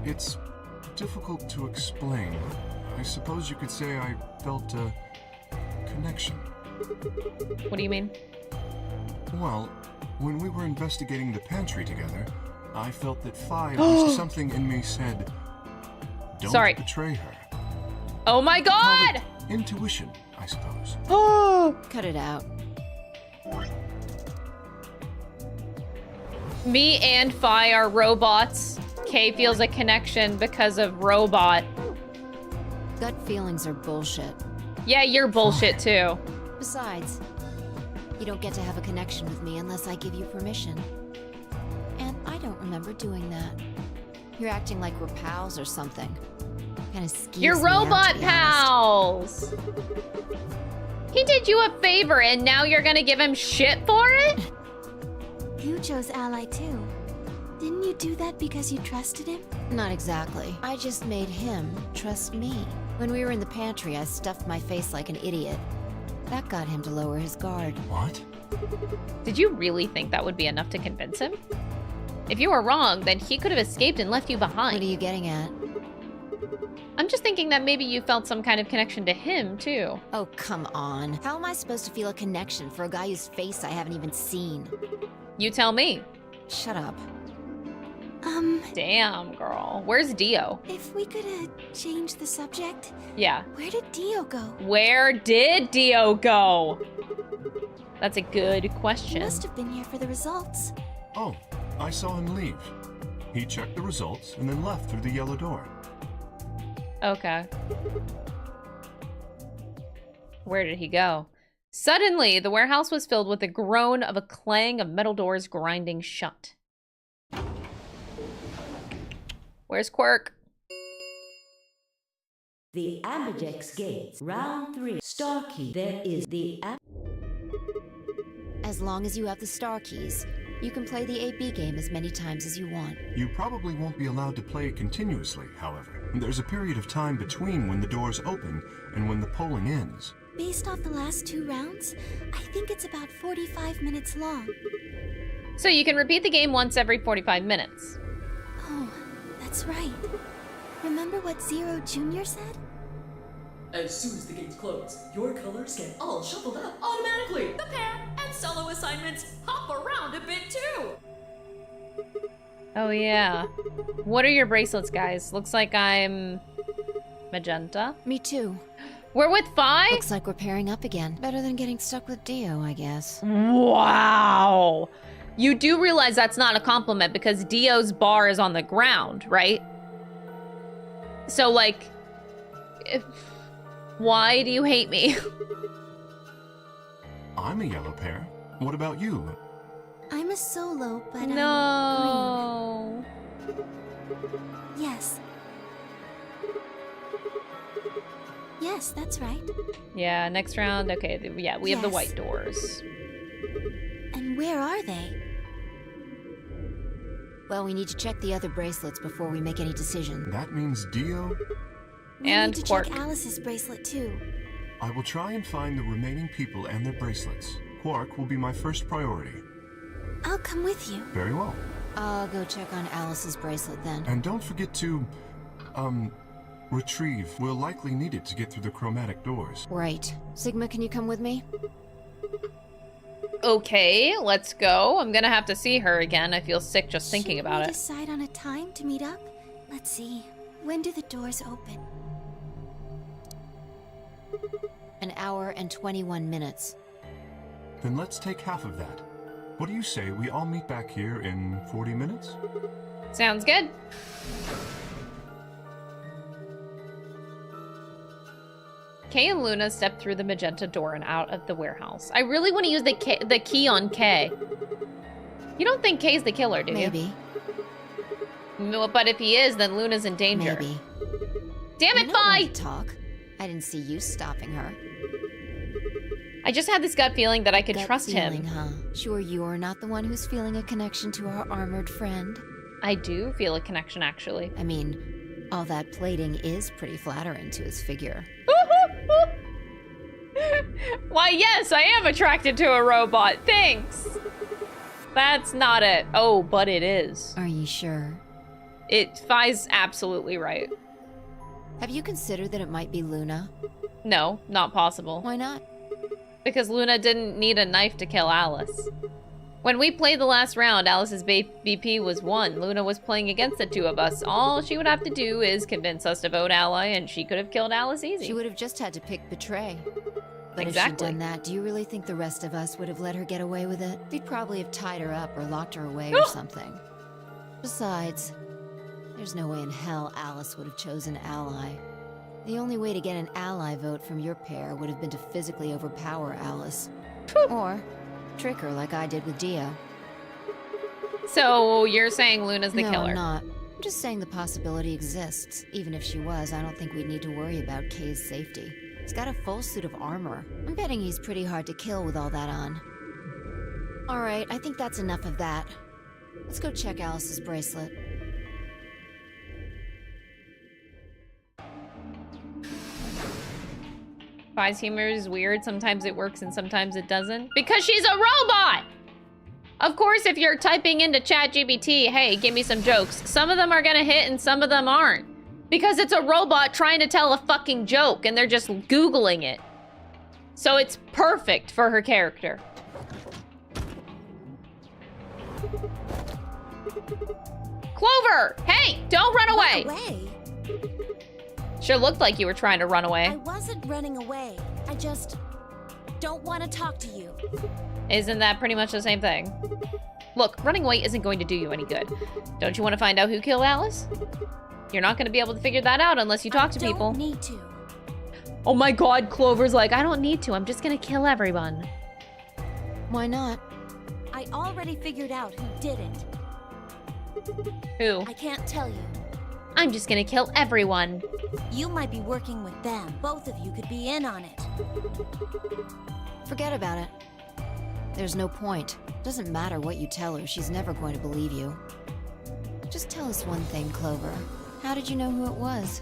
[SPEAKER 3] It's difficult to explain. I suppose you could say I felt a connection.
[SPEAKER 1] What do you mean?
[SPEAKER 3] Well, when we were investigating the pantry together, I felt that something in me said, don't betray her.
[SPEAKER 1] Oh my god!
[SPEAKER 3] Intuition, I suppose.
[SPEAKER 1] Oh!
[SPEAKER 8] Cut it out.
[SPEAKER 1] Me and Phi are robots. Kay feels a connection because of robot.
[SPEAKER 8] Gut feelings are bullshit.
[SPEAKER 1] Yeah, you're bullshit too.
[SPEAKER 8] Besides, you don't get to have a connection with me unless I give you permission. don't remember doing that. You're acting like we're pals or something. Kind of skeeves
[SPEAKER 1] You're
[SPEAKER 8] me out,
[SPEAKER 1] robot
[SPEAKER 8] to be honest.
[SPEAKER 1] pals. He did you a favor and now you're gonna give him shit for it?
[SPEAKER 2] You chose Ally too. Didn't you do that because you trusted him?
[SPEAKER 8] Not exactly. I just made him trust me. When we were in the pantry, I stuffed my face like an idiot. That got him to lower his guard.
[SPEAKER 3] What?
[SPEAKER 1] Did you really think that would be enough to convince him? If you were wrong, then he could have escaped and left you behind.
[SPEAKER 8] What are you getting at?
[SPEAKER 1] I'm just thinking that maybe you felt some kind of connection to him, too.
[SPEAKER 8] Oh, come on. How am I supposed to feel a connection for a guy whose face I haven't even seen?
[SPEAKER 1] You tell me.
[SPEAKER 8] Shut up.
[SPEAKER 1] Damn, girl. Where's Dio?
[SPEAKER 2] If we could change the subject.
[SPEAKER 1] Yeah.
[SPEAKER 2] Where did Dio go?
[SPEAKER 1] Where did Dio go? That's a good question.
[SPEAKER 2] He must have been here for the results.
[SPEAKER 3] Oh, I saw him leave. He checked the results and then left through the yellow door.
[SPEAKER 1] Okay. Where did he go? Suddenly, the warehouse was filled with the groan of a clang of metal doors grinding shut. Where's Quirk?
[SPEAKER 13] The Ambidex gates. Round 3. Star key. There is the
[SPEAKER 8] As long as you have the star keys, you can play the AB game as many times as you want.
[SPEAKER 3] You probably won't be allowed to play it continuously, however. There's a period of time between when the doors open and when the polling ends.
[SPEAKER 2] Based off the last 2 rounds, I think it's about 45 minutes long.
[SPEAKER 1] So you can repeat the game once every 45 minutes.
[SPEAKER 2] Oh, that's right. Remember what Zero Jr. said?
[SPEAKER 11] As soon as the gates close, your colors get all shuffled up automatically. The pair and solo assignments hop around a bit too.
[SPEAKER 1] Oh yeah. What are your bracelets, guys? Looks like I'm magenta.
[SPEAKER 8] Me too.
[SPEAKER 1] We're with Fi?
[SPEAKER 8] Looks like we're pairing up again. Better than getting stuck with Dio, I guess.
[SPEAKER 1] Wow. You do realize that's not a compliment because Dio's bar is on the ground, right? So, like, why do you hate me?
[SPEAKER 3] I'm a yellow pair. What about you?
[SPEAKER 2] I'm a solo, but
[SPEAKER 1] No.
[SPEAKER 2] I'm green. Yes. Yes, that's right.
[SPEAKER 1] Yeah, next round. Okay, yeah, we have the
[SPEAKER 2] Yes.
[SPEAKER 1] white doors.
[SPEAKER 2] And where are they?
[SPEAKER 8] Well, we need to check the other bracelets before we make any decision.
[SPEAKER 3] That means Dio.
[SPEAKER 2] We
[SPEAKER 1] And
[SPEAKER 2] need to
[SPEAKER 1] Quark.
[SPEAKER 2] check Alice's bracelet too.
[SPEAKER 3] I will try and find the remaining people and their bracelets. Quark will be my first priority.
[SPEAKER 2] I'll come with you.
[SPEAKER 3] Very well.
[SPEAKER 8] I'll go check on Alice's bracelet then.
[SPEAKER 3] And don't forget to, retrieve. We'll likely need it to get through the chromatic doors.
[SPEAKER 8] Right. Sigma, can you come with me?
[SPEAKER 1] Okay, let's go. I'm gonna have to see her again. I feel sick just thinking about
[SPEAKER 2] we
[SPEAKER 1] it.
[SPEAKER 2] Decide on a time to meet up? Let's see. When do the doors open?
[SPEAKER 8] An hour and 21 minutes.
[SPEAKER 3] Then let's take half of that. What do you say we all meet back here in 40 minutes?
[SPEAKER 1] Sounds good. Kay and Luna step through the magenta door and out of the warehouse. I really want to use the key on Kay. You don't think Kay's the killer, do you?
[SPEAKER 8] Maybe.
[SPEAKER 1] But if he is, then Luna's in danger.
[SPEAKER 8] Maybe.
[SPEAKER 1] Damn it,
[SPEAKER 8] You don't
[SPEAKER 1] Vi!
[SPEAKER 8] want to talk. I didn't see you stopping her.
[SPEAKER 1] I just had this gut feeling that I could
[SPEAKER 8] Gut
[SPEAKER 1] trust
[SPEAKER 8] feeling,
[SPEAKER 1] him.
[SPEAKER 8] Huh? Sure you're not the one who's feeling a connection to our armored friend?
[SPEAKER 1] I do feel a connection, actually.
[SPEAKER 8] I mean, all that plating is pretty flattering to his figure.
[SPEAKER 1] Why, yes, I am attracted to a robot. Thanks. That's not it. Oh, but it is.
[SPEAKER 8] Are you sure?
[SPEAKER 1] Fi's absolutely right.
[SPEAKER 8] Have you considered that it might be Luna?
[SPEAKER 1] No, not possible.
[SPEAKER 8] Why not?
[SPEAKER 1] Because Luna didn't need a knife to kill Alice. When we played the last round, Alice's BP was 1. Luna was playing against the 2 of us. All she would have to do is convince us to vote ally, and she could have killed Alice easy.
[SPEAKER 8] She would have just had to pick betray. But
[SPEAKER 1] Exactly.
[SPEAKER 8] if she'd done that, do you really think the rest of us would have let her get away with it? We'd probably have tied her up or locked her away or something. Besides, there's no way in hell Alice would have chosen ally. The only way to get an ally vote from your pair would have been to physically overpower Alice. Or trick her like I did with Dio.
[SPEAKER 1] So you're saying Luna's the
[SPEAKER 8] no,
[SPEAKER 1] killer?
[SPEAKER 8] I'm not. I'm just saying the possibility exists. Even if she was, I don't think we'd need to worry about Kay's safety. He's got a full suit of armor. I'm betting he's pretty hard to kill with all that on. Alright, I think that's enough of that. Let's go check Alice's bracelet.
[SPEAKER 1] Fi's humor is weird. Sometimes it works and sometimes it doesn't. Because she's a robot! Of course, if you're typing into ChatGPT, hey, give me some jokes, some of them are gonna hit and some of them aren't. Because it's a robot trying to tell a fucking joke and they're just Googling it. So it's perfect for her character. Clover! Hey, don't run away!
[SPEAKER 12] Run away?
[SPEAKER 1] Sure looked like you were trying to run away.
[SPEAKER 12] I wasn't running away. I just don't want to talk to you.
[SPEAKER 1] Isn't that pretty much the same thing? Look, running away isn't going to do you any good. Don't you want to find out who killed Alice? You're not going to be able to figure that out unless you talk to people.
[SPEAKER 12] I don't need to.
[SPEAKER 1] Oh my god, Clover's like, I don't need to. I'm just going to kill everyone.
[SPEAKER 8] Why not?
[SPEAKER 12] I already figured out who did it.
[SPEAKER 1] Who?
[SPEAKER 12] I can't tell you.
[SPEAKER 1] I'm just going to kill everyone.
[SPEAKER 12] You might be working with them. Both of you could be in on it.
[SPEAKER 8] Forget about it. There's no point. Doesn't matter what you tell her, she's never going to believe you. Just tell us one thing, Clover. How did you know who it was?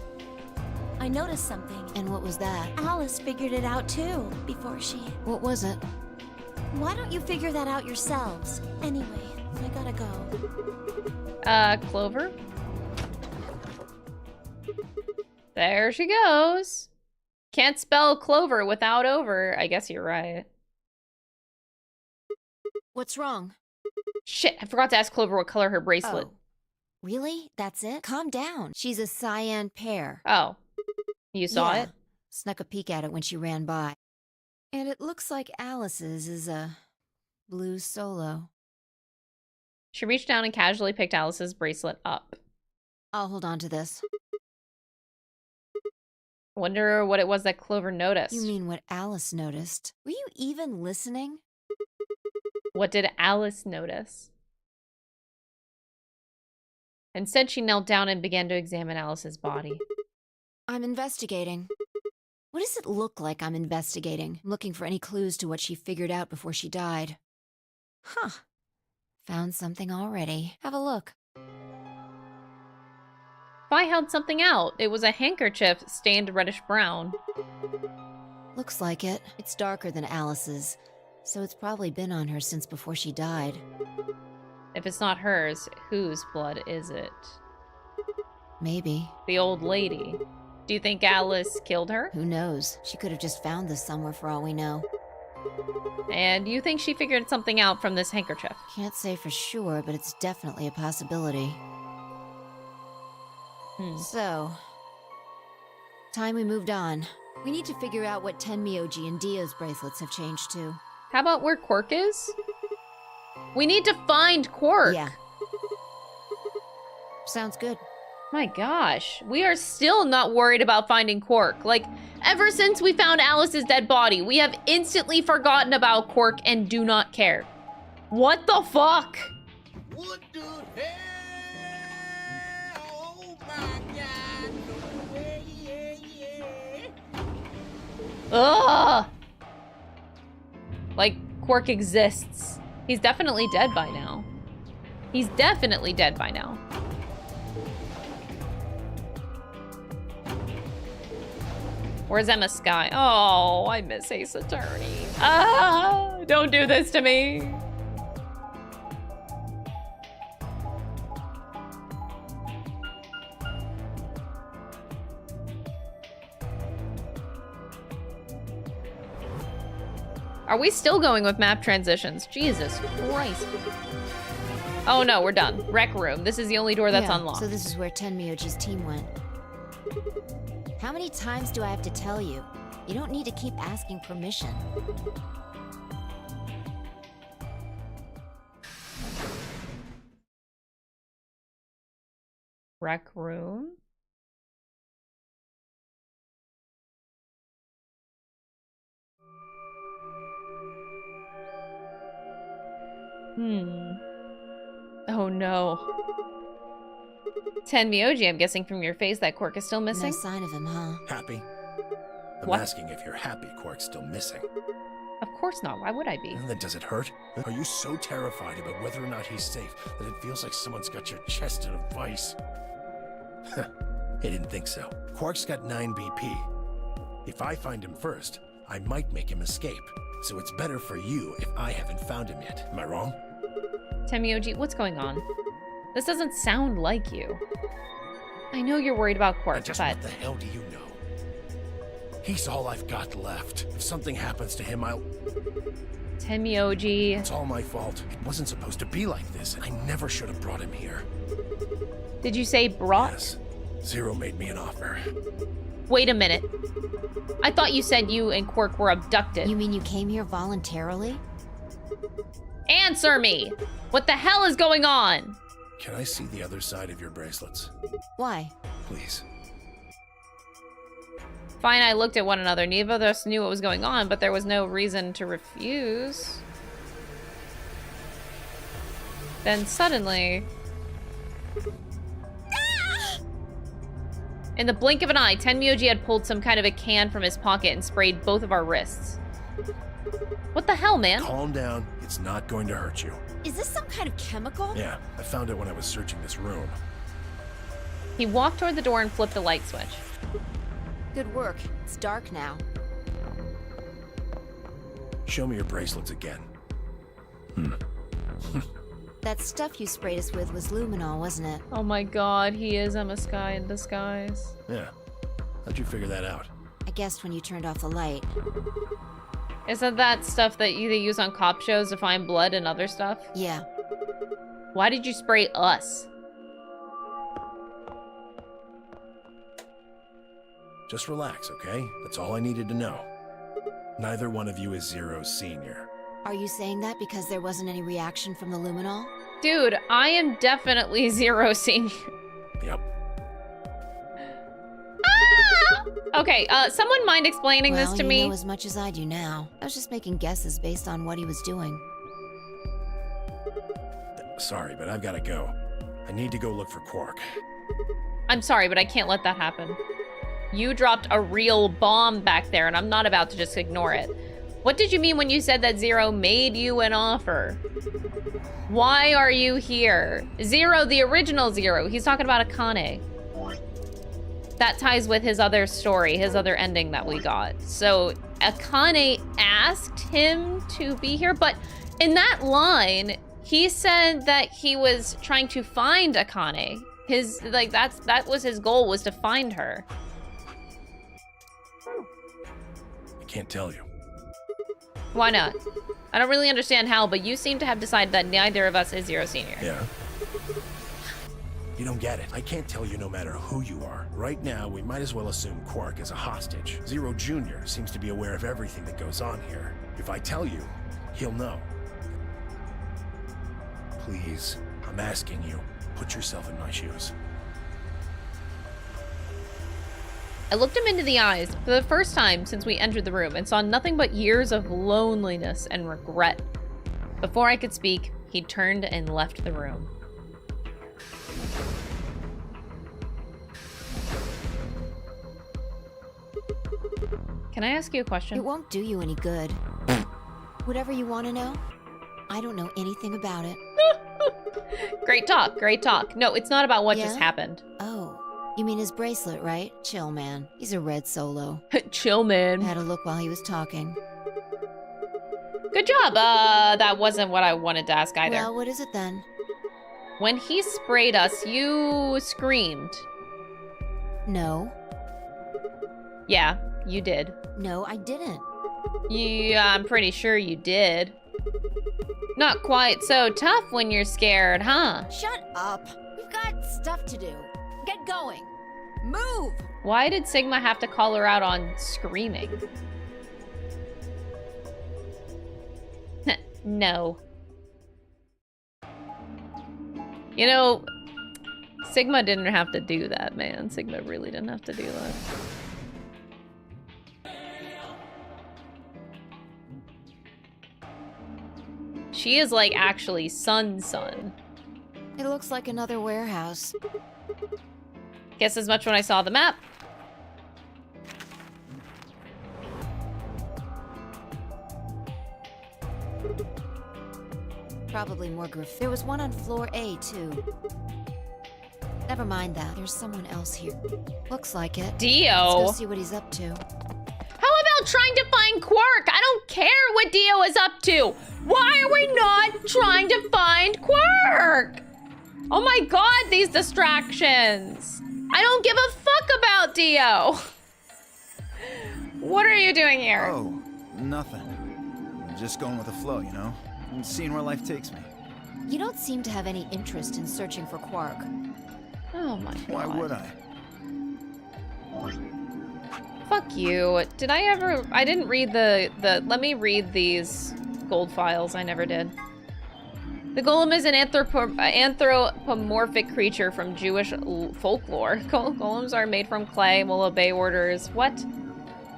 [SPEAKER 12] I noticed something.
[SPEAKER 8] And what was that?
[SPEAKER 12] Alice figured it out too, before she...
[SPEAKER 8] What was it?
[SPEAKER 12] Why don't you figure that out yourselves? Anyway, I gotta go.
[SPEAKER 1] Clover? There she goes. Can't spell Clover without over. I guess you're right.
[SPEAKER 8] What's wrong?
[SPEAKER 1] Shit, I forgot to ask Clover what color her bracelet.
[SPEAKER 8] Oh. Really? That's it? Calm down. She's a cyan pear.
[SPEAKER 1] Oh. You saw it?
[SPEAKER 8] Snuck a peek at it when she ran by. And it looks like Alice's is a blue solo.
[SPEAKER 1] She reached down and casually picked Alice's bracelet up.
[SPEAKER 8] I'll hold on to this.
[SPEAKER 1] Wonder what it was that Clover noticed.
[SPEAKER 8] You mean what Alice noticed? Were you even listening?
[SPEAKER 1] What did Alice notice? Instead, she knelt down and began to examine Alice's body.
[SPEAKER 8] I'm investigating. What does it look like I'm investigating? I'm looking for any clues to what she figured out before she died. Huh. Found something already. Have a look.
[SPEAKER 1] I held something out. It was a handkerchief stained reddish brown.
[SPEAKER 8] Looks like it. It's darker than Alice's, so it's probably been on her since before she died.
[SPEAKER 1] If it's not hers, whose blood is it?
[SPEAKER 8] Maybe.
[SPEAKER 1] The old lady. Do you think Alice killed her?
[SPEAKER 8] Who knows? She could have just found this somewhere for all we know.
[SPEAKER 1] And you think she figured something out from this handkerchief?
[SPEAKER 8] Can't say for sure, but it's definitely a possibility. So, time we moved on. We need to figure out what Tenmyoji and Dio's bracelets have changed to.
[SPEAKER 1] How about where Quark is? We need to find Quark.
[SPEAKER 8] Yeah. Sounds good.
[SPEAKER 1] My gosh, we are still not worried about finding Quark. Like, ever since we found Alice's dead body, we have instantly forgotten about Quark and do not care. What the fuck?
[SPEAKER 14] What the hell? Oh my god. Yeah.
[SPEAKER 1] Ugh! Like, Quark exists. He's definitely dead by now. He's definitely dead by now. Where's Emma Skye? Oh, I miss Ace Attorney. Ah, don't do this to me. Are we still going with map transitions? Jesus Christ. Oh no, we're done. Rec room. This is the only door that's unlocked.
[SPEAKER 8] So this is where Tenmyoji's team went. How many times do I have to tell you? You don't need to keep asking permission.
[SPEAKER 1] Rec room? Oh no. Tenmyoji, I'm guessing from your face that Quark is still missing?
[SPEAKER 8] No sign of him, huh?
[SPEAKER 5] Happy? I'm
[SPEAKER 1] What?
[SPEAKER 5] asking if you're happy Quark's still missing.
[SPEAKER 1] Of course not. Why would I be?
[SPEAKER 5] And then does it hurt? Are you so terrified about whether or not he's safe that it feels like someone's got your chest in a vice? I didn't think so. Quark's got 9 BP. If I find him first, I might make him escape. So it's better for you if I haven't found him yet. Am I wrong?
[SPEAKER 1] Tenmyoji, what's going on? This doesn't sound like you. I know you're worried about Quark,
[SPEAKER 5] Just
[SPEAKER 1] but...
[SPEAKER 5] what the hell do you know? He's all I've got left. If something happens to him, I'll...
[SPEAKER 1] Tenmyoji...
[SPEAKER 5] It's all my fault. It wasn't supposed to be like this. I never should have brought him here.
[SPEAKER 1] Did you say brought?
[SPEAKER 5] Yes. Zero made me an offer.
[SPEAKER 1] Wait a minute. I thought you said you and Quark were abducted.
[SPEAKER 8] You mean you came here voluntarily?
[SPEAKER 1] Answer me! What the hell is going on?
[SPEAKER 5] Can I see the other side of your bracelets?
[SPEAKER 8] Why?
[SPEAKER 5] Please.
[SPEAKER 1] Fine, I looked at one another. Neither of us knew what was going on, but there was no reason to refuse. Then suddenly... In the blink of an eye, Tenmyoji had pulled some kind of a can from his pocket and sprayed both of our wrists. What the hell, man?
[SPEAKER 5] Calm down. It's not going to hurt you.
[SPEAKER 8] Is this some kind of chemical?
[SPEAKER 5] Yeah, I found it when I was searching this room.
[SPEAKER 1] He walked toward the door and flipped the light switch.
[SPEAKER 8] Good work. It's dark now.
[SPEAKER 5] Show me your bracelets again.
[SPEAKER 8] That stuff you sprayed us with was luminol, wasn't it?
[SPEAKER 1] Oh my god, he is Emma Sky in disguise.
[SPEAKER 5] Yeah. How'd you figure that out?
[SPEAKER 8] I guessed when you turned off the light.
[SPEAKER 1] Isn't that stuff that they use on cop shows to find blood and other stuff?
[SPEAKER 8] Yeah.
[SPEAKER 1] Why did you spray us?
[SPEAKER 5] Just relax, okay? That's all I needed to know. Neither one of you is Zero's senior.
[SPEAKER 8] Are you saying that because there wasn't any reaction from the luminol?
[SPEAKER 1] Dude, I am definitely Zero senior.
[SPEAKER 5] Yep.
[SPEAKER 1] Ah! Okay, someone mind explaining this to me?
[SPEAKER 8] You know as much as I do now. I was just making guesses based on what he was doing.
[SPEAKER 5] Sorry, but I've got to go. I need to go look for Quark.
[SPEAKER 1] I'm sorry, but I can't let that happen. You dropped a real bomb back there, and I'm not about to just ignore it. What did you mean when you said that Zero made you an offer? Why are you here? Zero, the original Zero. He's talking about Akane. That ties with his other story, his other ending that we got. So Akane asked him to be here, but in that line, he said that he was trying to find Akane. His, like, that was his goal, was to find her.
[SPEAKER 5] I can't tell you.
[SPEAKER 1] Why not? I don't really understand how, but you seem to have decided that neither of us is Zero Senior.
[SPEAKER 5] Yeah? You don't get it. I can't tell you no matter who you are. Right now, we might as well assume Quark is a hostage. Zero Jr. seems to be aware of everything that goes on here. If I tell you, he'll know. Please, I'm asking you, put yourself in my shoes.
[SPEAKER 1] I looked him into the eyes for the first time since we entered the room and saw nothing but years of loneliness and regret. Before I could speak, he turned and left the room. Can I ask you a question?
[SPEAKER 8] It won't do you any good. Whatever you want to know, I don't know anything about it.
[SPEAKER 1] Great talk, great talk. No, it's not about what just happened.
[SPEAKER 8] Oh. You mean his bracelet, right? Chill, man. He's a red solo.
[SPEAKER 1] Chill, man.
[SPEAKER 8] I had a look while he was talking.
[SPEAKER 1] Good job. That wasn't what I wanted to ask either.
[SPEAKER 8] Well, what is it then?
[SPEAKER 1] When he sprayed us, you screamed.
[SPEAKER 8] No.
[SPEAKER 1] Yeah, you did.
[SPEAKER 8] No, I didn't.
[SPEAKER 1] Yeah, I'm pretty sure you did. Not quite so tough when you're scared, huh?
[SPEAKER 8] Shut up. We've got stuff to do. Get going. Move!
[SPEAKER 1] Why did Sigma have to call her out on screaming? No. You know, Sigma didn't have to do that, man. Sigma really didn't have to do that. She is like actually Sun.
[SPEAKER 8] It looks like another warehouse.
[SPEAKER 1] Guess as much when I saw the map.
[SPEAKER 8] Probably more graffiti. There was one on floor A, too. Never mind that. There's someone else here. Looks like it.
[SPEAKER 1] Dio.
[SPEAKER 8] Let's go see what he's up to.
[SPEAKER 1] How about trying to find Quark? I don't care what Dio is up to. Why are we not trying to find Quark? Oh my god, these distractions. I don't give a fuck about Dio. What are you doing here?
[SPEAKER 6] Oh, nothing. Just going with the flow, you know? And seeing where life takes me.
[SPEAKER 8] You don't seem to have any interest in searching for Quark.
[SPEAKER 1] Oh my god.
[SPEAKER 6] Why would I?
[SPEAKER 1] Fuck you. Did I ever... I didn't read the... Let me read these gold files. I never did. The golem is an anthropomorphic creature from Jewish folklore. Golems are made from clay, will obey orders. What?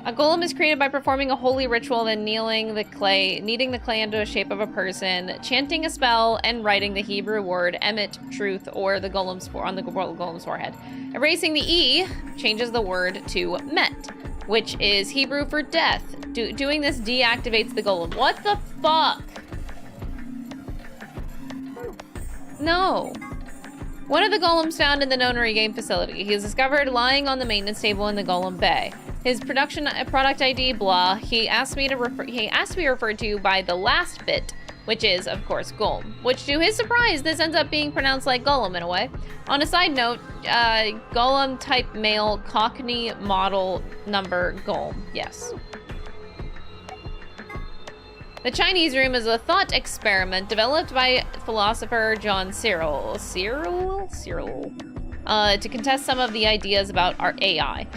[SPEAKER 1] A golem is created by performing a holy ritual, then kneading the clay into a shape of a person, chanting a spell, and writing the Hebrew word emet, truth, or on the golem's forehead. Erasing the E changes the word to met, which is Hebrew for death. Doing this deactivates the golem. What the fuck? No. One of the golems found in the Nonary game facility. He is discovered lying on the maintenance table in the golem bay. His product ID, blah. He asked me to be referred to by the last bit, which is, of course, golem. Which, to his surprise, this ends up being pronounced like golem in a way. On a side note, golem type male, Cockney model number golem. Yes. The Chinese room is a thought experiment developed by philosopher John Searle, to contest some of the ideas about our AI.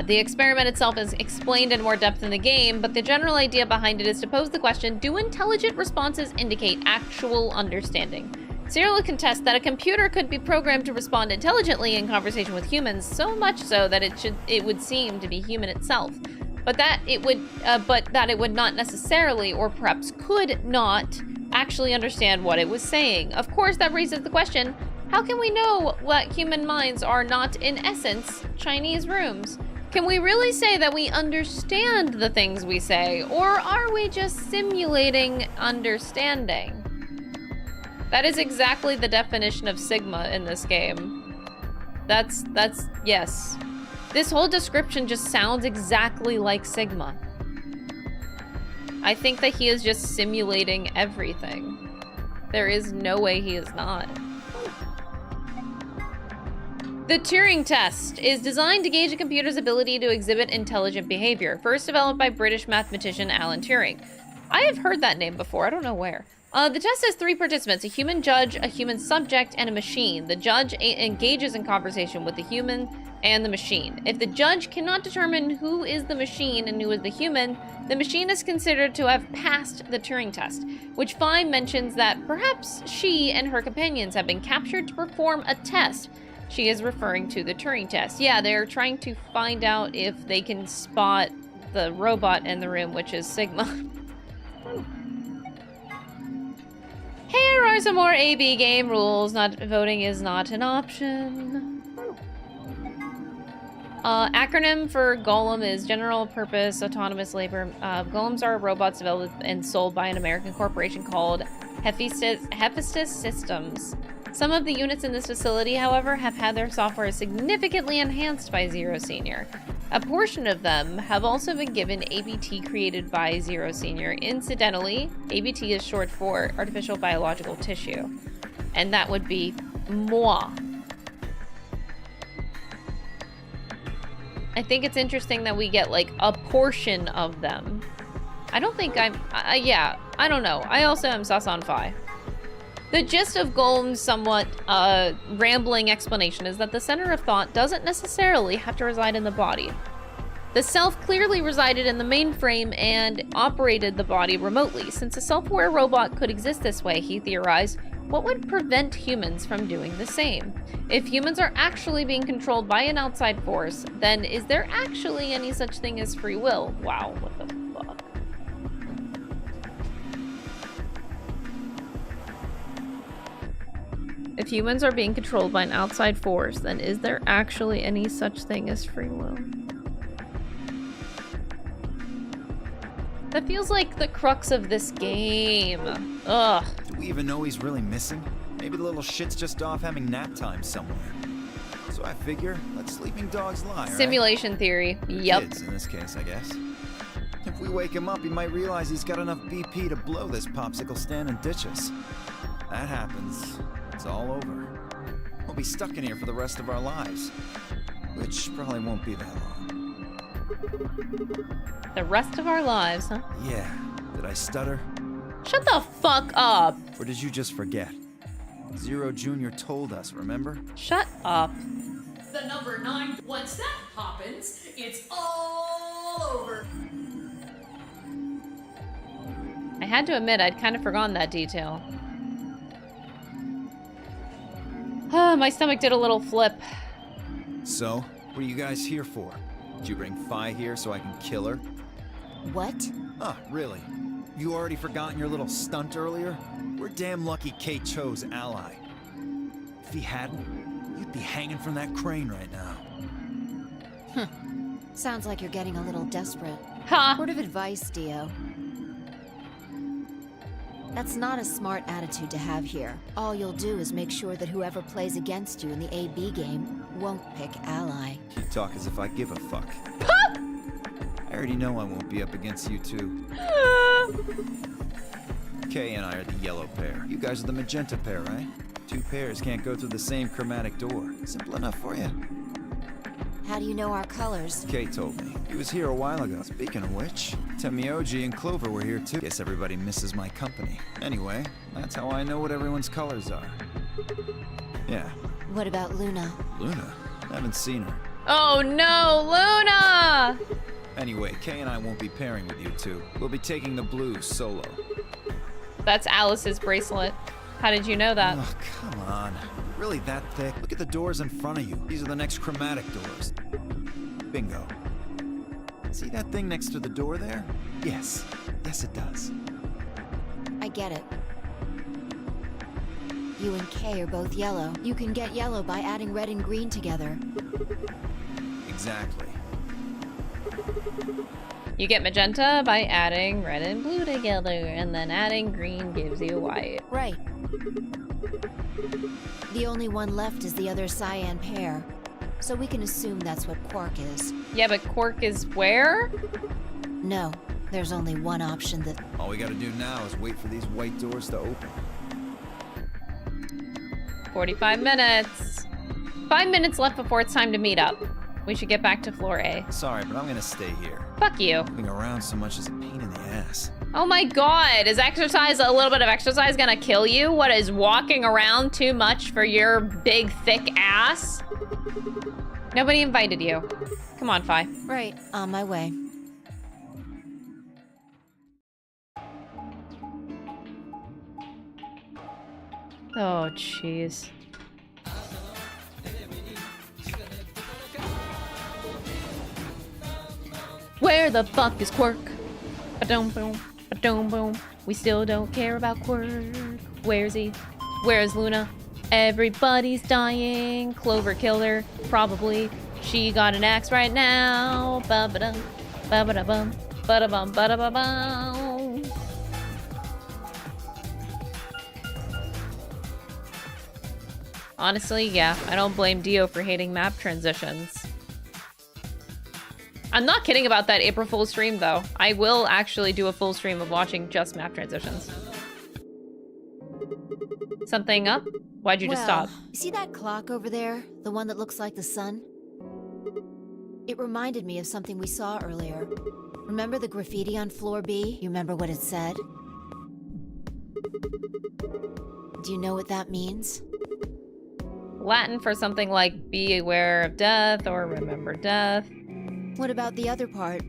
[SPEAKER 1] The experiment itself is explained in more depth in the game, but the general idea behind it is to pose the question, do intelligent responses indicate actual understanding? Searle contests that a computer could be programmed to respond intelligently in conversation with humans, so much so that it would seem to be human itself. But that it would not necessarily, or perhaps could not, actually understand what it was saying. Of course, that raises the question, how can we know what human minds are not, in essence, Chinese rooms? Can we really say that we understand the things we say, or are we just simulating understanding? That is exactly the definition of Sigma in this game. That's yes. This whole description just sounds exactly like Sigma. I think that he is just simulating everything. There is no way he is not. The Turing test is designed to gauge a computer's ability to exhibit intelligent behavior, first developed by British mathematician Alan Turing. I have heard that name before, I don't know where. The test has 3 participants, a human judge, a human subject, and a machine. The judge engages in conversation with the human and the machine. If the judge cannot determine who is the machine and who is the human, the machine is considered to have passed the Turing test, which Phi mentions that perhaps she and her companions have been captured to perform a test. She is referring to the Turing test. Yeah, they're trying to find out if they can spot the robot in the room, which is Sigma. Here are some more AB game rules. Not voting is not an option. Acronym for Golem is General Purpose Autonomous Labor. Golems are robots developed and sold by an American corporation called Hephaestus Systems. Some of the units in this facility, however, have had their software significantly enhanced by Zero Senior. A portion of them have also been given ABT created by Zero Senior. Incidentally, ABT is short for Artificial Biological Tissue, and that would be moi. I think it's interesting that we get, like, a portion of them. I don't think yeah, I don't know. I also am sus on Phi. The gist of Golem's somewhat rambling explanation is that the center of thought doesn't necessarily have to reside in the body. The self clearly resided in the mainframe and operated the body remotely. Since a self-aware robot could exist this way, he theorized, what would prevent humans from doing the same? If humans are actually being controlled by an outside force, then is there actually any such thing as free will? Wow, what the fuck? If humans are being controlled by an outside force, then is there actually any such thing as free will? That feels like the crux of this game. Ugh.
[SPEAKER 6] Do we even know he's really missing? Maybe the little shit's just off having nap time somewhere. So I figure, let sleeping dogs lie, right?
[SPEAKER 1] Simulation theory. Yup.
[SPEAKER 6] Kids, in this case, I guess. If we wake him up, he might realize he's got enough BP to blow this popsicle stand and ditch us. That happens, it's all over. We'll be stuck in here for the rest of our lives. Which probably won't be that long.
[SPEAKER 1] The rest of our lives, huh?
[SPEAKER 6] Yeah. Did I stutter?
[SPEAKER 1] Shut the fuck up.
[SPEAKER 6] Or did you just forget? Zero Jr. told us, remember?
[SPEAKER 1] Shut up.
[SPEAKER 11] The number 9, once that happens, it's all over.
[SPEAKER 1] I had to admit, I'd kind of forgotten that detail. My stomach did a little flip.
[SPEAKER 6] So, what are you guys here for? Did you bring Fi here so I can kill her?
[SPEAKER 8] What?
[SPEAKER 6] Oh, really? You already forgotten your little stunt earlier? We're damn lucky Kate chose ally. If he hadn't, you'd be hanging from that crane right now.
[SPEAKER 8] Sounds like you're getting a little desperate.
[SPEAKER 1] Ha!
[SPEAKER 8] Word of advice, Dio. That's not a smart attitude to have here. All you'll do is make sure that whoever plays against you in the AB game won't pick ally.
[SPEAKER 6] You talk as if I give a fuck. I already know I won't be up against you two. Kay and I are the yellow pair. You guys are the magenta pair, right? Two pairs can't go through the same chromatic door. Simple enough for you.
[SPEAKER 8] How do you know our colors?
[SPEAKER 6] Kay told me. He was here a while ago. Speaking of which, Temioji and Clover were here too. Guess everybody misses my company. Anyway, that's how I know what everyone's colors are. Yeah.
[SPEAKER 8] What about Luna?
[SPEAKER 6] Luna? I haven't seen her.
[SPEAKER 1] Oh no, Luna!
[SPEAKER 6] Anyway, Kay and I won't be pairing with you two. We'll be taking the blues solo.
[SPEAKER 1] That's Alice's bracelet. How did you know that?
[SPEAKER 6] Oh, come on. Really that thick? Look at the doors in front of you. These are the next chromatic doors. Bingo. See that thing next to the door there? Yes. Yes, it does.
[SPEAKER 8] I get it. You and Kay are both yellow. You can get yellow by adding red and green together.
[SPEAKER 6] Exactly.
[SPEAKER 1] You get magenta by adding red and blue together, and then adding green gives you white.
[SPEAKER 8] Right. The only one left is the other cyan pair, so we can assume that's what Quark is.
[SPEAKER 1] Yeah, but Quark is where?
[SPEAKER 8] No, there's only one option that...
[SPEAKER 6] All we gotta do now is wait for these white doors to open.
[SPEAKER 1] 45 minutes. 5 minutes left before it's time to meet up. We should get back to floor A.
[SPEAKER 6] Sorry, but I'm gonna stay here.
[SPEAKER 1] Fuck you.
[SPEAKER 6] Moving around so much is a pain in the ass.
[SPEAKER 1] Oh my god, is exercise, a little bit of exercise gonna kill you? What, is walking around too much for your big, thick ass? Nobody invited you. Come on, Fi.
[SPEAKER 8] Right, on my way.
[SPEAKER 1] Oh, jeez. Where the fuck is Quirk? Ba-dum boom, ba-dum boom. We still don't care about Quirk. Where's he? Where's Luna? Everybody's dying. Clover killed her, probably. She got an axe right now. Ba-ba-dum, ba-ba-da-bum, ba-da-bum, ba-da-ba-bum. Honestly, yeah, I don't blame Dio for hating map transitions. I'm not kidding about that April Fool's stream, though. I will actually do a full stream of watching just map transitions. Something up? Why'd you just stop?
[SPEAKER 8] See that clock over there? The one that looks like the sun? It reminded me of something we saw earlier. Remember the graffiti on floor B? You remember what it said? Do you know what that means?
[SPEAKER 1] Latin for something like be aware of death or remember death.
[SPEAKER 8] What about the other part?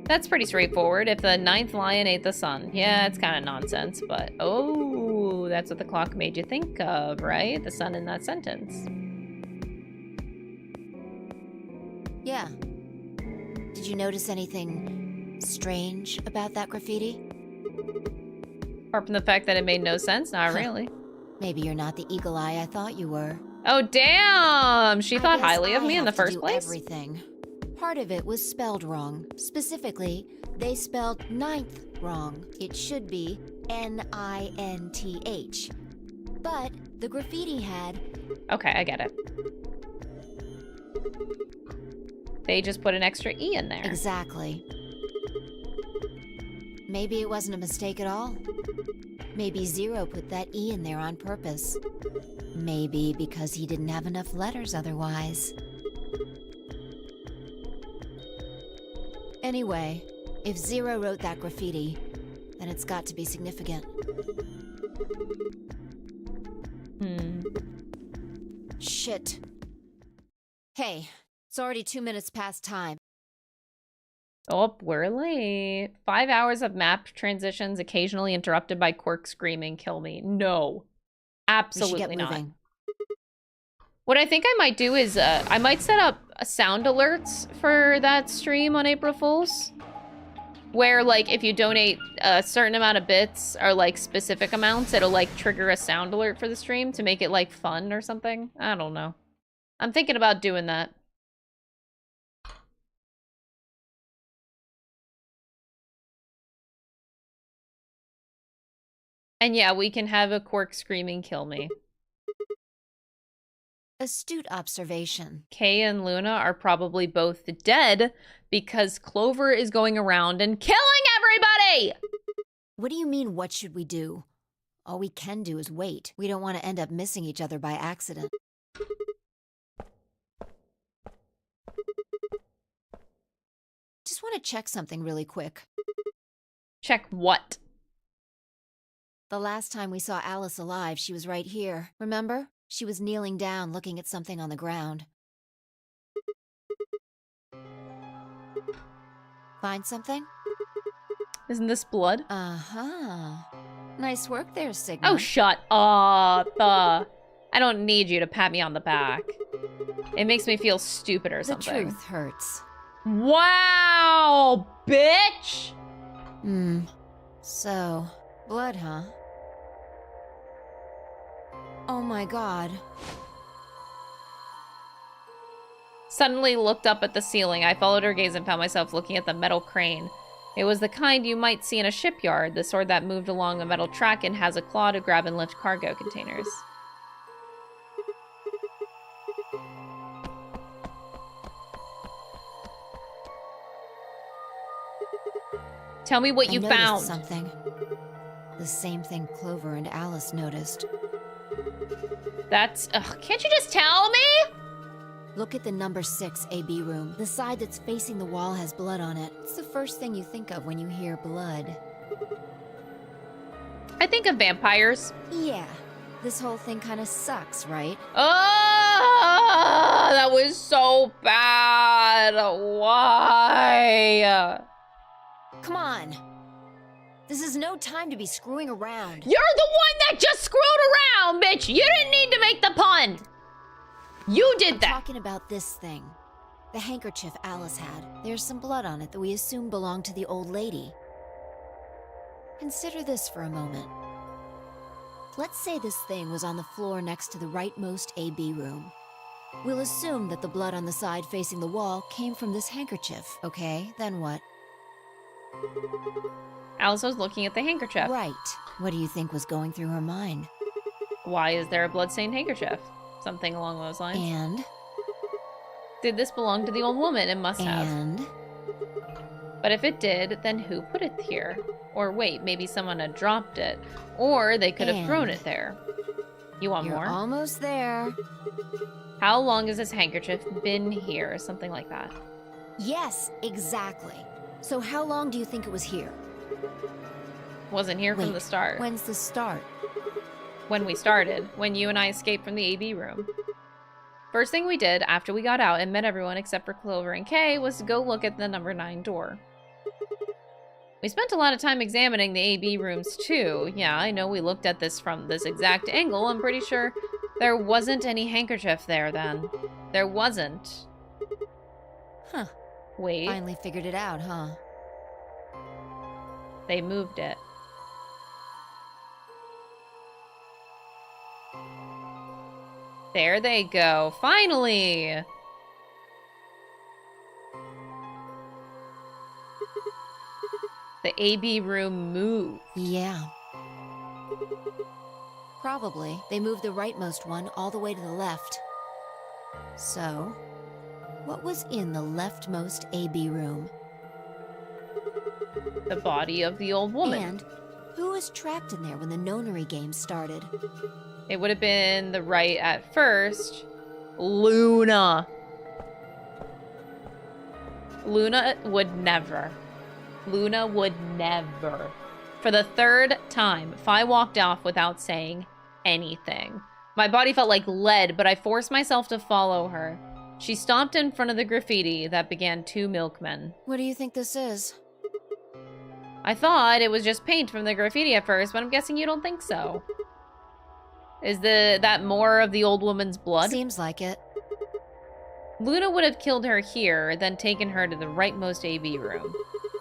[SPEAKER 1] That's pretty straightforward. If the ninth lion ate the sun. Yeah, it's kind of nonsense, but oh, that's what the clock made you think of, right? The sun in that sentence.
[SPEAKER 8] Yeah. Did you notice anything strange about that graffiti?
[SPEAKER 1] Apart from the fact that it made no sense, not really.
[SPEAKER 8] Maybe you're not the eagle eye I thought you were.
[SPEAKER 1] Oh, damn! She thought
[SPEAKER 8] I guess
[SPEAKER 1] highly of
[SPEAKER 8] I
[SPEAKER 1] me in
[SPEAKER 8] have
[SPEAKER 1] the
[SPEAKER 8] to
[SPEAKER 1] first
[SPEAKER 8] do
[SPEAKER 1] place?
[SPEAKER 8] Everything. Part of it was spelled wrong. Specifically, they spelled ninth wrong. It should be Ninth. But the graffiti had...
[SPEAKER 1] Okay, I get it. They just put an extra E in there.
[SPEAKER 8] Exactly. Maybe it wasn't a mistake at all. Maybe Zero put that E in there on purpose. Maybe because he didn't have enough letters otherwise. Anyway, if Zero wrote that graffiti, then it's got to be significant. Shit. Hey, it's already 2 minutes past time.
[SPEAKER 1] Oh, we're late. 5 hours of map transitions, occasionally interrupted by Quirk screaming, "Kill me." No. Absolutely not.
[SPEAKER 8] Moving.
[SPEAKER 1] What I think I might do is, I might set up sound alerts for that stream on April Fool's. Where, like, if you donate a certain amount of bits, or, like, specific amounts, it'll, like, trigger a sound alert for the stream to make it, like, fun or something. I don't know. I'm thinking about doing that. And yeah, we can have a Quirk screaming "Kill me."
[SPEAKER 8] Astute observation.
[SPEAKER 1] Kay and Luna are probably both dead because Clover is going around and killing everybody!
[SPEAKER 8] What do you mean, what should we do? All we can do is wait. We don't want to end up missing each other by accident. Just want to check something really quick.
[SPEAKER 1] Check what?
[SPEAKER 8] The last time we saw Alice alive, she was right here. Remember? She was kneeling down, looking at something on the ground. Find something?
[SPEAKER 1] Isn't this blood?
[SPEAKER 8] Uh-huh. Nice work there, Sigma.
[SPEAKER 1] Oh, shut up. I don't need you to pat me on the back. It makes me feel stupid or something.
[SPEAKER 8] The truth hurts.
[SPEAKER 1] Wow, bitch!
[SPEAKER 8] So, blood, huh? Oh my god.
[SPEAKER 1] Suddenly looked up at the ceiling. I followed her gaze and found myself looking at the metal crane. It was the kind you might see in a shipyard, the sort that moved along a metal track and has a claw to grab and lift cargo containers. Tell me what you found.
[SPEAKER 8] Something. The same thing Clover and Alice noticed.
[SPEAKER 1] That's... Ugh, can't you just tell me?
[SPEAKER 8] Look at the number 6 AB room. The side that's facing the wall has blood on it. It's the first thing you think of when you hear blood.
[SPEAKER 1] I think of vampires.
[SPEAKER 8] Yeah. This whole thing kind of sucks, right?
[SPEAKER 1] Oh, that was so bad. Why?
[SPEAKER 8] Come on. This is no time to be screwing around.
[SPEAKER 1] You're the one that just screwed around, bitch! You didn't need to make the pun! You did that!
[SPEAKER 8] I'm talking about this thing. The handkerchief Alice had. There's some blood on it that we assume belonged to the old lady. Consider this for a moment. Let's say this thing was on the floor next to the rightmost AB room. We'll assume that the blood on the side facing the wall came from this handkerchief, okay? Then what?
[SPEAKER 1] Alice was looking at the handkerchief.
[SPEAKER 8] Right. What do you think was going through her mind?
[SPEAKER 1] Why is there a bloodstained handkerchief? Something along those lines.
[SPEAKER 8] And?
[SPEAKER 1] Did this belong to the old woman? It must have.
[SPEAKER 8] And?
[SPEAKER 1] But if it did, then who put it here? Or wait, maybe someone had dropped it. Or they could have thrown it there. You want more?
[SPEAKER 8] You're almost there.
[SPEAKER 1] How long has this handkerchief been here? Something like that.
[SPEAKER 8] Yes, exactly. So how long do you think it was here?
[SPEAKER 1] Wasn't here from the start.
[SPEAKER 8] When's the start?
[SPEAKER 1] When we started. When you and I escaped from the AB room. First thing we did after we got out and met everyone except for Clover and Kay was to go look at the number 9 door. We spent a lot of time examining the AB rooms too. Yeah, I know we looked at this from this exact angle. I'm pretty sure there wasn't any handkerchief there then. There wasn't.
[SPEAKER 8] Huh.
[SPEAKER 1] Wait.
[SPEAKER 8] Finally figured it out, huh?
[SPEAKER 1] They moved it. There they go. Finally! The AB room moved.
[SPEAKER 8] Yeah. Probably. They moved the rightmost one all the way to the left. So, what was in the leftmost AB room?
[SPEAKER 1] The body of the old woman.
[SPEAKER 8] And who was trapped in there when the nonary game started?
[SPEAKER 1] It would have been the right at first. Luna. Luna would never. Luna would never. For the third time, Fi walked off without saying anything. My body felt like lead, but I forced myself to follow her. She stopped in front of the graffiti that began 2 milkmen.
[SPEAKER 8] What do you think this is?
[SPEAKER 1] I thought it was just paint from the graffiti at first, but I'm guessing you don't think so. Is that more of the old woman's blood?
[SPEAKER 8] Seems like it.
[SPEAKER 1] Luna would have killed her here, then taken her to the rightmost AB room.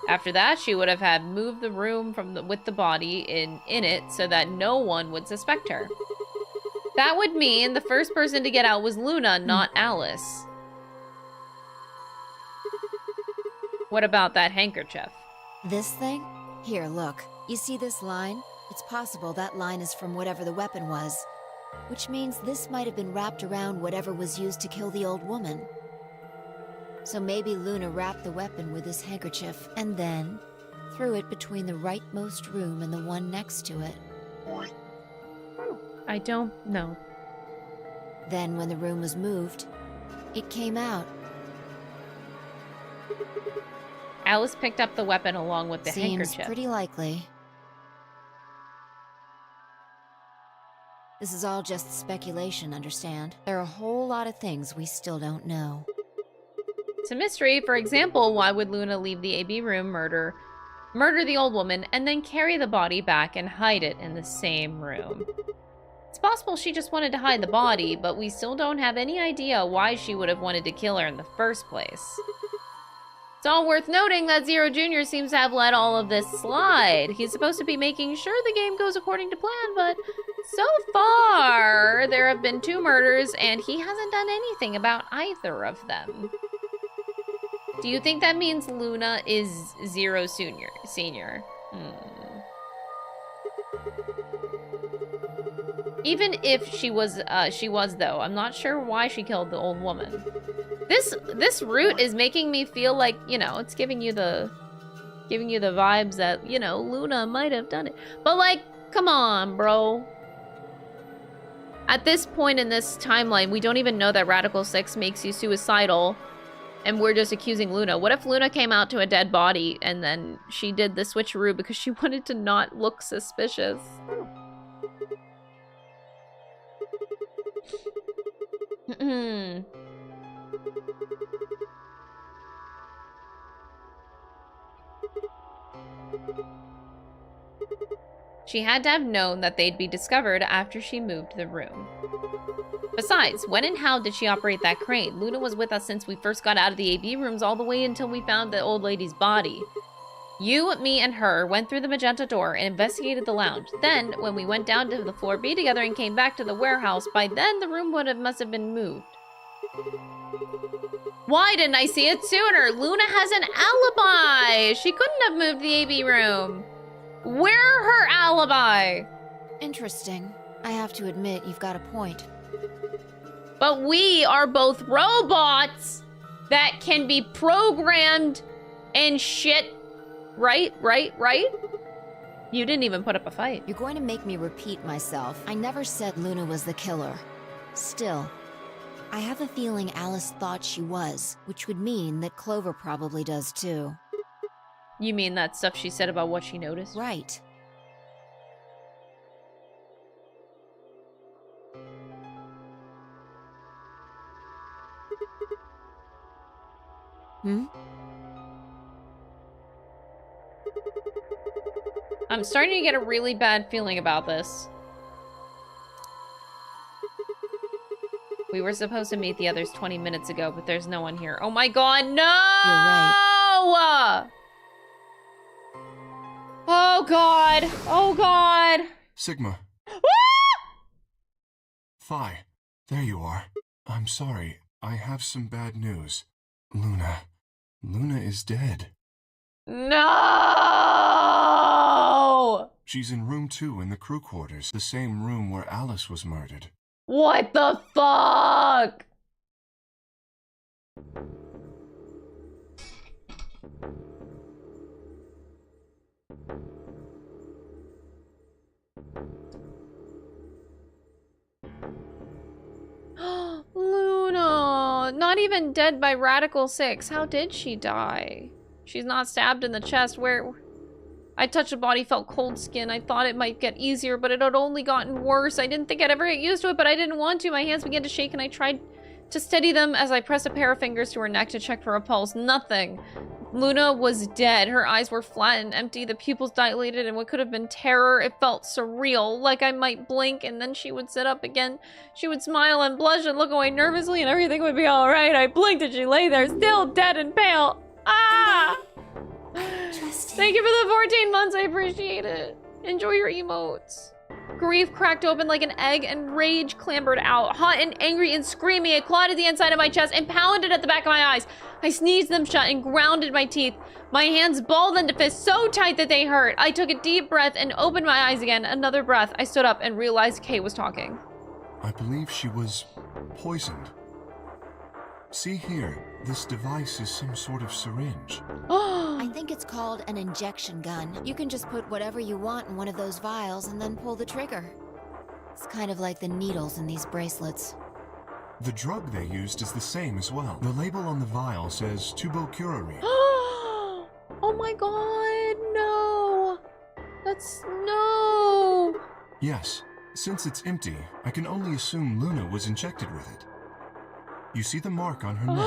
[SPEAKER 1] After that, she would have had moved the room with the body in it so that no one would suspect her. That would mean the first person to get out was Luna, not Alice. What about that handkerchief?
[SPEAKER 8] This thing? Here, look. You see this line? It's possible that line is from whatever the weapon was. Which means this might have been wrapped around whatever was used to kill the old woman. So maybe Luna wrapped the weapon with this handkerchief and then threw it between the rightmost room and the one next to it.
[SPEAKER 1] I don't know.
[SPEAKER 8] Then when the room was moved, it came out.
[SPEAKER 1] Alice picked up the weapon along with the handkerchief.
[SPEAKER 8] Seems pretty likely. This is all just speculation, understand? There are a whole lot of things we still don't know.
[SPEAKER 1] It's a mystery. For example, why would Luna leave the AB room, murder the old woman, and then carry the body back and hide it in the same room? It's possible she just wanted to hide the body, but we still don't have any idea why she would have wanted to kill her in the first place. It's all worth noting that Zero Jr. seems to have let all of this slide. He's supposed to be making sure the game goes according to plan, but so far, there have been 2 murders, and he hasn't done anything about either of them. Do you think that means Luna is Zero Senior? Even if she was though, I'm not sure why she killed the old woman. This route is making me feel like, you know, it's giving you the vibes that, you know, Luna might have done it. But like, come on, bro. At this point in this timeline, we don't even know that Radical 6 makes you suicidal, and we're just accusing Luna. What if Luna came out to a dead body and then she did the switcheroo because she wanted to not look suspicious? She had to have known that they'd be discovered after she moved the room. Besides, when and how did she operate that crane? Luna was with us since we first got out of the AB rooms all the way until we found the old lady's body. You, me, and her went through the magenta door and investigated the lounge. Then, when we went down to the floor B together and came back to the warehouse, by then the room must have been moved. Why didn't I see it sooner? Luna has an alibi! She couldn't have moved the AB room. Where her alibi?
[SPEAKER 8] Interesting. I have to admit, you've got a point.
[SPEAKER 1] But we are both robots that can be programmed and shit. Right? You didn't even put up a fight.
[SPEAKER 8] You're going to make me repeat myself. I never said Luna was the killer. Still, I have a feeling Alice thought she was, which would mean that Clover probably does too.
[SPEAKER 1] You mean that stuff she said about what she noticed?
[SPEAKER 8] Right.
[SPEAKER 1] I'm starting to get a really bad feeling about this. We were supposed to meet the others 20 minutes ago, but there's no one here. Oh my god, no!
[SPEAKER 8] You're right.
[SPEAKER 1] Oh god. Oh god.
[SPEAKER 3] Sigma. Phi. There you are. I'm sorry. I have some bad news. Luna is dead.
[SPEAKER 1] No!
[SPEAKER 3] She's in room 2 in the crew quarters, the same room where Alice was murdered.
[SPEAKER 1] What the fuck? Luna, not even dead by Radical 6. How did she die? She's not stabbed in the chest. Where? I touched the body, felt cold skin. I thought it might get easier, but it had only gotten worse. I didn't think I'd ever get used to it, but I didn't want to. My hands began to shake and I tried to steady them as I pressed a pair of fingers to her neck to check for a pulse. Nothing. Luna was dead. Her eyes were flat and empty, the pupils dilated, and what could have been terror, it felt surreal, like I might blink and then she would sit up again. She would smile and blush and look away nervously and everything would be alright. I blinked and she lay there, still dead and pale. Ah! Thank you for the 14 months, I appreciate it. Enjoy your emotes. Grief cracked open like an egg and rage clambered out. Hot and angry and screaming, it clawed at the inside of my chest and pounded at the back of my eyes. I sneezed them shut and grounded my teeth. My hands balled into fists so tight that they hurt. I took a deep breath and opened my eyes again. Another breath. I stood up and realized Kay was talking.
[SPEAKER 3] I believe she was poisoned. See here, this device is some sort of syringe.
[SPEAKER 8] I think it's called an injection gun. You can just put whatever you want in one of those vials and then pull the trigger. It's kind of like the needles in these bracelets.
[SPEAKER 3] The drug they used is the same as well. The label on the vial says tubocurarine.
[SPEAKER 1] Oh my god, no. That's no.
[SPEAKER 3] Yes, since it's empty, I can only assume Luna was injected with it. You see the mark on her neck.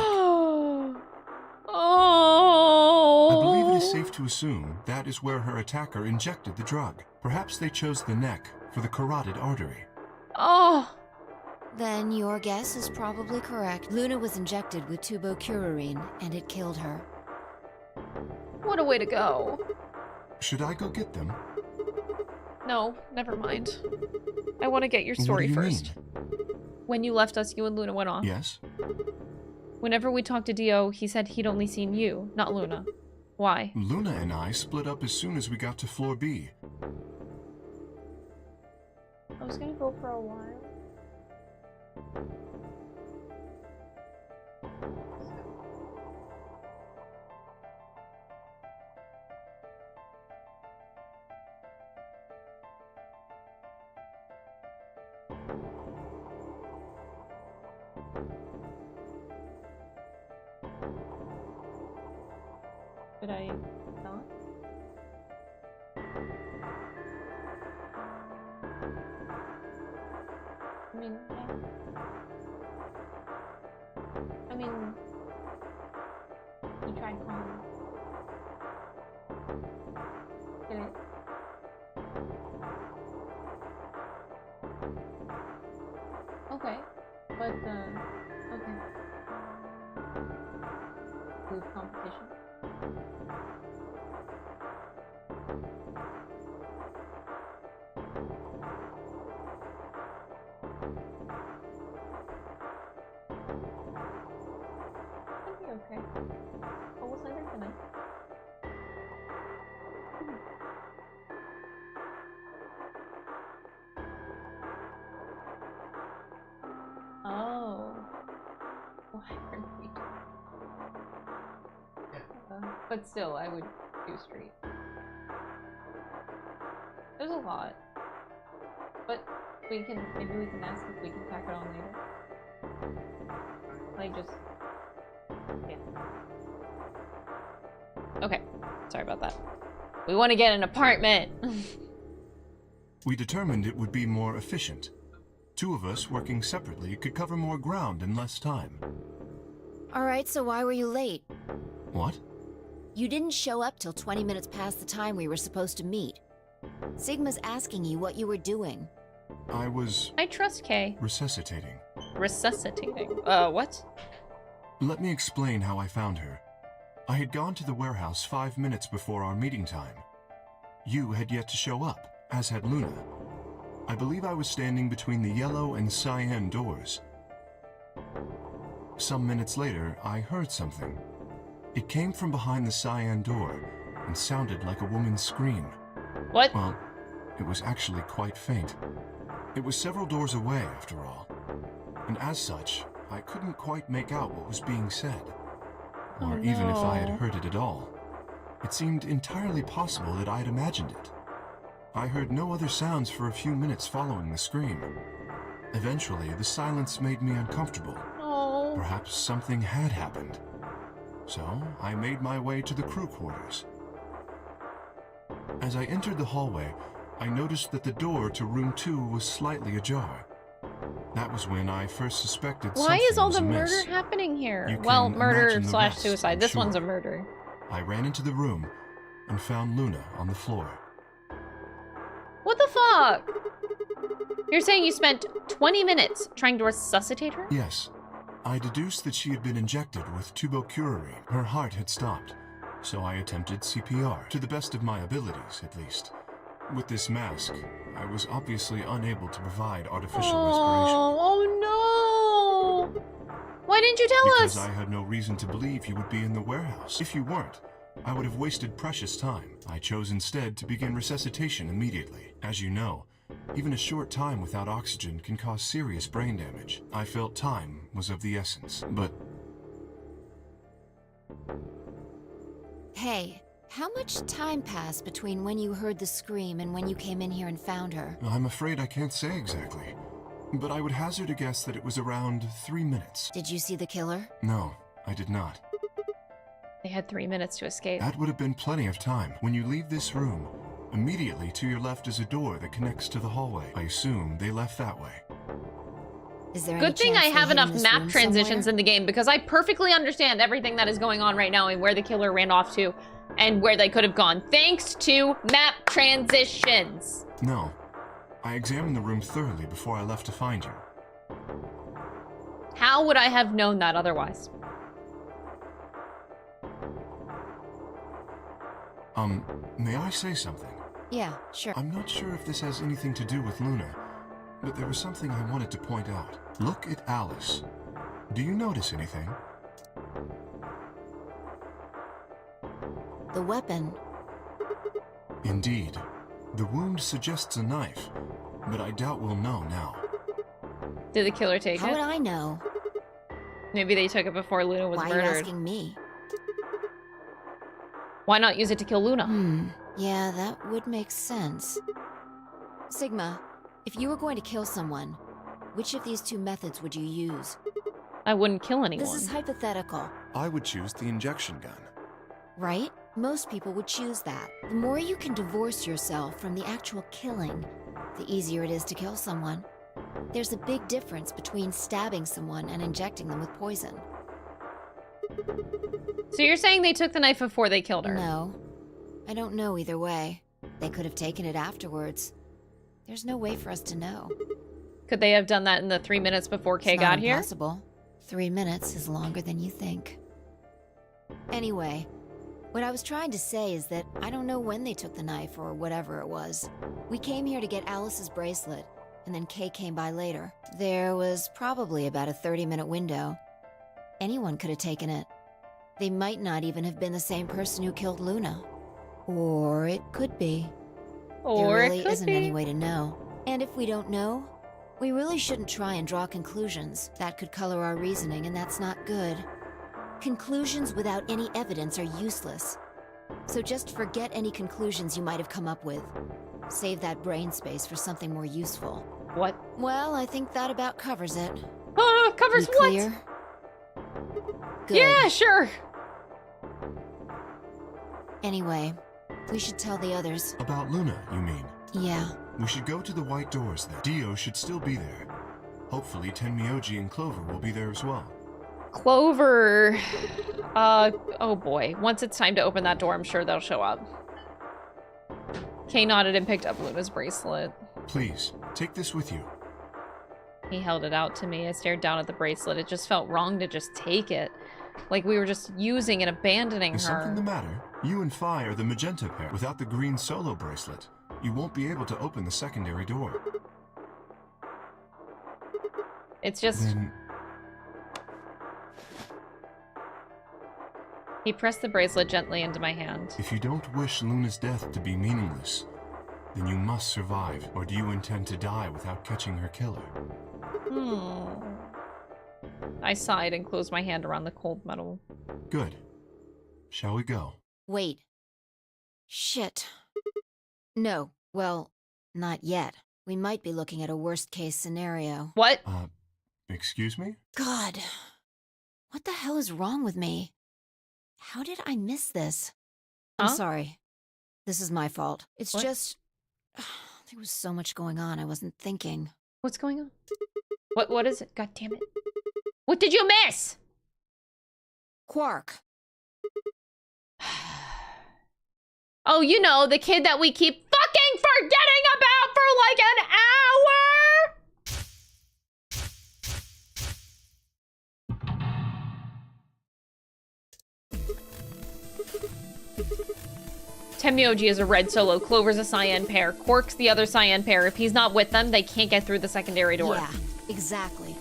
[SPEAKER 1] Oh.
[SPEAKER 3] I believe it is safe to assume that is where her attacker injected the drug. Perhaps they chose the neck for the carotid artery.
[SPEAKER 1] Oh.
[SPEAKER 8] Then your guess is probably correct. Luna was injected with tubocurarine, and it killed her.
[SPEAKER 1] What a way to go.
[SPEAKER 3] Should I go get them?
[SPEAKER 1] No, never mind. I want to get your story first. When you left us, you and Luna went off.
[SPEAKER 3] Yes.
[SPEAKER 1] Whenever we talked to Dio, he said he'd only seen you, not Luna. Why?
[SPEAKER 3] Luna and I split up as soon as we got to floor B.
[SPEAKER 1] I was gonna go for a while. Did I not? I mean, yeah. I mean, you tried calling. Did it? Okay, but okay. With competition. Okay. What was I there tonight? Oh. Why are we? But still, I would do street. There's a lot. But maybe we can ask if we can tack it on later. Like just. Yeah. Okay, sorry about that. We want to get an apartment.
[SPEAKER 3] We determined it would be more efficient. Two of us working separately could cover more ground in less time.
[SPEAKER 8] Alright, so why were you late?
[SPEAKER 3] What?
[SPEAKER 8] You didn't show up till 20 minutes past the time we were supposed to meet. Sigma's asking you what you were doing.
[SPEAKER 1] I trust Kay.
[SPEAKER 3] Resuscitating.
[SPEAKER 1] Resuscitating? What?
[SPEAKER 3] Let me explain how I found her. I had gone to the warehouse 5 minutes before our meeting time. You had yet to show up, as had Luna. I believe I was standing between the yellow and cyan doors. Some minutes later, I heard something. It came from behind the cyan door and sounded like a woman's scream.
[SPEAKER 1] What?
[SPEAKER 3] Well, it was actually quite faint. It was several doors away, after all. And as such, I couldn't quite make out what was being said. Or even if I had heard it at all. It seemed entirely possible that I'd imagined it. I heard no other sounds for a few minutes following the scream. Eventually, the silence made me uncomfortable.
[SPEAKER 1] Oh.
[SPEAKER 3] Perhaps something had happened. So, I made my way to the crew quarters. As I entered the hallway, I noticed that the door to room 2 was slightly ajar. That was when I first suspected
[SPEAKER 1] Why is all the
[SPEAKER 3] something was
[SPEAKER 1] murder
[SPEAKER 3] amiss.
[SPEAKER 1] happening here?
[SPEAKER 3] You
[SPEAKER 1] Well,
[SPEAKER 3] can
[SPEAKER 1] murder
[SPEAKER 3] imagine the
[SPEAKER 1] slash
[SPEAKER 3] rest,
[SPEAKER 1] suicide.
[SPEAKER 3] I'm
[SPEAKER 1] This
[SPEAKER 3] sure.
[SPEAKER 1] one's a murder.
[SPEAKER 3] I ran into the room and found Luna on the floor.
[SPEAKER 1] What the fuck? You're saying you spent 20 minutes trying to resuscitate her?
[SPEAKER 3] Yes. I deduced that she had been injected with tubercularine. Her heart had stopped, so I attempted CPR, to the best of my abilities, at least. With this mask, I was obviously unable to provide artificial respiration.
[SPEAKER 1] Oh no! Why didn't you tell
[SPEAKER 3] Because
[SPEAKER 1] us?
[SPEAKER 3] I had no reason to believe you would be in the warehouse. If you weren't, I would have wasted precious time. I chose instead to begin resuscitation immediately. As you know, even a short time without oxygen can cause serious brain damage. I felt time was of the essence, but...
[SPEAKER 8] Hey, how much time passed between when you heard the scream and when you came in here and found her?
[SPEAKER 3] I'm afraid I can't say exactly. But I would hazard a guess that it was around 3 minutes.
[SPEAKER 8] Did you see the killer?
[SPEAKER 3] No, I did not.
[SPEAKER 1] They had 3 minutes to escape.
[SPEAKER 3] That would have been plenty of time. When you leave this room, immediately to your left is a door that connects to the hallway. I assume they left that way.
[SPEAKER 8] Is there
[SPEAKER 1] Good thing I have enough map transitions in the game because I perfectly understand everything that is going on right now and where the killer ran off to and where they could have gone. Thanks to map transitions.
[SPEAKER 3] No. I examined the room thoroughly before I left to find you.
[SPEAKER 1] How would I have known that otherwise?
[SPEAKER 3] May I say something?
[SPEAKER 8] Yeah, sure.
[SPEAKER 3] I'm not sure if this has anything to do with Luna, but there was something I wanted to point out. Look at Alice. Do you notice anything?
[SPEAKER 8] The weapon.
[SPEAKER 3] Indeed. The wound suggests a knife, but I doubt we'll know now.
[SPEAKER 1] Did the killer take
[SPEAKER 8] How
[SPEAKER 1] it?
[SPEAKER 8] would I know?
[SPEAKER 1] Maybe they took it before Luna was
[SPEAKER 8] Why are you
[SPEAKER 1] murdered.
[SPEAKER 8] asking me?
[SPEAKER 1] Why not use it to kill Luna?
[SPEAKER 8] Yeah, that would make sense. Sigma, if you were going to kill someone, which of these two methods would you use?
[SPEAKER 1] I wouldn't kill anyone.
[SPEAKER 8] This is hypothetical,
[SPEAKER 3] I would choose the injection gun.
[SPEAKER 8] right? Most people would choose that. The more you can divorce yourself from the actual killing, the easier it is to kill someone. There's a big difference between stabbing someone and injecting them with poison.
[SPEAKER 1] So you're saying they took the knife before they killed her?
[SPEAKER 8] No. I don't know either way. They could have taken it afterwards. There's no way for us to know.
[SPEAKER 1] Could they have done that in the 3 minutes before Kay
[SPEAKER 8] It's not
[SPEAKER 1] got here?
[SPEAKER 8] impossible. 3 minutes is longer than you think. Anyway, what I was trying to say is that I don't know when they took the knife or whatever it was. We came here to get Alice's bracelet, and then Kay came by later. There was probably about a 30-minute window. Anyone could have taken it. They might not even have been the same person who killed Luna. Or it could be.
[SPEAKER 1] Or
[SPEAKER 8] there
[SPEAKER 1] it
[SPEAKER 8] really
[SPEAKER 1] could
[SPEAKER 8] isn't
[SPEAKER 1] be.
[SPEAKER 8] any way to know. And if we don't know, we really shouldn't try and draw conclusions. That could color our reasoning, and that's not good. Conclusions without any evidence are useless. So just forget any conclusions you might have come up with. Save that brain space for something more useful.
[SPEAKER 1] What?
[SPEAKER 8] Well, I think that about covers it.
[SPEAKER 1] Covers
[SPEAKER 8] We
[SPEAKER 1] what?
[SPEAKER 8] clear? Good.
[SPEAKER 1] Yeah, sure.
[SPEAKER 8] Anyway, we should tell the others.
[SPEAKER 3] About Luna, you mean?
[SPEAKER 8] Yeah.
[SPEAKER 3] We should go to the white doors then. Dio should still be there. Hopefully Tenmyoji and Clover will be there as well.
[SPEAKER 1] Clover. Oh boy. Once it's time to open that door, I'm sure they'll show up. Kay nodded and picked up Luna's bracelet.
[SPEAKER 3] Please, take this with you.
[SPEAKER 1] He held it out to me. I stared down at the bracelet. It just felt wrong to just take it. Like we were just using and abandoning
[SPEAKER 3] Is
[SPEAKER 1] her.
[SPEAKER 3] something the matter? You and Phi are the magenta pair. Without the green solo bracelet, you won't be able to open the secondary door.
[SPEAKER 1] It's just...
[SPEAKER 3] Then
[SPEAKER 1] He pressed the bracelet gently into my hand.
[SPEAKER 3] If you don't wish Luna's death to be meaningless, then you must survive, or do you intend to die without catching her killer?
[SPEAKER 1] I sighed and closed my hand around the cold metal.
[SPEAKER 3] Good. Shall we go?
[SPEAKER 8] Wait. Shit. No, well, not yet. We might be looking at a worst-case scenario.
[SPEAKER 1] What?
[SPEAKER 3] Excuse me?
[SPEAKER 8] God. What the hell is wrong with me? How did I miss this? I'm sorry. This is my fault. It's just... there was so much going on, I wasn't thinking.
[SPEAKER 1] What's going on? What is it? God damn it. What did you miss?
[SPEAKER 8] Quark.
[SPEAKER 1] Oh, you know, the kid that we keep fucking forgetting about for like an hour? Temyoji is a red solo, Clover's a cyan pair, Quark's the other cyan pair. If he's not with them, they can't get through the secondary door.
[SPEAKER 8] Yeah, exactly.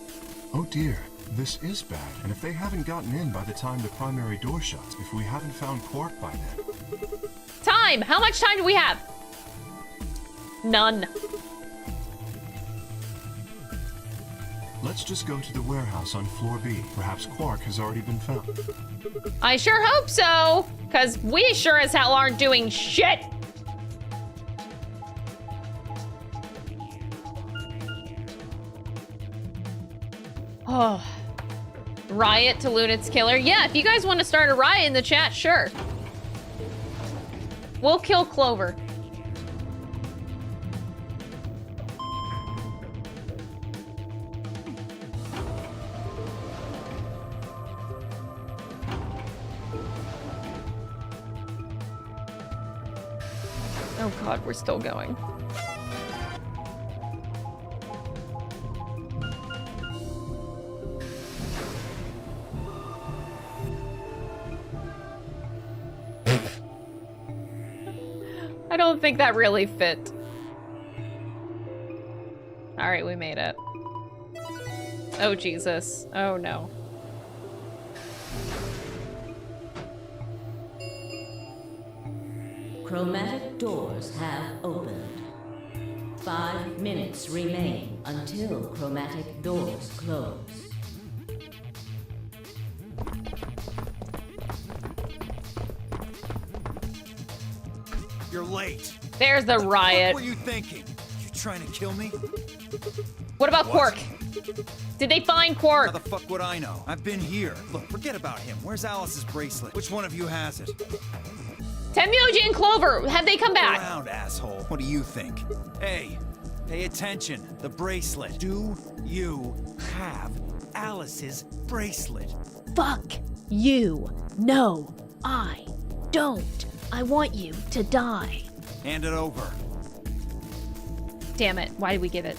[SPEAKER 3] Oh dear, this is bad. And if they haven't gotten in by the time the primary door shuts, if we haven't found Quark by then...
[SPEAKER 1] Time! How much time do we have? None.
[SPEAKER 3] Let's just go to the warehouse on floor B. Perhaps Quark has already been found.
[SPEAKER 1] I sure hope so, because we sure as hell aren't doing shit. Oh. Riot to Lunat's killer. Yeah, if you guys want to start a riot in the chat, sure. We'll kill Clover. Oh God, we're still going. I don't think that really fit. All right, we made it. Oh, Jesus. Oh, no.
[SPEAKER 13] Chromatic doors have opened. 5 minutes remain until chromatic doors close.
[SPEAKER 6] You're late.
[SPEAKER 1] There's the riot.
[SPEAKER 6] What were you thinking? You trying to kill me?
[SPEAKER 1] What about Quark? Did they find Quark?
[SPEAKER 6] How the fuck would I know? I've been here. Look, forget about him. Where's Alice's bracelet? Which one of you has it?
[SPEAKER 1] Temyoji and Clover, have they come back?
[SPEAKER 6] Go around, asshole. What do you think? Hey, pay attention. The bracelet. Do you have Alice's bracelet?
[SPEAKER 15] Fuck you. No, I don't. I want you to die.
[SPEAKER 6] Hand it over.
[SPEAKER 1] Damn it, why did we give it?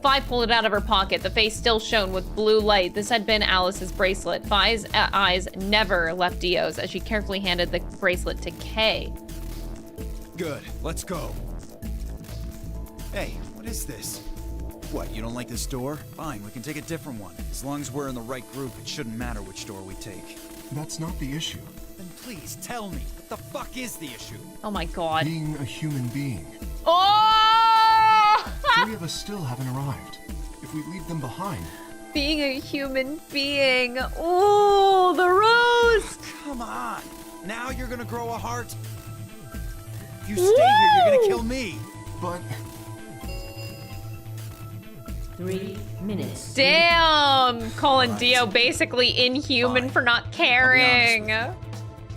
[SPEAKER 1] Vi pulled it out of her pocket. The face still shone with blue light. This had been Alice's bracelet. Vi's eyes never left Dio's as she carefully handed the bracelet to Kay.
[SPEAKER 6] Good, let's go. Hey, what is this? What, you don't like this door? Fine, we can take a different one. As long as we're in the right group, it shouldn't matter which door we take.
[SPEAKER 3] That's not the issue.
[SPEAKER 6] Then please tell me, what the fuck is the issue?
[SPEAKER 1] Oh my God.
[SPEAKER 3] Being a human being.
[SPEAKER 1] Oh!
[SPEAKER 3] 3 of us still haven't arrived. If we leave them behind...
[SPEAKER 1] Being a human being. Oh, the rose!
[SPEAKER 6] Come on. Now you're gonna grow a heart? If you stay here, you're gonna kill me.
[SPEAKER 3] But...
[SPEAKER 13] 3 minutes.
[SPEAKER 1] Damn! Calling Dio basically inhuman for not caring.
[SPEAKER 6] The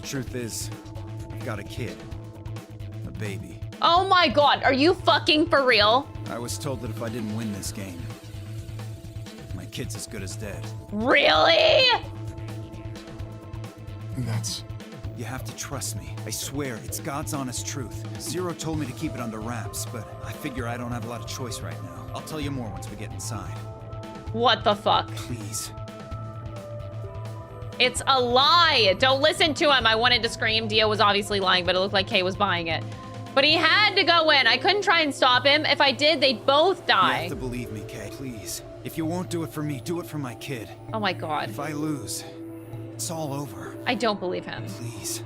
[SPEAKER 6] truth is, I've got a kid. A baby.
[SPEAKER 1] Oh my God, are you fucking for real?
[SPEAKER 6] I was told that if I didn't win this game, my kid's as good as dead.
[SPEAKER 1] Really?
[SPEAKER 3] That's...
[SPEAKER 6] You have to trust me. I swear, it's God's honest truth. Zero told me to keep it under wraps, but I figure I don't have a lot of choice right now. I'll tell you more once we get inside.
[SPEAKER 1] What the fuck?
[SPEAKER 6] Please.
[SPEAKER 1] It's a lie. Don't listen to him. I wanted to scream. Dio was obviously lying, but it looked like Kay was buying it. But he had to go in. I couldn't try and stop him. If I did, they'd both die.
[SPEAKER 6] You have to believe me, Kay. Please. If you won't do it for me, do it for my kid.
[SPEAKER 1] Oh my God.
[SPEAKER 6] If I lose, It's all over.
[SPEAKER 1] I don't believe him.
[SPEAKER 6] Please.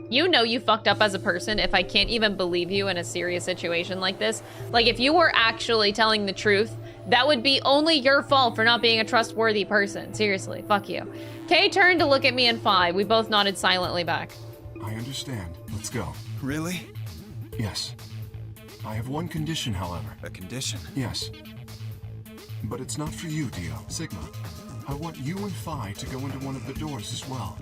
[SPEAKER 1] You know you fucked up as a person if I can't even believe you in a serious situation like this. Like, if you were actually telling the truth, that would be only your fault for not being a trustworthy person. Seriously, fuck you. Kay turned to look at me and Phi. We both nodded silently back.
[SPEAKER 3] I understand. Let's go.
[SPEAKER 6] Really?
[SPEAKER 3] Yes. I have one condition, however.
[SPEAKER 6] A condition?
[SPEAKER 3] Yes. But it's not for you, Dio. Sigma. I want you and Phi to go into one of the doors as well.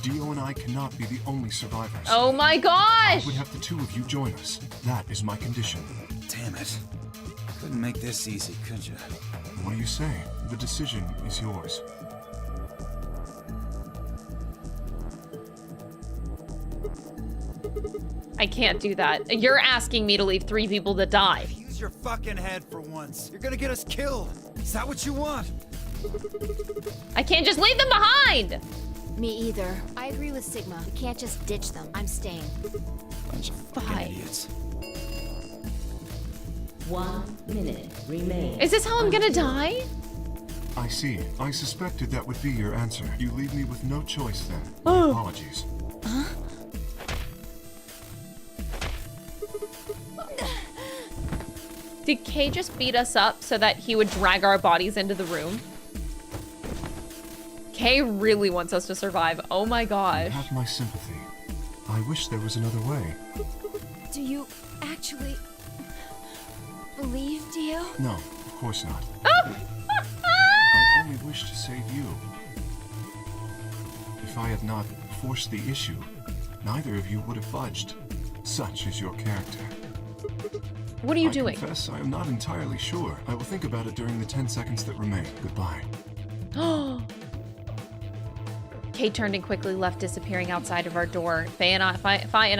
[SPEAKER 3] Dio and I cannot be the only survivors.
[SPEAKER 1] Oh my gosh!
[SPEAKER 3] I would have the two of you join us. That is my condition.
[SPEAKER 6] Damn it. Couldn't make this easy, could you?
[SPEAKER 3] What do you say? The decision is yours.
[SPEAKER 1] I can't do that. You're asking me to leave 3 people to die.
[SPEAKER 6] Use your fucking head for once. You're gonna get us killed. Is that what you want?
[SPEAKER 1] I can't just leave them behind!
[SPEAKER 8] Me either. I agree with Sigma. We can't just ditch them. I'm staying.
[SPEAKER 6] Bunch of fucking idiots.
[SPEAKER 13] 1 minute remains.
[SPEAKER 1] Is this how I'm gonna die?
[SPEAKER 3] I see. I suspected that would be your answer. You leave me with no choice then.
[SPEAKER 1] Oh.
[SPEAKER 3] Apologies.
[SPEAKER 8] Huh?
[SPEAKER 1] Did Kay just beat us up so that he would drag our bodies into the room? Kay really wants us to survive. Oh my gosh.
[SPEAKER 3] You have my sympathy. I wish there was another way.
[SPEAKER 12] Do you actually believe, Dio?
[SPEAKER 3] No, of course not. I only wish to save you. If I had not forced the issue, neither of you would have budged. Such is your character.
[SPEAKER 1] What are you doing?
[SPEAKER 3] I confess I am not entirely sure. I will think about it during the 10 seconds that remain. Goodbye.
[SPEAKER 1] Kay turned and quickly left, disappearing outside of our door. Phi and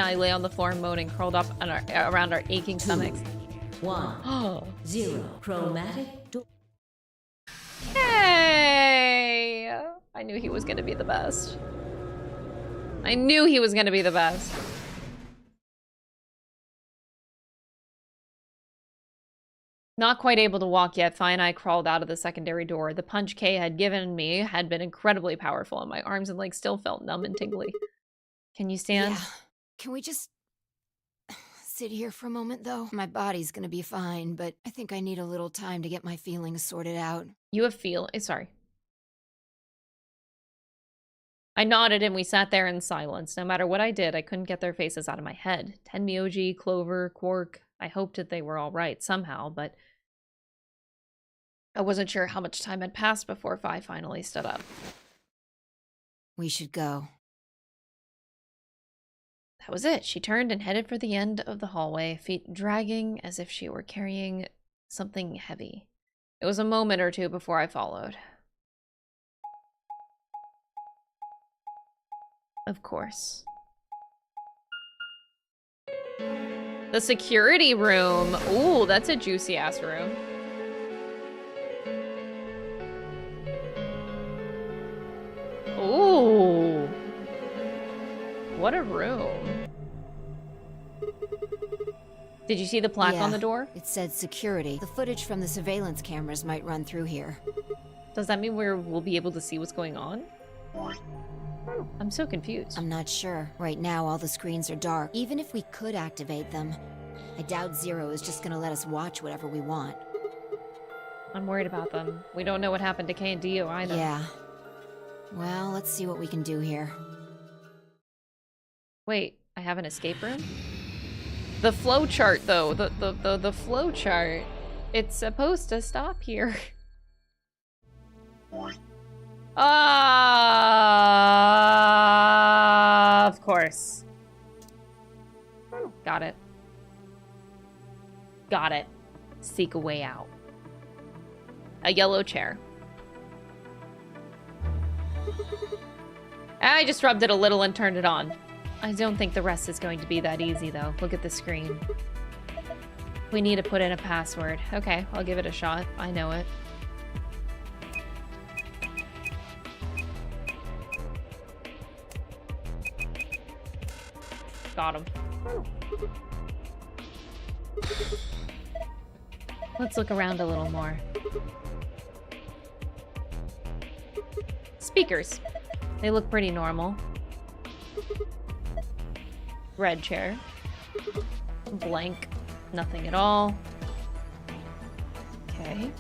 [SPEAKER 1] I lay on the floor moaning, curled up on around our aching stomachs.
[SPEAKER 13] 1 0 chromatic door.
[SPEAKER 1] Hey! I knew he was gonna be the best. I knew he was gonna be the best. Not quite able to walk yet, Phi and I crawled out of the secondary door. The punch Kay had given me had been incredibly powerful, and my arms and legs still felt numb and tingly. Can you stand?
[SPEAKER 8] Yeah. Can we just sit here for a moment, though? My body's gonna be fine, but I think I need a little time to get my feelings sorted out.
[SPEAKER 1] You have sorry. I nodded and we sat there in silence. No matter what I did, I couldn't get their faces out of my head. Tenmyoji, Clover, Quark. I hoped that they were all right somehow, but I wasn't sure how much time had passed before Phi finally stood up.
[SPEAKER 8] We should go.
[SPEAKER 1] That was it. She turned and headed for the end of the hallway, feet dragging as if she were carrying something heavy. It was a moment or two before I followed. Of course. The security room. Ooh, that's a juicy ass room. Ooh. What a room. Did you see the plaque on the door?
[SPEAKER 8] It said security. The footage from the surveillance cameras might run through here.
[SPEAKER 1] Does that mean we'll be able to see what's going on? I'm so confused.
[SPEAKER 8] I'm not sure. Right now, all the screens are dark. Even if we could activate them, I doubt Zero is just gonna let us watch whatever we want.
[SPEAKER 1] I'm worried about them. We don't know what happened to Kay and Dio either.
[SPEAKER 8] Yeah. Well, let's see what we can do here.
[SPEAKER 1] Wait, I have an escape room? The flowchart, though. The flowchart. It's supposed to stop here. Of course. Got it. Got it. Seek a way out. A yellow chair. I just rubbed it a little and turned it on. I don't think the rest is going to be that easy, though. Look at the screen. We need to put in a password. Okay, I'll give it a shot. I know it. Got him. Let's look around a little more. This Speakers. They look pretty normal. Red chair. Blank. Nothing at all. Okay.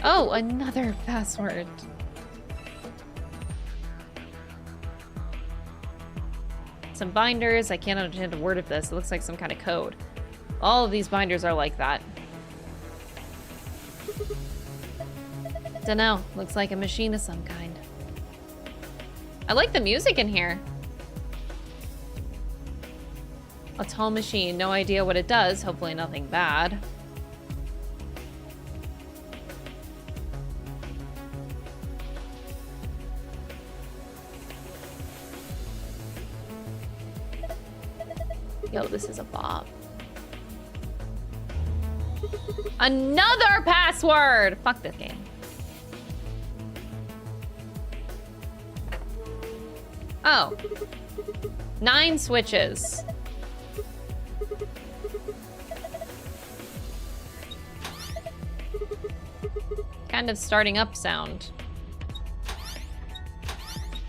[SPEAKER 1] Oh, another password. Some binders. I can't understand a word of this. It looks like some kind of code. All of these binders are like that. Dunno. Looks like a machine of some kind. I like the music in here. A tall machine. No idea what it does. Hopefully nothing bad. Yo, this is a bop. Another password! Fuck this game. Oh. 9 switches. Kind of starting up sound.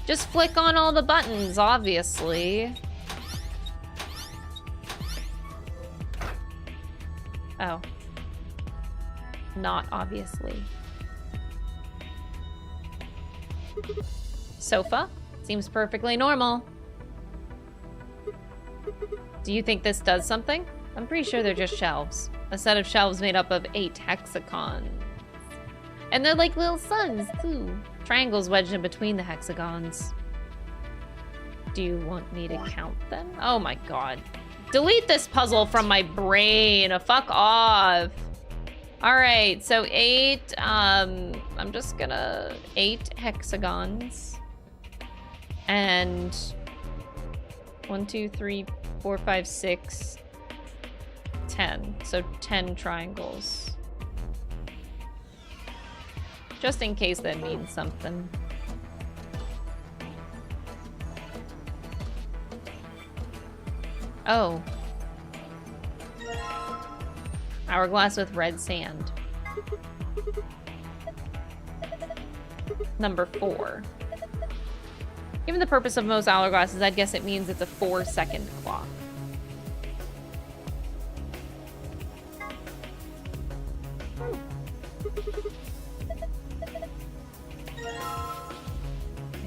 [SPEAKER 1] Just flick on all the buttons, obviously. Oh. Not obviously. Sofa? Seems perfectly normal. Do you think this does something? I'm pretty sure they're just shelves. A set of shelves made up of 8 hexagons. And they're like little suns, too. Triangles wedged in between the hexagons. Do you want me to count them? Oh my god. Delete this puzzle from my brain. Fuck off. Alright, so 8, I'm just gonna... 8 hexagons. And... 1, 2, 3, 4, 5, 6... 10. So 10 triangles. Just in case that means something. Oh. Hourglass with red sand. Number 4. Given the purpose of most hourglasses, I'd guess it means it's a 4-second clock.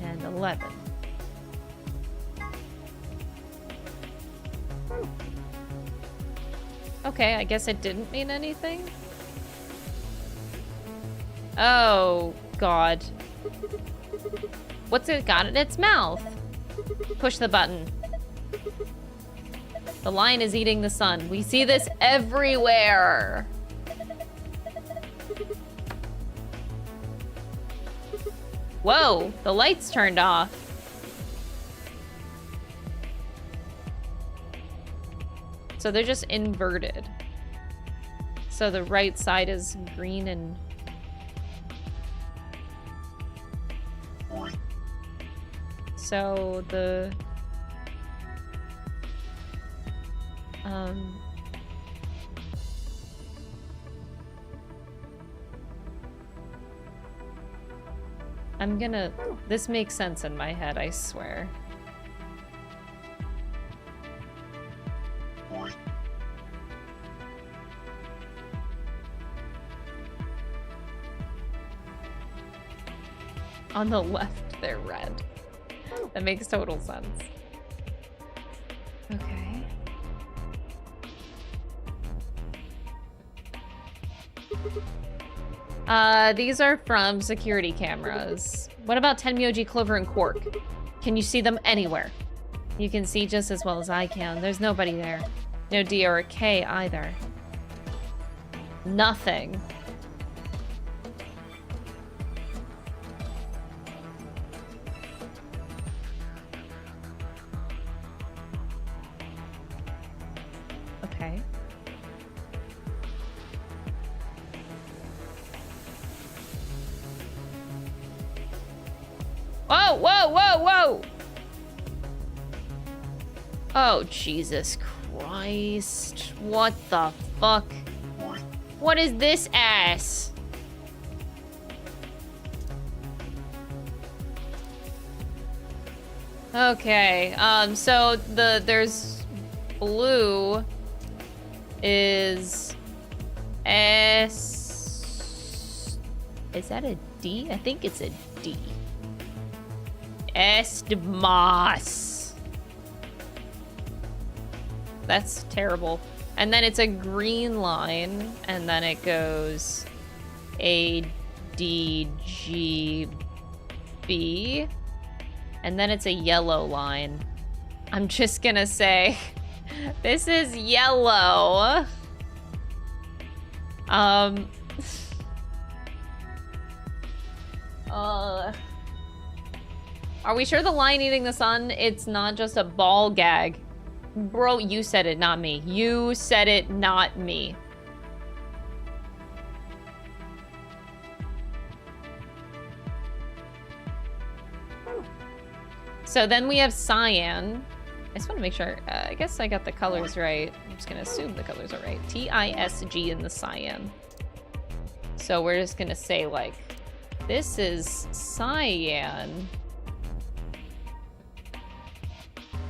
[SPEAKER 1] And 11. Okay, I guess it didn't mean anything. Oh, God. What's it got in its mouth? Push the button. The lion is eating the sun. We see this everywhere. Whoa, the lights turned off. So they're just inverted. So the right side is green and... So the... I'm gonna... This makes sense in my head, I swear. On the left, they're red. That makes total sense. Okay. These are from security cameras. What about Tenmyoji, Clover, and Quark? Can you see them anywhere? You can see just as well as I can. There's nobody there. No D or a K either. Nothing. Okay. Whoa, whoa, whoa, whoa! Oh, Jesus Christ. What the fuck? What is this ass? Okay, so there's blue is S. Is that a D? I think it's a D. Estmas. That's terrible. And then it's a green line, and then it goes A, D, G, B, and then it's a yellow line. I'm just gonna say, this is yellow. Are we sure the lion eating the sun, it's not just a ball gag? Bro, you said it, not me. You said it, not me. So then we have cyan. I just want to make sure. I guess I got the colors right. I'm just going to assume the colors are right. TISG in the cyan. So we're just going to say, like, this is cyan.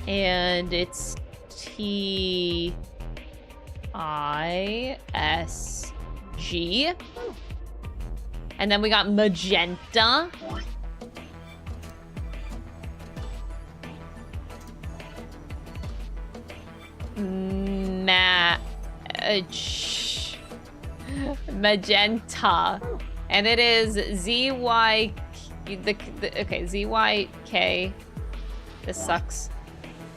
[SPEAKER 1] And it's TISG. And then we got magenta. Magenta. And it is ZY. Okay, ZYK. This sucks.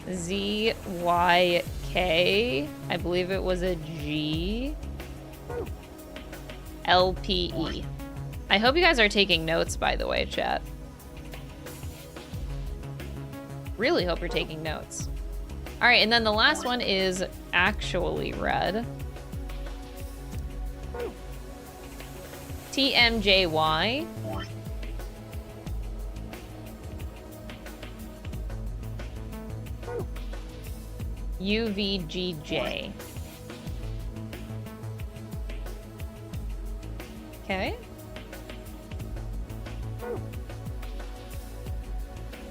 [SPEAKER 1] ZYK. I believe it was a G. LPE. I hope you guys are taking notes, by the way, chat. Really hope you're taking notes. All right, and then the last one is actually red. TMJY. UVGJ. Okay.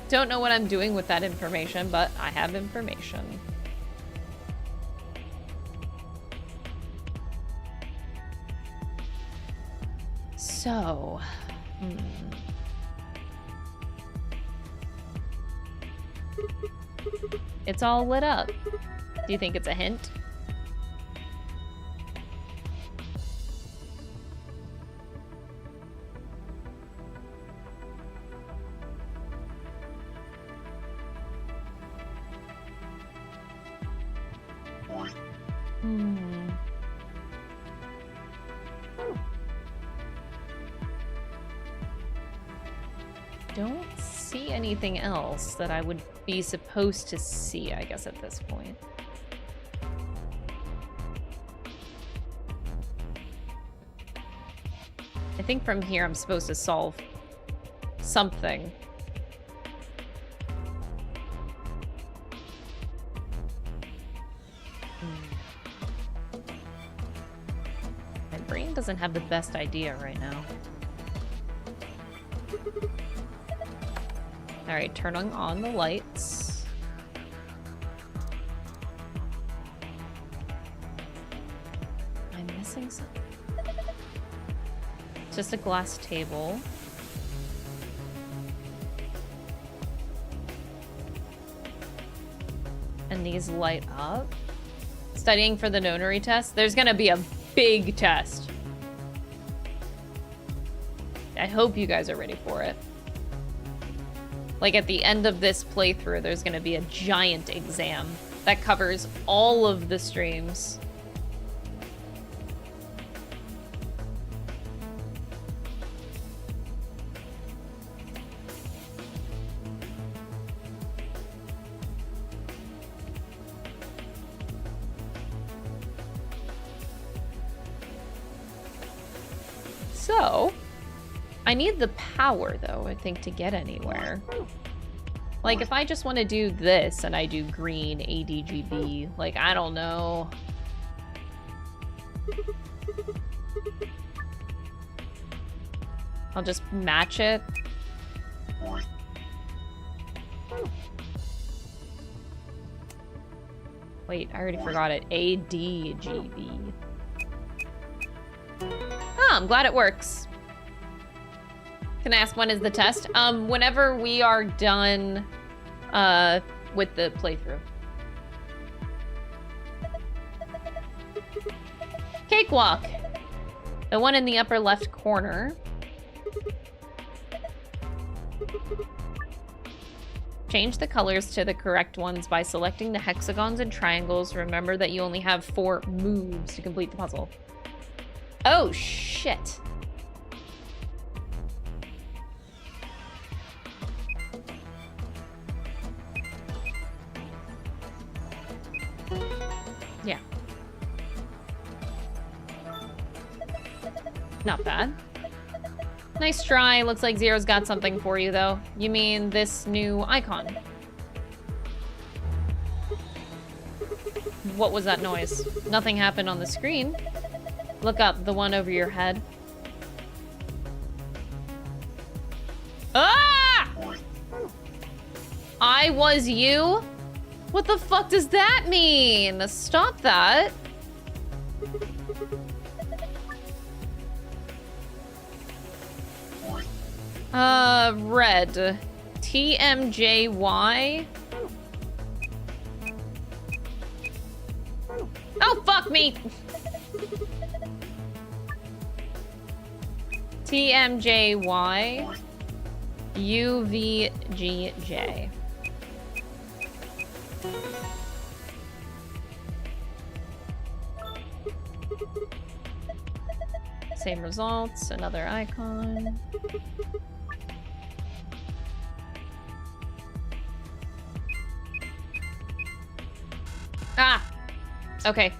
[SPEAKER 1] Don't know what I'm doing with that information, but I have information. So, It's all lit up. Do you think it's a hint? Don't see anything else that I would be supposed to see, I guess, at this point. I think from here I'm supposed to solve something. My brain doesn't have the best idea right now. All right, turning on the lights. I'm missing something. Just a glass table. And these light up. Studying for the nonary test. There's gonna be a big test. I hope you guys are ready for it. Like at the end of this playthrough, there's gonna be a giant exam that covers all of the streams. So, I need the power, though, I think, to get anywhere. Like, if I just want to do this and I do green, ADGB, like, I don't know. I'll just match it. Wait, I already forgot it. ADGB. Oh, I'm glad it works. Can I ask when is the test? Whenever we are done with the playthrough. Cakewalk. The one in the upper left corner. Change the colors to the correct ones by selecting the hexagons and triangles. Remember that you only have 4 moves to complete the puzzle. Oh, shit. Yeah. Not bad. Nice try. Looks like Zero's got something for you, though. You mean this new icon? What was that noise? Nothing happened on the screen. Look up, the one over your head. Ah! I was you? What the fuck does that mean? Stop that. Red. TMJY. Oh, fuck me. TMJY. UVGJ. Same results, another icon. Ah! Okay.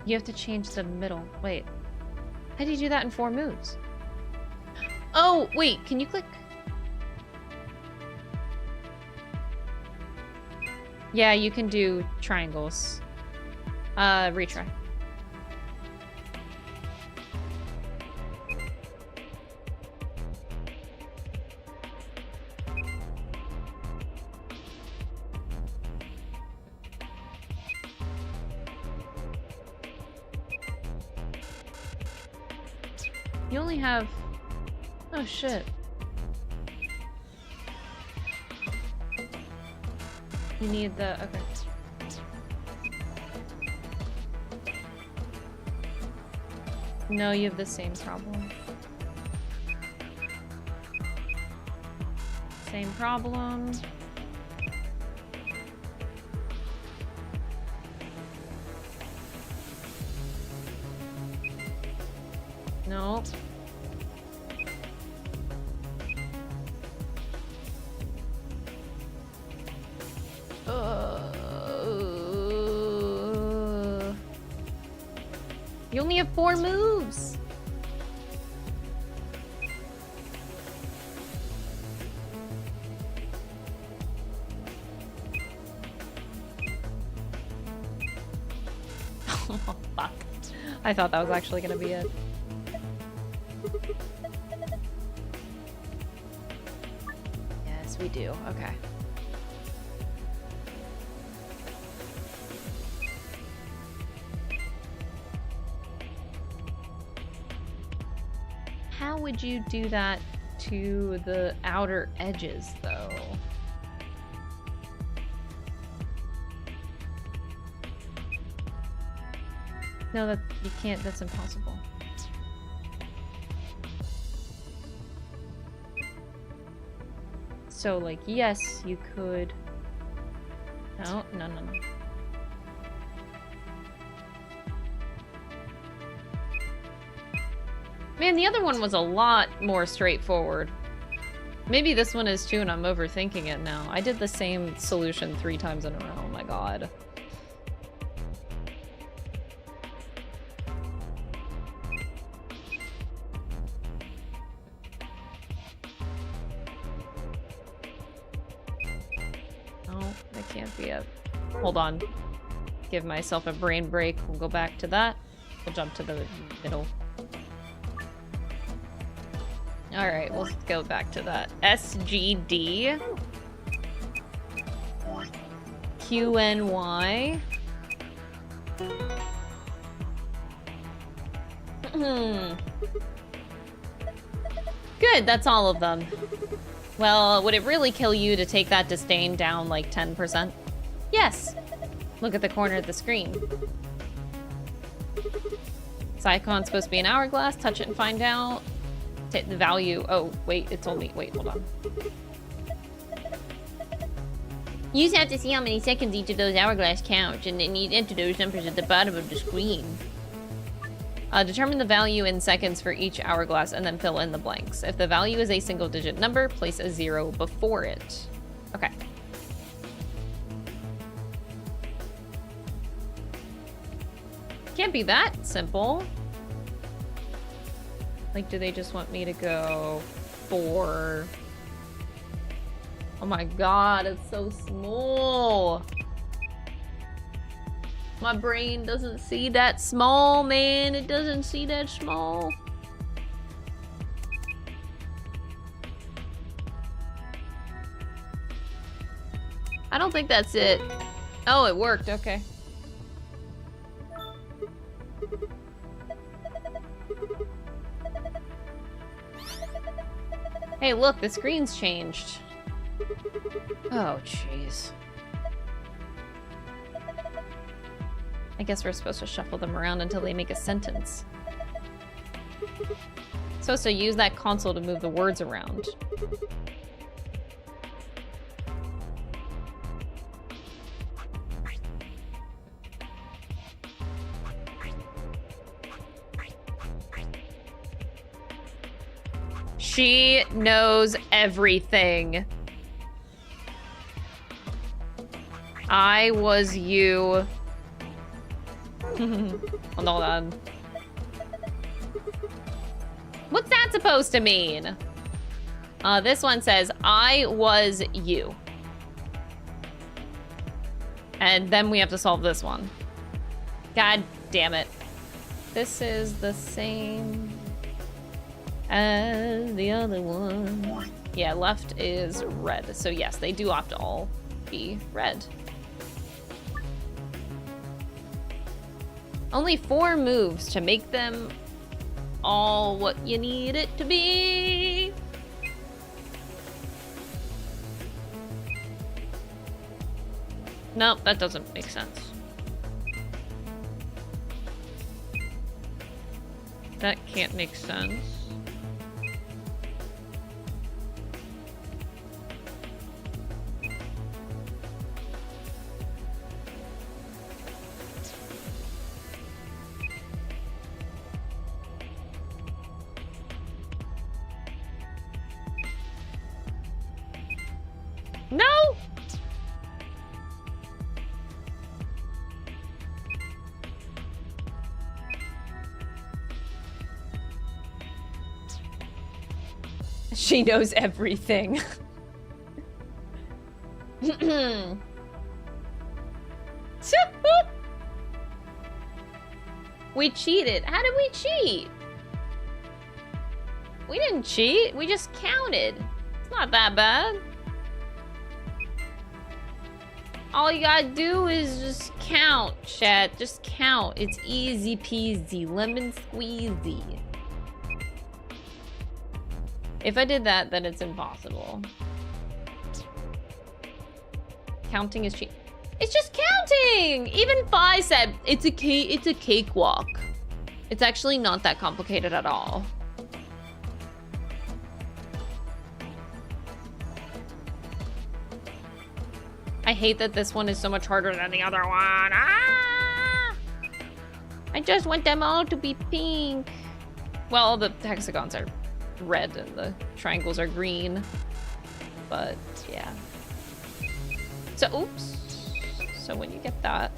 [SPEAKER 1] You have to change the middle. Wait. How do you do that in 4 moves? Oh, wait, can you click? Yeah, you can do triangles. Retry. You only have... Oh, shit. You need the... Okay. No, you have the same problem. Same problem. No. You only have 4 moves. Oh, fuck. I thought that was actually gonna be it. Yes, we do. Okay. How would you do that to the outer edges, though? No, that you can't. That's impossible. So, like, yes, you could. No, no, no, no. Man, the other one was a lot more straightforward. Maybe this one is too, and I'm overthinking it now. I did the same solution 3 times in a row. Oh my god. Oh, that can't be it. Hold on. Give myself a brain break. We'll go back to that. We'll jump to the middle. All right, we'll go back to that. SGD. QNY. Good, that's all of them. Well, would it really kill you to take that disdain down like 10%? Yes. Look at the corner of the screen. This icon's supposed to be an hourglass. Touch it and find out. Take the value. Oh, wait, it told me. Wait, hold on. You just have to see how many seconds each of those hourglass count, and then you enter those numbers at the bottom of the screen. Determine the value in seconds for each hourglass and then fill in the blanks. If the value is a single-digit number, place a 0 before it. Okay. Can't be that simple. Like, do they just want me to go 4? Oh my god, it's so small. My brain doesn't see that small, man. It doesn't see that small. I don't think that's it. Oh, it worked. Okay. Hey, look, the screen's changed. Oh, jeez. I guess we're supposed to shuffle them around until they make a sentence. Supposed to use that console to move the words around. She knows everything. I was you. Hold on. What's that supposed to mean? This one says, I was you. And then we have to solve this one. God damn it. This is the same as the other one. Yeah, left is red. So yes, they do have to all be red. Only 4 moves to make them all what you need it to be. Nope, that doesn't make sense. That can't make sense. No! She knows everything. We cheated. How did we cheat? We didn't cheat. We just counted. It's not that bad. All you gotta do is just count, chat. Just count. It's easy peasy, lemon squeezy. If I did that, then it's impossible. Counting is cheap. It's just counting! Even Phi said it's a cakewalk. It's actually not that complicated at all. I hate that this one is so much harder than the other one. Ah! I just want them all to be pink. Well, the hexagons are red and the triangles are green. But, yeah. So, oops. So when you get that.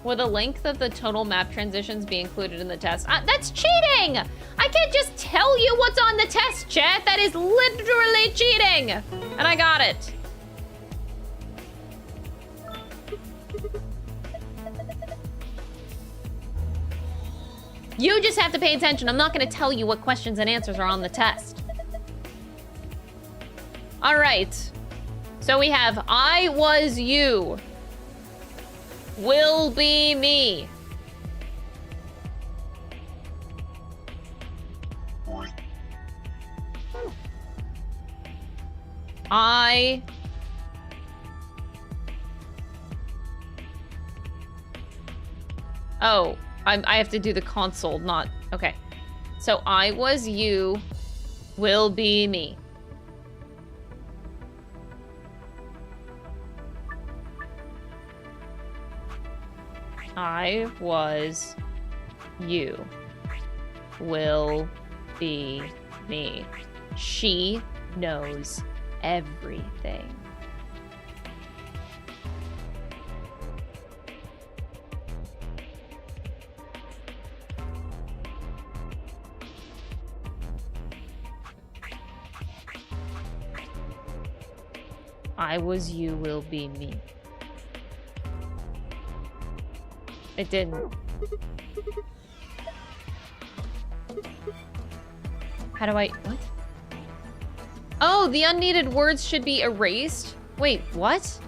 [SPEAKER 1] Will the length of the total map transitions be included in the test? That's cheating! I can't just tell you what's on the test, chat. That is literally cheating! And I got it. You just have to pay attention. I'm not gonna tell you what questions and answers are on the test. All right. So we have I was you. Will be me. Oh, I have to do the console, not... Okay. So I was you, will be me. I was you, will be me. She knows everything. I was you, will be me. It didn't. How do I... What? Oh, the unneeded words should be erased? Wait, what?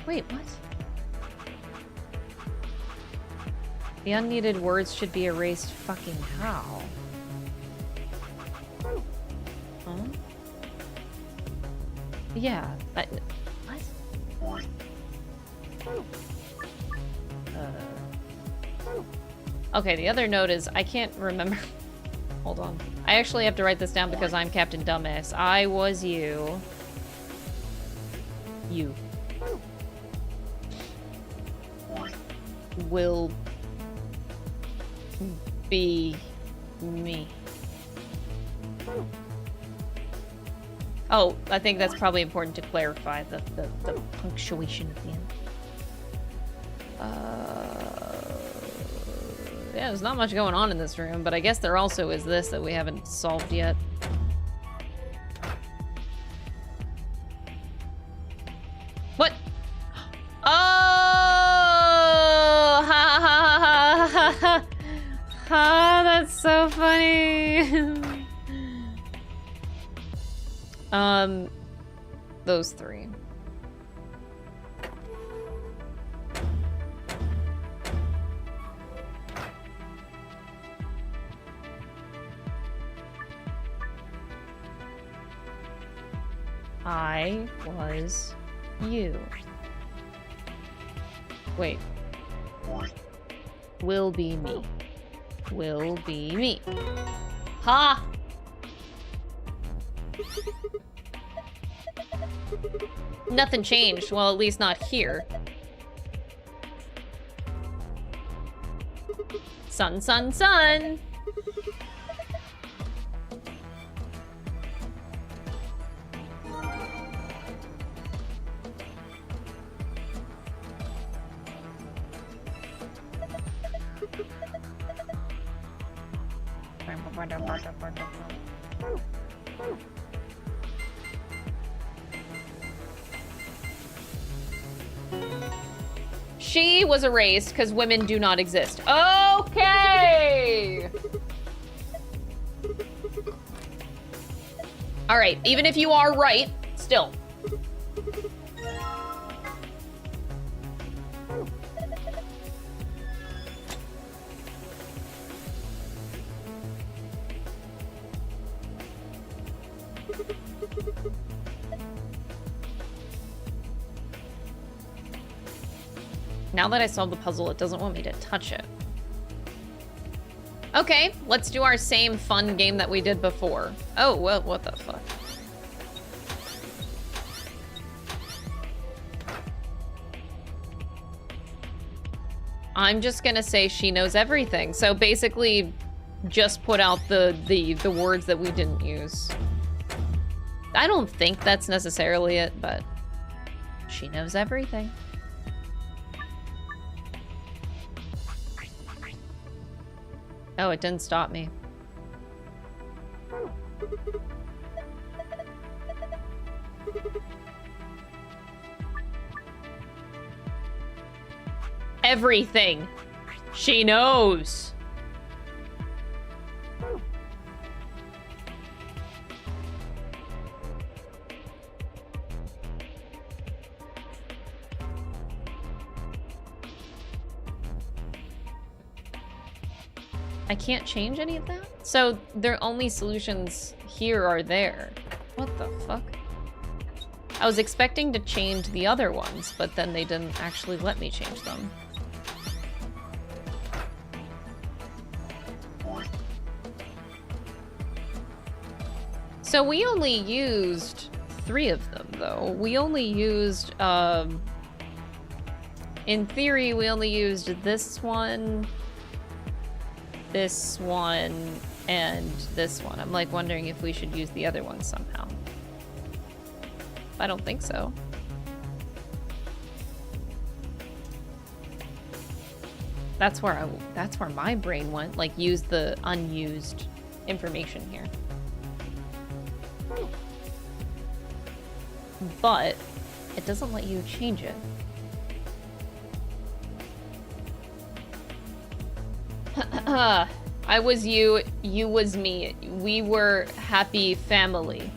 [SPEAKER 1] Wait, what? The unneeded words should be erased fucking how? Huh? Yeah, but... What? Okay, the other note is I can't remember. Hold on. I actually have to write this down because I'm Captain Dumbass. I was you. You. Will be me. Oh, I think that's probably important to clarify the punctuation at the end. Yeah, there's not much going on in this room, but I guess there also is this that we haven't solved yet. What? Oh! Ha ha ha ha ha ha! Ha, that's so funny! Those three. I was you. Wait. Will be me. Will be me. Ha! Nothing changed. Well, at least not here. Sun, sun, sun! She was erased because women do not exist. Okay! All right, even if you are right, still. Now that I solved the puzzle, it doesn't want me to touch it. Okay, let's do our same fun game that we did before. Oh, well, what the fuck? I'm just gonna say she knows everything. So basically, just put out the words that we didn't use. I don't think that's necessarily it, but she knows everything. Oh, it didn't stop me. everything. She knows. I can't change any of that? So their only solutions here are there. What the fuck? I was expecting to change the other ones, but then they didn't actually let me change them. So we only used 3 of them, though. We only used, in theory, we only used this one, and this one. I'm like wondering if we should use the other one somehow. I don't think so. That's where my brain went, like use the unused information here. But it doesn't let you change it. I was you, you was me. We were happy family.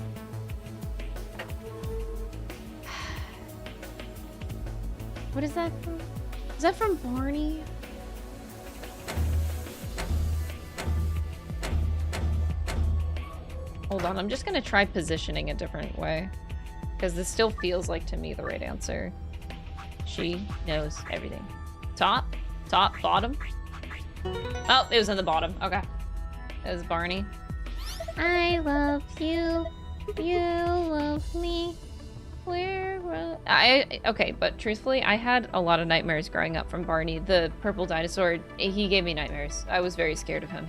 [SPEAKER 1] What is that from? Is that from Barney? Hold on, I'm just gonna try positioning a different way. Because this still feels like, to me, the right answer. She knows everything. Top, bottom. Oh, it was in the bottom. Okay. It was Barney. I love you. You love me. Okay, but truthfully, I had a lot of nightmares growing up from Barney. The purple dinosaur, he gave me nightmares. I was very scared of him.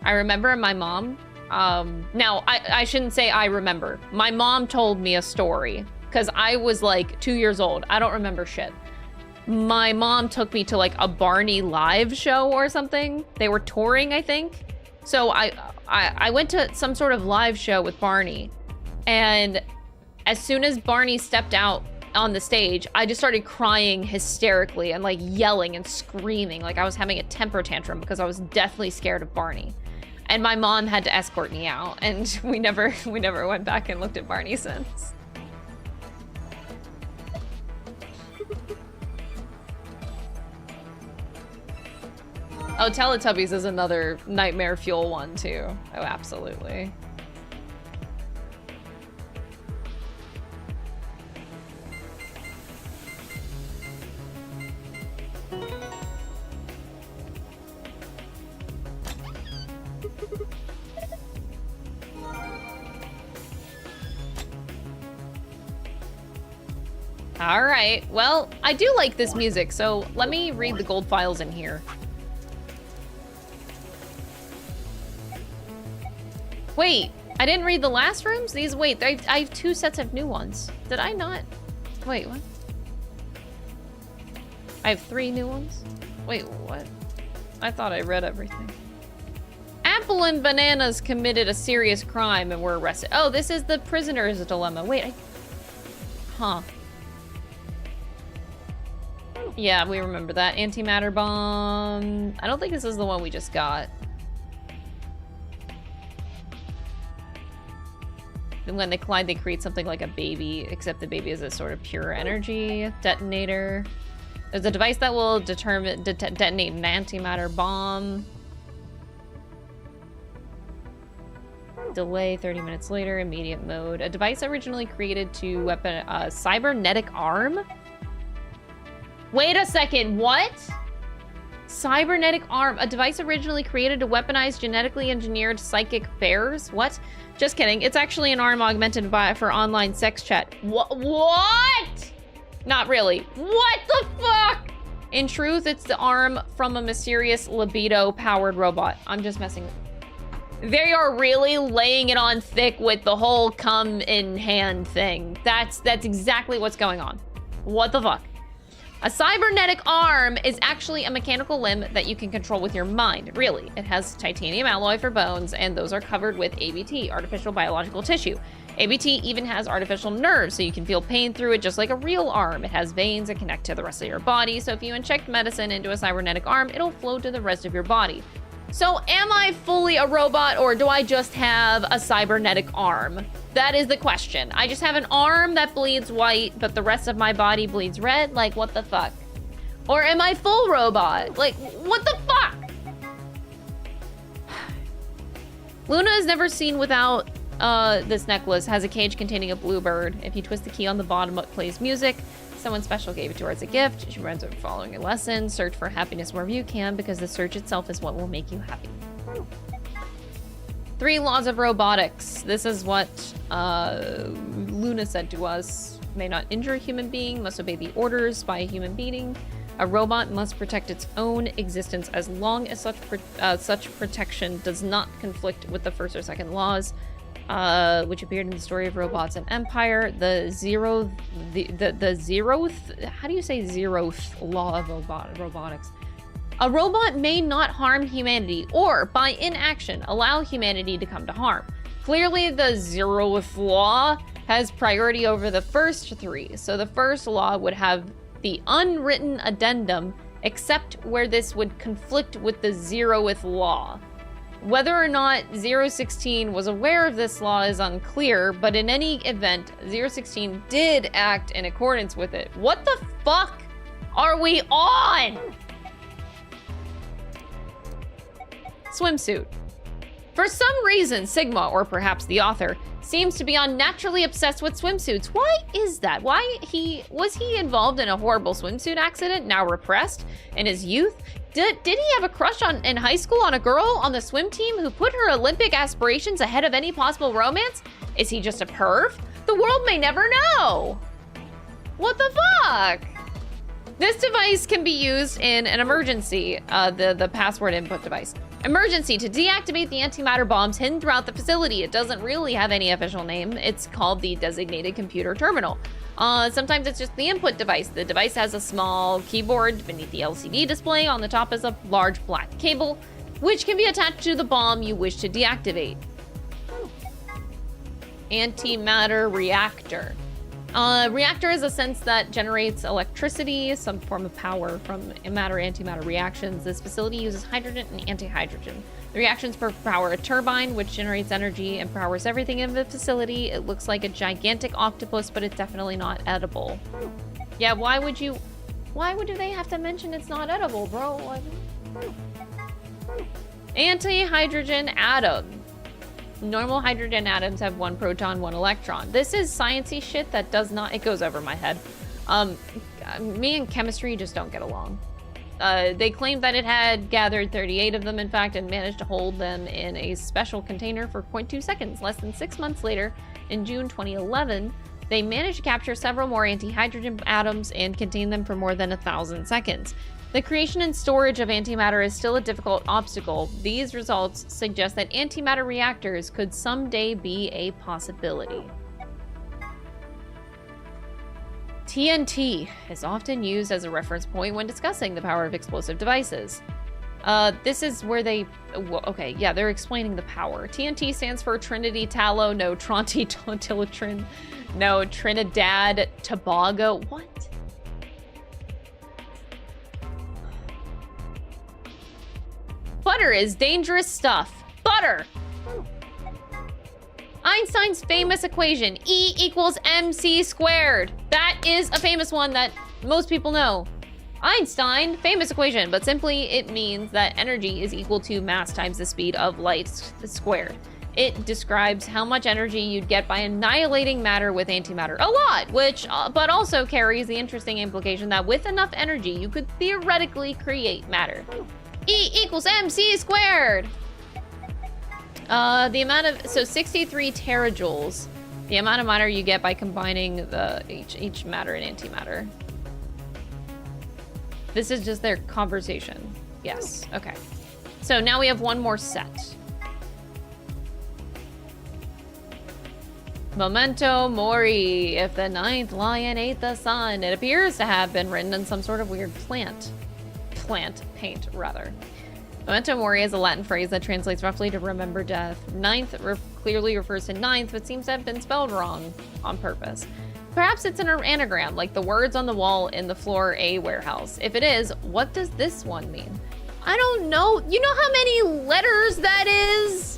[SPEAKER 1] I remember my mom, now, I shouldn't say I remember. My mom told me a story, because I was like 2 years old. I don't remember shit. My mom took me to like a Barney live show or something. They were touring, I think. So I went to some sort of live show with Barney, and as soon as Barney stepped out on the stage, I just started crying hysterically and like yelling and screaming like I was having a temper tantrum because I was deathly scared of Barney. And my mom had to escort me out, and we never went back and looked at Barney since. Oh, Teletubbies is another nightmare fuel one too. Oh, absolutely. All right, well, I do like this music, so let me read the gold files in here. Wait, I didn't read the last rooms? Wait, I have 2 sets of new ones. Did I not? Wait, what? I have 3 new ones? Wait, what? I thought I read everything. Apple and Bananas committed a serious crime and were arrested. Oh, this is the prisoner's dilemma. Wait, huh. Yeah, we remember that. Antimatter bomb. I don't think this is the one we just got. And when they collide, they create something like a baby, except the baby is a sort of pure energy detonator. There's a device that will detonate an antimatter bomb. Delay 30 minutes later, immediate mode. A device originally created to weapon a cybernetic arm? Wait a second, what? Cybernetic arm, a device originally created to weaponize genetically engineered psychic bears? What? Just kidding, it's actually an arm augmented for online sex chat. What? Not really. What the fuck? In truth, it's the arm from a mysterious libido-powered robot. I'm just messing with... They are really laying it on thick with the whole come in hand thing. That's exactly what's going on. What the fuck? A cybernetic arm is actually a mechanical limb that you can control with your mind, really. It has titanium alloy for bones, and those are covered with ABT, artificial biological tissue. ABT even has artificial nerves, so you can feel pain through it just like a real arm. It has veins that connect to the rest of your body, so if you inject medicine into a cybernetic arm, it'll flow to the rest of your body. So am I fully a robot, or do I just have a cybernetic arm? That is the question. I just have an arm that bleeds white, but the rest of my body bleeds red? Like, what the fuck? Or am I full robot? Like, what the fuck? Luna is never seen without this necklace. Has a cage containing a bluebird. If you twist the key on the bottom, it plays music. Someone special gave it to her as a gift. She runs over following a lesson. Search for happiness wherever you can, because the search itself is what will make you happy. 3 laws of robotics. This is what Luna said to us. May not injure a human being, must obey the orders by a human being. A robot must protect its own existence as long as such protection does not conflict with the first or second laws, which appeared in the story of robots and Empire. The zeroth, how do you say zeroth law of robotics? A robot may not harm humanity or, by inaction, allow humanity to come to harm. Clearly, the zeroth law has priority over the first 3, so the first law would have the unwritten addendum, except where this would conflict with the zeroth law. Whether or not 016 was aware of this law is unclear, but in any event, 016 did act in accordance with it. What the fuck are we on? Swimsuit. For some reason, Sigma, or perhaps the author, seems to be unnaturally obsessed with swimsuits. Why is that? Was he involved in a horrible swimsuit accident, now repressed, in his youth? Did he have a crush in high school on a girl on the swim team who put her Olympic aspirations ahead of any possible romance? Is he just a perv? The world may never know. What the fuck? This device can be used in an emergency, the password input device. Emergency, to deactivate the antimatter bombs hidden throughout the facility. It doesn't really have any official name. It's called the designated computer terminal. Sometimes it's just the input device. The device has a small keyboard beneath the LCD display. On the top is a large black cable, which can be attached to the bomb you wish to deactivate. Antimatter reactor. Reactor is a sense that generates electricity, some form of power from matter-antimatter reactions. This facility uses hydrogen and antihydrogen. The reactions power a turbine, which generates energy and powers everything in the facility. It looks like a gigantic octopus, but it's definitely not edible. Yeah, why would they have to mention it's not edible, bro? Antihydrogen atom. Normal hydrogen atoms have 1 proton, 1 electron. This is sciencey shit that does not, it goes over my head. Me and chemistry just don't get along. They claimed that it had gathered 38 of them, in fact, and managed to hold them in a special container for 0.2 seconds. Less than 6 months later, in June 2011, they managed to capture several more antihydrogen atoms and contain them for more than 1,000 seconds. The creation and storage of antimatter is still a difficult obstacle. These results suggest that antimatter reactors could someday be a possibility. TNT is often used as a reference point when discussing the power of explosive devices. This is where they're explaining the power. TNT stands for Trinity Tallow, no Tronti Tilitrin, no Trinidad Tobago. What? Butter is dangerous stuff. Butter! Einstein's famous equation, E equals mc squared. That is a famous one that most people know. Einstein, famous equation, but simply it means that energy is equal to mass times the speed of light squared. It describes how much energy you'd get by annihilating matter with antimatter. A lot, which, but also carries the interesting implication that with enough energy, you could theoretically create matter. E equals mc squared. The amount of, so 63 terajoules, the amount of matter you get by combining each matter and antimatter. This is just their conversation. Yes, okay. So now we have one more set. Memento mori. If the ninth lion ate the sun. It appears to have been written in some sort of weird plant paint, rather. Memento mori is a Latin phrase that translates roughly to remember death. Ninth clearly refers to ninth, but seems to have been spelled wrong on purpose. Perhaps it's an anagram, like the words on the wall in the floor A warehouse. If it is, what does this one mean? I don't know. You know how many letters that is?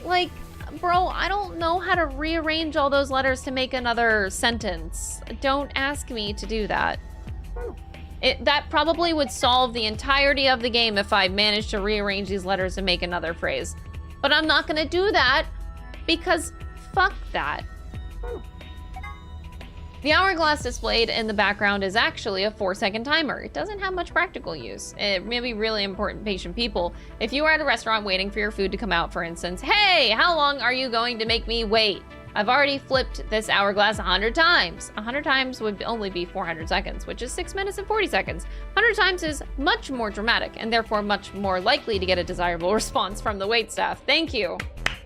[SPEAKER 1] Like, bro, I don't know how to rearrange all those letters to make another sentence. Don't ask me to do that. That probably would solve the entirety of the game if I managed to rearrange these letters and make another phrase. But I'm not gonna do that because fuck that. The hourglass displayed in the background is actually a 4-second timer. It doesn't have much practical use. It may be really important patient people. If you are at a restaurant waiting for your food to come out, for instance, hey, how long are you going to make me wait? I've already flipped this hourglass 100 times. 100 times would only be 400 seconds, which is 6 minutes and 40 seconds. 100 times is much more dramatic and therefore much more likely to get a desirable response from the waitstaff. Thank you.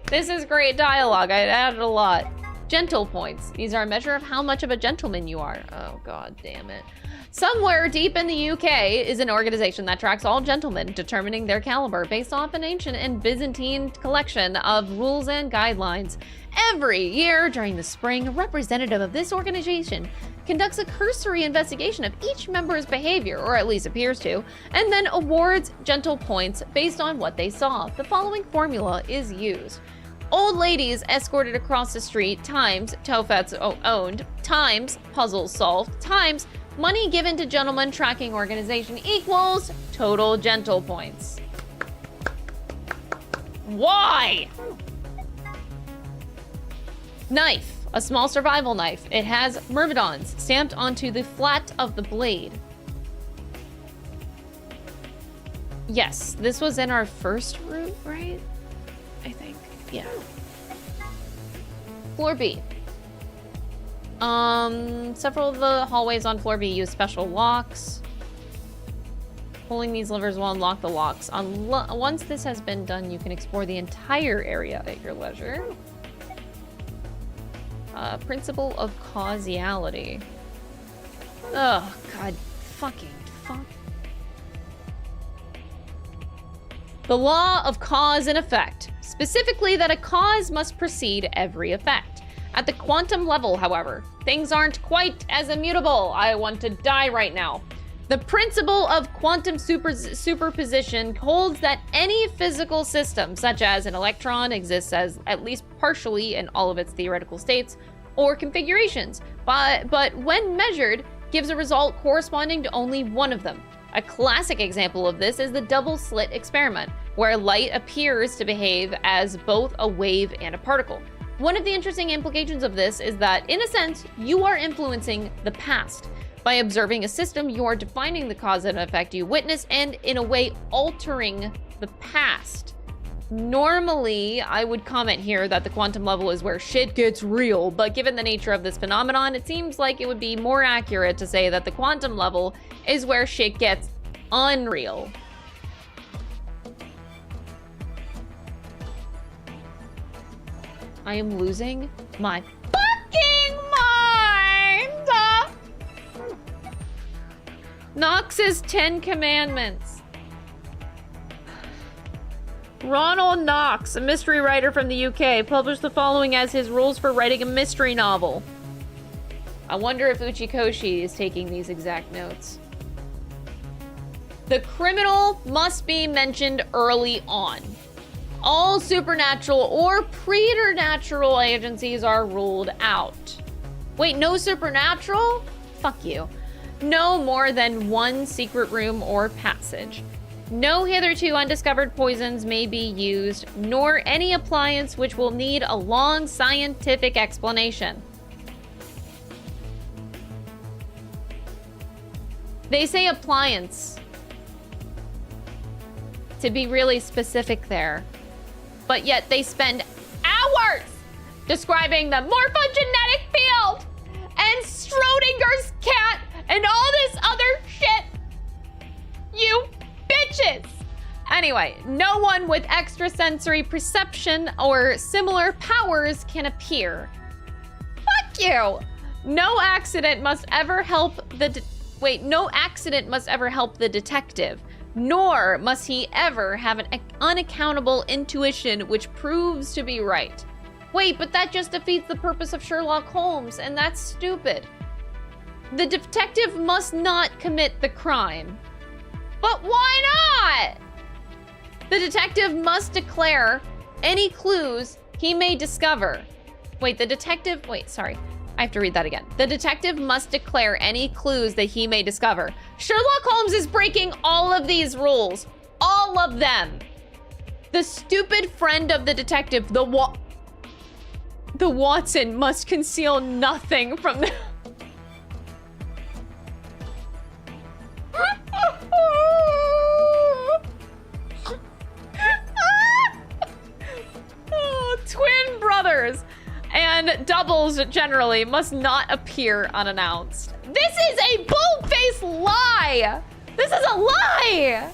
[SPEAKER 1] This is great dialogue. I added a lot. Gentle points. These are a measure of how much of a gentleman you are. Oh, god damn it. Somewhere deep in the UK is an organization that tracks all gentlemen, determining their caliber based off an ancient and Byzantine collection of rules and guidelines. Every year during the spring, a representative of this organization conducts a cursory investigation of each member's behavior, or at least appears to, and then awards gentle points based on what they saw. The following formula is used. Old ladies escorted across the street times Tofets owned times puzzles solved times money given to gentleman tracking organization equals total gentle points. Why? Knife, a small survival knife. It has myrmidons stamped onto the flat of the blade. Yes, this was in our first route, right? I think. Yeah. Floor B. Several of the hallways on floor B use special locks. Pulling these levers will unlock the locks. Once this has been done, you can explore the entire area at your leisure. Principle of causality. Oh, god. Fucking fuck. The law of cause and effect. Specifically that a cause must precede every effect. At the quantum level, however, things aren't quite as immutable. I want to die right now. The principle of quantum superposition holds that any physical system, such as an electron, exists as at least partially in all of its theoretical states or configurations, but when measured, gives a result corresponding to only one of them. A classic example of this is the double slit experiment, where light appears to behave as both a wave and a particle. One of the interesting implications of this is that, in a sense, you are influencing the past. By observing a system, you are defining the cause and effect you witness and, in a way, altering the past. Normally, I would comment here that the quantum level is where shit gets real, but given the nature of this phenomenon, it seems like it would be more accurate to say that the quantum level is where shit gets unreal. I am losing my fucking mind! Knox's 10 Commandments. Ronald Knox, a mystery writer from the UK, published the following as his rules for writing a mystery novel. I wonder if Uchikoshi is taking these exact notes. The criminal must be mentioned early on. All supernatural or preternatural agencies are ruled out. Wait, no supernatural? Fuck you. No more than one secret room or passage. No hitherto undiscovered poisons may be used, nor any appliance which will need a long scientific explanation. They say appliance to be really specific there, but yet they spend hours describing the morphogenetic field and Schrodinger's cat and all this other shit. You bitches! Anyway, no one with extrasensory perception or similar powers can appear. Thank you. No accident must ever help the no accident must ever help the detective, nor must he ever have an unaccountable intuition which proves to be right. Wait, but that just defeats the purpose of Sherlock Holmes, and that's stupid. The detective must not commit the crime. But why not? The detective must declare any clues he may discover. Wait, sorry. I have to read that again. The detective must declare any clues that he may discover. Sherlock Holmes is breaking all of these rules. All of them. The stupid friend of the detective, the Watson, must conceal nothing from the... Twin brothers and doubles generally must not appear unannounced. This is a bold-faced lie! This is a lie!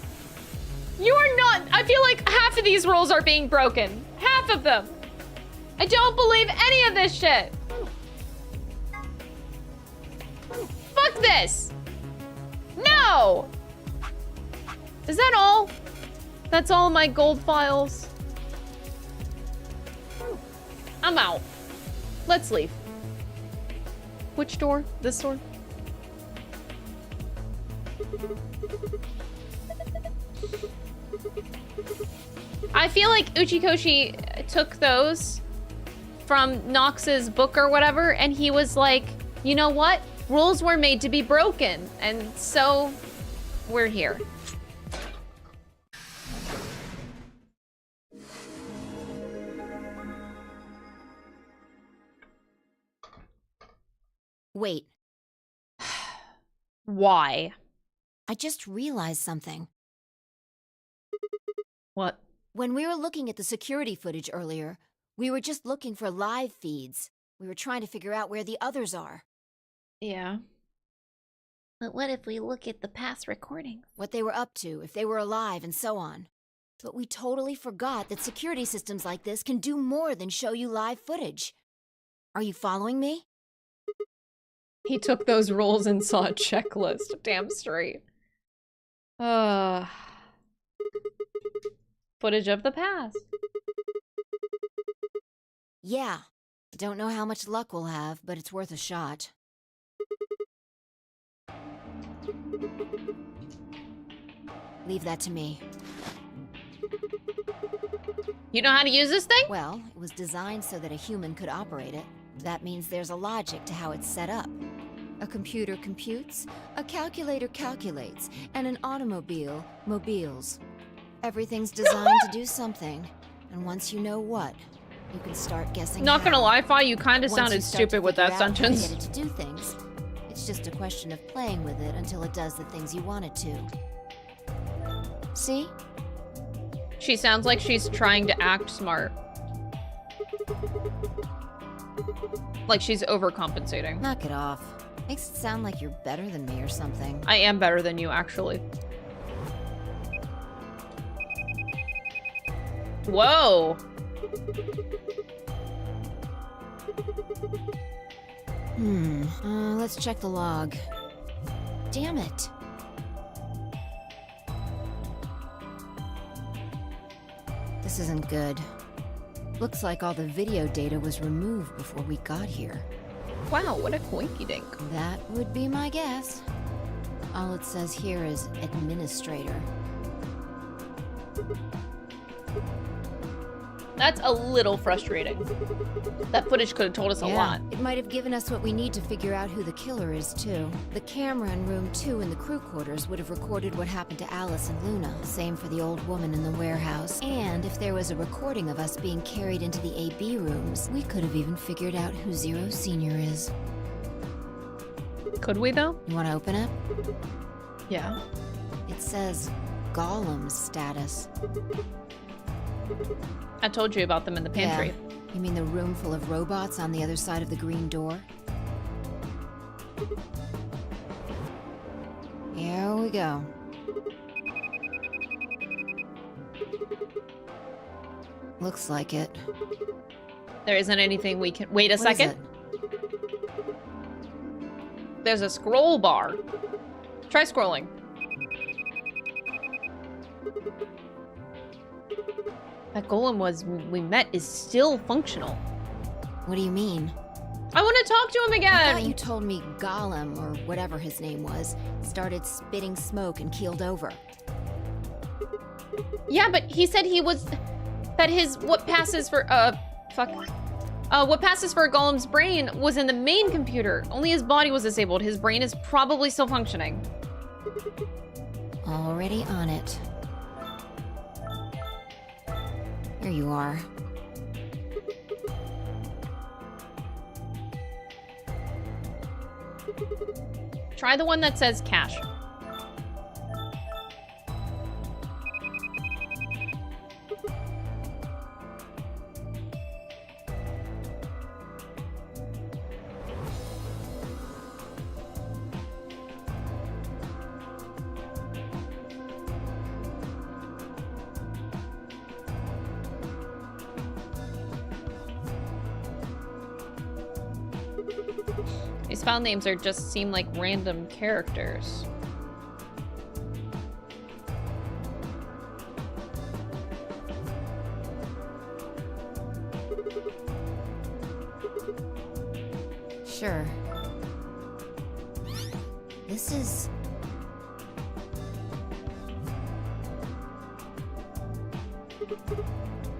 [SPEAKER 1] You are not... I feel like half of these rules are being broken. Half of them. I don't believe any of this shit. Fuck this. No! Is that all? That's all my gold files. I'm out. Let's leave. Which door? This door? I feel like Uchikoshi took those from Knox's book or whatever, and he was like, you know what? Rules were made to be broken, and so we're here.
[SPEAKER 8] Wait.
[SPEAKER 1] Why?
[SPEAKER 8] I just realized something.
[SPEAKER 1] What?
[SPEAKER 8] When we were looking at the security footage earlier, we were just looking for live feeds. We were trying to figure out where the others are.
[SPEAKER 1] Yeah.
[SPEAKER 15] But what if we look at the past recordings?
[SPEAKER 8] What they were up to, if they were alive, and so on. But we totally forgot that security systems like this can do more than show you live footage. Are you following me?
[SPEAKER 1] He took those rules and saw a checklist. Damn straight. Footage of the past.
[SPEAKER 8] Yeah. Don't know how much luck we'll have, but it's worth a shot. Leave that to me.
[SPEAKER 1] You know how to use this thing?
[SPEAKER 8] Well, it was designed so that a human could operate it. That means there's a logic to how it's set up. A computer computes, a calculator calculates, and an automobile mobiles. Everything's designed to do something, and once you know what, you can start guessing.
[SPEAKER 1] Not gonna lie, Fi, you kind of
[SPEAKER 8] Once
[SPEAKER 1] sounded
[SPEAKER 8] you start
[SPEAKER 1] stupid
[SPEAKER 8] to
[SPEAKER 1] with
[SPEAKER 8] figure
[SPEAKER 1] that
[SPEAKER 8] out how to
[SPEAKER 1] sentence.
[SPEAKER 8] get it to do things. It's just a question of playing with it until it does the things you want it to. See?
[SPEAKER 1] She sounds like she's trying to act smart. Like she's overcompensating.
[SPEAKER 8] Knock it off. Makes it sound like you're better than me or something.
[SPEAKER 1] I am better than you, actually. Whoa.
[SPEAKER 8] Let's check the log. Damn it. This isn't good. Looks like all the video data was removed before we got here.
[SPEAKER 1] Wow, what a coinky dink.
[SPEAKER 8] That would be my guess. All it says here is administrator.
[SPEAKER 1] That's a little frustrating. That footage could have told us a lot.
[SPEAKER 8] It might have given us what we need to figure out who the killer is, too. The camera in room 2 in the crew quarters would have recorded what happened to Alice and Luna. Same for the old woman in the warehouse. And if there was a recording of us being carried into the AB rooms, we could have even figured out who Zero Senior is.
[SPEAKER 1] Could we, though?
[SPEAKER 8] You want to open it?
[SPEAKER 1] Yeah.
[SPEAKER 8] It says Gollum status.
[SPEAKER 1] I told you about them in the pantry.
[SPEAKER 8] Yeah. You mean the room full of robots on the other side of the green door? Here we go. Looks like it.
[SPEAKER 1] There isn't anything we can... Wait a
[SPEAKER 8] What is
[SPEAKER 1] second.
[SPEAKER 8] it?
[SPEAKER 1] There's a scroll bar. Try scrolling. That golem we met is still functional.
[SPEAKER 8] What do you mean?
[SPEAKER 1] I want to talk to him
[SPEAKER 8] I
[SPEAKER 1] again.
[SPEAKER 8] thought you told me Gollum, or whatever his name was, started spitting smoke and keeled over.
[SPEAKER 1] Yeah, but he said that what passes for a golem's brain was in the main computer. Only his body was disabled. His brain is probably still functioning.
[SPEAKER 8] Already on it. Here you are.
[SPEAKER 1] Try the one that says cash. These file names just seem like random characters.
[SPEAKER 8] Sure. This is...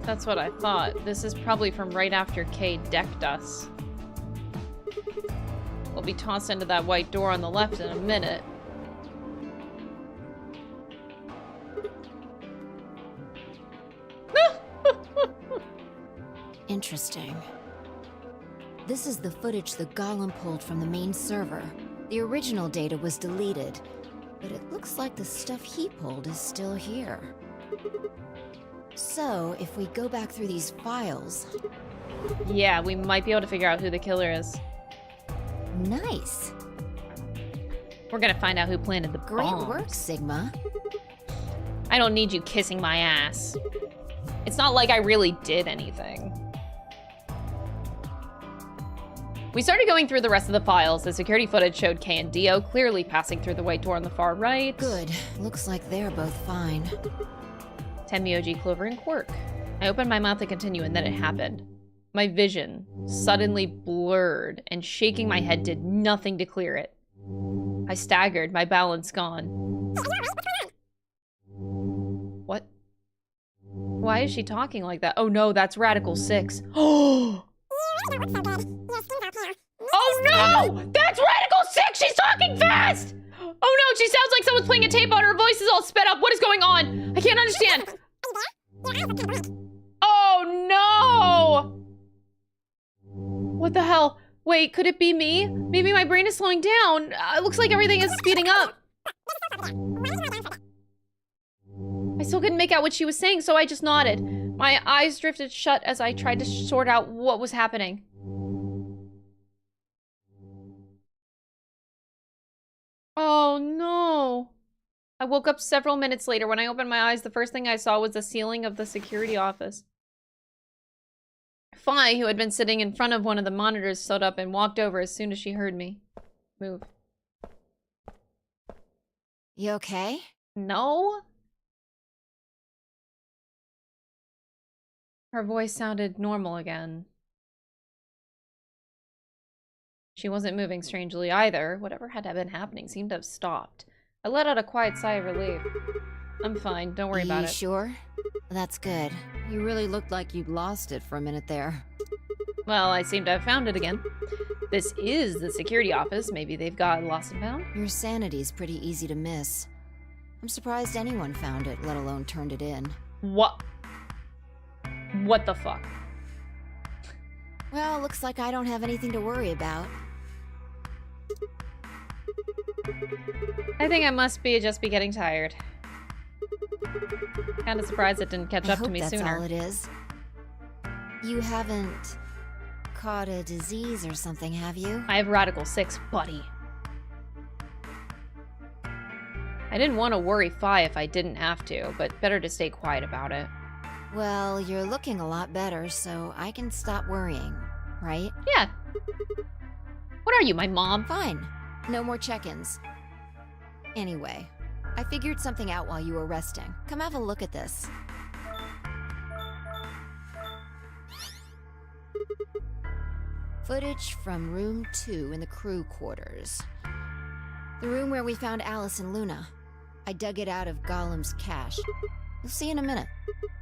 [SPEAKER 1] That's what I thought. This is probably from right after Kay decked us. We'll be tossed into that white door on the left in a minute.
[SPEAKER 8] Interesting. This is the footage the Golem pulled from the main server. The original data was deleted, but it looks like the stuff he pulled is still here. So, if we go back through these files...
[SPEAKER 1] Yeah, we might be able to figure out who the killer is.
[SPEAKER 8] Nice.
[SPEAKER 1] We're gonna find out who planted the
[SPEAKER 8] Great
[SPEAKER 1] bombs.
[SPEAKER 8] work, Sigma.
[SPEAKER 1] I don't need you kissing my ass. It's not like I really did anything. We started going through the rest of the files. The security footage showed Kay and Dio clearly passing through the white door on the far right.
[SPEAKER 8] Good. Looks like they're both fine.
[SPEAKER 1] Tenmyoji, Clover, and Quirk. I opened my mouth to continue, and then it happened. My vision suddenly blurred, and shaking my head did nothing to clear it. I staggered, my balance gone. What? Why is she talking like that? Oh no, that's Radical 6. Oh! Oh no! That's Radical 6! She's talking fast! Oh no, she sounds like someone's playing a tape on her. Her voice is all sped up. What is going on? I can't understand. Oh no! What the hell? Wait, could it be me? Maybe my brain is slowing down. It looks like everything is speeding up. I still couldn't make out what she was saying, so I just nodded. My eyes drifted shut as I tried to sort out what was happening. Oh no. I woke up several minutes later. When I opened my eyes, the first thing I saw was the ceiling of the security office. Fi, who had been sitting in front of one of the monitors, stood up and walked over as soon as she heard me. Move.
[SPEAKER 8] You okay?
[SPEAKER 1] No? Her voice sounded normal again. She wasn't moving strangely either. Whatever had been happening seemed to have stopped. I let out a quiet sigh of relief. I'm fine. Don't worry about it.
[SPEAKER 8] You sure? That's good. You really looked like you'd lost it for a minute there.
[SPEAKER 1] Well, I seem to have found it again. This is the security office. Maybe they've got lost and found?
[SPEAKER 8] Your sanity's pretty easy to miss. I'm surprised anyone found it, let alone turned it in.
[SPEAKER 1] What? What the fuck?
[SPEAKER 8] Well, looks like I don't have anything to worry about.
[SPEAKER 1] I think I must just be getting tired. Kind of surprised it didn't catch up to me sooner.
[SPEAKER 8] That's all it is. You haven't caught a disease or something, have you?
[SPEAKER 1] I have Radical 6, buddy. I didn't want to worry Fi if I didn't have to, but better to stay quiet about it.
[SPEAKER 8] Well, you're looking a lot better, so I can stop worrying, right?
[SPEAKER 1] Yeah. What are you, my mom?
[SPEAKER 8] Fine. No more check-ins. Anyway, I figured something out while you were resting. Come have a look at this. Footage from room 2 in the crew quarters. The room where we found Alice and Luna. I dug it out of Gollum's cache. You'll see in a minute.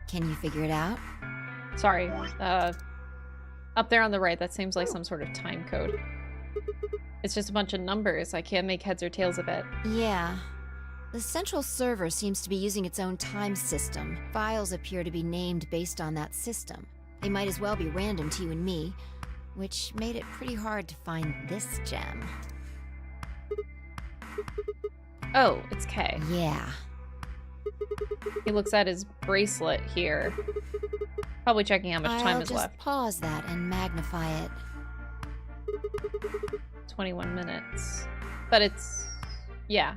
[SPEAKER 8] Can you figure it out?
[SPEAKER 1] Sorry. Up there on the right, that seems like some sort of time code. It's just a bunch of numbers. I can't make heads or tails of it.
[SPEAKER 8] Yeah. The central server seems to be using its own time system. Files appear to be named based on that system. They might as well be random to you and me, which made it pretty hard to find this gem.
[SPEAKER 1] Oh, it's K.
[SPEAKER 8] Yeah.
[SPEAKER 1] He looks at his bracelet here. Probably checking how much time is
[SPEAKER 8] I'll just
[SPEAKER 1] left.
[SPEAKER 8] pause that and magnify it.
[SPEAKER 1] 21 minutes. But it's... yeah.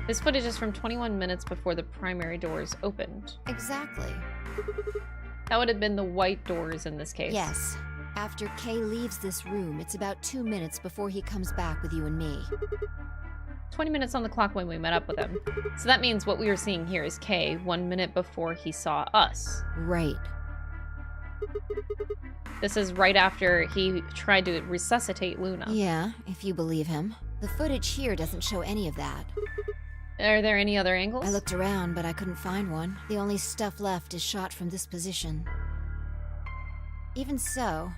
[SPEAKER 1] This footage is from 21 minutes before the primary doors opened.
[SPEAKER 8] Exactly.
[SPEAKER 1] That would have been the white doors in this case.
[SPEAKER 8] Yes. After Kay leaves this room, it's about 2 minutes before he comes back with you and me.
[SPEAKER 1] 20 minutes on the clock when we met up with him. So that means what we are seeing here is Kay 1 minute before he saw us.
[SPEAKER 8] Right.
[SPEAKER 1] This is right after he tried to resuscitate Luna.
[SPEAKER 8] Yeah, if you believe him. The footage here doesn't show any of that.
[SPEAKER 1] Are there any other angles?
[SPEAKER 8] I looked around, but I couldn't find one. The only stuff left is shot from this position. Even so,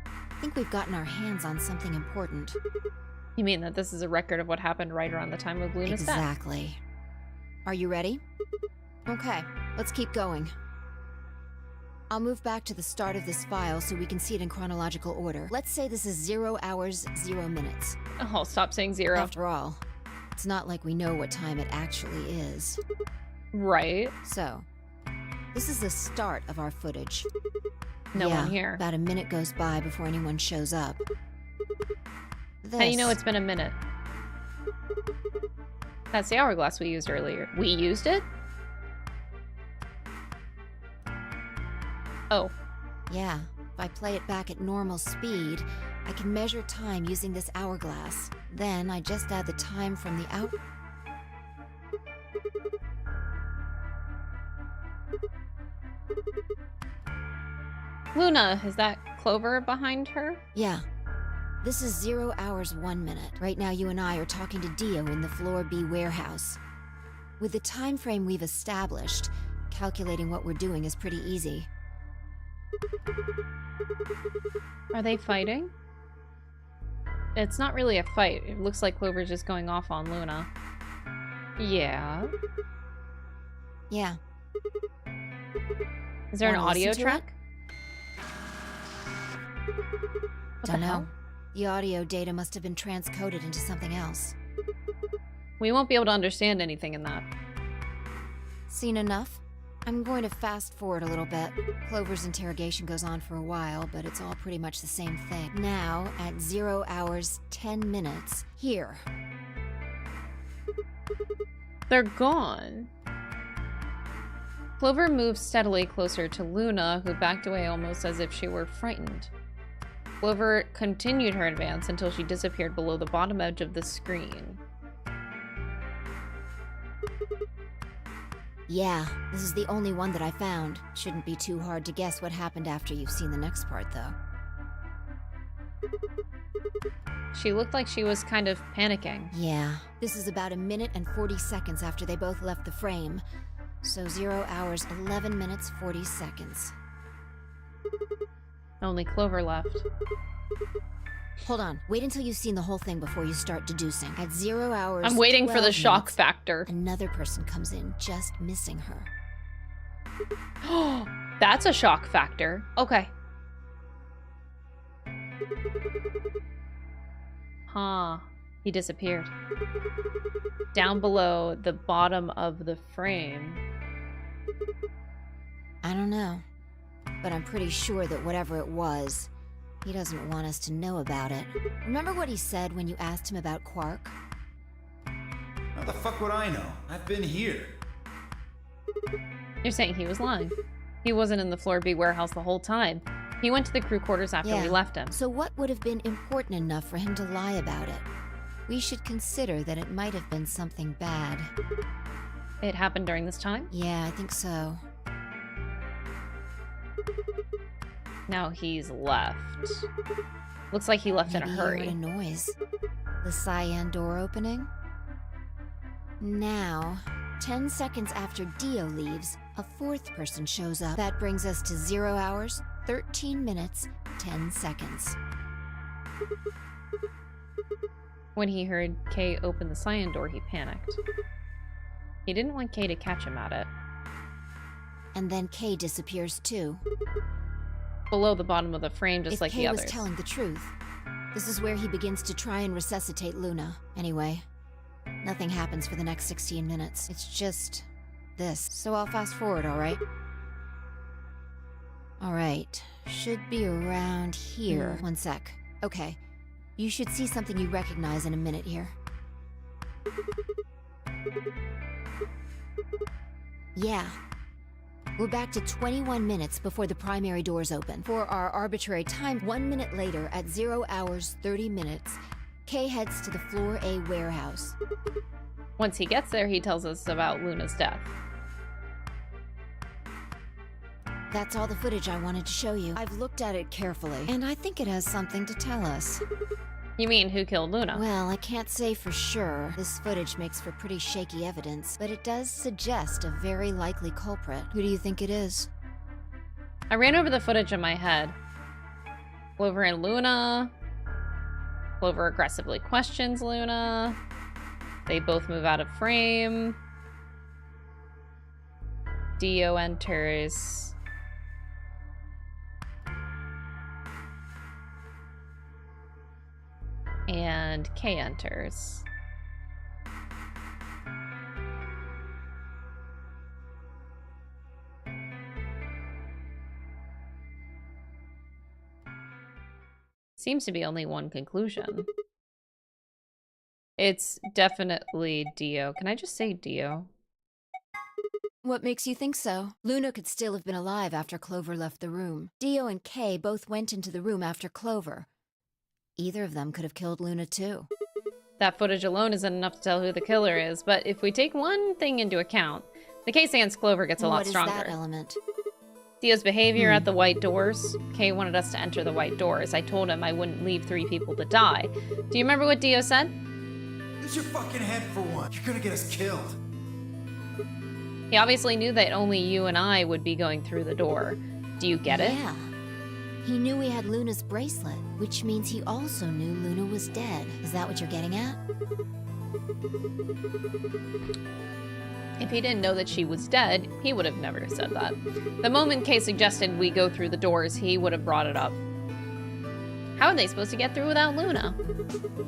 [SPEAKER 8] I think we've gotten our hands on something important.
[SPEAKER 1] You mean that this is a record of what happened right around the time of Luna's death?
[SPEAKER 8] Exactly. Are you ready? Okay, let's keep going. I'll move back to the start of this file so we can see it in chronological order. Let's say this is 0 hours, 0 minutes.
[SPEAKER 1] Oh, stop saying 0.
[SPEAKER 8] After all, it's not like we know what time it actually is.
[SPEAKER 1] Right.
[SPEAKER 8] So, this is the start of our footage.
[SPEAKER 1] No
[SPEAKER 8] Yeah,
[SPEAKER 1] one here.
[SPEAKER 8] About a minute goes by before anyone shows up.
[SPEAKER 1] How do you know it's been a minute? That's the hourglass we used earlier. We used it? Oh.
[SPEAKER 8] Yeah, if I play it back at normal speed, I can measure time using this hourglass. Then I just add the time from the out...
[SPEAKER 1] Luna, is that Clover behind her?
[SPEAKER 8] Yeah. This is 0 hours, 1 minute. Right now you and I are talking to Dio in the Floor B warehouse. With the time frame we've established, calculating what we're doing is pretty easy.
[SPEAKER 1] Are they fighting? It's not really a fight. It looks like Clover's just going off on Luna. Yeah.
[SPEAKER 8] Yeah.
[SPEAKER 1] Is there an
[SPEAKER 8] Wanna
[SPEAKER 1] audio
[SPEAKER 8] listen to it?
[SPEAKER 1] track? What the
[SPEAKER 8] Don't know.
[SPEAKER 1] hell?
[SPEAKER 8] The audio data must have been transcoded into something else.
[SPEAKER 1] We won't be able to understand anything in that.
[SPEAKER 8] Seen enough? I'm going to fast forward a little bit. Clover's interrogation goes on for a while, but it's all pretty much the same thing. Now, at 0 hours, 10 minutes, here.
[SPEAKER 1] They're gone. Clover moves steadily closer to Luna, who backed away almost as if she were frightened. Clover continued her advance until she disappeared below the bottom edge of the screen.
[SPEAKER 8] Yeah, this is the only one that I found. Shouldn't be too hard to guess what happened after you've seen the next part, though.
[SPEAKER 1] She looked like she was kind of panicking.
[SPEAKER 8] Yeah, this is about 1 minute and 40 seconds after they both left the frame. So 0 hours, 11 minutes, 40 seconds.
[SPEAKER 1] Only Clover left.
[SPEAKER 8] Hold on, wait until you've seen the whole thing before you start deducing. At 0 hours,
[SPEAKER 1] I'm waiting for the
[SPEAKER 8] 12
[SPEAKER 1] shock
[SPEAKER 8] minutes,
[SPEAKER 1] factor.
[SPEAKER 8] Another person comes in, just missing her.
[SPEAKER 1] That's a shock factor. Okay. Huh. He disappeared. Down below the bottom of the frame.
[SPEAKER 8] I don't know, but I'm pretty sure that whatever it was, he doesn't want us to know about it. Remember what he said when you asked him about Quark?
[SPEAKER 6] How the fuck would I know? I've been here.
[SPEAKER 1] You're saying he was lying. He wasn't in the Floor B warehouse the whole time. He went to the crew quarters after we left him.
[SPEAKER 8] So what would have been important enough for him to lie about it? We should consider that it might have been something bad.
[SPEAKER 1] It happened during this time?
[SPEAKER 8] Yeah, I think so.
[SPEAKER 1] Now he's left. Looks like he left in a hurry.
[SPEAKER 8] Maybe he heard a noise. The cyan door opening? Now, 10 seconds after Dio leaves, a fourth person shows up. That brings us to 0 hours, 13 minutes, 10 seconds.
[SPEAKER 1] When he heard Kay open the cyan door, he panicked. He didn't want Kay to catch him at it.
[SPEAKER 8] And then Kay disappears too.
[SPEAKER 1] Below the bottom of the frame, just like the others.
[SPEAKER 8] If Kay was telling the truth, this is where he begins to try and resuscitate Luna. Anyway, nothing happens for the next 16 minutes. It's just this. So I'll fast forward, alright? Alright, should be around here. One sec. Okay, you should see something you recognize in a minute here. Yeah. We're back to 21 minutes before the primary doors open. For our arbitrary time, 1 minute later, at 0 hours, 30 minutes, Kay heads to the Floor A warehouse.
[SPEAKER 1] Once he gets there, he tells us about Luna's death.
[SPEAKER 8] That's all the footage I wanted to show you. I've looked at it carefully, and I think it has something to tell us.
[SPEAKER 1] You mean, who killed Luna?
[SPEAKER 8] Well, I can't say for sure. This footage makes for pretty shaky evidence, but it does suggest a very likely culprit. Who do you think it is?
[SPEAKER 1] I ran over the footage in my head. Clover and Luna. Clover aggressively questions Luna. They both move out of frame. Dio enters. And Kay enters. Seems to be only one conclusion. It's definitely Dio. Can I just say Dio?
[SPEAKER 8] What makes you think so? Luna could still have been alive after Clover left the room. Dio and Kay both went into the room after Clover. Either of them could have killed Luna too.
[SPEAKER 1] That footage alone isn't enough to tell who the killer is, but if we take one thing into account, the case against Clover gets a lot stronger.
[SPEAKER 8] What is that element?
[SPEAKER 1] Dio's behavior at the white doors. Kay wanted us to enter the white doors. I told him I wouldn't leave 3 people to die. Do you remember what Dio said?
[SPEAKER 6] Use your fucking head for one. You're gonna get us killed.
[SPEAKER 1] He obviously knew that only you and I would be going through the door. Do you get it?
[SPEAKER 8] Yeah. He knew he had Luna's bracelet, which means he also knew Luna was dead. Is that what you're getting at?
[SPEAKER 1] If he didn't know that she was dead, he would have never said that. The moment Kay suggested we go through the doors, he would have brought it up. How are they supposed to get through without Luna?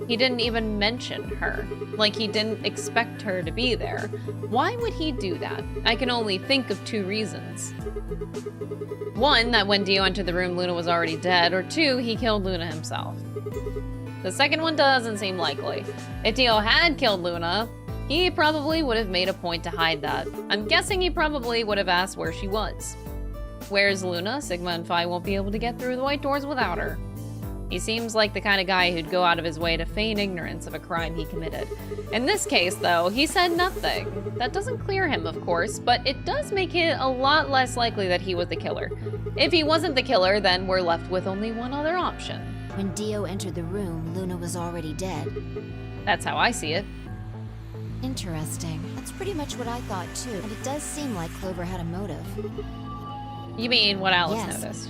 [SPEAKER 1] He didn't even mention her. Like he didn't expect her to be there. Why would he do that? I can only think of 2 reasons. 1, that when Dio entered the room, Luna was already dead, or 2, he killed Luna himself. The second one doesn't seem likely. If Dio had killed Luna, he probably would have made a point to hide that. I'm guessing he probably would have asked where she was. Where's Luna? Sigma and Phi won't be able to get through the white doors without her. He seems like the kind of guy who'd go out of his way to feign ignorance of a crime he committed. In this case, though, he said nothing. That doesn't clear him, of course, but it does make it a lot less likely that he was the killer. If he wasn't the killer, then we're left with only one other option.
[SPEAKER 8] When Dio entered the room, Luna was already dead.
[SPEAKER 1] That's how I see it.
[SPEAKER 8] Interesting. That's pretty much what I thought, too. And it does seem like Clover had a motive.
[SPEAKER 1] You mean what Alice
[SPEAKER 8] Yes.
[SPEAKER 1] noticed?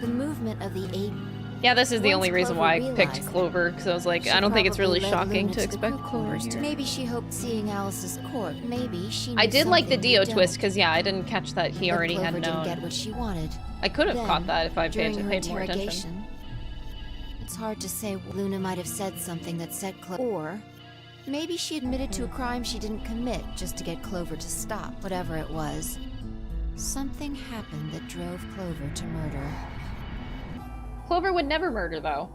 [SPEAKER 8] The movement of the 8...
[SPEAKER 1] Yeah, this is the
[SPEAKER 8] Once
[SPEAKER 1] only reason
[SPEAKER 8] Clover
[SPEAKER 1] why I
[SPEAKER 8] realized
[SPEAKER 1] picked Clover, because I was like,
[SPEAKER 8] she
[SPEAKER 1] I don't think it's really
[SPEAKER 8] probably led
[SPEAKER 1] shocking
[SPEAKER 8] Luna
[SPEAKER 1] to
[SPEAKER 8] the
[SPEAKER 1] expect
[SPEAKER 8] crew
[SPEAKER 1] Clover
[SPEAKER 8] quarters.
[SPEAKER 1] here.
[SPEAKER 8] Maybe she hoped seeing Alice's corpse. Maybe she
[SPEAKER 1] I
[SPEAKER 8] knew
[SPEAKER 1] did like the
[SPEAKER 8] something we
[SPEAKER 1] Dio
[SPEAKER 8] don't.
[SPEAKER 1] twist, because yeah, I didn't catch that he
[SPEAKER 8] But
[SPEAKER 1] already
[SPEAKER 8] Clover
[SPEAKER 1] had
[SPEAKER 8] didn't
[SPEAKER 1] known.
[SPEAKER 8] get what she wanted.
[SPEAKER 1] I could have
[SPEAKER 8] Then,
[SPEAKER 1] caught that if I
[SPEAKER 8] during her
[SPEAKER 1] paid more attention.
[SPEAKER 8] interrogation, it's hard to say. Luna might have said something that set Clover... Or maybe she admitted to a crime she didn't commit just to get Clover to stop. Whatever it was, something happened that drove Clover to murder.
[SPEAKER 1] Clover would never murder, though.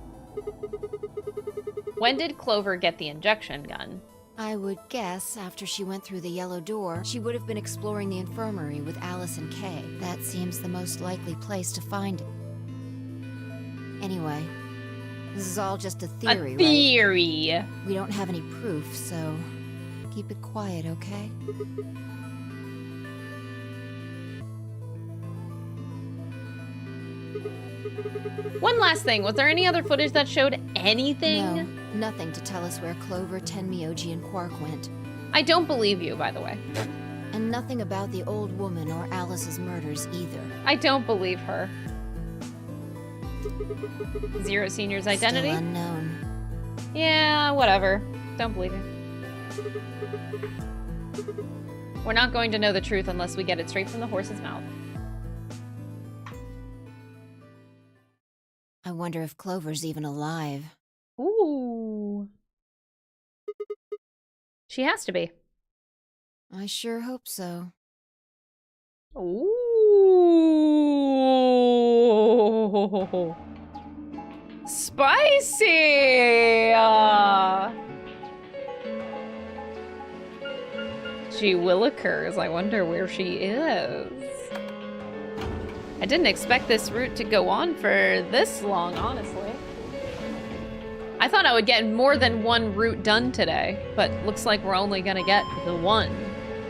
[SPEAKER 1] When did Clover get the injection gun?
[SPEAKER 8] I would guess after she went through the yellow door, she would have been exploring the infirmary with Alice and Kay. That seems the most likely place to find it. Anyway, this is all just a theory,
[SPEAKER 1] A theory.
[SPEAKER 8] right? We don't have any proof, so keep it quiet, okay?
[SPEAKER 1] One last thing. Was there any other footage that showed anything?
[SPEAKER 8] No, nothing to tell us where Clover, Tenmyoji, and Quark went.
[SPEAKER 1] I don't believe you, by the way.
[SPEAKER 8] And nothing about the old woman or Alice's murders either.
[SPEAKER 1] I don't believe her. Zero Senior's identity?
[SPEAKER 8] Still unknown.
[SPEAKER 1] Yeah, whatever. Don't believe you. We're not going to know the truth unless we get it straight from the horse's mouth.
[SPEAKER 8] I wonder if Clover's even alive.
[SPEAKER 1] Ooh. She has to be.
[SPEAKER 8] I sure hope so.
[SPEAKER 1] Ooh. Spicy! She Willikers. I wonder where she is. I didn't expect this route to go on for this long, honestly. I thought I would get more than one route done today, but looks like we're only gonna get the one.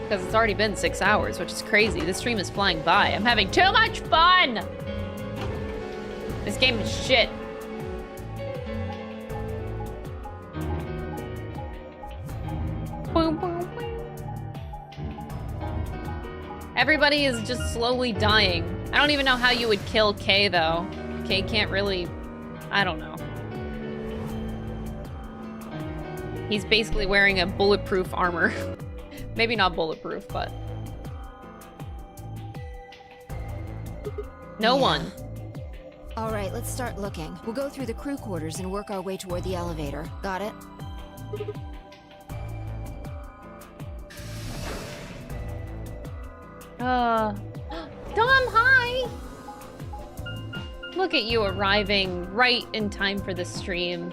[SPEAKER 1] Because it's already been 6 hours, which is crazy. This stream is flying by. I'm having too much fun! This game is shit. Boom, boom, boom. Everybody is just slowly dying. I don't even know how you would kill Kay, though. Kay can't really... I don't know. He's basically wearing a bulletproof armor. Maybe not bulletproof, but... No one.
[SPEAKER 8] All right, let's start looking. We'll go through the crew quarters and work our way toward the elevator. Got it?
[SPEAKER 1] Dom, hi! Look at you arriving right in time for the stream.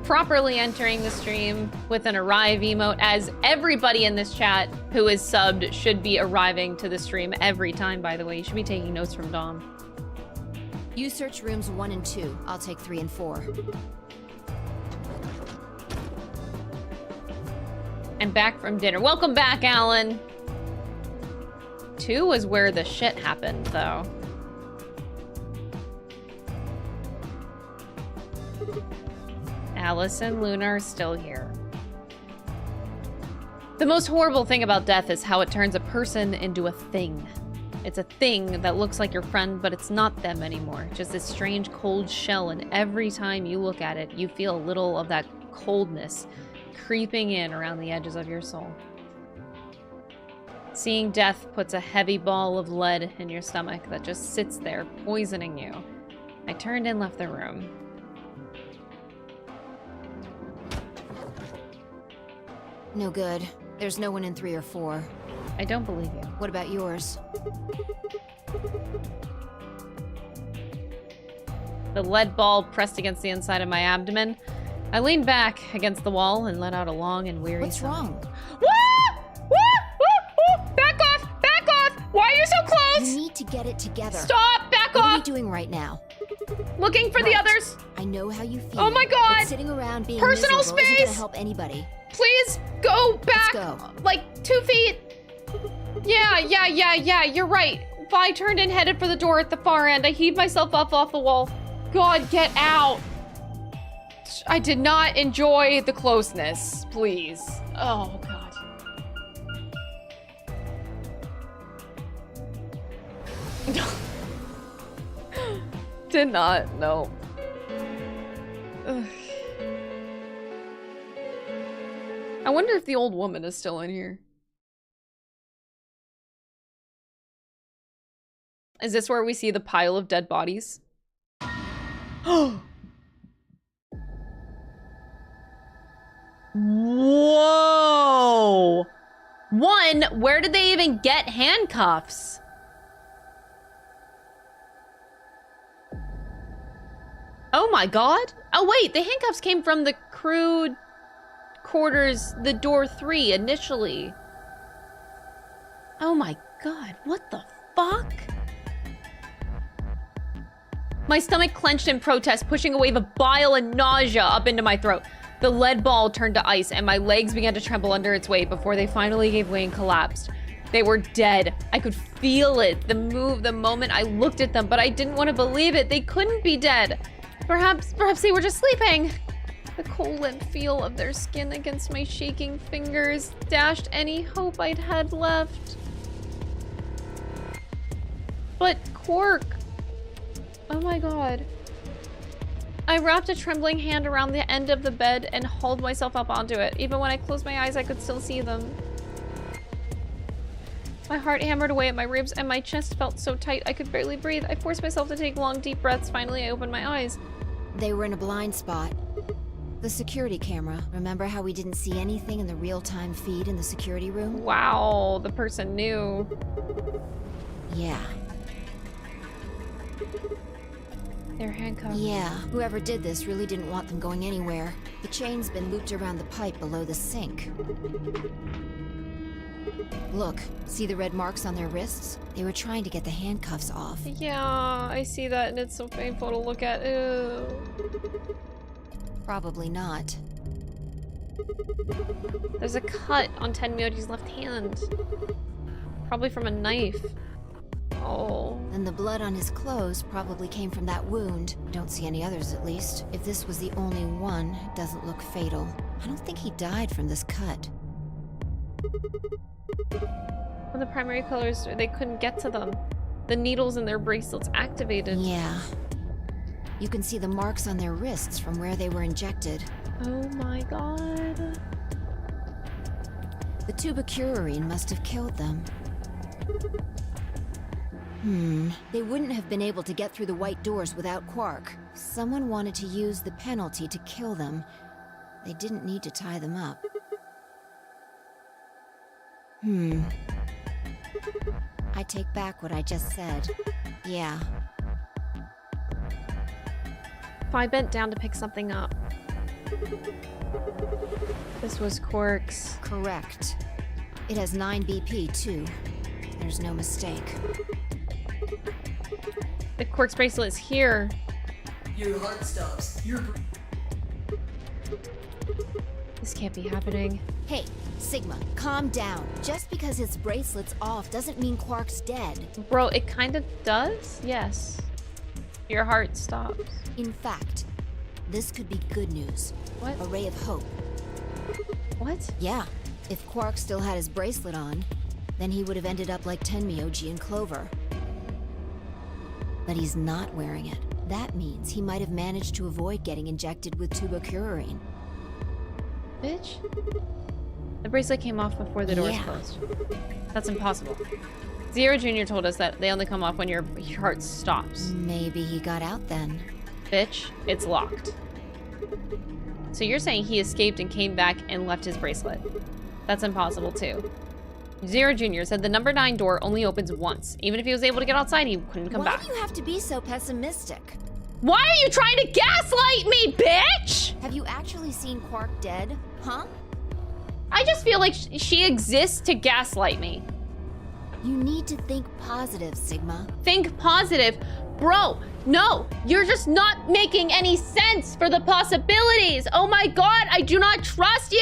[SPEAKER 1] Properly entering the stream with an arrive emote, as everybody in this chat who is subbed should be arriving to the stream every time, by the way. You should be taking notes from Dom.
[SPEAKER 8] You search rooms 1 and 2. I'll take 3 and 4.
[SPEAKER 1] I'm back from dinner. Welcome back, Alan! 2 was where the shit happened, though. Alice and Luna are still here. The most horrible thing about death is how it turns a person into a thing. It's a thing that looks like your friend, but it's not them anymore. Just this strange cold shell, and every time you look at it, you feel a little of that coldness creeping in around the edges of your soul. Seeing death puts a heavy ball of lead in your stomach that just sits there, poisoning you. I turned and left the room.
[SPEAKER 8] No good. There's no one in 3 or 4.
[SPEAKER 1] I don't believe you.
[SPEAKER 8] What about yours?
[SPEAKER 1] The lead ball pressed against the inside of my abdomen. I leaned back against the wall and let out a long and weary
[SPEAKER 8] What's wrong?
[SPEAKER 1] Back off! Back off! Why are you so close?
[SPEAKER 8] You need to get it together.
[SPEAKER 1] Stop! Back off!
[SPEAKER 8] What are you doing right now?
[SPEAKER 1] Looking for the others.
[SPEAKER 8] I know how you feel.
[SPEAKER 1] Oh my god!
[SPEAKER 8] But sitting around being
[SPEAKER 1] personal
[SPEAKER 8] miserable
[SPEAKER 1] space!
[SPEAKER 8] isn't gonna help anybody.
[SPEAKER 1] Please go back.
[SPEAKER 8] Let's go.
[SPEAKER 1] Like 2 feet. Yeah. You're right. I turned and headed for the door at the far end. I heaved myself up off the wall. God, get out. I did not enjoy the closeness. Please. Oh, God. Did not. No. Ugh. I wonder if the old woman is still in here. Is this where we see the pile of dead bodies? Whoa! One, where did they even get handcuffs? Oh my god. Oh wait, the handcuffs came from the crew quarters, the door 3 initially. Oh my god, what the fuck? My stomach clenched in protest, pushing a wave of bile and nausea up into my throat. The lead ball turned to ice, and my legs began to tremble under its weight before they finally gave way and collapsed. They were dead. I could feel it, the moment I looked at them, but I didn't want to believe it. They couldn't be dead. Perhaps they were just sleeping. The cold and feel of their skin against my shaking fingers dashed any hope I'd had left. But Quark... Oh my god. I wrapped a trembling hand around the end of the bed and hauled myself up onto it. Even when I closed my eyes, I could still see them. My heart hammered away at my ribs and my chest felt so tight I could barely breathe. I forced myself to take long, deep breaths. Finally, I opened my eyes.
[SPEAKER 8] They were in a blind spot. The security camera. Remember how we didn't see anything in the real-time feed in the security room?
[SPEAKER 1] Wow, the person knew.
[SPEAKER 8] Yeah.
[SPEAKER 1] They're handcuffed.
[SPEAKER 8] Yeah, whoever did this really didn't want them going anywhere. The chain's been looped around the pipe below the sink. Look, see the red marks on their wrists? They were trying to get the handcuffs off.
[SPEAKER 1] Yeah, I see that and it's so painful to look at. Ew.
[SPEAKER 8] Probably not.
[SPEAKER 1] There's a cut on Tenmyoji's left hand. Probably from a knife. Oh.
[SPEAKER 8] And the blood on his clothes probably came from that wound. Don't see any others, at least. If this was the only one, it doesn't look fatal. I don't think he died from this cut.
[SPEAKER 1] When the primary colors, they couldn't get to them. The needles in their bracelets activated.
[SPEAKER 8] Yeah. You can see the marks on their wrists from where they were injected.
[SPEAKER 1] Oh my god.
[SPEAKER 8] The tubocurarine must have killed them. They wouldn't have been able to get through the white doors without Quark. Someone wanted to use the penalty to kill them. They didn't need to tie them up. I take back what I just said. Yeah.
[SPEAKER 1] I bent down to pick something up. This was Quark's.
[SPEAKER 8] Correct. It has 9 BP, too. There's no mistake.
[SPEAKER 1] The Quark's bracelet is here.
[SPEAKER 11] Your heart stops.
[SPEAKER 1] This can't be happening.
[SPEAKER 8] Hey, Sigma, calm down. Just because his bracelet's off doesn't mean Quark's dead.
[SPEAKER 1] Bro, it kind of does? Yes. Your heart stops.
[SPEAKER 8] In fact, this could be good news.
[SPEAKER 1] What?
[SPEAKER 8] A ray of hope.
[SPEAKER 1] What?
[SPEAKER 8] Yeah. If Quark still had his bracelet on, then he would have ended up like Tenmyoji and Clover. But he's not wearing it. That means he might have managed to avoid getting injected with tubocurarine.
[SPEAKER 1] Bitch. The bracelet came off before the doors
[SPEAKER 8] Yeah.
[SPEAKER 1] closed. That's impossible. Zero Jr. told us that they only come off when your heart stops.
[SPEAKER 8] Maybe he got out then.
[SPEAKER 1] Bitch, it's locked. So you're saying he escaped and came back and left his bracelet. That's impossible too. Zero Jr. said the number 9 door only opens once. Even if he was able to get outside, he couldn't come back.
[SPEAKER 8] Why do you have to be so pessimistic?
[SPEAKER 1] Why are you trying to gaslight me, bitch?
[SPEAKER 8] Have you actually seen Quark dead? Huh?
[SPEAKER 1] I just feel like she exists to gaslight me.
[SPEAKER 8] You need to think positive, Sigma.
[SPEAKER 1] Think positive? Bro, no, you're just not making any sense for the possibilities. Oh my god, I do not trust you!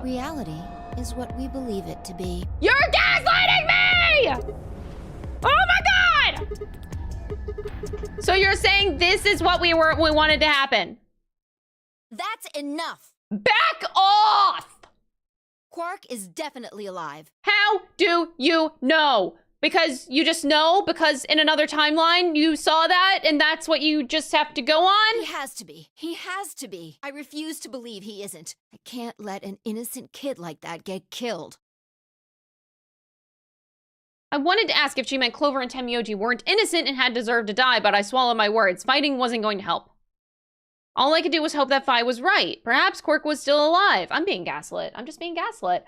[SPEAKER 8] Reality is what we believe it to be.
[SPEAKER 1] You're gaslighting me! Oh my god! So you're saying this is what we wanted to happen?
[SPEAKER 8] That's enough!
[SPEAKER 1] Back off!
[SPEAKER 8] Quark is definitely alive.
[SPEAKER 1] How do you know? Because you just know? Because in another timeline you saw that and that's what you just have to go on?
[SPEAKER 8] He has to be. He has to be. I refuse to believe he isn't. I can't let an innocent kid like that get killed.
[SPEAKER 1] I wanted to ask if she meant Clover and Tenmyoji weren't innocent and had deserved to die, but I swallowed my words. Fighting wasn't going to help. All I could do was hope that Phi was right. Perhaps Quark was still alive. I'm being gaslit. I'm just being gaslit.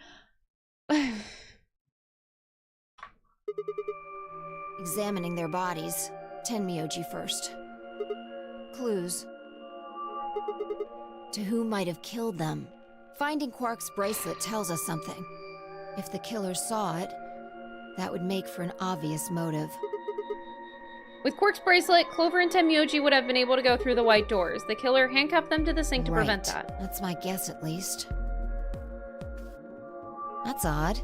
[SPEAKER 8] Examining their bodies. Tenmyoji first. Clues. To who might have killed them? Finding Quark's bracelet tells us something. If the killer saw it, that would make for an obvious motive.
[SPEAKER 1] With Quark's bracelet, Clover and Tenmyoji would have been able to go through the white doors. The killer handcuffed them to the sink to prevent that.
[SPEAKER 8] That's my guess, at least. That's odd.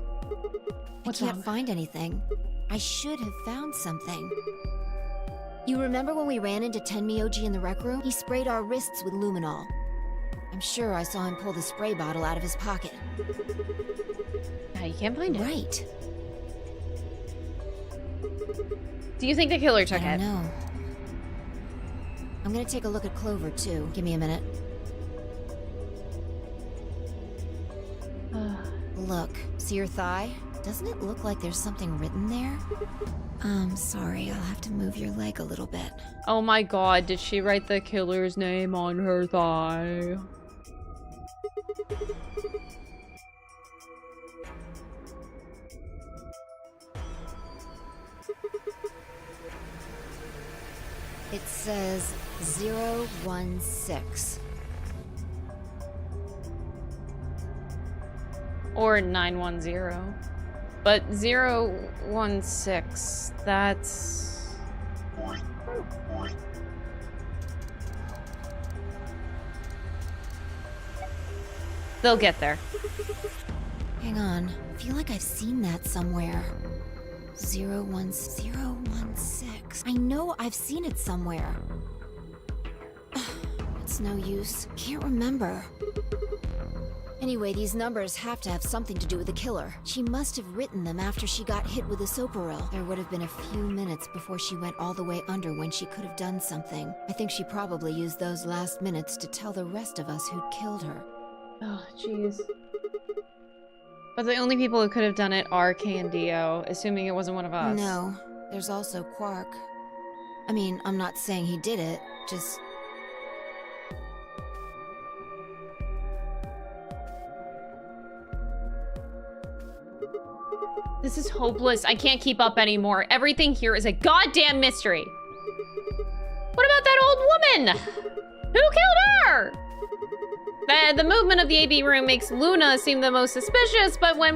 [SPEAKER 1] What's
[SPEAKER 8] I can't
[SPEAKER 1] wrong?
[SPEAKER 8] find anything. I should have found something. You remember when we ran into Tenmyoji in the rec room? He sprayed our wrists with luminol. I'm sure I saw him pull the spray bottle out of his pocket.
[SPEAKER 1] Now you can't find it.
[SPEAKER 8] Right.
[SPEAKER 1] Do you think the killer took
[SPEAKER 8] I
[SPEAKER 1] it?
[SPEAKER 8] don't know. I'm gonna take a look at Clover, too. Give me a minute. Look, see her thigh? Doesn't it look like there's something written there? Sorry, I'll have to move your leg a little bit.
[SPEAKER 1] Oh my god, did she write the killer's name on her thigh?
[SPEAKER 8] It says 016.
[SPEAKER 1] Or 910. But 016, that's... They'll get there.
[SPEAKER 8] Hang on. I feel like I've seen that somewhere. 01016. I know I've seen it somewhere. It's no use. Can't remember. Anyway, these numbers have to have something to do with the killer. She must have written them after she got hit with the soparil. There would have been a few minutes before she went all the way under when she could have done something. I think she probably used those last minutes to tell the rest of us who'd killed her.
[SPEAKER 1] Oh, jeez. But the only people who could have done it are Kay and Dio, assuming it wasn't one of us.
[SPEAKER 8] No, there's also Quark. I mean, I'm not saying he did it, just...
[SPEAKER 1] This is hopeless. I can't keep up anymore. Everything here is a goddamn mystery. What about that old woman? Who killed her? The movement of the AB room makes Luna seem the most suspicious, but when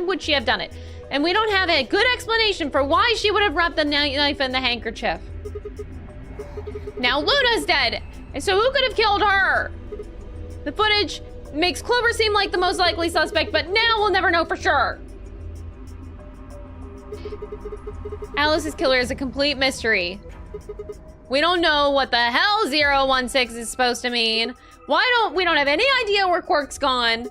[SPEAKER 1] would she have done it? And we don't have a good explanation for why she would have wrapped the knife in the handkerchief. Now Luna's dead, and so who could have killed her? The footage makes Clover seem like the most likely suspect, but now we'll never know for sure. Alice's killer is a complete mystery. We don't know what the hell 016 is supposed to mean. We don't have any idea where Quark's gone.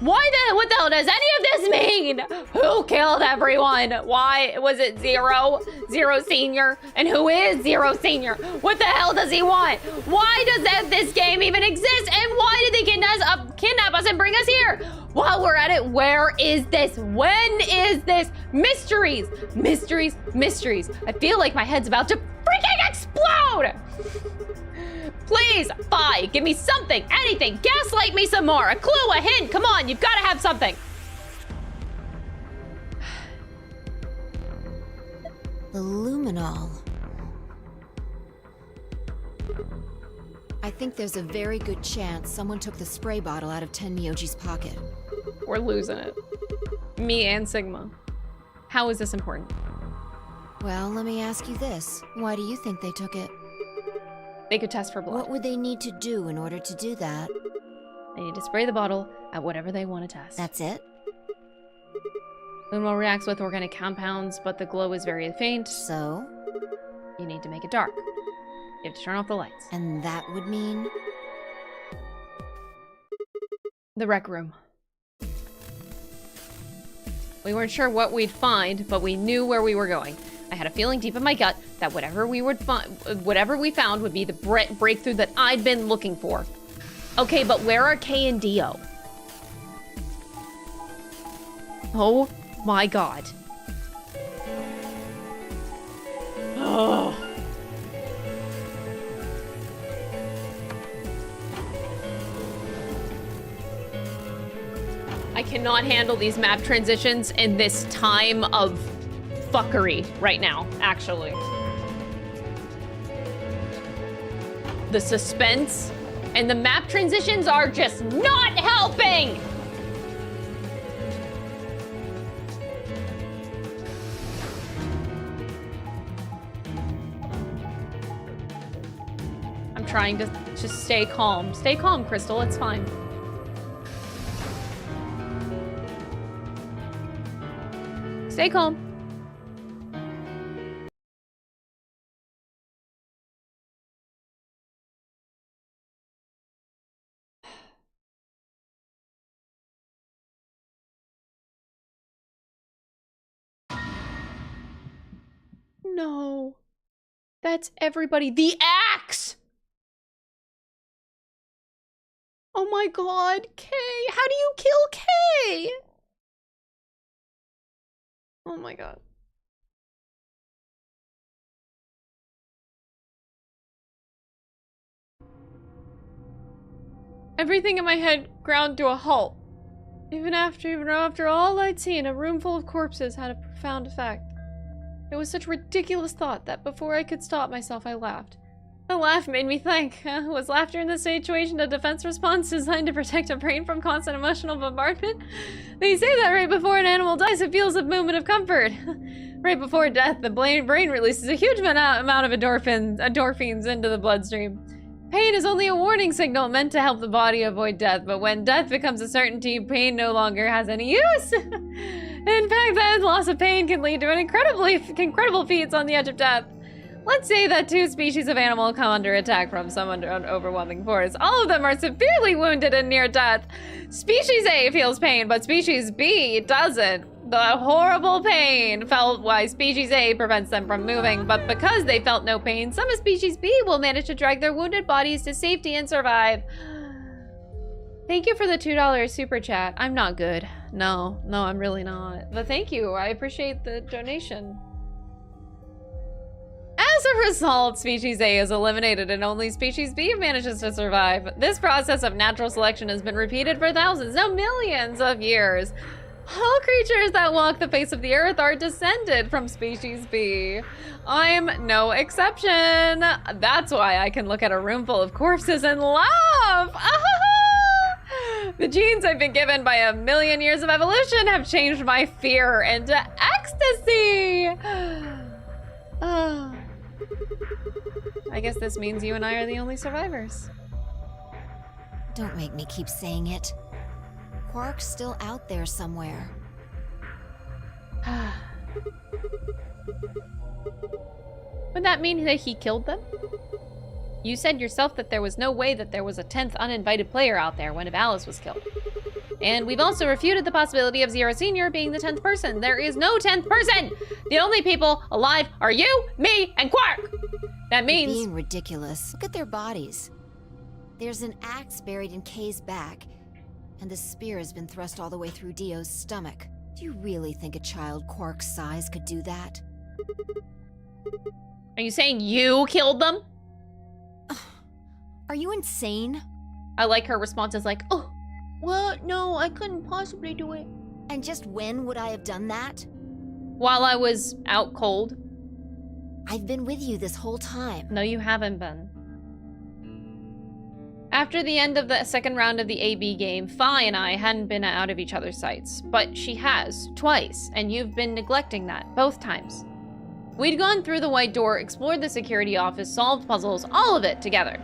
[SPEAKER 1] What the hell does any of this mean? Who killed everyone? Why was it Zero Senior? And who is Zero Senior? What the hell does he want? Why does this game even exist? And why did they kidnap us and bring us here? While we're at it, where is this? When is this? Mysteries, mysteries, mysteries. I feel like my head's about to freaking explode! Please, Phi, give me something, anything. Gaslight me some more. A clue, a hint. Come on, you've got to have something.
[SPEAKER 8] The luminol. I think there's a very good chance someone took the spray bottle out of Tenmyoji's pocket.
[SPEAKER 1] We're losing it. Me and Sigma. How is this important?
[SPEAKER 8] Well, let me ask you this. Why do you think they took it?
[SPEAKER 1] They could test for blood.
[SPEAKER 8] What would they need to do in order to do that?
[SPEAKER 1] They need to spray the bottle at whatever they want to test.
[SPEAKER 8] That's it?
[SPEAKER 1] Luminol reacts with organic compounds, but the glow is very faint.
[SPEAKER 8] So?
[SPEAKER 1] You need to make it dark. You have to turn off the lights.
[SPEAKER 8] And that would mean?
[SPEAKER 1] The rec room. We weren't sure what we'd find, but we knew where we were going. I had a feeling deep in my gut that whatever we found would be the breakthrough that I'd been looking for. Okay, but where are Kay and Dio? Oh my god. Oh. I cannot handle these map transitions in this time of fuckery right now, actually. The suspense and the map transitions are just not helping! trying to just stay calm. Stay calm, Crystal. It's fine. Stay calm. No. That's everybody. The axe! Oh my god, Kay. How do you kill Kay? Oh my god. Everything in my head ground to a halt. Even after all I'd seen, a room full of corpses had a profound effect. It was such a ridiculous thought that before I could stop myself, I laughed. The laugh made me think. Was laughter in this situation a defense response designed to protect a brain from constant emotional bombardment? They say that right before an animal dies, it feels a moment of comfort. Right before death, the brain releases a huge amount of endorphins into the bloodstream. Pain is only a warning signal meant to help the body avoid death, but when death becomes a certainty, pain no longer has any use. In fact, that loss of pain can lead to an incredible feats on the edge of death. Let's say that two species of animal come under attack from some overwhelming force. All of them are severely wounded and near death. Species A feels pain, but species B doesn't. The horrible pain felt why species A prevents them from moving, but because they felt no pain, some of species B will manage to drag their wounded bodies to safety and survive. Thank you for the $2 super chat. I'm not good. No, I'm really not. But thank you. I appreciate the donation. As a result, species A is eliminated and only species B manages to survive. This process of natural selection has been repeated for thousands, no millions of years. All creatures that walk the face of the earth are descended from species B. I'm no exception. That's why I can look at a room full of corpses and laugh. The genes I've been given by a million years of evolution have changed my fear into ecstasy. I guess this means you and I are the only survivors.
[SPEAKER 8] Don't make me keep saying it. Quark's still out there somewhere.
[SPEAKER 1] Would that mean that he killed them? You said yourself that there was no way that there was a 10th uninvited player out there when Alice was killed. And we've also refuted the possibility of Zero Senior being the 10th person. There is no 10th person! The only people alive are you, me, and Quark! That means—
[SPEAKER 8] You're being ridiculous. Look at their bodies. There's an axe buried in Kay's back, and the spear has been thrust all the way through Dio's stomach. Do you really think a child Quark's size could do that?
[SPEAKER 1] Are you saying you killed them?
[SPEAKER 8] Are you insane?
[SPEAKER 1] I like her responses like, oh, well, no, I couldn't possibly do it.
[SPEAKER 8] And just when would I have done that?
[SPEAKER 1] While I was out cold.
[SPEAKER 8] I've been with you this whole time.
[SPEAKER 1] No, you haven't been. After the end of the second round of the AB game, Fi and I hadn't been out of each other's sights, but she has, twice, and you've been neglecting that, both times. We'd gone through the white door, explored the security office, solved puzzles, all of it together.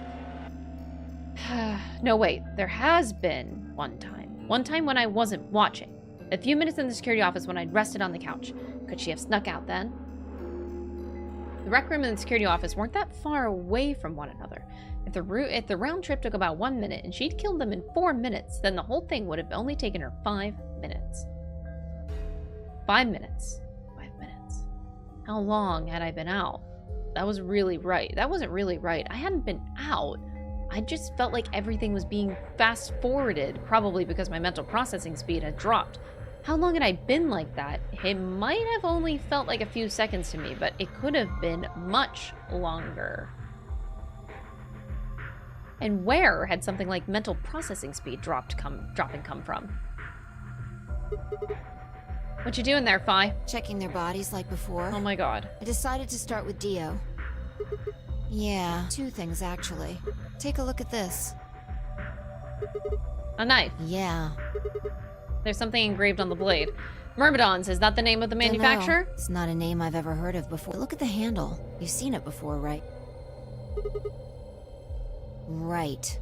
[SPEAKER 1] No, wait, there has been one time. One time when I wasn't watching. A few minutes in the security office when I'd rested on the couch. Could she have snuck out then? The rec room and the security office weren't that far away from one another. If the round trip took about 1 minute and she'd killed them in 4 minutes, then the whole thing would have only taken her 5 minutes. 5 minutes. 5 minutes. How long had I been out? That was really right. That wasn't really right. I hadn't been out. I just felt like everything was being fast-forwarded, probably because my mental processing speed had dropped. How long had I been like that? It might have only felt like a few seconds to me, but it could have been much longer. And where had something like mental processing speed dropping come from? What you doing there, Fi?
[SPEAKER 8] Checking their bodies like before.
[SPEAKER 1] Oh my god.
[SPEAKER 8] I decided to start with Dio. Yeah, 2 things actually. Take a look at this.
[SPEAKER 1] A knife?
[SPEAKER 8] Yeah.
[SPEAKER 1] There's something engraved on the blade. Myrmidons, is that the name of the manufacturer?
[SPEAKER 8] Dunno. It's not a name I've ever heard of before. Look at the handle. You've seen it before, right? Right.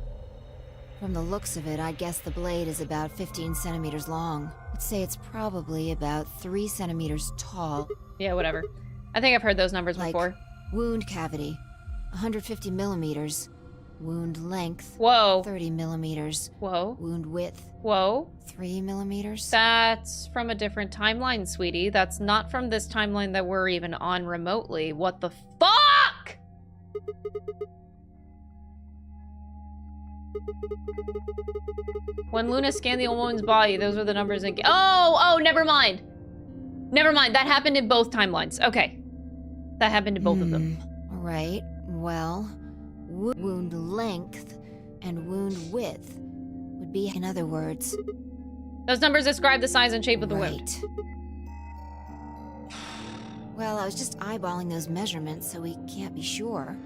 [SPEAKER 8] From the looks of it, I guess the blade is about 15 centimeters long. I'd say it's probably about 3 centimeters tall.
[SPEAKER 1] Yeah, whatever. I think I've heard those numbers
[SPEAKER 8] Like,
[SPEAKER 1] before.
[SPEAKER 8] wound cavity, 150 millimeters. Wound length,
[SPEAKER 1] Whoa.
[SPEAKER 8] 30 millimeters.
[SPEAKER 1] Whoa.
[SPEAKER 8] Wound width,
[SPEAKER 1] Whoa.
[SPEAKER 8] 3 millimeters.
[SPEAKER 1] That's from a different timeline, sweetie. That's not from this timeline that we're even on remotely. What the fuck? When Luna scanned the old woman's body, those were the numbers again. Oh, never mind. Never mind. That happened in both timelines. Okay. That happened in both of them.
[SPEAKER 8] Right. Well, wound length and wound width would be, in other words.
[SPEAKER 1] Those numbers describe the size and shape of the wound.
[SPEAKER 8] Well, I was just eyeballing those measurements, so we can't be sure.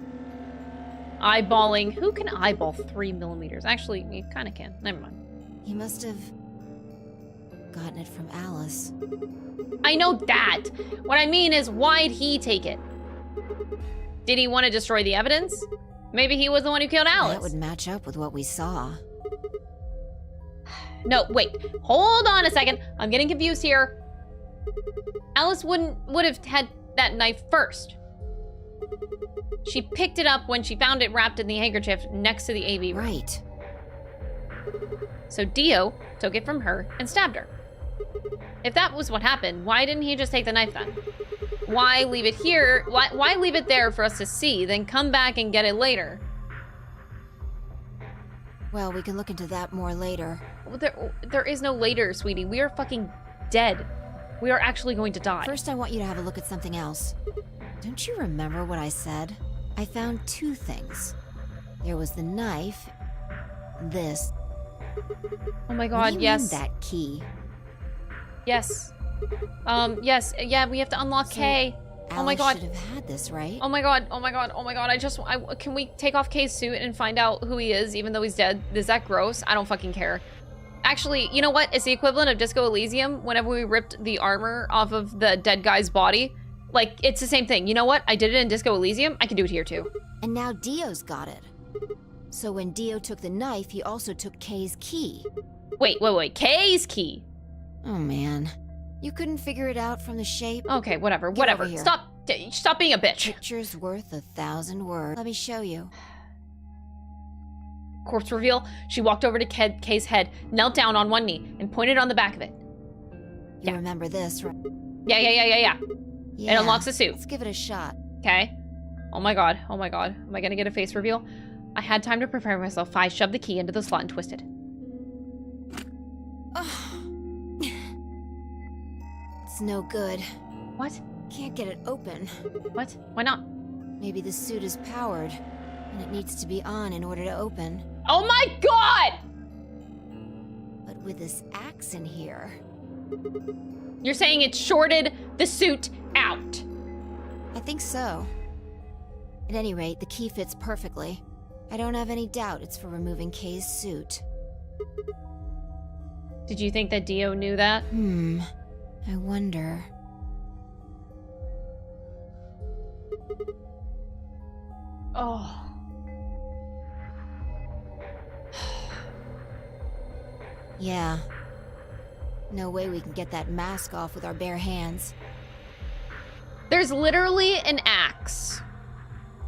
[SPEAKER 1] Eyeballing? Who can eyeball 3 millimeters? Actually, you kind of can. Never mind.
[SPEAKER 8] He must have gotten it from Alice.
[SPEAKER 1] I know that. What I mean is, why'd he take it? Did he want to destroy the evidence? Maybe he was the one who killed Alice.
[SPEAKER 8] That would match up with what we saw.
[SPEAKER 1] No, wait. Hold on a second. I'm getting confused here. Alice would have had that knife first. She picked it up when she found it wrapped in the handkerchief next to the AV room.
[SPEAKER 8] Right.
[SPEAKER 1] So Dio took it from her and stabbed her. If that was what happened, why didn't he just take the knife then? Why leave it here? Why leave it there for us to see, then come back and get it later?
[SPEAKER 8] Well, we can look into that more later.
[SPEAKER 1] There is no later, sweetie. We are fucking dead. We are actually going to die.
[SPEAKER 8] First, I want you to have a look at something else. Don't you remember what I said? I found 2 things. There was the knife. This.
[SPEAKER 1] Oh my god,
[SPEAKER 8] What do you
[SPEAKER 1] yes.
[SPEAKER 8] mean, that key?
[SPEAKER 1] Yes. Yes. Yeah, we have to unlock Kay. Oh my
[SPEAKER 8] Alice
[SPEAKER 1] god.
[SPEAKER 8] should have had this, right?
[SPEAKER 1] Oh my god. Oh my god. Oh my god. Can we take off Kay's suit and find out who he is, even though he's dead? Is that gross? I don't fucking care. Actually, you know what? It's the equivalent of Disco Elysium whenever we ripped the armor off of the dead guy's body. Like, it's the same thing. You know what? I did it in Disco Elysium. I can do it here too.
[SPEAKER 8] And now Dio's got it. So when Dio took the knife, he also took Kay's key.
[SPEAKER 1] Wait. Kay's key?
[SPEAKER 8] Oh man. You couldn't figure it out from the shape?
[SPEAKER 1] Okay, whatever.
[SPEAKER 8] Get
[SPEAKER 1] Whatever.
[SPEAKER 8] over here.
[SPEAKER 1] Stop being a bitch.
[SPEAKER 8] Picture's worth 1,000 words. Let me show you.
[SPEAKER 1] Corpse reveal. She walked over to Kay's head, knelt down on one knee, and pointed on the back of it.
[SPEAKER 8] You remember this, right?
[SPEAKER 1] Yeah.
[SPEAKER 8] Yeah.
[SPEAKER 1] It unlocks the suit.
[SPEAKER 8] Let's give it a shot.
[SPEAKER 1] Okay. Oh my god. Am I gonna get a face reveal? I had time to prepare myself. I shoved the key into the slot and twisted.
[SPEAKER 8] It's no good.
[SPEAKER 1] What?
[SPEAKER 8] Can't get it open.
[SPEAKER 1] What? Why not?
[SPEAKER 8] Maybe the suit is powered, and it needs to be on in order to open.
[SPEAKER 1] Oh my god!
[SPEAKER 8] But with this axe in here...
[SPEAKER 1] You're saying it shorted the suit out?
[SPEAKER 8] I think so. At any rate, the key fits perfectly. I don't have any doubt it's for removing Kay's suit.
[SPEAKER 1] Did you think that Dio knew that?
[SPEAKER 8] I wonder...
[SPEAKER 1] Oh.
[SPEAKER 8] Yeah. No way we can get that mask off with our bare hands.
[SPEAKER 1] There's literally an axe.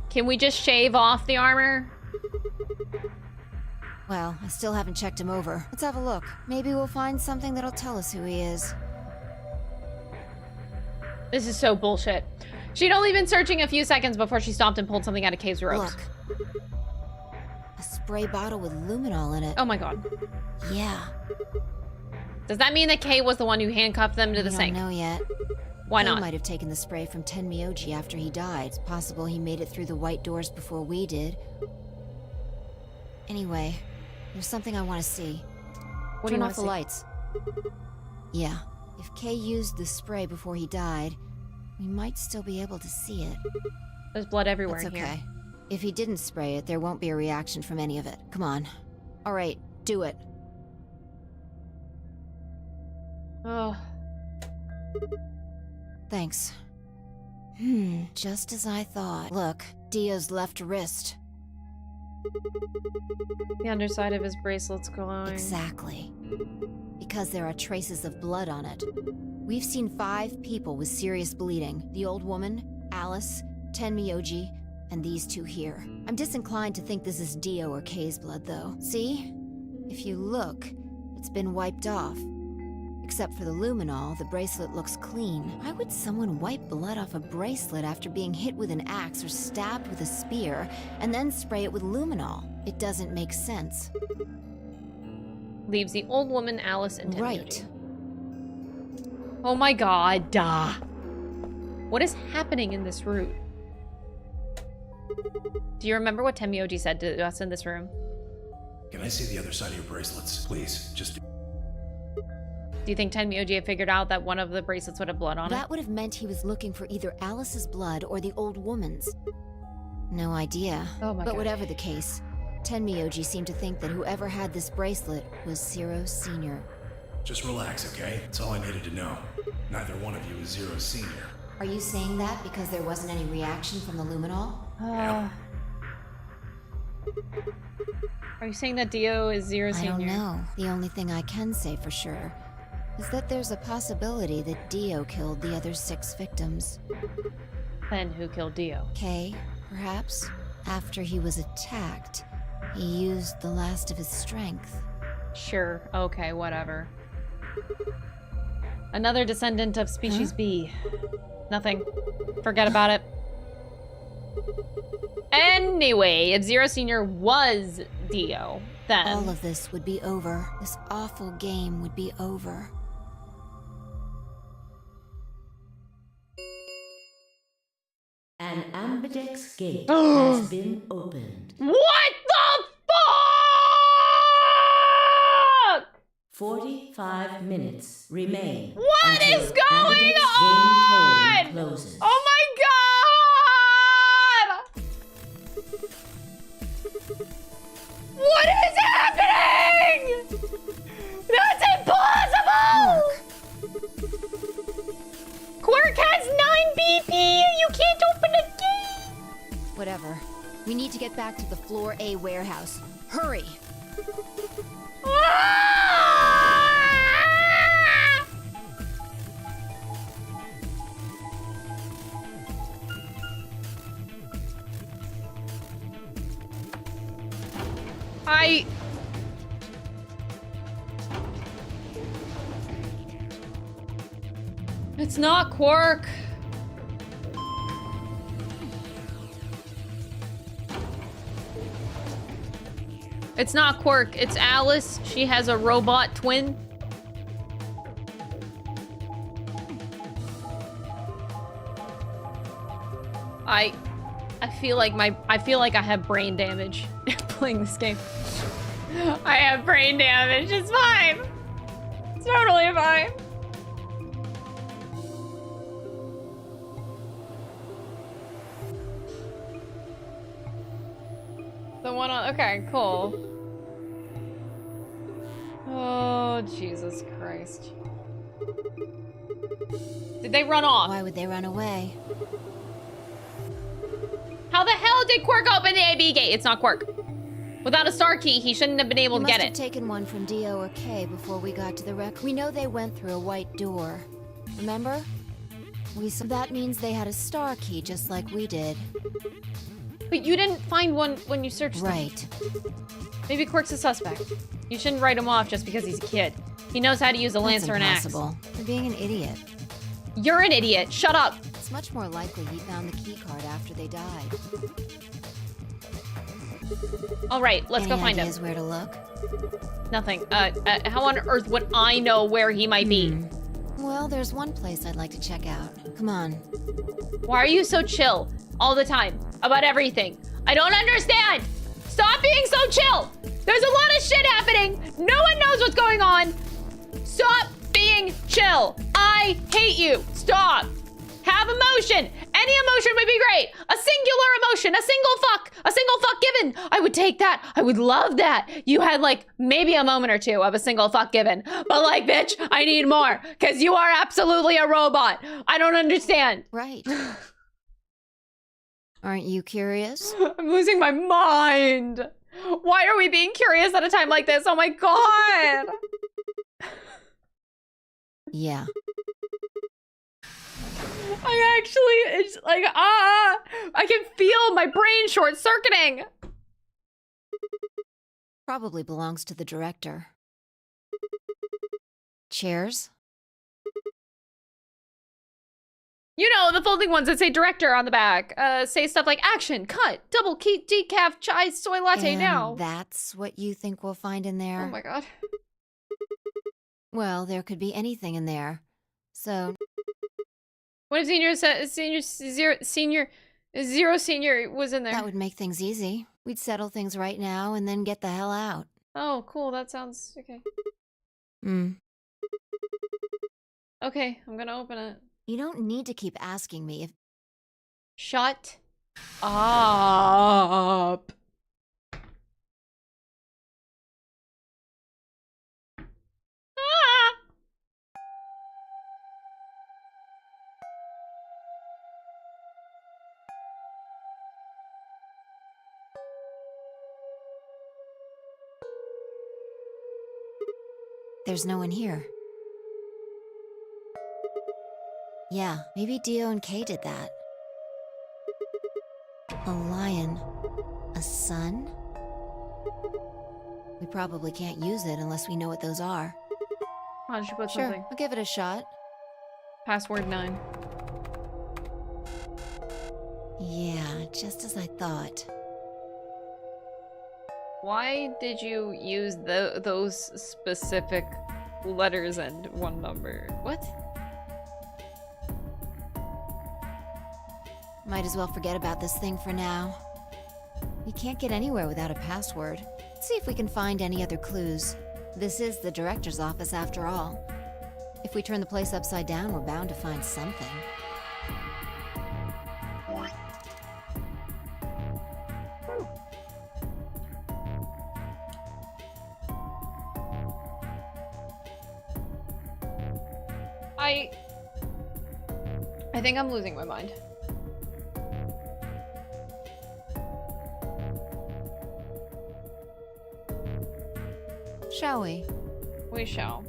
[SPEAKER 1] Can we just shave off the armor?
[SPEAKER 8] Well, I still haven't checked him over. Let's have a look. Maybe we'll find something that'll tell us who he is.
[SPEAKER 1] This is so bullshit. She'd only been searching a few seconds before she stopped and pulled something out of Kay's robes.
[SPEAKER 8] Look. A spray bottle with luminol in it.
[SPEAKER 1] Oh my god.
[SPEAKER 8] Yeah.
[SPEAKER 1] Does that mean that Kay was the one who handcuffed them to the sink?
[SPEAKER 8] I don't know yet.
[SPEAKER 1] Why
[SPEAKER 8] Kay
[SPEAKER 1] not?
[SPEAKER 8] might have taken the spray from Tenmyoji after he died. It's possible he made it through the white doors before we did. Anyway, there's something I want to see.
[SPEAKER 1] What do you
[SPEAKER 8] Turn
[SPEAKER 1] wanna
[SPEAKER 8] off the
[SPEAKER 1] see?
[SPEAKER 8] lights. Yeah. If Kay used the spray before he died, we might still be able to see it.
[SPEAKER 1] There's blood everywhere
[SPEAKER 8] That's
[SPEAKER 1] in
[SPEAKER 8] okay.
[SPEAKER 1] here.
[SPEAKER 8] If he didn't spray it, there won't be a reaction from any of it. Come on. All right, do it.
[SPEAKER 1] Oh.
[SPEAKER 8] Thanks. Just as I thought. Look, Dio's left wrist.
[SPEAKER 1] The underside of his bracelet's glowing.
[SPEAKER 8] Exactly. Because there are traces of blood on it. We've seen 5 people with serious bleeding. The old woman, Alice, Tenmyoji, and these 2 here. I'm disinclined to think this is Dio or Kei's blood, though. See? If you look, it's been wiped off. Except for the luminol, the bracelet looks clean. Why would someone wipe blood off a bracelet after being hit with an axe or stabbed with a spear, and then spray it with luminol? It doesn't make sense.
[SPEAKER 1] Leaves the old woman, Alice, and Tenmyoji.
[SPEAKER 8] Right.
[SPEAKER 1] Oh my god. What is happening in this route? Do you remember what Tenmyoji said to us in this room?
[SPEAKER 5] Can I see the other side of your bracelets, please? Just...
[SPEAKER 1] Do you think Tenmyoji had figured out that one of the bracelets would have blood on it?
[SPEAKER 8] That would have meant he was looking for either Alice's blood or the old woman's. No idea.
[SPEAKER 1] Oh my god.
[SPEAKER 8] But whatever the case, Tenmyoji seemed to think that whoever had this bracelet was Zero Senior.
[SPEAKER 5] Just relax, okay? That's all I needed to know. Neither one of you is Zero Senior.
[SPEAKER 8] Are you saying that because there wasn't any reaction from the luminol?
[SPEAKER 1] Are you saying that Dio is Zero Senior?
[SPEAKER 8] I don't know. The only thing I can say for sure is that there's a possibility that Dio killed the other 6 victims.
[SPEAKER 1] Then who killed Dio?
[SPEAKER 8] Kei, perhaps? After he was attacked, he used the last of his strength.
[SPEAKER 1] Sure. Okay, whatever. Another descendant of species B. Nothing. Forget about it. Anyway, if Zero Senior was Dio, then...
[SPEAKER 8] All of this would be over. This awful game would be over.
[SPEAKER 13] An Ambidex gate has been opened.
[SPEAKER 1] What the fuck?!
[SPEAKER 13] 45 minutes remain.
[SPEAKER 1] What
[SPEAKER 13] until
[SPEAKER 1] is going
[SPEAKER 13] Ambidex
[SPEAKER 1] on?!
[SPEAKER 13] game polling closes.
[SPEAKER 1] Oh my god! What is happening?! That's impossible! Quirk has 9 BP! You can't open a gate!
[SPEAKER 8] Whatever. We need to get back to the Floor A warehouse. Hurry!
[SPEAKER 1] It's not Quark. It's not Quark, it's Alice. She has a robot twin. I feel like I have brain damage playing this game. I have brain damage. It's fine. It's totally fine. The one on, okay, cool. Oh, Jesus Christ. Did they run off?
[SPEAKER 8] Why would they run away?
[SPEAKER 1] How the hell did Quark open the AB gate? It's not Quark. Without a star key, he shouldn't have been able to get it.
[SPEAKER 8] He must have taken one from Dio or Kei before we got to the wreck. We know they went through a white door. Remember? That means they had a star key just like we did.
[SPEAKER 1] But you didn't find one when you searched them.
[SPEAKER 8] Right.
[SPEAKER 1] Maybe Quark's a suspect. You shouldn't write him off just because he's a kid. He knows how to use a lance or an axe.
[SPEAKER 8] That's impossible. You're being an idiot.
[SPEAKER 1] You're an idiot. Shut up.
[SPEAKER 8] It's much more likely he found the key card after they died.
[SPEAKER 1] All right, let's go find him.
[SPEAKER 8] Any ideas where to look?
[SPEAKER 1] Nothing. How on earth would I know where he might be?
[SPEAKER 8] Well, there's one place I'd like to check out. Come on.
[SPEAKER 1] Why are you so chill all the time about everything? I don't understand. Stop being so chill. There's a lot of shit happening. No one knows what's going on. Stop being chill. I hate you. Stop. Have emotion. Any emotion would be great. A singular emotion. A single fuck given. I would take that. I would love that. You had like maybe a moment or two of a single fuck given. But like, bitch, I need more. Because you are absolutely a robot. I don't understand.
[SPEAKER 8] Right. Aren't you curious?
[SPEAKER 1] I'm losing my mind. Why are we being curious at a time like this? Oh my god.
[SPEAKER 8] Yeah.
[SPEAKER 1] I actually, it's like, I can feel my brain short-circuiting.
[SPEAKER 8] Probably belongs to the director. Chairs?
[SPEAKER 1] You know, the folding ones that say director on the back. Say stuff like action, cut, double key, decaf, chai, soy latte
[SPEAKER 8] And
[SPEAKER 1] now.
[SPEAKER 8] that's what you think we'll find in there?
[SPEAKER 1] Oh my god.
[SPEAKER 8] Well, there could be anything in there. So...
[SPEAKER 1] What if zero senior was in there?
[SPEAKER 8] That would make things easy. We'd settle things right now and then get the hell out.
[SPEAKER 1] Oh, cool. That sounds okay. Okay, I'm gonna open it.
[SPEAKER 8] You don't need to keep asking me if...
[SPEAKER 1] Shut up.
[SPEAKER 8] There's no one here. Yeah, maybe Dio and Kay did that. A lion. A sun? We probably can't use it unless we know what those are.
[SPEAKER 1] Why don't you put
[SPEAKER 8] Sure,
[SPEAKER 1] something?
[SPEAKER 8] I'll give it a shot.
[SPEAKER 1] Password 9.
[SPEAKER 8] Yeah, just as I thought.
[SPEAKER 1] Why did you use those specific letters and one number? What?
[SPEAKER 8] Might as well forget about this thing for now. We can't get anywhere without a password. Let's see if we can find any other clues. This is the director's office after all. If we turn the place upside down, we're bound to find something.
[SPEAKER 1] I think I'm losing my mind.
[SPEAKER 8] Shall we?
[SPEAKER 1] We shall.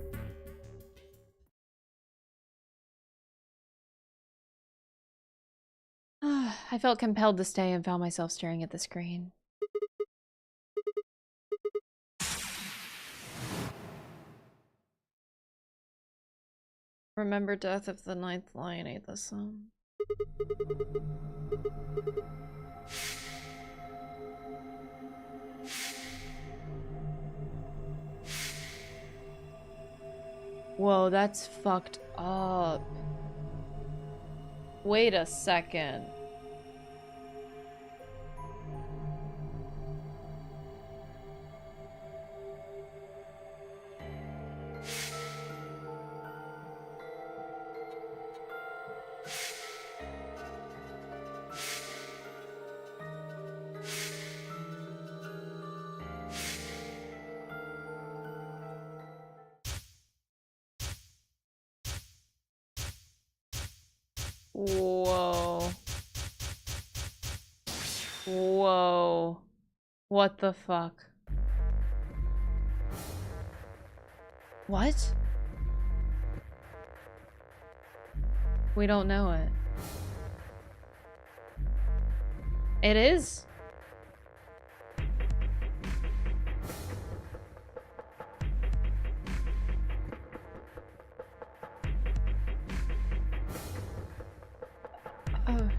[SPEAKER 1] I felt compelled to stay and found myself staring at the screen. Remember death if the ninth lion ate the sun. Whoa, that's fucked up. Wait a second. Whoa. Whoa. What the fuck? What? We don't know it. It is? Oh.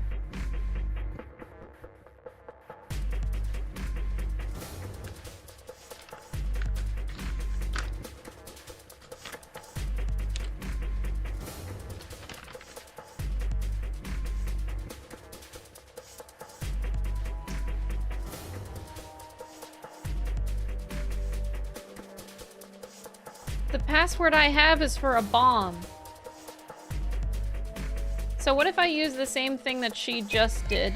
[SPEAKER 1] The password I have is for a bomb. So what if I use the same thing that she just did?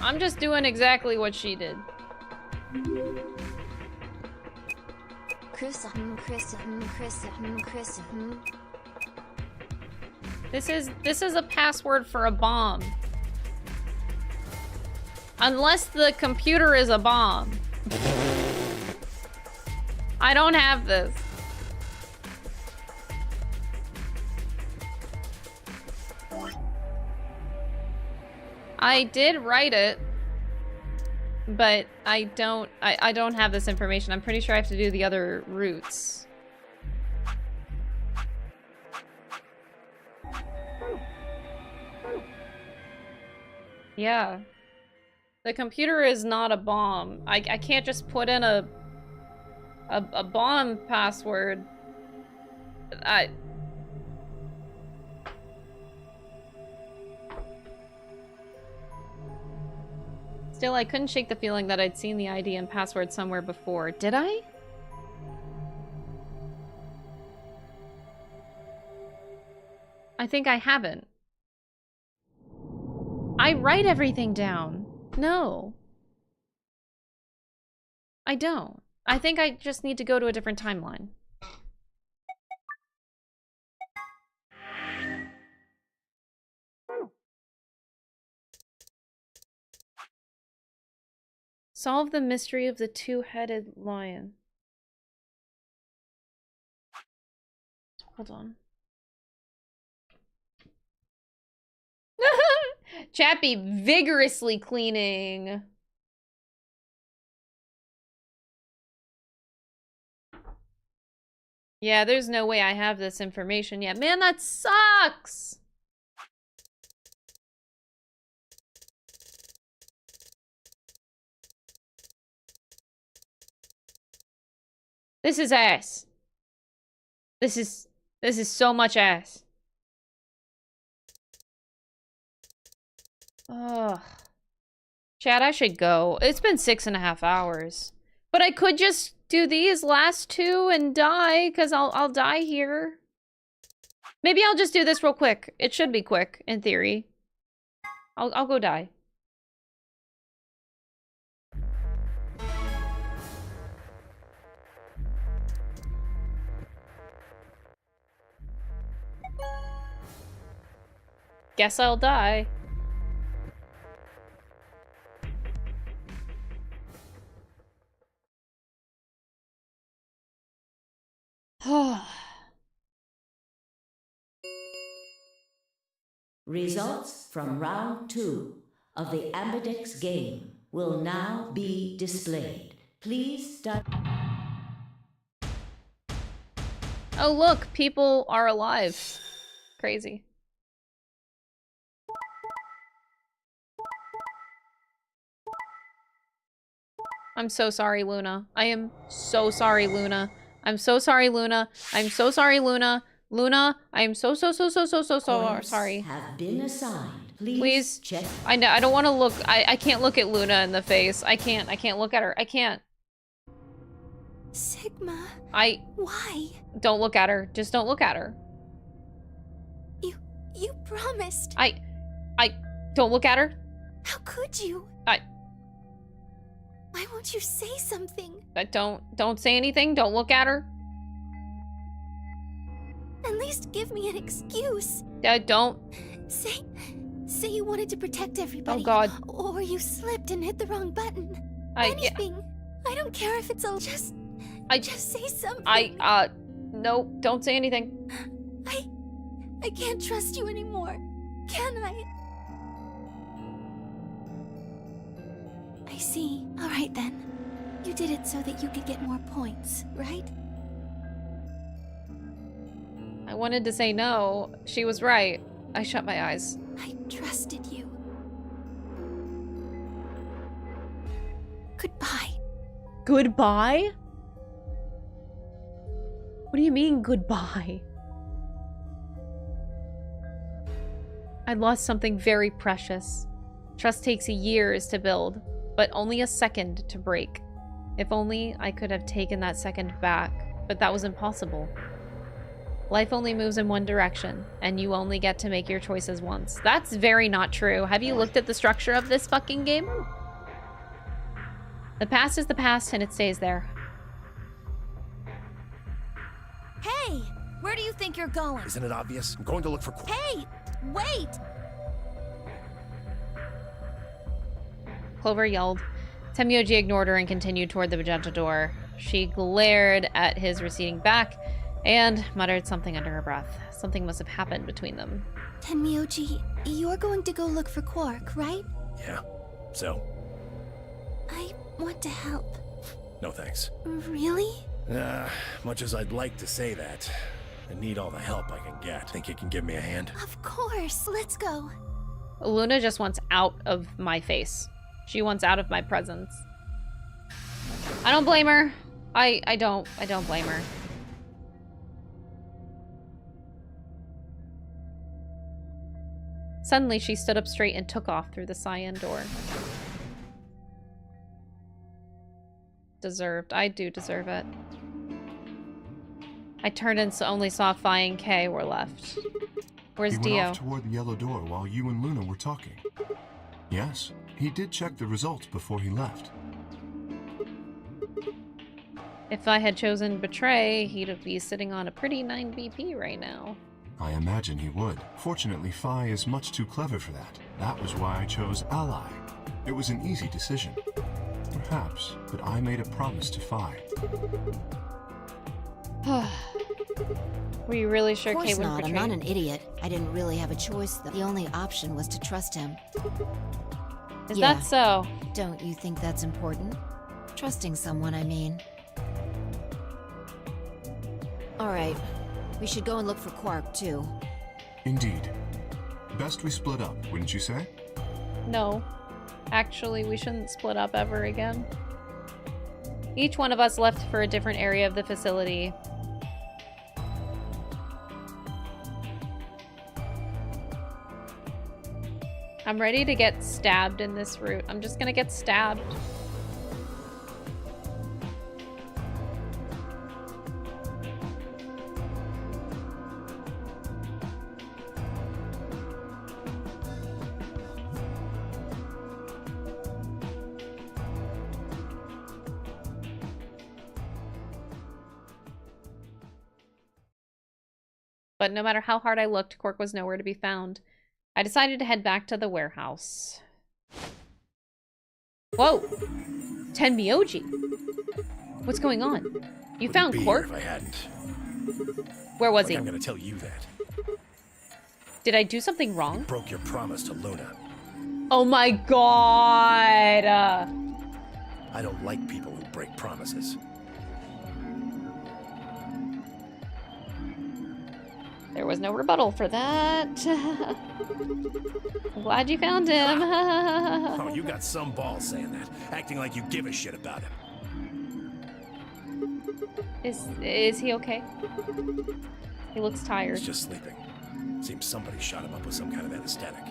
[SPEAKER 1] I'm just doing exactly what she did. This is a password for a bomb. Unless the computer is a bomb. I don't have this. I did write it, but I don't have this information. I'm pretty sure I have to do the other routes. Yeah. The computer is not a bomb. I can't just put in a bomb password. Still, I couldn't shake the feeling that I'd seen the ID and password somewhere before. Did I? I think I haven't. I write everything down. No. I don't. I think I just need to go to a different timeline. Solve the mystery of the two-headed lion. Hold on. Chappie vigorously cleaning. Yeah, there's no way I have this information yet. Man, that sucks! This is ass. This is so much ass. Ugh. Chad, I should go. It's been 6.5 hours. But I could just do these last two and die, because I'll die here. Maybe I'll just do this real quick. It should be quick, in theory. I'll go die. Guess I'll die.
[SPEAKER 13] Results from round 2 of the Ambidex game will now be displayed. Please start.
[SPEAKER 1] Oh look, people are alive. Crazy. I'm so sorry, Luna. I am so sorry, Luna. I'm so sorry, Luna. I'm so sorry, Luna. Luna, I am so sorry.
[SPEAKER 13] Have been assigned.
[SPEAKER 1] Please
[SPEAKER 13] check.
[SPEAKER 1] I know I don't want to look. I can't look at Luna in the face. I can't look at her. I can't.
[SPEAKER 2] Sigma.
[SPEAKER 1] Why? Don't look at her. Just don't look at her.
[SPEAKER 2] You promised.
[SPEAKER 1] I don't look at her.
[SPEAKER 2] How could you? Why won't you say something?
[SPEAKER 1] Don't say anything. Don't look at her.
[SPEAKER 2] At least give me an excuse.
[SPEAKER 1] Don't.
[SPEAKER 2] Say you wanted to protect everybody.
[SPEAKER 1] Oh God.
[SPEAKER 2] Or you slipped and hit the wrong button. Anything. I don't care if it's all just say something.
[SPEAKER 1] No, don't say anything.
[SPEAKER 2] I can't trust you anymore. Can I? I see. All right then. You did it so that you could get more points, right?
[SPEAKER 1] I wanted to say no. She was right. I shut my eyes.
[SPEAKER 2] I trusted you. Goodbye.
[SPEAKER 1] Goodbye? What do you mean, goodbye? I lost something very precious. Trust takes years to build, but only a second to break. If only I could have taken that second back, but that was impossible. Life only moves in one direction, and you only get to make your choices once. That's very not true. Have you looked at the structure of this fucking game? The past is the past, and it stays there.
[SPEAKER 8] Hey! Where do you think you're going?
[SPEAKER 5] Isn't it obvious? I'm going to look for...
[SPEAKER 8] Hey! Wait!
[SPEAKER 1] Clover yelled. Tenmyoji ignored her and continued toward the magenta door. She glared at his receding back and muttered something under her breath. Something must have happened between them.
[SPEAKER 2] Tenmyoji, you're going to go look for Quark, right?
[SPEAKER 5] Yeah. So?
[SPEAKER 2] I want to help.
[SPEAKER 5] No thanks.
[SPEAKER 2] Really?
[SPEAKER 5] Much as I'd like to say that, I need all the help I can get. Think you can give me a hand?
[SPEAKER 2] Of course. Let's go.
[SPEAKER 1] Luna just wants out of my face. She wants out of my presence. I don't blame her. I don't blame her. Suddenly, she stood up straight and took off through the cyan door. Deserved. I do deserve it. I turned and only saw Phi and Kay were left. Where's
[SPEAKER 3] He
[SPEAKER 1] Dio?
[SPEAKER 3] went off toward the yellow door while you and Luna were talking. Yes, he did check the results before he left.
[SPEAKER 1] If I had chosen Betray, he'd be sitting on a pretty 9 BP right now.
[SPEAKER 3] I imagine he would. Fortunately, Phi is much too clever for that. That was why I chose Ally. It was an easy decision. Perhaps, but I made a promise to Phi.
[SPEAKER 1] Were you really sure
[SPEAKER 8] Of
[SPEAKER 1] Kay
[SPEAKER 8] course
[SPEAKER 1] wouldn't
[SPEAKER 8] not. I'm
[SPEAKER 1] betray
[SPEAKER 8] not
[SPEAKER 1] you?
[SPEAKER 8] an idiot. I didn't really have a choice, though. The only option was to trust him.
[SPEAKER 1] Is that so?
[SPEAKER 8] Don't you think that's important? Trusting someone, I mean. Alright. We should go and look for Quark, too.
[SPEAKER 3] Indeed. Best we split up, wouldn't you say?
[SPEAKER 1] No. Actually, we shouldn't split up ever again. Each one of us left for a different area of the facility. I'm ready to get stabbed in this route. I'm just gonna get stabbed. But no matter how hard I looked, Quark was nowhere to be found. I decided to head back to the warehouse. Whoa! Tenmyoji! What's going on? You found Quark?
[SPEAKER 5] If I hadn't.
[SPEAKER 1] Where was he?
[SPEAKER 5] I'm gonna tell you that.
[SPEAKER 1] Did I do something wrong?
[SPEAKER 5] You broke your promise to Luna.
[SPEAKER 1] Oh my god!
[SPEAKER 5] I don't like people who break promises.
[SPEAKER 1] There was no rebuttal for that. I'm glad you found him.
[SPEAKER 5] Oh, you got some balls saying that, acting like you give a shit about him.
[SPEAKER 1] Is he okay? He looks tired.
[SPEAKER 5] He's just sleeping. Seems somebody shot him up with some kind of anesthetic.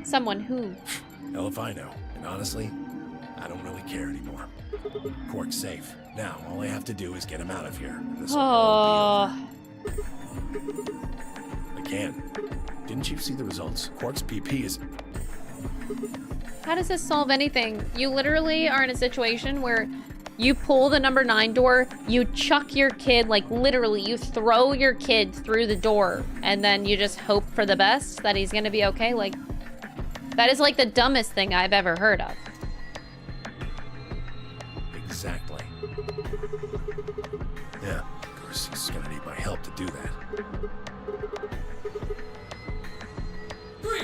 [SPEAKER 1] Someone who?
[SPEAKER 5] Hell if I know. And honestly, I don't really care anymore. Quark's safe. Now, all I have to do is get him out of here. And this will all be over. I can. Didn't you see the results? Quark's PP is...
[SPEAKER 1] How does this solve anything? You literally are in a situation where you pull the number 9 door, you chuck your kid, like literally, you throw your kid through the door, and then you just hope for the best that he's gonna be okay. Like, that is like the dumbest thing I've ever heard of.
[SPEAKER 5] Exactly. Yeah, of course he's gonna need my help to do that.
[SPEAKER 11] 3.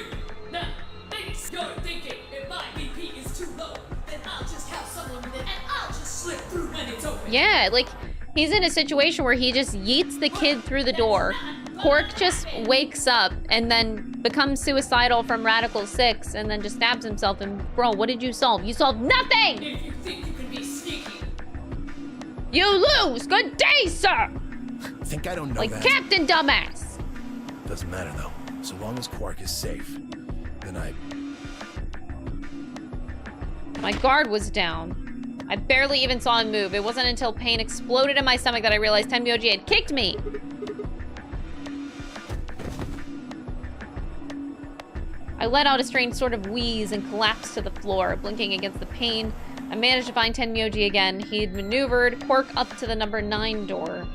[SPEAKER 11] Now, maybe you're thinking if my BP is too low, then I'll just have someone with it and I'll just slip through when it's open.
[SPEAKER 1] Yeah, like, he's in a situation where he just yeets the kid through the door. Quark just wakes up and then becomes suicidal from Radical 6 and then just stabs himself. And bro, what did you solve? You solved nothing!
[SPEAKER 11] If you think you can be sneaky.
[SPEAKER 1] You lose! Good day, sir!
[SPEAKER 5] Think I don't know
[SPEAKER 1] like
[SPEAKER 5] that?
[SPEAKER 1] Captain Dumbass!
[SPEAKER 5] Doesn't matter though. So long as Quark is safe, then
[SPEAKER 1] My guard was down. I barely even saw him move. It wasn't until pain exploded in my stomach that I realized Tenmyoji had kicked me. I let out a strange sort of wheeze and collapsed to the floor, blinking against the pain. I managed to find Tenmyoji again. He'd maneuvered Quark up to the number 9 door.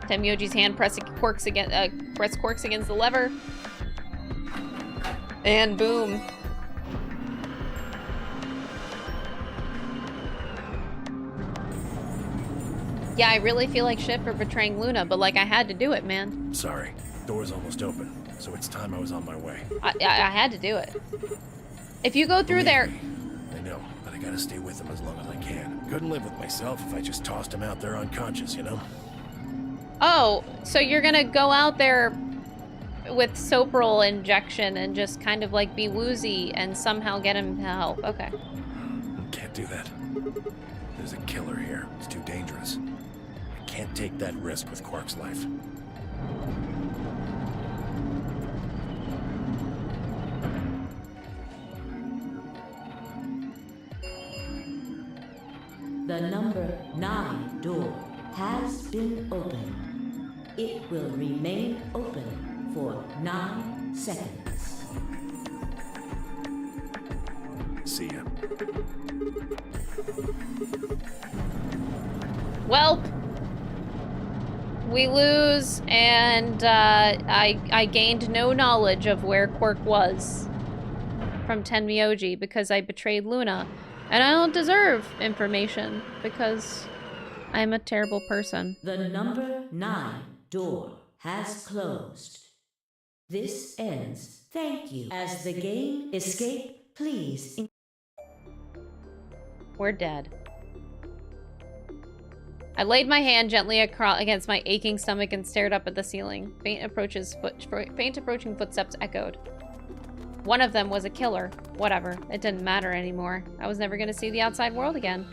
[SPEAKER 1] Tenmyoji's hand pressed Quark's against the lever. And boom. Yeah, I really feel like shit for betraying Luna, but like I had to do it, man.
[SPEAKER 5] Sorry. Door's almost open, so it's time I was on my way.
[SPEAKER 1] I had to do it. If you go through there...
[SPEAKER 5] I know, but I gotta stay with him as long as I can. Couldn't live with myself if I just tossed him out there unconscious, you know?
[SPEAKER 1] Oh, so you're gonna go out there with Sopril injection and just kind of like be woozy and somehow get him to help. Okay.
[SPEAKER 5] Can't do that. There's a killer here. It's too dangerous. I can't take that risk with Quark's life.
[SPEAKER 13] The number 9 door has been opened. It will remain open for 9 seconds.
[SPEAKER 5] See ya.
[SPEAKER 1] Welp. We lose, and I gained no knowledge of where Quark was from Tenmyoji because I betrayed Luna. And I don't deserve information because I'm a terrible person.
[SPEAKER 13] The number 9 door has closed. This ends. Thank you. As the game escape, please.
[SPEAKER 1] We're dead. I laid my hand gently against my aching stomach and stared up at the ceiling. Faint approaching footsteps echoed. One of them was a killer. Whatever. It didn't matter anymore. I was never going to see the outside world again.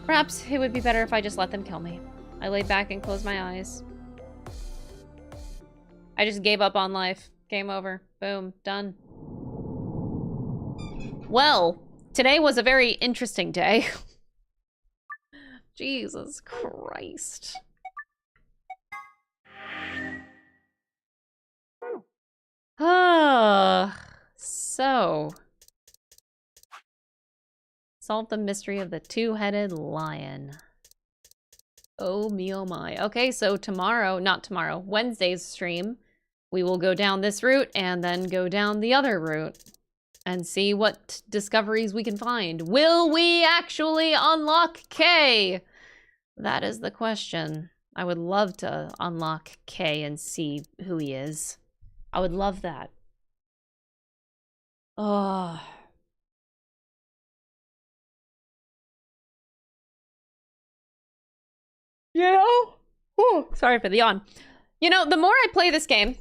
[SPEAKER 1] Perhaps it would be better if I just let them kill me. I laid back and closed my eyes. I just gave up on life. Game over. Boom. Done. Well, today was a very interesting day. Jesus Christ. So, solve the mystery of the two-headed lion. Oh me, oh my. Okay, so tomorrow, not tomorrow, Wednesday's stream, we will go down this route and then go down the other route and see what discoveries we can find. Will we actually unlock K? That is the question. I would love to unlock K and see who he is. I would love that. Oh. You know? Ooh, sorry for the yawn. You know, the more I play this game,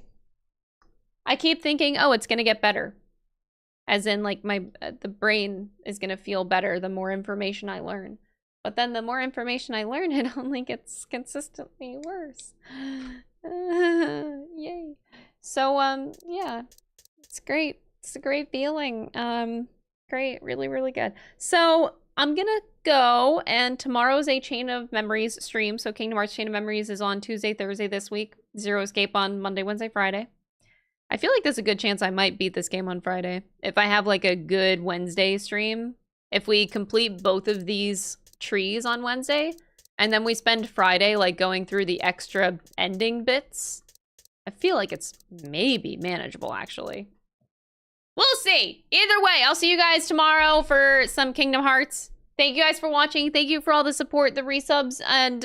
[SPEAKER 1] I keep thinking, oh, it's gonna get better. As in, like, the brain is gonna feel better the more information I learn. But then the more information I learn, it only gets consistently worse. Yay. So, yeah. It's great. It's a great feeling. Great. Really, really good. So, I'm gonna go, and tomorrow's a Chain of Memories stream. So, Kingdom Hearts Chain of Memories is on Tuesday, Thursday this week. Zero Escape on Monday, Wednesday, Friday. I feel like there's a good chance I might beat this game on Friday. If I have, like, a good Wednesday stream. If we complete both of these trees on Wednesday, and then we spend Friday, like, going through the extra ending bits, I feel like it's maybe manageable, actually. We'll see. Either way, I'll see you guys tomorrow for some Kingdom Hearts. Thank you guys for watching. Thank you for all the support, the resubs, and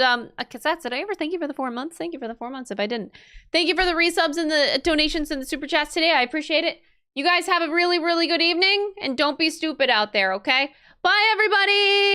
[SPEAKER 1] Cassette, did I ever thank you for the 4 months? Thank you for the 4 months if I didn't. Thank you for the resubs and the donations and the super chats today. I appreciate it. You guys have a really, really good evening, and don't be stupid out there, okay? Bye, everybody!